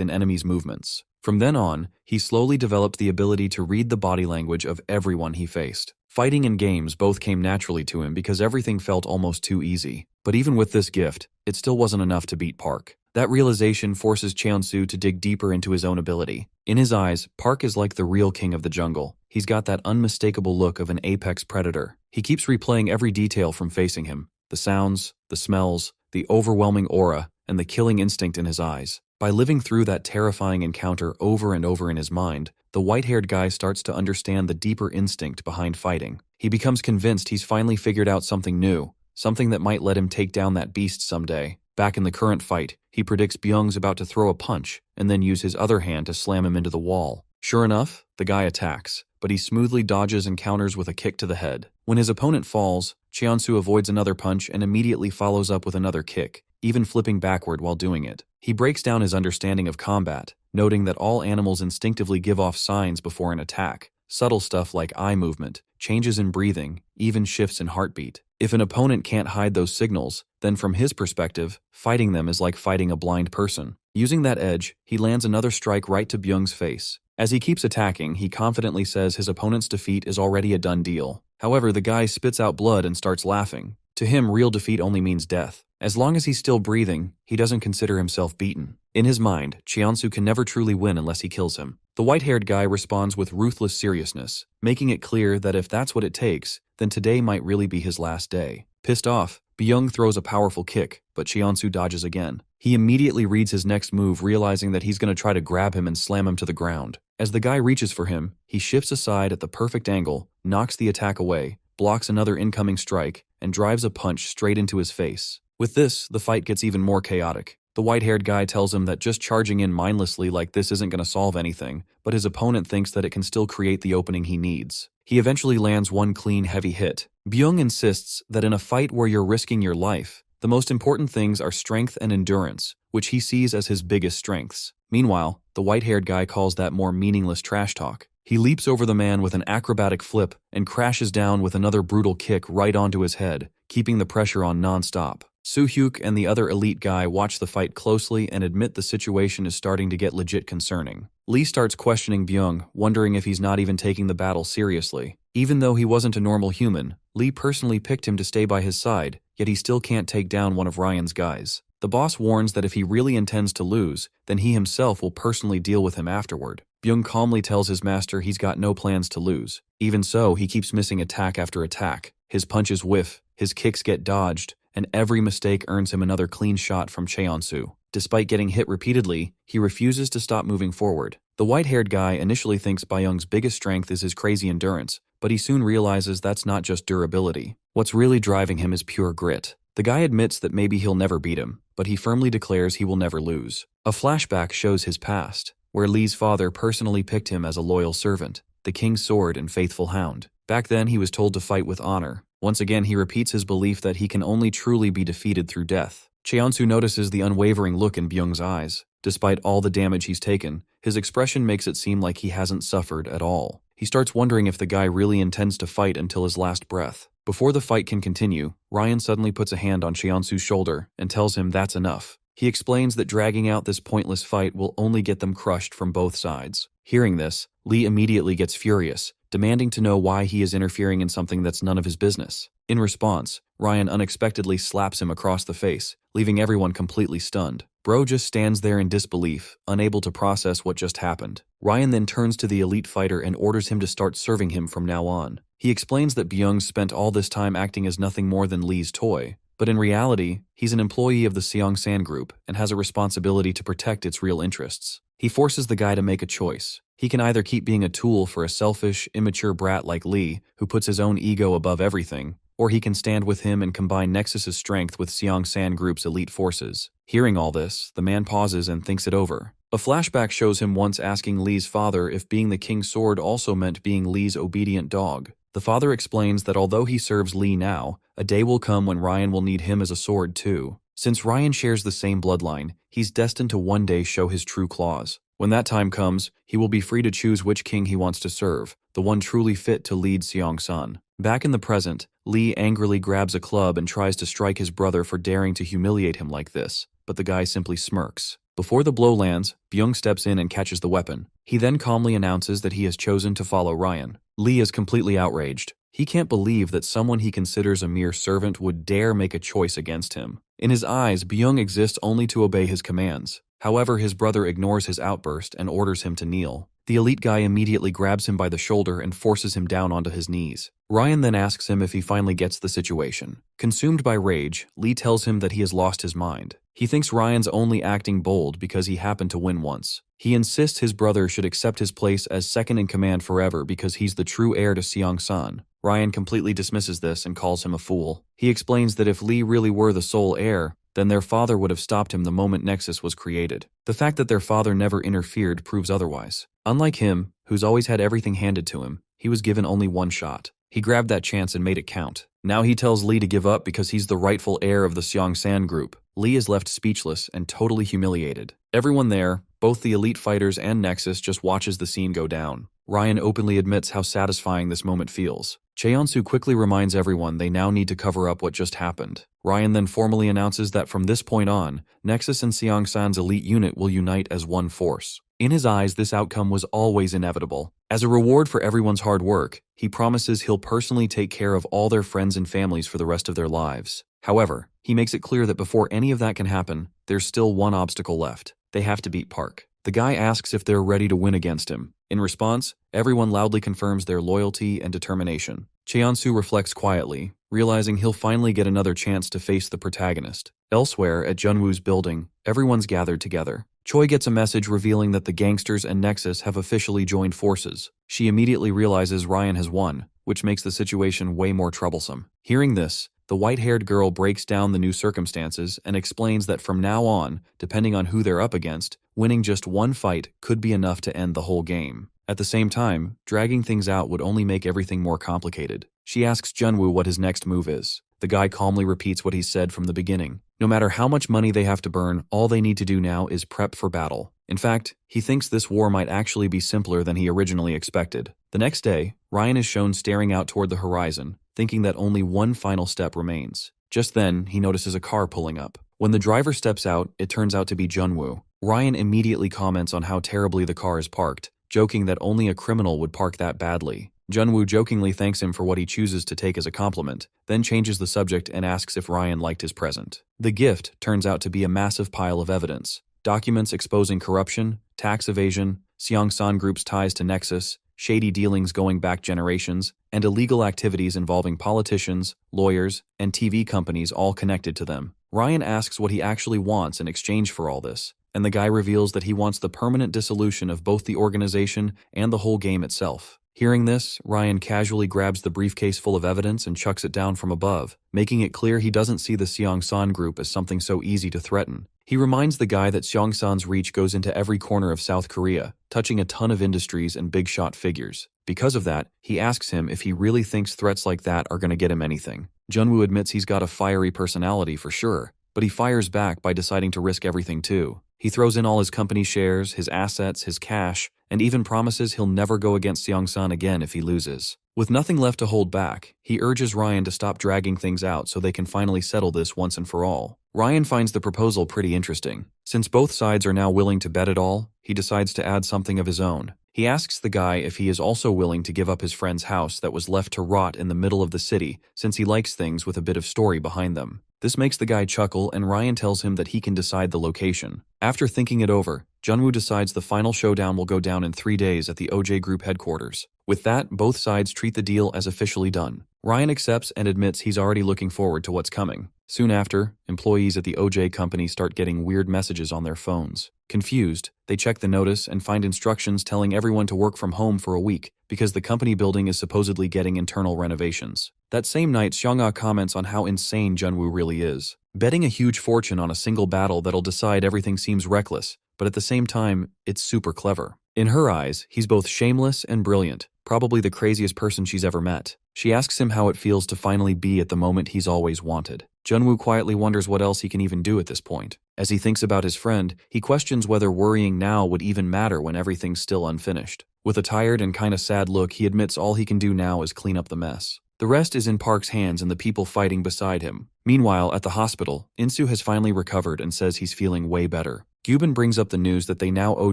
an enemy's movements. From then on, he slowly developed the ability to read the body language of everyone he faced. Fighting and games both came naturally to him because everything felt almost too easy. But even with this gift, it still wasn't enough to beat Park. That realization forces Cheonsu to dig deeper into his own ability. In his eyes, Park is like the real king of the jungle. He's got that unmistakable look of an apex predator. He keeps replaying every detail from facing him. The sounds, the smells, the overwhelming aura, and the killing instinct in his eyes. By living through that terrifying encounter over and over in his mind, the white-haired guy starts to understand the deeper instinct behind fighting. He becomes convinced he's finally figured out something new, something that might let him take down that beast someday. Back in the current fight, he predicts Byung's about to throw a punch and then use his other hand to slam him into the wall. Sure enough, the guy attacks, but he smoothly dodges and counters with a kick to the head. When his opponent falls, Cheonsu avoids another punch and immediately follows up with another kick, even flipping backward while doing it. He breaks down his understanding of combat, noting that all animals instinctively give off signs before an attack. Subtle stuff like eye movement, changes in breathing, even shifts in heartbeat. If an opponent can't hide those signals, then from his perspective, fighting them is like fighting a blind person. Using that edge, he lands another strike right to Byung's face. As he keeps attacking, he confidently says his opponent's defeat is already a done deal. However, the guy spits out blood and starts laughing. To him, real defeat only means death. As long as he's still breathing, he doesn't consider himself beaten. In his mind, Cheonsu can never truly win unless he kills him. The white-haired guy responds with ruthless seriousness, making it clear that if that's what it takes, then today might really be his last day. Pissed off, Byung throws a powerful kick, but Cheonsu dodges again. He immediately reads his next move, realizing that he's going to try to grab him and slam him to the ground. As the guy reaches for him, he shifts aside at the perfect angle, knocks the attack away, blocks another incoming strike, and drives a punch straight into his face. With this, the fight gets even more chaotic. The white-haired guy tells him that just charging in mindlessly like this isn't going to solve anything, but his opponent thinks that it can still create the opening he needs. He eventually lands one clean, heavy hit. Byung insists that in a fight where you're risking your life, the most important things are strength and endurance, which he sees as his biggest strengths. Meanwhile, the white-haired guy calls that more meaningless trash talk. He leaps over the man with an acrobatic flip and crashes down with another brutal kick right onto his head, keeping the pressure on non-stop. Soo-hyuk and the other elite guy watch the fight closely and admit the situation is starting to get legit concerning. Lee starts questioning Byung, wondering if he's not even taking the battle seriously. Even though he wasn't a normal human, Lee personally picked him to stay by his side, yet he still can't take down one of Ryan's guys. The boss warns that if he really intends to lose, then he himself will personally deal with him afterward. Byung calmly tells his master he's got no plans to lose. Even so, he keeps missing attack after attack. His punches whiff, his kicks get dodged, and every mistake earns him another clean shot from Cheonsu. Despite getting hit repeatedly, he refuses to stop moving forward. The white-haired guy initially thinks Byung's biggest strength is his crazy endurance, but he soon realizes that's not just durability. What's really driving him is pure grit. The guy admits that maybe he'll never beat him, but he firmly declares he will never lose. A flashback shows his past, where Lee's father personally picked him as a loyal servant, the king's sword and faithful hound. Back then, he was told to fight with honor. Once again, he repeats his belief that he can only truly be defeated through death. Cheonsu notices the unwavering look in Byung's eyes. Despite all the damage he's taken, his expression makes it seem like he hasn't suffered at all. He starts wondering if the guy really intends to fight until his last breath. Before the fight can continue, Ryan suddenly puts a hand on Cheonsu's shoulder and tells him that's enough. He explains that dragging out this pointless fight will only get them crushed from both sides. Hearing this, Lee immediately gets furious, demanding to know why he is interfering in something that's none of his business. In response, Ryan unexpectedly slaps him across the face, leaving everyone completely stunned. Bro just stands there in disbelief, unable to process what just happened. Ryan then turns to the elite fighter and orders him to start serving him from now on. He explains that Byung spent all this time acting as nothing more than Lee's toy, but in reality, he's an employee of the Seongsan Group and has a responsibility to protect its real interests. He forces the guy to make a choice. He can either keep being a tool for a selfish, immature brat like Lee, who puts his own ego above everything, or he can stand with him and combine Nexus's strength with Seongsan Group's elite forces. Hearing all this, the man pauses and thinks it over. A flashback shows him once asking Lee's father if being the king's sword also meant being Lee's obedient dog. The father explains that although he serves Lee now, a day will come when Ryan will need him as a sword too. Since Ryan shares the same bloodline, he's destined to one day show his true claws. When that time comes, he will be free to choose which king he wants to serve, the one truly fit to lead Seongsan. Back in the present, Lee angrily grabs a club and tries to strike his brother for daring to humiliate him like this, but the guy simply smirks. Before the blow lands, Byung steps in and catches the weapon. He then calmly announces that he has chosen to follow Ryan. Lee is completely outraged. He can't believe that someone he considers a mere servant would dare make a choice against him. In his eyes, Byung exists only to obey his commands. However, his brother ignores his outburst and orders him to kneel. The elite guy immediately grabs him by the shoulder and forces him down onto his knees. Ryan then asks him if he finally gets the situation. Consumed by rage, Lee tells him that he has lost his mind. He thinks Ryan's only acting bold because he happened to win once. He insists his brother should accept his place as second in command forever because he's the true heir to Seongsan. Ryan completely dismisses this and calls him a fool. He explains that if Lee really were the sole heir, then their father would have stopped him the moment Nexus was created. The fact that their father never interfered proves otherwise. Unlike him, who's always had everything handed to him, he was given only one shot. He grabbed that chance and made it count. Now he tells Lee to give up because he's the rightful heir of the Seongsan group. Lee is left speechless and totally humiliated. Everyone there, both the elite fighters and Nexus, just watches the scene go down. Ryan openly admits how satisfying this moment feels. Cheonsu quickly reminds everyone they now need to cover up what just happened. Ryan then formally announces that from this point on, Nexus and Seongsan's elite unit will unite as one force. In his eyes, this outcome was always inevitable. As a reward for everyone's hard work, he promises he'll personally take care of all their friends and families for the rest of their lives. However, he makes it clear that before any of that can happen, there's still one obstacle left. They have to beat Park. The guy asks if they're ready to win against him. In response, everyone loudly confirms their loyalty and determination. Cheonsu reflects quietly, realizing he'll finally get another chance to face the protagonist. Elsewhere, at Junwoo's building, everyone's gathered together. Choi gets a message revealing that the gangsters and Nexus have officially joined forces. She immediately realizes Ryan has won, which makes the situation way more troublesome. Hearing this, the white-haired girl breaks down the new circumstances and explains that from now on, depending on who they're up against, winning just one fight could be enough to end the whole game. At the same time, dragging things out would only make everything more complicated. She asks Junwoo what his next move is. The guy calmly repeats what he said from the beginning. No matter how much money they have to burn, all they need to do now is prep for battle. In fact, he thinks this war might actually be simpler than he originally expected. The next day, Ryan is shown staring out toward the horizon, thinking that only one final step remains. Just then, he notices a car pulling up. When the driver steps out, it turns out to be Junwoo. Ryan immediately comments on how terribly the car is parked, joking that only a criminal would park that badly. Junwoo jokingly thanks him for what he chooses to take as a compliment, then changes the subject and asks if Ryan liked his present. The gift turns out to be a massive pile of evidence. Documents exposing corruption, tax evasion, Seongsan Group's ties to Nexus, shady dealings going back generations, and illegal activities involving politicians, lawyers, and TV companies all connected to them. Ryan asks what he actually wants in exchange for all this, and the guy reveals that he wants the permanent dissolution of both the organization and the whole game itself. Hearing this, Ryan casually grabs the briefcase full of evidence and chucks it down from above, making it clear he doesn't see the Seongsan Group as something so easy to threaten. He reminds the guy that Seongsan's reach goes into every corner of South Korea, touching a ton of industries and big-shot figures. Because of that, he asks him if he really thinks threats like that are going to get him anything. Junwoo admits he's got a fiery personality for sure, but he fires back by deciding to risk everything too. He throws in all his company shares, his assets, his cash, and even promises he'll never go against Seongsan again if he loses. With nothing left to hold back, he urges Ryan to stop dragging things out so they can finally settle this once and for all. Ryan finds the proposal pretty interesting. Since both sides are now willing to bet it all, he decides to add something of his own. He asks the guy if he is also willing to give up his friend's house that was left to rot in the middle of the city, since he likes things with a bit of story behind them. This makes the guy chuckle, and Ryan tells him that he can decide the location. After thinking it over, Junwoo decides the final showdown will go down in 3 days at the OJ Group headquarters. With that, both sides treat the deal as officially done. Ryan accepts and admits he's already looking forward to what's coming. Soon after, employees at the OJ company start getting weird messages on their phones. Confused, they check the notice and find instructions telling everyone to work from home for a week because the company building is supposedly getting internal renovations. That same night, Xiang'a comments on how insane Junwoo really is. Betting a huge fortune on a single battle that'll decide everything seems reckless, but at the same time, it's super clever. In her eyes, he's both shameless and brilliant, probably the craziest person she's ever met. She asks him how it feels to finally be at the moment he's always wanted. Junwoo quietly wonders what else he can even do at this point. As he thinks about his friend, he questions whether worrying now would even matter when everything's still unfinished. With a tired and kinda sad look, he admits all he can do now is clean up the mess. The rest is in Park's hands and the people fighting beside him. Meanwhile, at the hospital, Insu has finally recovered and says he's feeling way better. Gyubin brings up the news that they now owe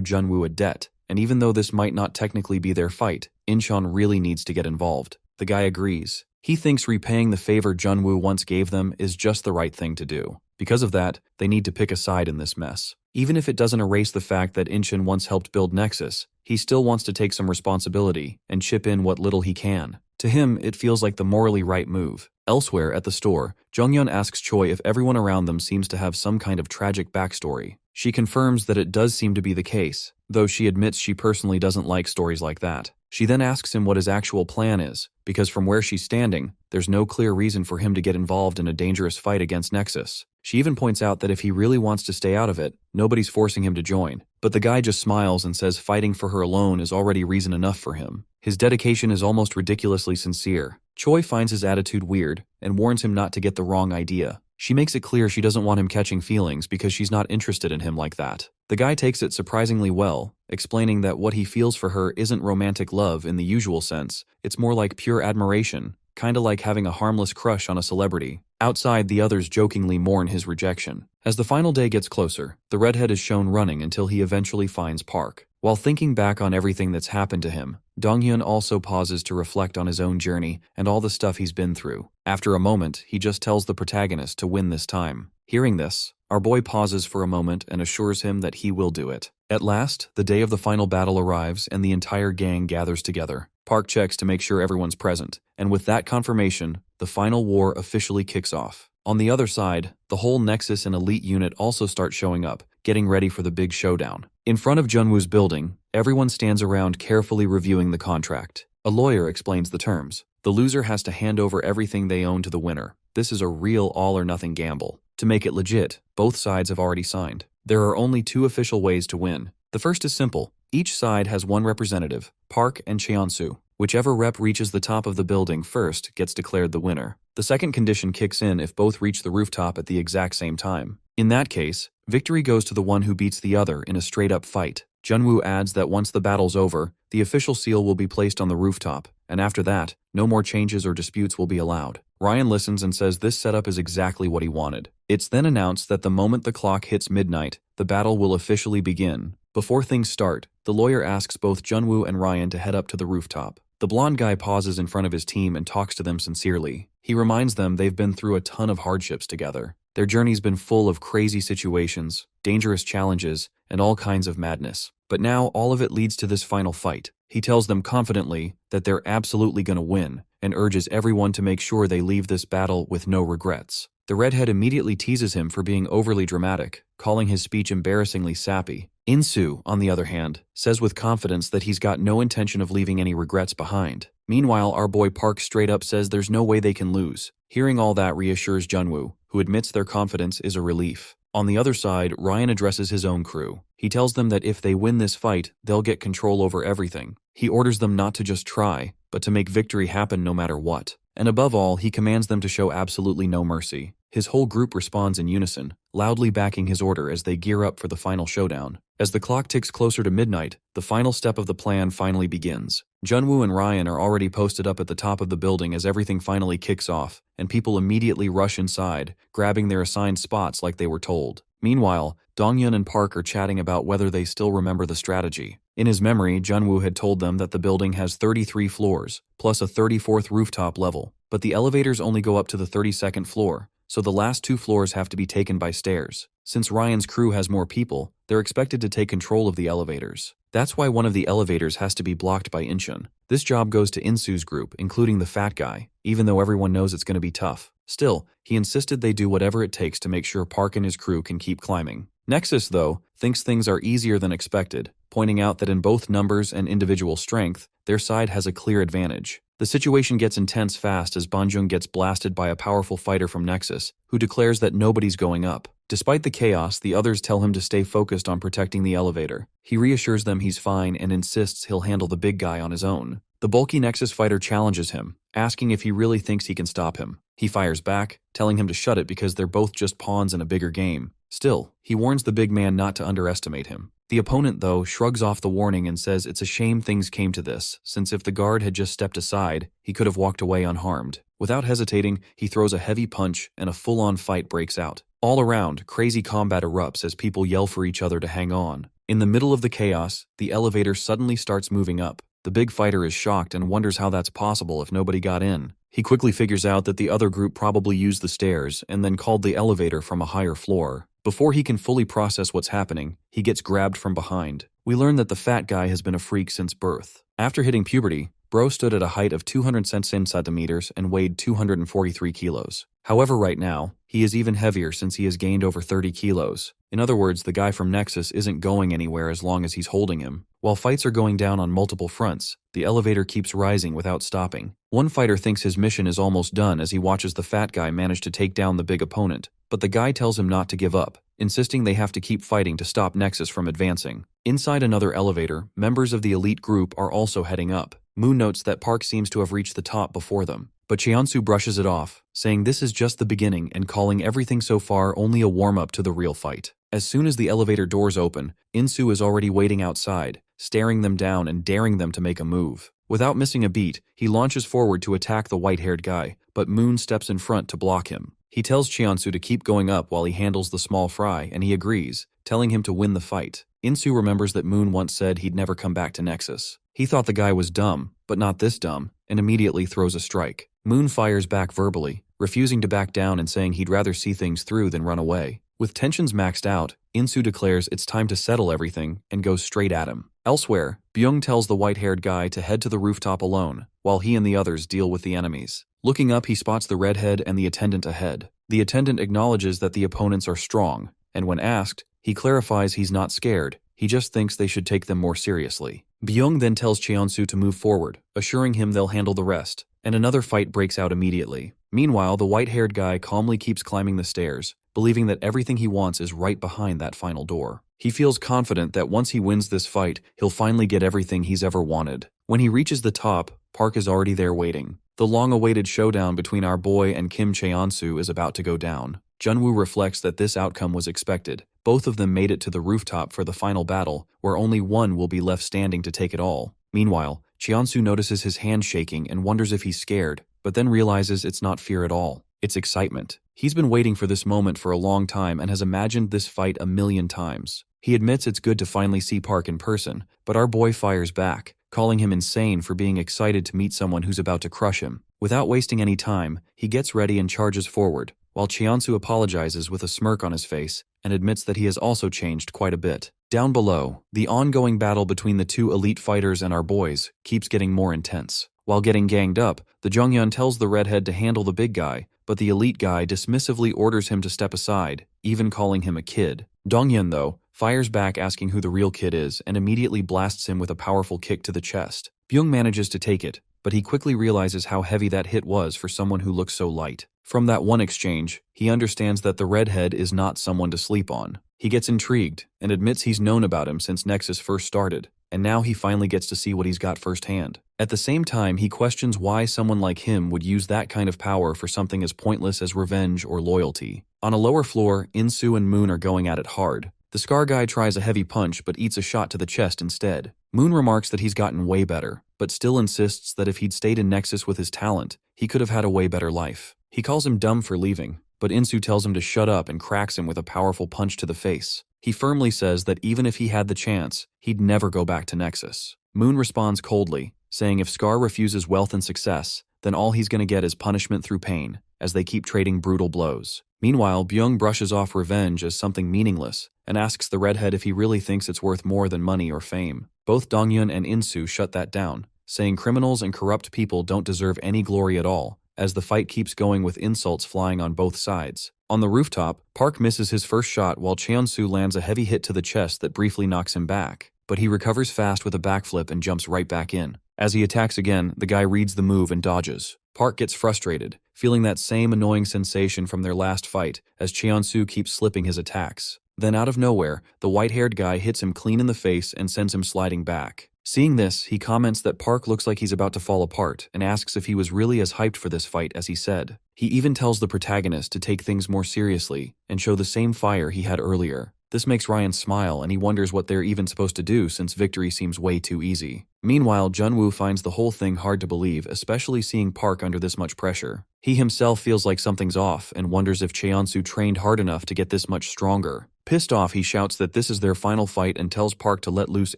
Junwoo a debt, and even though this might not technically be their fight, Incheon really needs to get involved. The guy agrees. He thinks repaying the favor Junwoo once gave them is just the right thing to do. Because of that, they need to pick a side in this mess. Even if it doesn't erase the fact that Incheon once helped build Nexus, he still wants to take some responsibility and chip in what little he can. To him, it feels like the morally right move. Elsewhere, at the store, Jonghyun asks Choi if everyone around them seems to have some kind of tragic backstory. She confirms that it does seem to be the case, though she admits she personally doesn't like stories like that. She then asks him what his actual plan is, because from where she's standing, there's no clear reason for him to get involved in a dangerous fight against Nexus. She even points out that if he really wants to stay out of it, nobody's forcing him to join. But the guy just smiles and says fighting for her alone is already reason enough for him. His dedication is almost ridiculously sincere. Choi finds his attitude weird and warns him not to get the wrong idea. She makes it clear she doesn't want him catching feelings because she's not interested in him like that. The guy takes it surprisingly well, explaining that what he feels for her isn't romantic love in the usual sense, it's more like pure admiration, kinda like having a harmless crush on a celebrity. Outside, the others jokingly mourn his rejection. As the final day gets closer, the redhead is shown running until he eventually finds Park. While thinking back on everything that's happened to him, Donghyun also pauses to reflect on his own journey and all the stuff he's been through. After a moment, he just tells the protagonist to win this time. Hearing this, our boy pauses for a moment and assures him that he will do it. At last, the day of the final battle arrives and the entire gang gathers together. Park checks to make sure everyone's present, and with that confirmation, the final war officially kicks off. On the other side, the whole Nexus and Elite unit also start showing up, getting ready for the big showdown. In front of Junwoo's building, everyone stands around carefully reviewing the contract. A lawyer explains the terms. The loser has to hand over everything they own to the winner. This is a real all-or-nothing gamble. To make it legit, both sides have already signed. There are only two official ways to win. The first is simple. Each side has one representative, Park and Cheonsu. Whichever rep reaches the top of the building first gets declared the winner. The second condition kicks in if both reach the rooftop at the exact same time. In that case, victory goes to the one who beats the other in a straight-up fight. Junwoo adds that once the battle's over, the official seal will be placed on the rooftop, and after that, no more changes or disputes will be allowed. Ryan listens and says this setup is exactly what he wanted. It's then announced that the moment the clock hits midnight, the battle will officially begin. Before things start, the lawyer asks both Junwoo and Ryan to head up to the rooftop. The blonde guy pauses in front of his team and talks to them sincerely. He reminds them they've been through a ton of hardships together. Their journey's been full of crazy situations, dangerous challenges, and all kinds of madness. But now all of it leads to this final fight. He tells them confidently that they're absolutely gonna win, and urges everyone to make sure they leave this battle with no regrets. The redhead immediately teases him for being overly dramatic, calling his speech embarrassingly sappy. Insu, on the other hand, says with confidence that he's got no intention of leaving any regrets behind. Meanwhile, our boy Park straight up says there's no way they can lose. Hearing all that reassures Junwoo, who admits their confidence is a relief. On the other side, Ryan addresses his own crew. He tells them that if they win this fight, they'll get control over everything. He orders them not to just try, but to make victory happen no matter what. And above all, he commands them to show absolutely no mercy. His whole group responds in unison, loudly backing his order as they gear up for the final showdown. As the clock ticks closer to midnight, the final step of the plan finally begins. Junwoo and Ryan are already posted up at the top of the building as everything finally kicks off, and people immediately rush inside, grabbing their assigned spots like they were told. Meanwhile, Donghyun and Park are chatting about whether they still remember the strategy. In his memory, Junwoo had told them that the building has 33 floors, plus a 34th rooftop level, but the elevators only go up to the 32nd floor, so the last two floors have to be taken by stairs. Since Ryan's crew has more people, they're expected to take control of the elevators. That's why one of the elevators has to be blocked by Incheon. This job goes to Insu's group, including the fat guy, even though everyone knows it's going to be tough. Still, he insisted they do whatever it takes to make sure Park and his crew can keep climbing. Nexus, though, thinks things are easier than expected, pointing out that in both numbers and individual strength, their side has a clear advantage. The situation gets intense fast as Banjung gets blasted by a powerful fighter from Nexus, who declares that nobody's going up. Despite the chaos, the others tell him to stay focused on protecting the elevator. He reassures them he's fine and insists he'll handle the big guy on his own. The bulky Nexus fighter challenges him, asking if he really thinks he can stop him. He fires back, telling him to shut it because they're both just pawns in a bigger game. Still, he warns the big man not to underestimate him. The opponent, though, shrugs off the warning and says it's a shame things came to this, since if the guard had just stepped aside, he could have walked away unharmed. Without hesitating, he throws a heavy punch and a full-on fight breaks out. All around, crazy combat erupts as people yell for each other to hang on. In the middle of the chaos, the elevator suddenly starts moving up. The big fighter is shocked and wonders how that's possible if nobody got in. He quickly figures out that the other group probably used the stairs and then called the elevator from a higher floor. Before he can fully process what's happening, he gets grabbed from behind. We learn that the fat guy has been a freak since birth. After hitting puberty, Bro stood at a height of 200 centimeters and weighed 243 kilos. However, right now, he is even heavier since he has gained over 30 kilos. In other words, the guy from Nexus isn't going anywhere as long as he's holding him. While fights are going down on multiple fronts, the elevator keeps rising without stopping. One fighter thinks his mission is almost done as he watches the fat guy manage to take down the big opponent, but the guy tells him not to give up, insisting they have to keep fighting to stop Nexus from advancing. Inside another elevator, members of the elite group are also heading up. Moon notes that Park seems to have reached the top before them, but Cheonsu brushes it off, saying this is just the beginning and calling everything so far only a warm-up to the real fight. As soon as the elevator doors open, Insu is already waiting outside, staring them down and daring them to make a move. Without missing a beat, he launches forward to attack the white-haired guy, but Moon steps in front to block him. He tells Cheonsu to keep going up while he handles the small fry, and he agrees, telling him to win the fight. Insu remembers that Moon once said he'd never come back to Nexus. He thought the guy was dumb, but not this dumb, and immediately throws a strike. Moon fires back verbally, refusing to back down and saying he'd rather see things through than run away. With tensions maxed out, Insu declares it's time to settle everything and goes straight at him. Elsewhere, Byung tells the white-haired guy to head to the rooftop alone, while he and the others deal with the enemies. Looking up, he spots the redhead and the attendant ahead. The attendant acknowledges that the opponents are strong, and when asked, he clarifies he's not scared, he just thinks they should take them more seriously. Byung then tells Cheonsu to move forward, assuring him they'll handle the rest, and another fight breaks out immediately. Meanwhile, the white-haired guy calmly keeps climbing the stairs, believing that everything he wants is right behind that final door. He feels confident that once he wins this fight, he'll finally get everything he's ever wanted. When he reaches the top, Park is already there waiting. The long-awaited showdown between our boy and Kim Cheonsu is about to go down. Junwoo reflects that this outcome was expected. Both of them made it to the rooftop for the final battle, where only one will be left standing to take it all. Meanwhile, Cheonsu notices his hand shaking and wonders if he's scared, but then realizes it's not fear at all. It's excitement. He's been waiting for this moment for a long time and has imagined this fight a million times. He admits it's good to finally see Park in person, but our boy fires back, calling him insane for being excited to meet someone who's about to crush him. Without wasting any time, he gets ready and charges forward, while Cheonsu apologizes with a smirk on his face and admits that he has also changed quite a bit. Down below, the ongoing battle between the two elite fighters and our boys keeps getting more intense. While getting ganged up, the Jonghyun tells the redhead to handle the big guy, but the elite guy dismissively orders him to step aside, even calling him a kid. Donghyun, though, fires back asking who the real kid is and immediately blasts him with a powerful kick to the chest. Byung manages to take it, but he quickly realizes how heavy that hit was for someone who looks so light. From that one exchange, he understands that the redhead is not someone to sleep on. He gets intrigued and admits he's known about him since Nexus first started, and now he finally gets to see what he's got firsthand. At the same time, he questions why someone like him would use that kind of power for something as pointless as revenge or loyalty. On a lower floor, Insu and Moon are going at it hard. The Scar guy tries a heavy punch but eats a shot to the chest instead. Moon remarks that he's gotten way better, but still insists that if he'd stayed in Nexus with his talent, he could have had a way better life. He calls him dumb for leaving, but Insu tells him to shut up and cracks him with a powerful punch to the face. He firmly says that even if he had the chance, he'd never go back to Nexus. Moon responds coldly, saying if Scar refuses wealth and success, then all he's gonna get is punishment through pain, as they keep trading brutal blows. Meanwhile, Byung brushes off revenge as something meaningless, and asks the redhead if he really thinks it's worth more than money or fame. Both Donghyun and Insu shut that down, saying criminals and corrupt people don't deserve any glory at all, as the fight keeps going with insults flying on both sides. On the rooftop, Park misses his first shot while Cheonsu lands a heavy hit to the chest that briefly knocks him back, but he recovers fast with a backflip and jumps right back in. As he attacks again, the guy reads the move and dodges. Park gets frustrated, feeling that same annoying sensation from their last fight as Cheonsu keeps slipping his attacks. Then out of nowhere, the white-haired guy hits him clean in the face and sends him sliding back. Seeing this, he comments that Park looks like he's about to fall apart and asks if he was really as hyped for this fight as he said. He even tells the protagonist to take things more seriously and show the same fire he had earlier. This makes Ryan smile and he wonders what they're even supposed to do since victory seems way too easy. Meanwhile, Junwoo finds the whole thing hard to believe, especially seeing Park under this much pressure. He himself feels like something's off and wonders if Cheonsu trained hard enough to get this much stronger. Pissed off, he shouts that this is their final fight and tells Park to let loose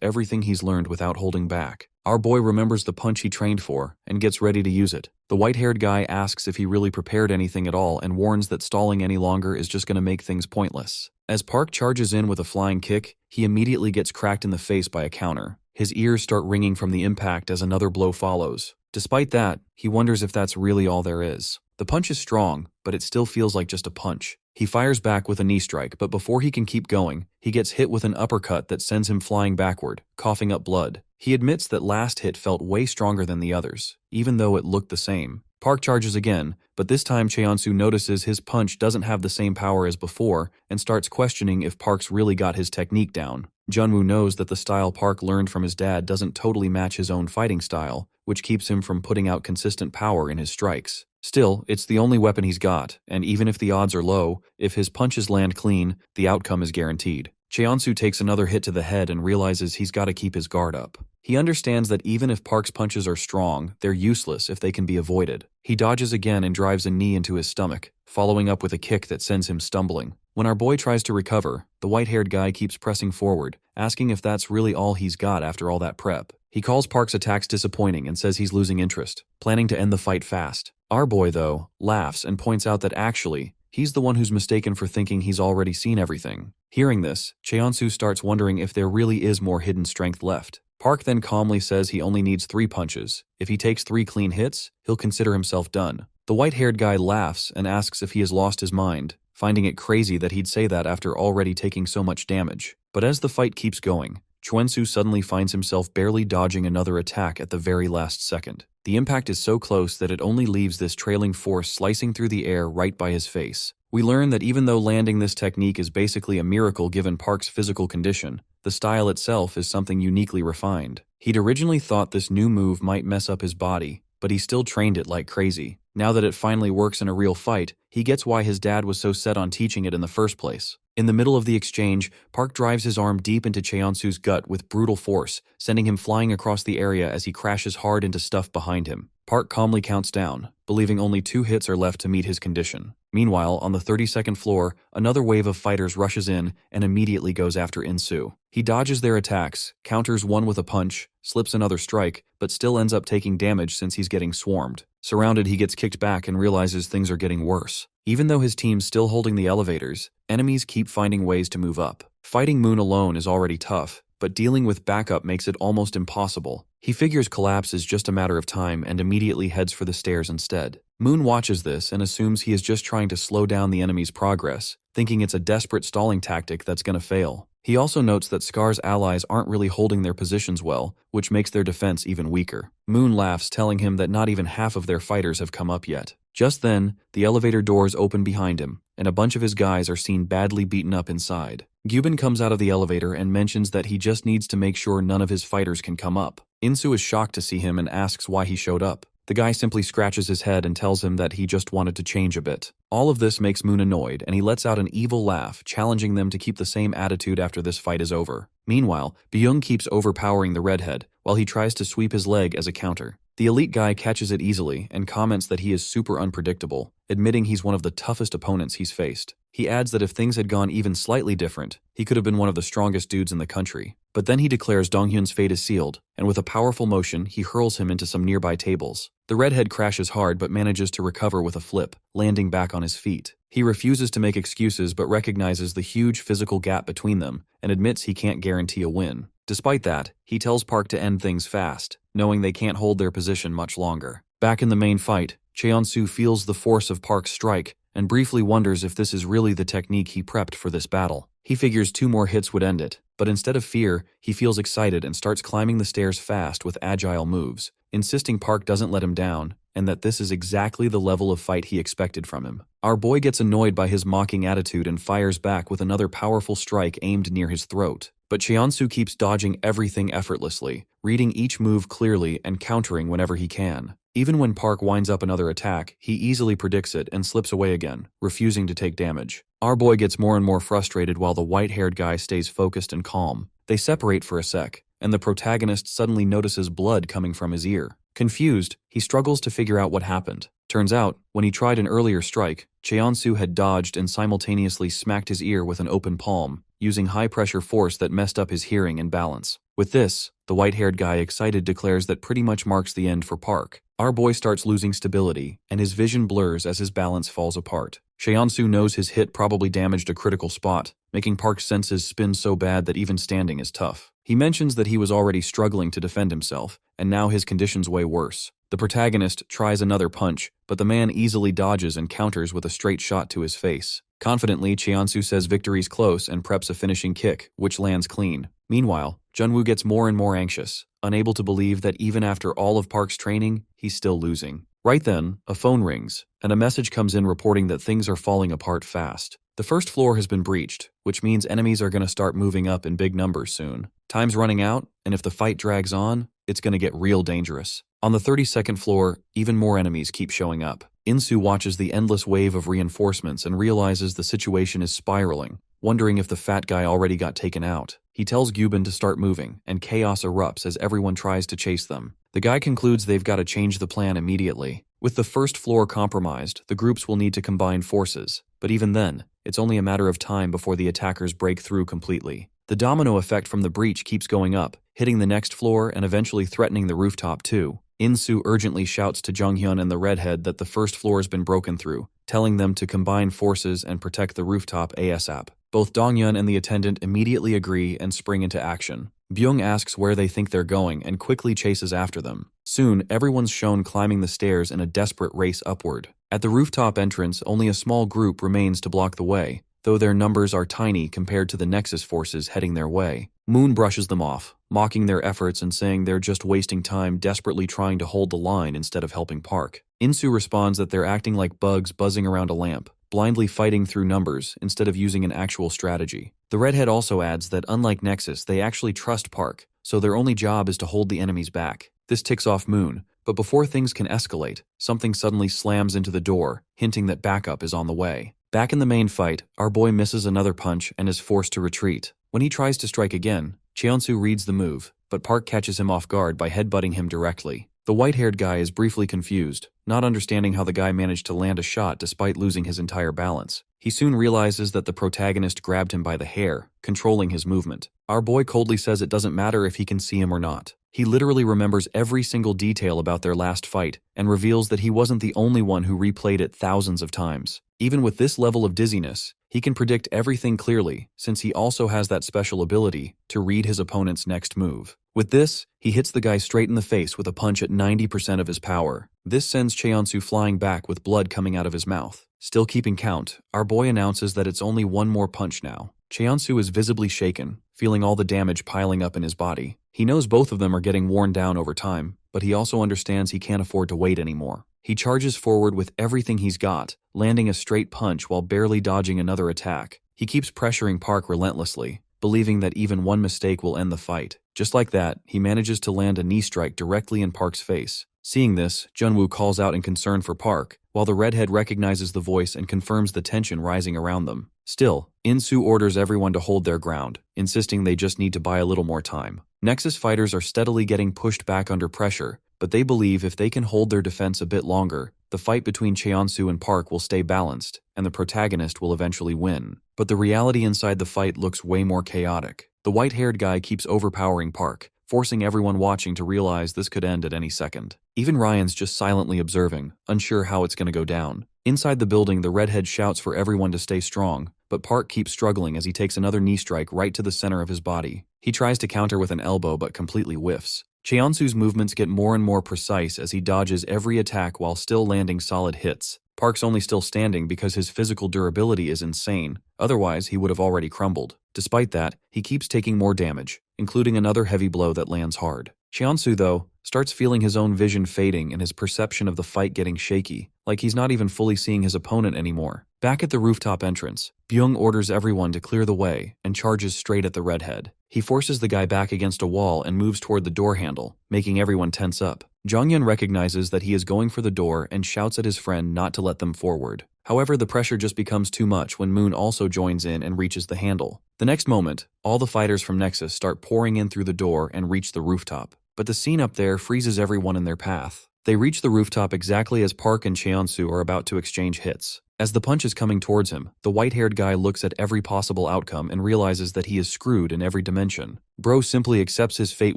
everything he's learned without holding back. Our boy remembers the punch he trained for and gets ready to use it. The white-haired guy asks if he really prepared anything at all and warns that stalling any longer is just going to make things pointless. As Park charges in with a flying kick, he immediately gets cracked in the face by a counter. His ears start ringing from the impact as another blow follows. Despite that, he wonders if that's really all there is. The punch is strong, but it still feels like just a punch. He fires back with a knee strike, but before he can keep going, he gets hit with an uppercut that sends him flying backward, coughing up blood. He admits that last hit felt way stronger than the others, even though it looked the same. Park charges again, but this time Cheonsu notices his punch doesn't have the same power as before and starts questioning if Park's really got his technique down. Junwoo knows that the style Park learned from his dad doesn't totally match his own fighting style, which keeps him from putting out consistent power in his strikes. Still, it's the only weapon he's got, and even if the odds are low, if his punches land clean, the outcome is guaranteed. Cheonsu takes another hit to the head and realizes he's got to keep his guard up. He understands that even if Park's punches are strong, they're useless if they can be avoided. He dodges again and drives a knee into his stomach, following up with a kick that sends him stumbling. When our boy tries to recover, the white-haired guy keeps pressing forward, asking if that's really all he's got after all that prep. He calls Park's attacks disappointing and says he's losing interest, planning to end the fight fast. Our boy, though, laughs and points out that actually, he's the one who's mistaken for thinking he's already seen everything. Hearing this, Cheonsu starts wondering if there really is more hidden strength left. Park then calmly says he only needs 3 punches. If he takes 3 clean hits, he'll consider himself done. The white-haired guy laughs and asks if he has lost his mind, finding it crazy that he'd say that after already taking so much damage. But as the fight keeps going, Cheonsu suddenly finds himself barely dodging another attack at the very last second. The impact is so close that it only leaves this trailing force slicing through the air right by his face. We learn that even though landing this technique is basically a miracle given Park's physical condition, the style itself is something uniquely refined. He'd originally thought this new move might mess up his body, but he still trained it like crazy. Now that it finally works in a real fight, he gets why his dad was so set on teaching it in the first place. In the middle of the exchange, Park drives his arm deep into Cheonsu's gut with brutal force, sending him flying across the area as he crashes hard into stuff behind him. Park calmly counts down, believing only 2 hits are left to meet his condition. Meanwhile, on the 32nd floor, another wave of fighters rushes in and immediately goes after Insu. He dodges their attacks, counters one with a punch, slips another strike, but still ends up taking damage since he's getting swarmed. Surrounded, he gets kicked back and realizes things are getting worse. Even though his team's still holding the elevators, enemies keep finding ways to move up. Fighting Moon alone is already tough, but dealing with backup makes it almost impossible. He figures collapse is just a matter of time and immediately heads for the stairs instead. Moon watches this and assumes he is just trying to slow down the enemy's progress, thinking it's a desperate stalling tactic that's gonna fail. He also notes that Scar's allies aren't really holding their positions well, which makes their defense even weaker. Moon laughs, telling him that not even half of their fighters have come up yet. Just then, the elevator doors open behind him, and a bunch of his guys are seen badly beaten up inside. Gyubin comes out of the elevator and mentions that he just needs to make sure none of his fighters can come up. Insu is shocked to see him and asks why he showed up. The guy simply scratches his head and tells him that he just wanted to change a bit. All of this makes Moon annoyed, and he lets out an evil laugh, challenging them to keep the same attitude after this fight is over. Meanwhile, Byung keeps overpowering the redhead, while he tries to sweep his leg as a counter. The elite guy catches it easily and comments that he is super unpredictable, admitting he's one of the toughest opponents he's faced. He adds that if things had gone even slightly different, he could have been one of the strongest dudes in the country. But then he declares Donghyun's fate is sealed, and with a powerful motion, he hurls him into some nearby tables. The redhead crashes hard but manages to recover with a flip, landing back on his feet. He refuses to make excuses but recognizes the huge physical gap between them and admits he can't guarantee a win. Despite that, he tells Park to end things fast, knowing they can't hold their position much longer. Back in the main fight, Cheonsu feels the force of Park's strike and briefly wonders if this is really the technique he prepped for this battle. He figures 2 more hits would end it, but instead of fear, he feels excited and starts climbing the stairs fast with agile moves, insisting Park doesn't let him down and that this is exactly the level of fight he expected from him. Our boy gets annoyed by his mocking attitude and fires back with another powerful strike aimed near his throat. But Cheonsu keeps dodging everything effortlessly, reading each move clearly and countering whenever he can. Even when Park winds up another attack, he easily predicts it and slips away again, refusing to take damage. Our boy gets more and more frustrated while the white-haired guy stays focused and calm. They separate for a sec, and the protagonist suddenly notices blood coming from his ear. Confused, he struggles to figure out what happened. Turns out, when he tried an earlier strike, Cheonsu had dodged and simultaneously smacked his ear with an open palm, using high-pressure force that messed up his hearing and balance. With this, the white-haired guy excited declares that pretty much marks the end for Park. Our boy starts losing stability, and his vision blurs as his balance falls apart. Cheonsu knows his hit probably damaged a critical spot, making Park's senses spin so bad that even standing is tough. He mentions that he was already struggling to defend himself, and now his condition's way worse. The protagonist tries another punch, but the man easily dodges and counters with a straight shot to his face. Confidently, Cheonsu says victory's close and preps a finishing kick, which lands clean. Meanwhile, Junwoo gets more and more anxious, unable to believe that even after all of Park's training, he's still losing. Right then, a phone rings, and a message comes in reporting that things are falling apart fast. The first floor has been breached, which means enemies are going to start moving up in big numbers soon. Time's running out, and if the fight drags on, it's going to get real dangerous. On the 32nd floor, even more enemies keep showing up. Insu watches the endless wave of reinforcements and realizes the situation is spiraling, wondering if the fat guy already got taken out. He tells Gyubin to start moving, and chaos erupts as everyone tries to chase them. The guy concludes they've got to change the plan immediately. With the first floor compromised, the groups will need to combine forces, but even then, it's only a matter of time before the attackers break through completely. The domino effect from the breach keeps going up, hitting the next floor and eventually threatening the rooftop too. Insu urgently shouts to Junghyun and the redhead that the first floor has been broken through, telling them to combine forces and protect the rooftop ASAP. Both Dongyun and the attendant immediately agree and spring into action. Byung asks where they think they're going and quickly chases after them. Soon, everyone's shown climbing the stairs in a desperate race upward. At the rooftop entrance, only a small group remains to block the way, though their numbers are tiny compared to the Nexus forces heading their way. Moon brushes them off, mocking their efforts and saying they're just wasting time desperately trying to hold the line instead of helping Park. Insu responds that they're acting like bugs buzzing around a lamp, blindly fighting through numbers instead of using an actual strategy. The redhead also adds that unlike Nexus, they actually trust Park, so their only job is to hold the enemies back. This ticks off Moon, but before things can escalate, something suddenly slams into the door, hinting that backup is on the way. Back in the main fight, our boy misses another punch and is forced to retreat. When he tries to strike again, Cheonsu reads the move, but Park catches him off guard by headbutting him directly. The white-haired guy is briefly confused, not understanding how the guy managed to land a shot despite losing his entire balance. He soon realizes that the protagonist grabbed him by the hair, controlling his movement. Our boy coldly says it doesn't matter if he can see him or not. He literally remembers every single detail about their last fight and reveals that he wasn't the only one who replayed it thousands of times. Even with this level of dizziness, he can predict everything clearly since he also has that special ability to read his opponent's next move. With this, he hits the guy straight in the face with a punch at 90% of his power. This sends Cheonsu flying back with blood coming out of his mouth. Still keeping count, our boy announces that it's only one more punch now. Cheonsu is visibly shaken, feeling all the damage piling up in his body. He knows both of them are getting worn down over time, but he also understands he can't afford to wait anymore. He charges forward with everything he's got, landing a straight punch while barely dodging another attack. He keeps pressuring Park relentlessly, believing that even one mistake will end the fight. Just like that, he manages to land a knee strike directly in Park's face. Seeing this, Junwoo calls out in concern for Park, while the redhead recognizes the voice and confirms the tension rising around them. Still, Insu orders everyone to hold their ground, insisting they just need to buy a little more time. Nexus fighters are steadily getting pushed back under pressure, but they believe if they can hold their defense a bit longer, the fight between Cheonsu and Park will stay balanced, and the protagonist will eventually win. But the reality inside the fight looks way more chaotic. The white-haired guy keeps overpowering Park, forcing everyone watching to realize this could end at any second. Even Ryan's just silently observing, unsure how it's going to go down. Inside the building, the redhead shouts for everyone to stay strong, but Park keeps struggling as he takes another knee strike right to the center of his body. He tries to counter with an elbow but completely whiffs. Cheonsu's movements get more and more precise as he dodges every attack while still landing solid hits. Park's only still standing because his physical durability is insane, otherwise he would have already crumbled. Despite that, he keeps taking more damage, including another heavy blow that lands hard. Cheonsu, though, starts feeling his own vision fading and his perception of the fight getting shaky, like he's not even fully seeing his opponent anymore. Back at the rooftop entrance, Byung orders everyone to clear the way and charges straight at the redhead. He forces the guy back against a wall and moves toward the door handle, making everyone tense up. Jongyun recognizes that he is going for the door and shouts at his friend not to let them forward. However, the pressure just becomes too much when Moon also joins in and reaches the handle. The next moment, all the fighters from Nexus start pouring in through the door and reach the rooftop. But the scene up there freezes everyone in their path. They reach the rooftop exactly as Park and Cheonsu are about to exchange hits. As the punch is coming towards him, the white-haired guy looks at every possible outcome and realizes that he is screwed in every dimension. Bro simply accepts his fate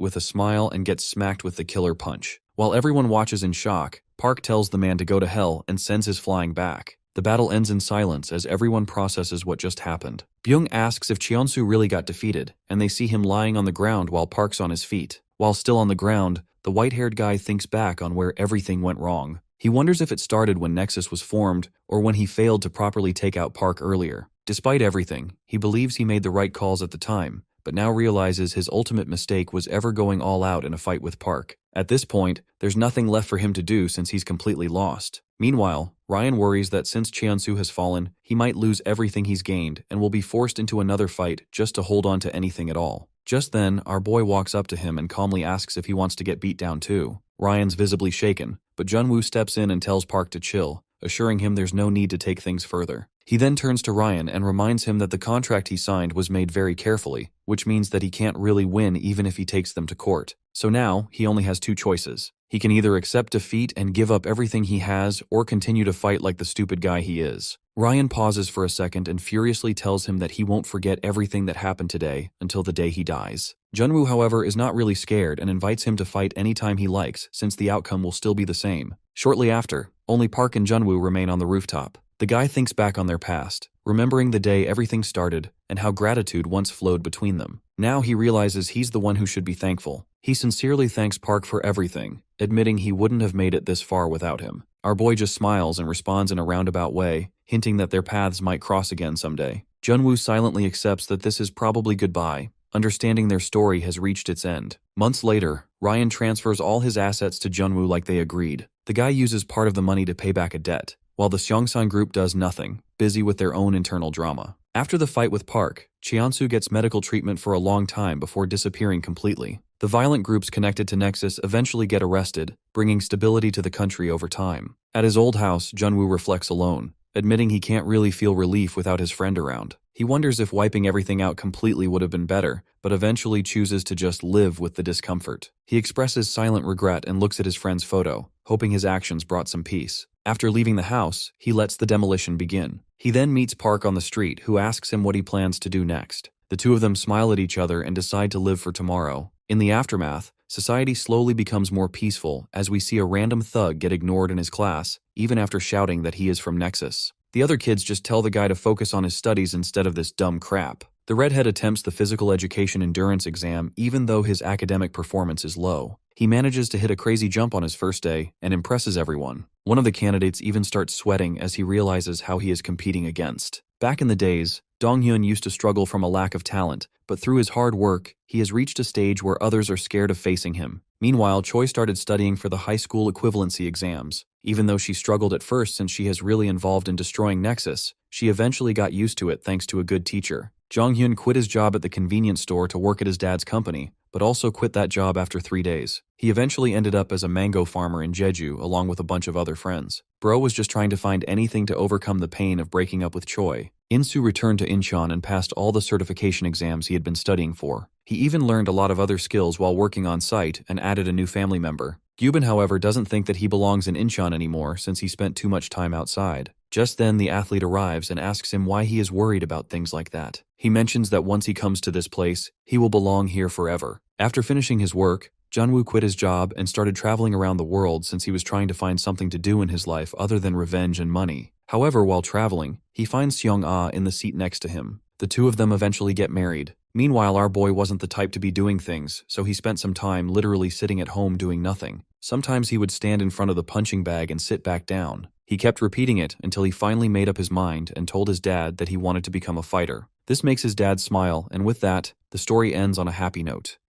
with a smile and gets smacked with the killer punch. While everyone watches in shock, Park tells the man to go to hell and sends his flying back. The battle ends in silence as everyone processes what just happened. Byung asks if Cheonsu really got defeated, and they see him lying on the ground while Park's on his feet. While still on the ground, the white-haired guy thinks back on where everything went wrong. He wonders if it started when Nexus was formed or when he failed to properly take out Park earlier. Despite everything, he believes he made the right calls at the time, but now realizes his ultimate mistake was ever going all out in a fight with Park. At this point, there's nothing left for him to do since he's completely lost. Meanwhile, Ryan worries that since Cheonsu has fallen, he might lose everything he's gained and will be forced into another fight just to hold on to anything at all. Just then, our boy walks up to him and calmly asks if he wants to get beat down too. Ryan's visibly shaken, but Junwoo steps in and tells Park to chill, assuring him there's no need to take things further. He then turns to Ryan and reminds him that the contract he signed was made very carefully, which means that he can't really win even if he takes them to court. So now, he only has two choices. He can either accept defeat and give up everything he has, or continue to fight like the stupid guy he is. Ryan pauses for a second and furiously tells him that he won't forget everything that happened today until the day he dies. Junwoo, however, is not really scared and invites him to fight anytime he likes, since the outcome will still be the same. Shortly after, only Park and Junwoo remain on the rooftop. The guy thinks back on their past, remembering the day everything started and how gratitude once flowed between them. Now he realizes he's the one who should be thankful. He sincerely thanks Park for everything, admitting he wouldn't have made it this far without him. Our boy just smiles and responds in a roundabout way, hinting that their paths might cross again someday. Junwoo silently accepts that this is probably goodbye, understanding their story has reached its end. Months later, Ryan transfers all his assets to Junwoo like they agreed. The guy uses part of the money to pay back a debt, while the Seongsan group does nothing, busy with their own internal drama. After the fight with Park, Cheonsu gets medical treatment for a long time before disappearing completely. The violent groups connected to Nexus eventually get arrested, bringing stability to the country over time. At his old house, Junwoo reflects alone, admitting he can't really feel relief without his friend around. He wonders if wiping everything out completely would have been better, but eventually chooses to just live with the discomfort. He expresses silent regret and looks at his friend's photo, hoping his actions brought some peace. After leaving the house, he lets the demolition begin. He then meets Park on the street, who asks him what he plans to do next. The two of them smile at each other and decide to live for tomorrow. In the aftermath, society slowly becomes more peaceful as we see a random thug get ignored in his class, even after shouting that he is from Nexus. The other kids just tell the guy to focus on his studies instead of this dumb crap. The redhead attempts the physical education endurance exam even though his academic performance is low. He manages to hit a crazy jump on his first day and impresses everyone. One of the candidates even starts sweating as he realizes how he is competing against. Back in the days, Donghyun used to struggle from a lack of talent, but through his hard work, he has reached a stage where others are scared of facing him. Meanwhile, Choi started studying for the high school equivalency exams. Even though she struggled at first since she has really involved in destroying Nexus, she eventually got used to it thanks to a good teacher. Jonghyun quit his job at the convenience store to work at his dad's company, but also quit that job after 3 days. He eventually ended up as a mango farmer in Jeju along with a bunch of other friends. Bro was just trying to find anything to overcome the pain of breaking up with Choi. Insu returned to Incheon and passed all the certification exams he had been studying for. He even learned a lot of other skills while working on site and added a new family member. Gyubin, however, doesn't think that he belongs in Incheon anymore since he spent too much time outside. Just then, the athlete arrives and asks him why he is worried about things like that. He mentions that once he comes to this place, he will belong here forever. After finishing his work, Junwoo quit his job and started traveling around the world since he was trying to find something to do in his life other than revenge and money. However, while traveling, he finds Seong-ah in the seat next to him. The two of them eventually get married. Meanwhile, our boy wasn't the type to be doing things, so he spent some time literally sitting at home doing nothing. Sometimes he would stand in front of the punching bag and sit back down. He kept repeating it until he finally made up his mind and told his dad that he wanted to become a fighter. This makes his dad smile, and with that, the story ends on a happy note.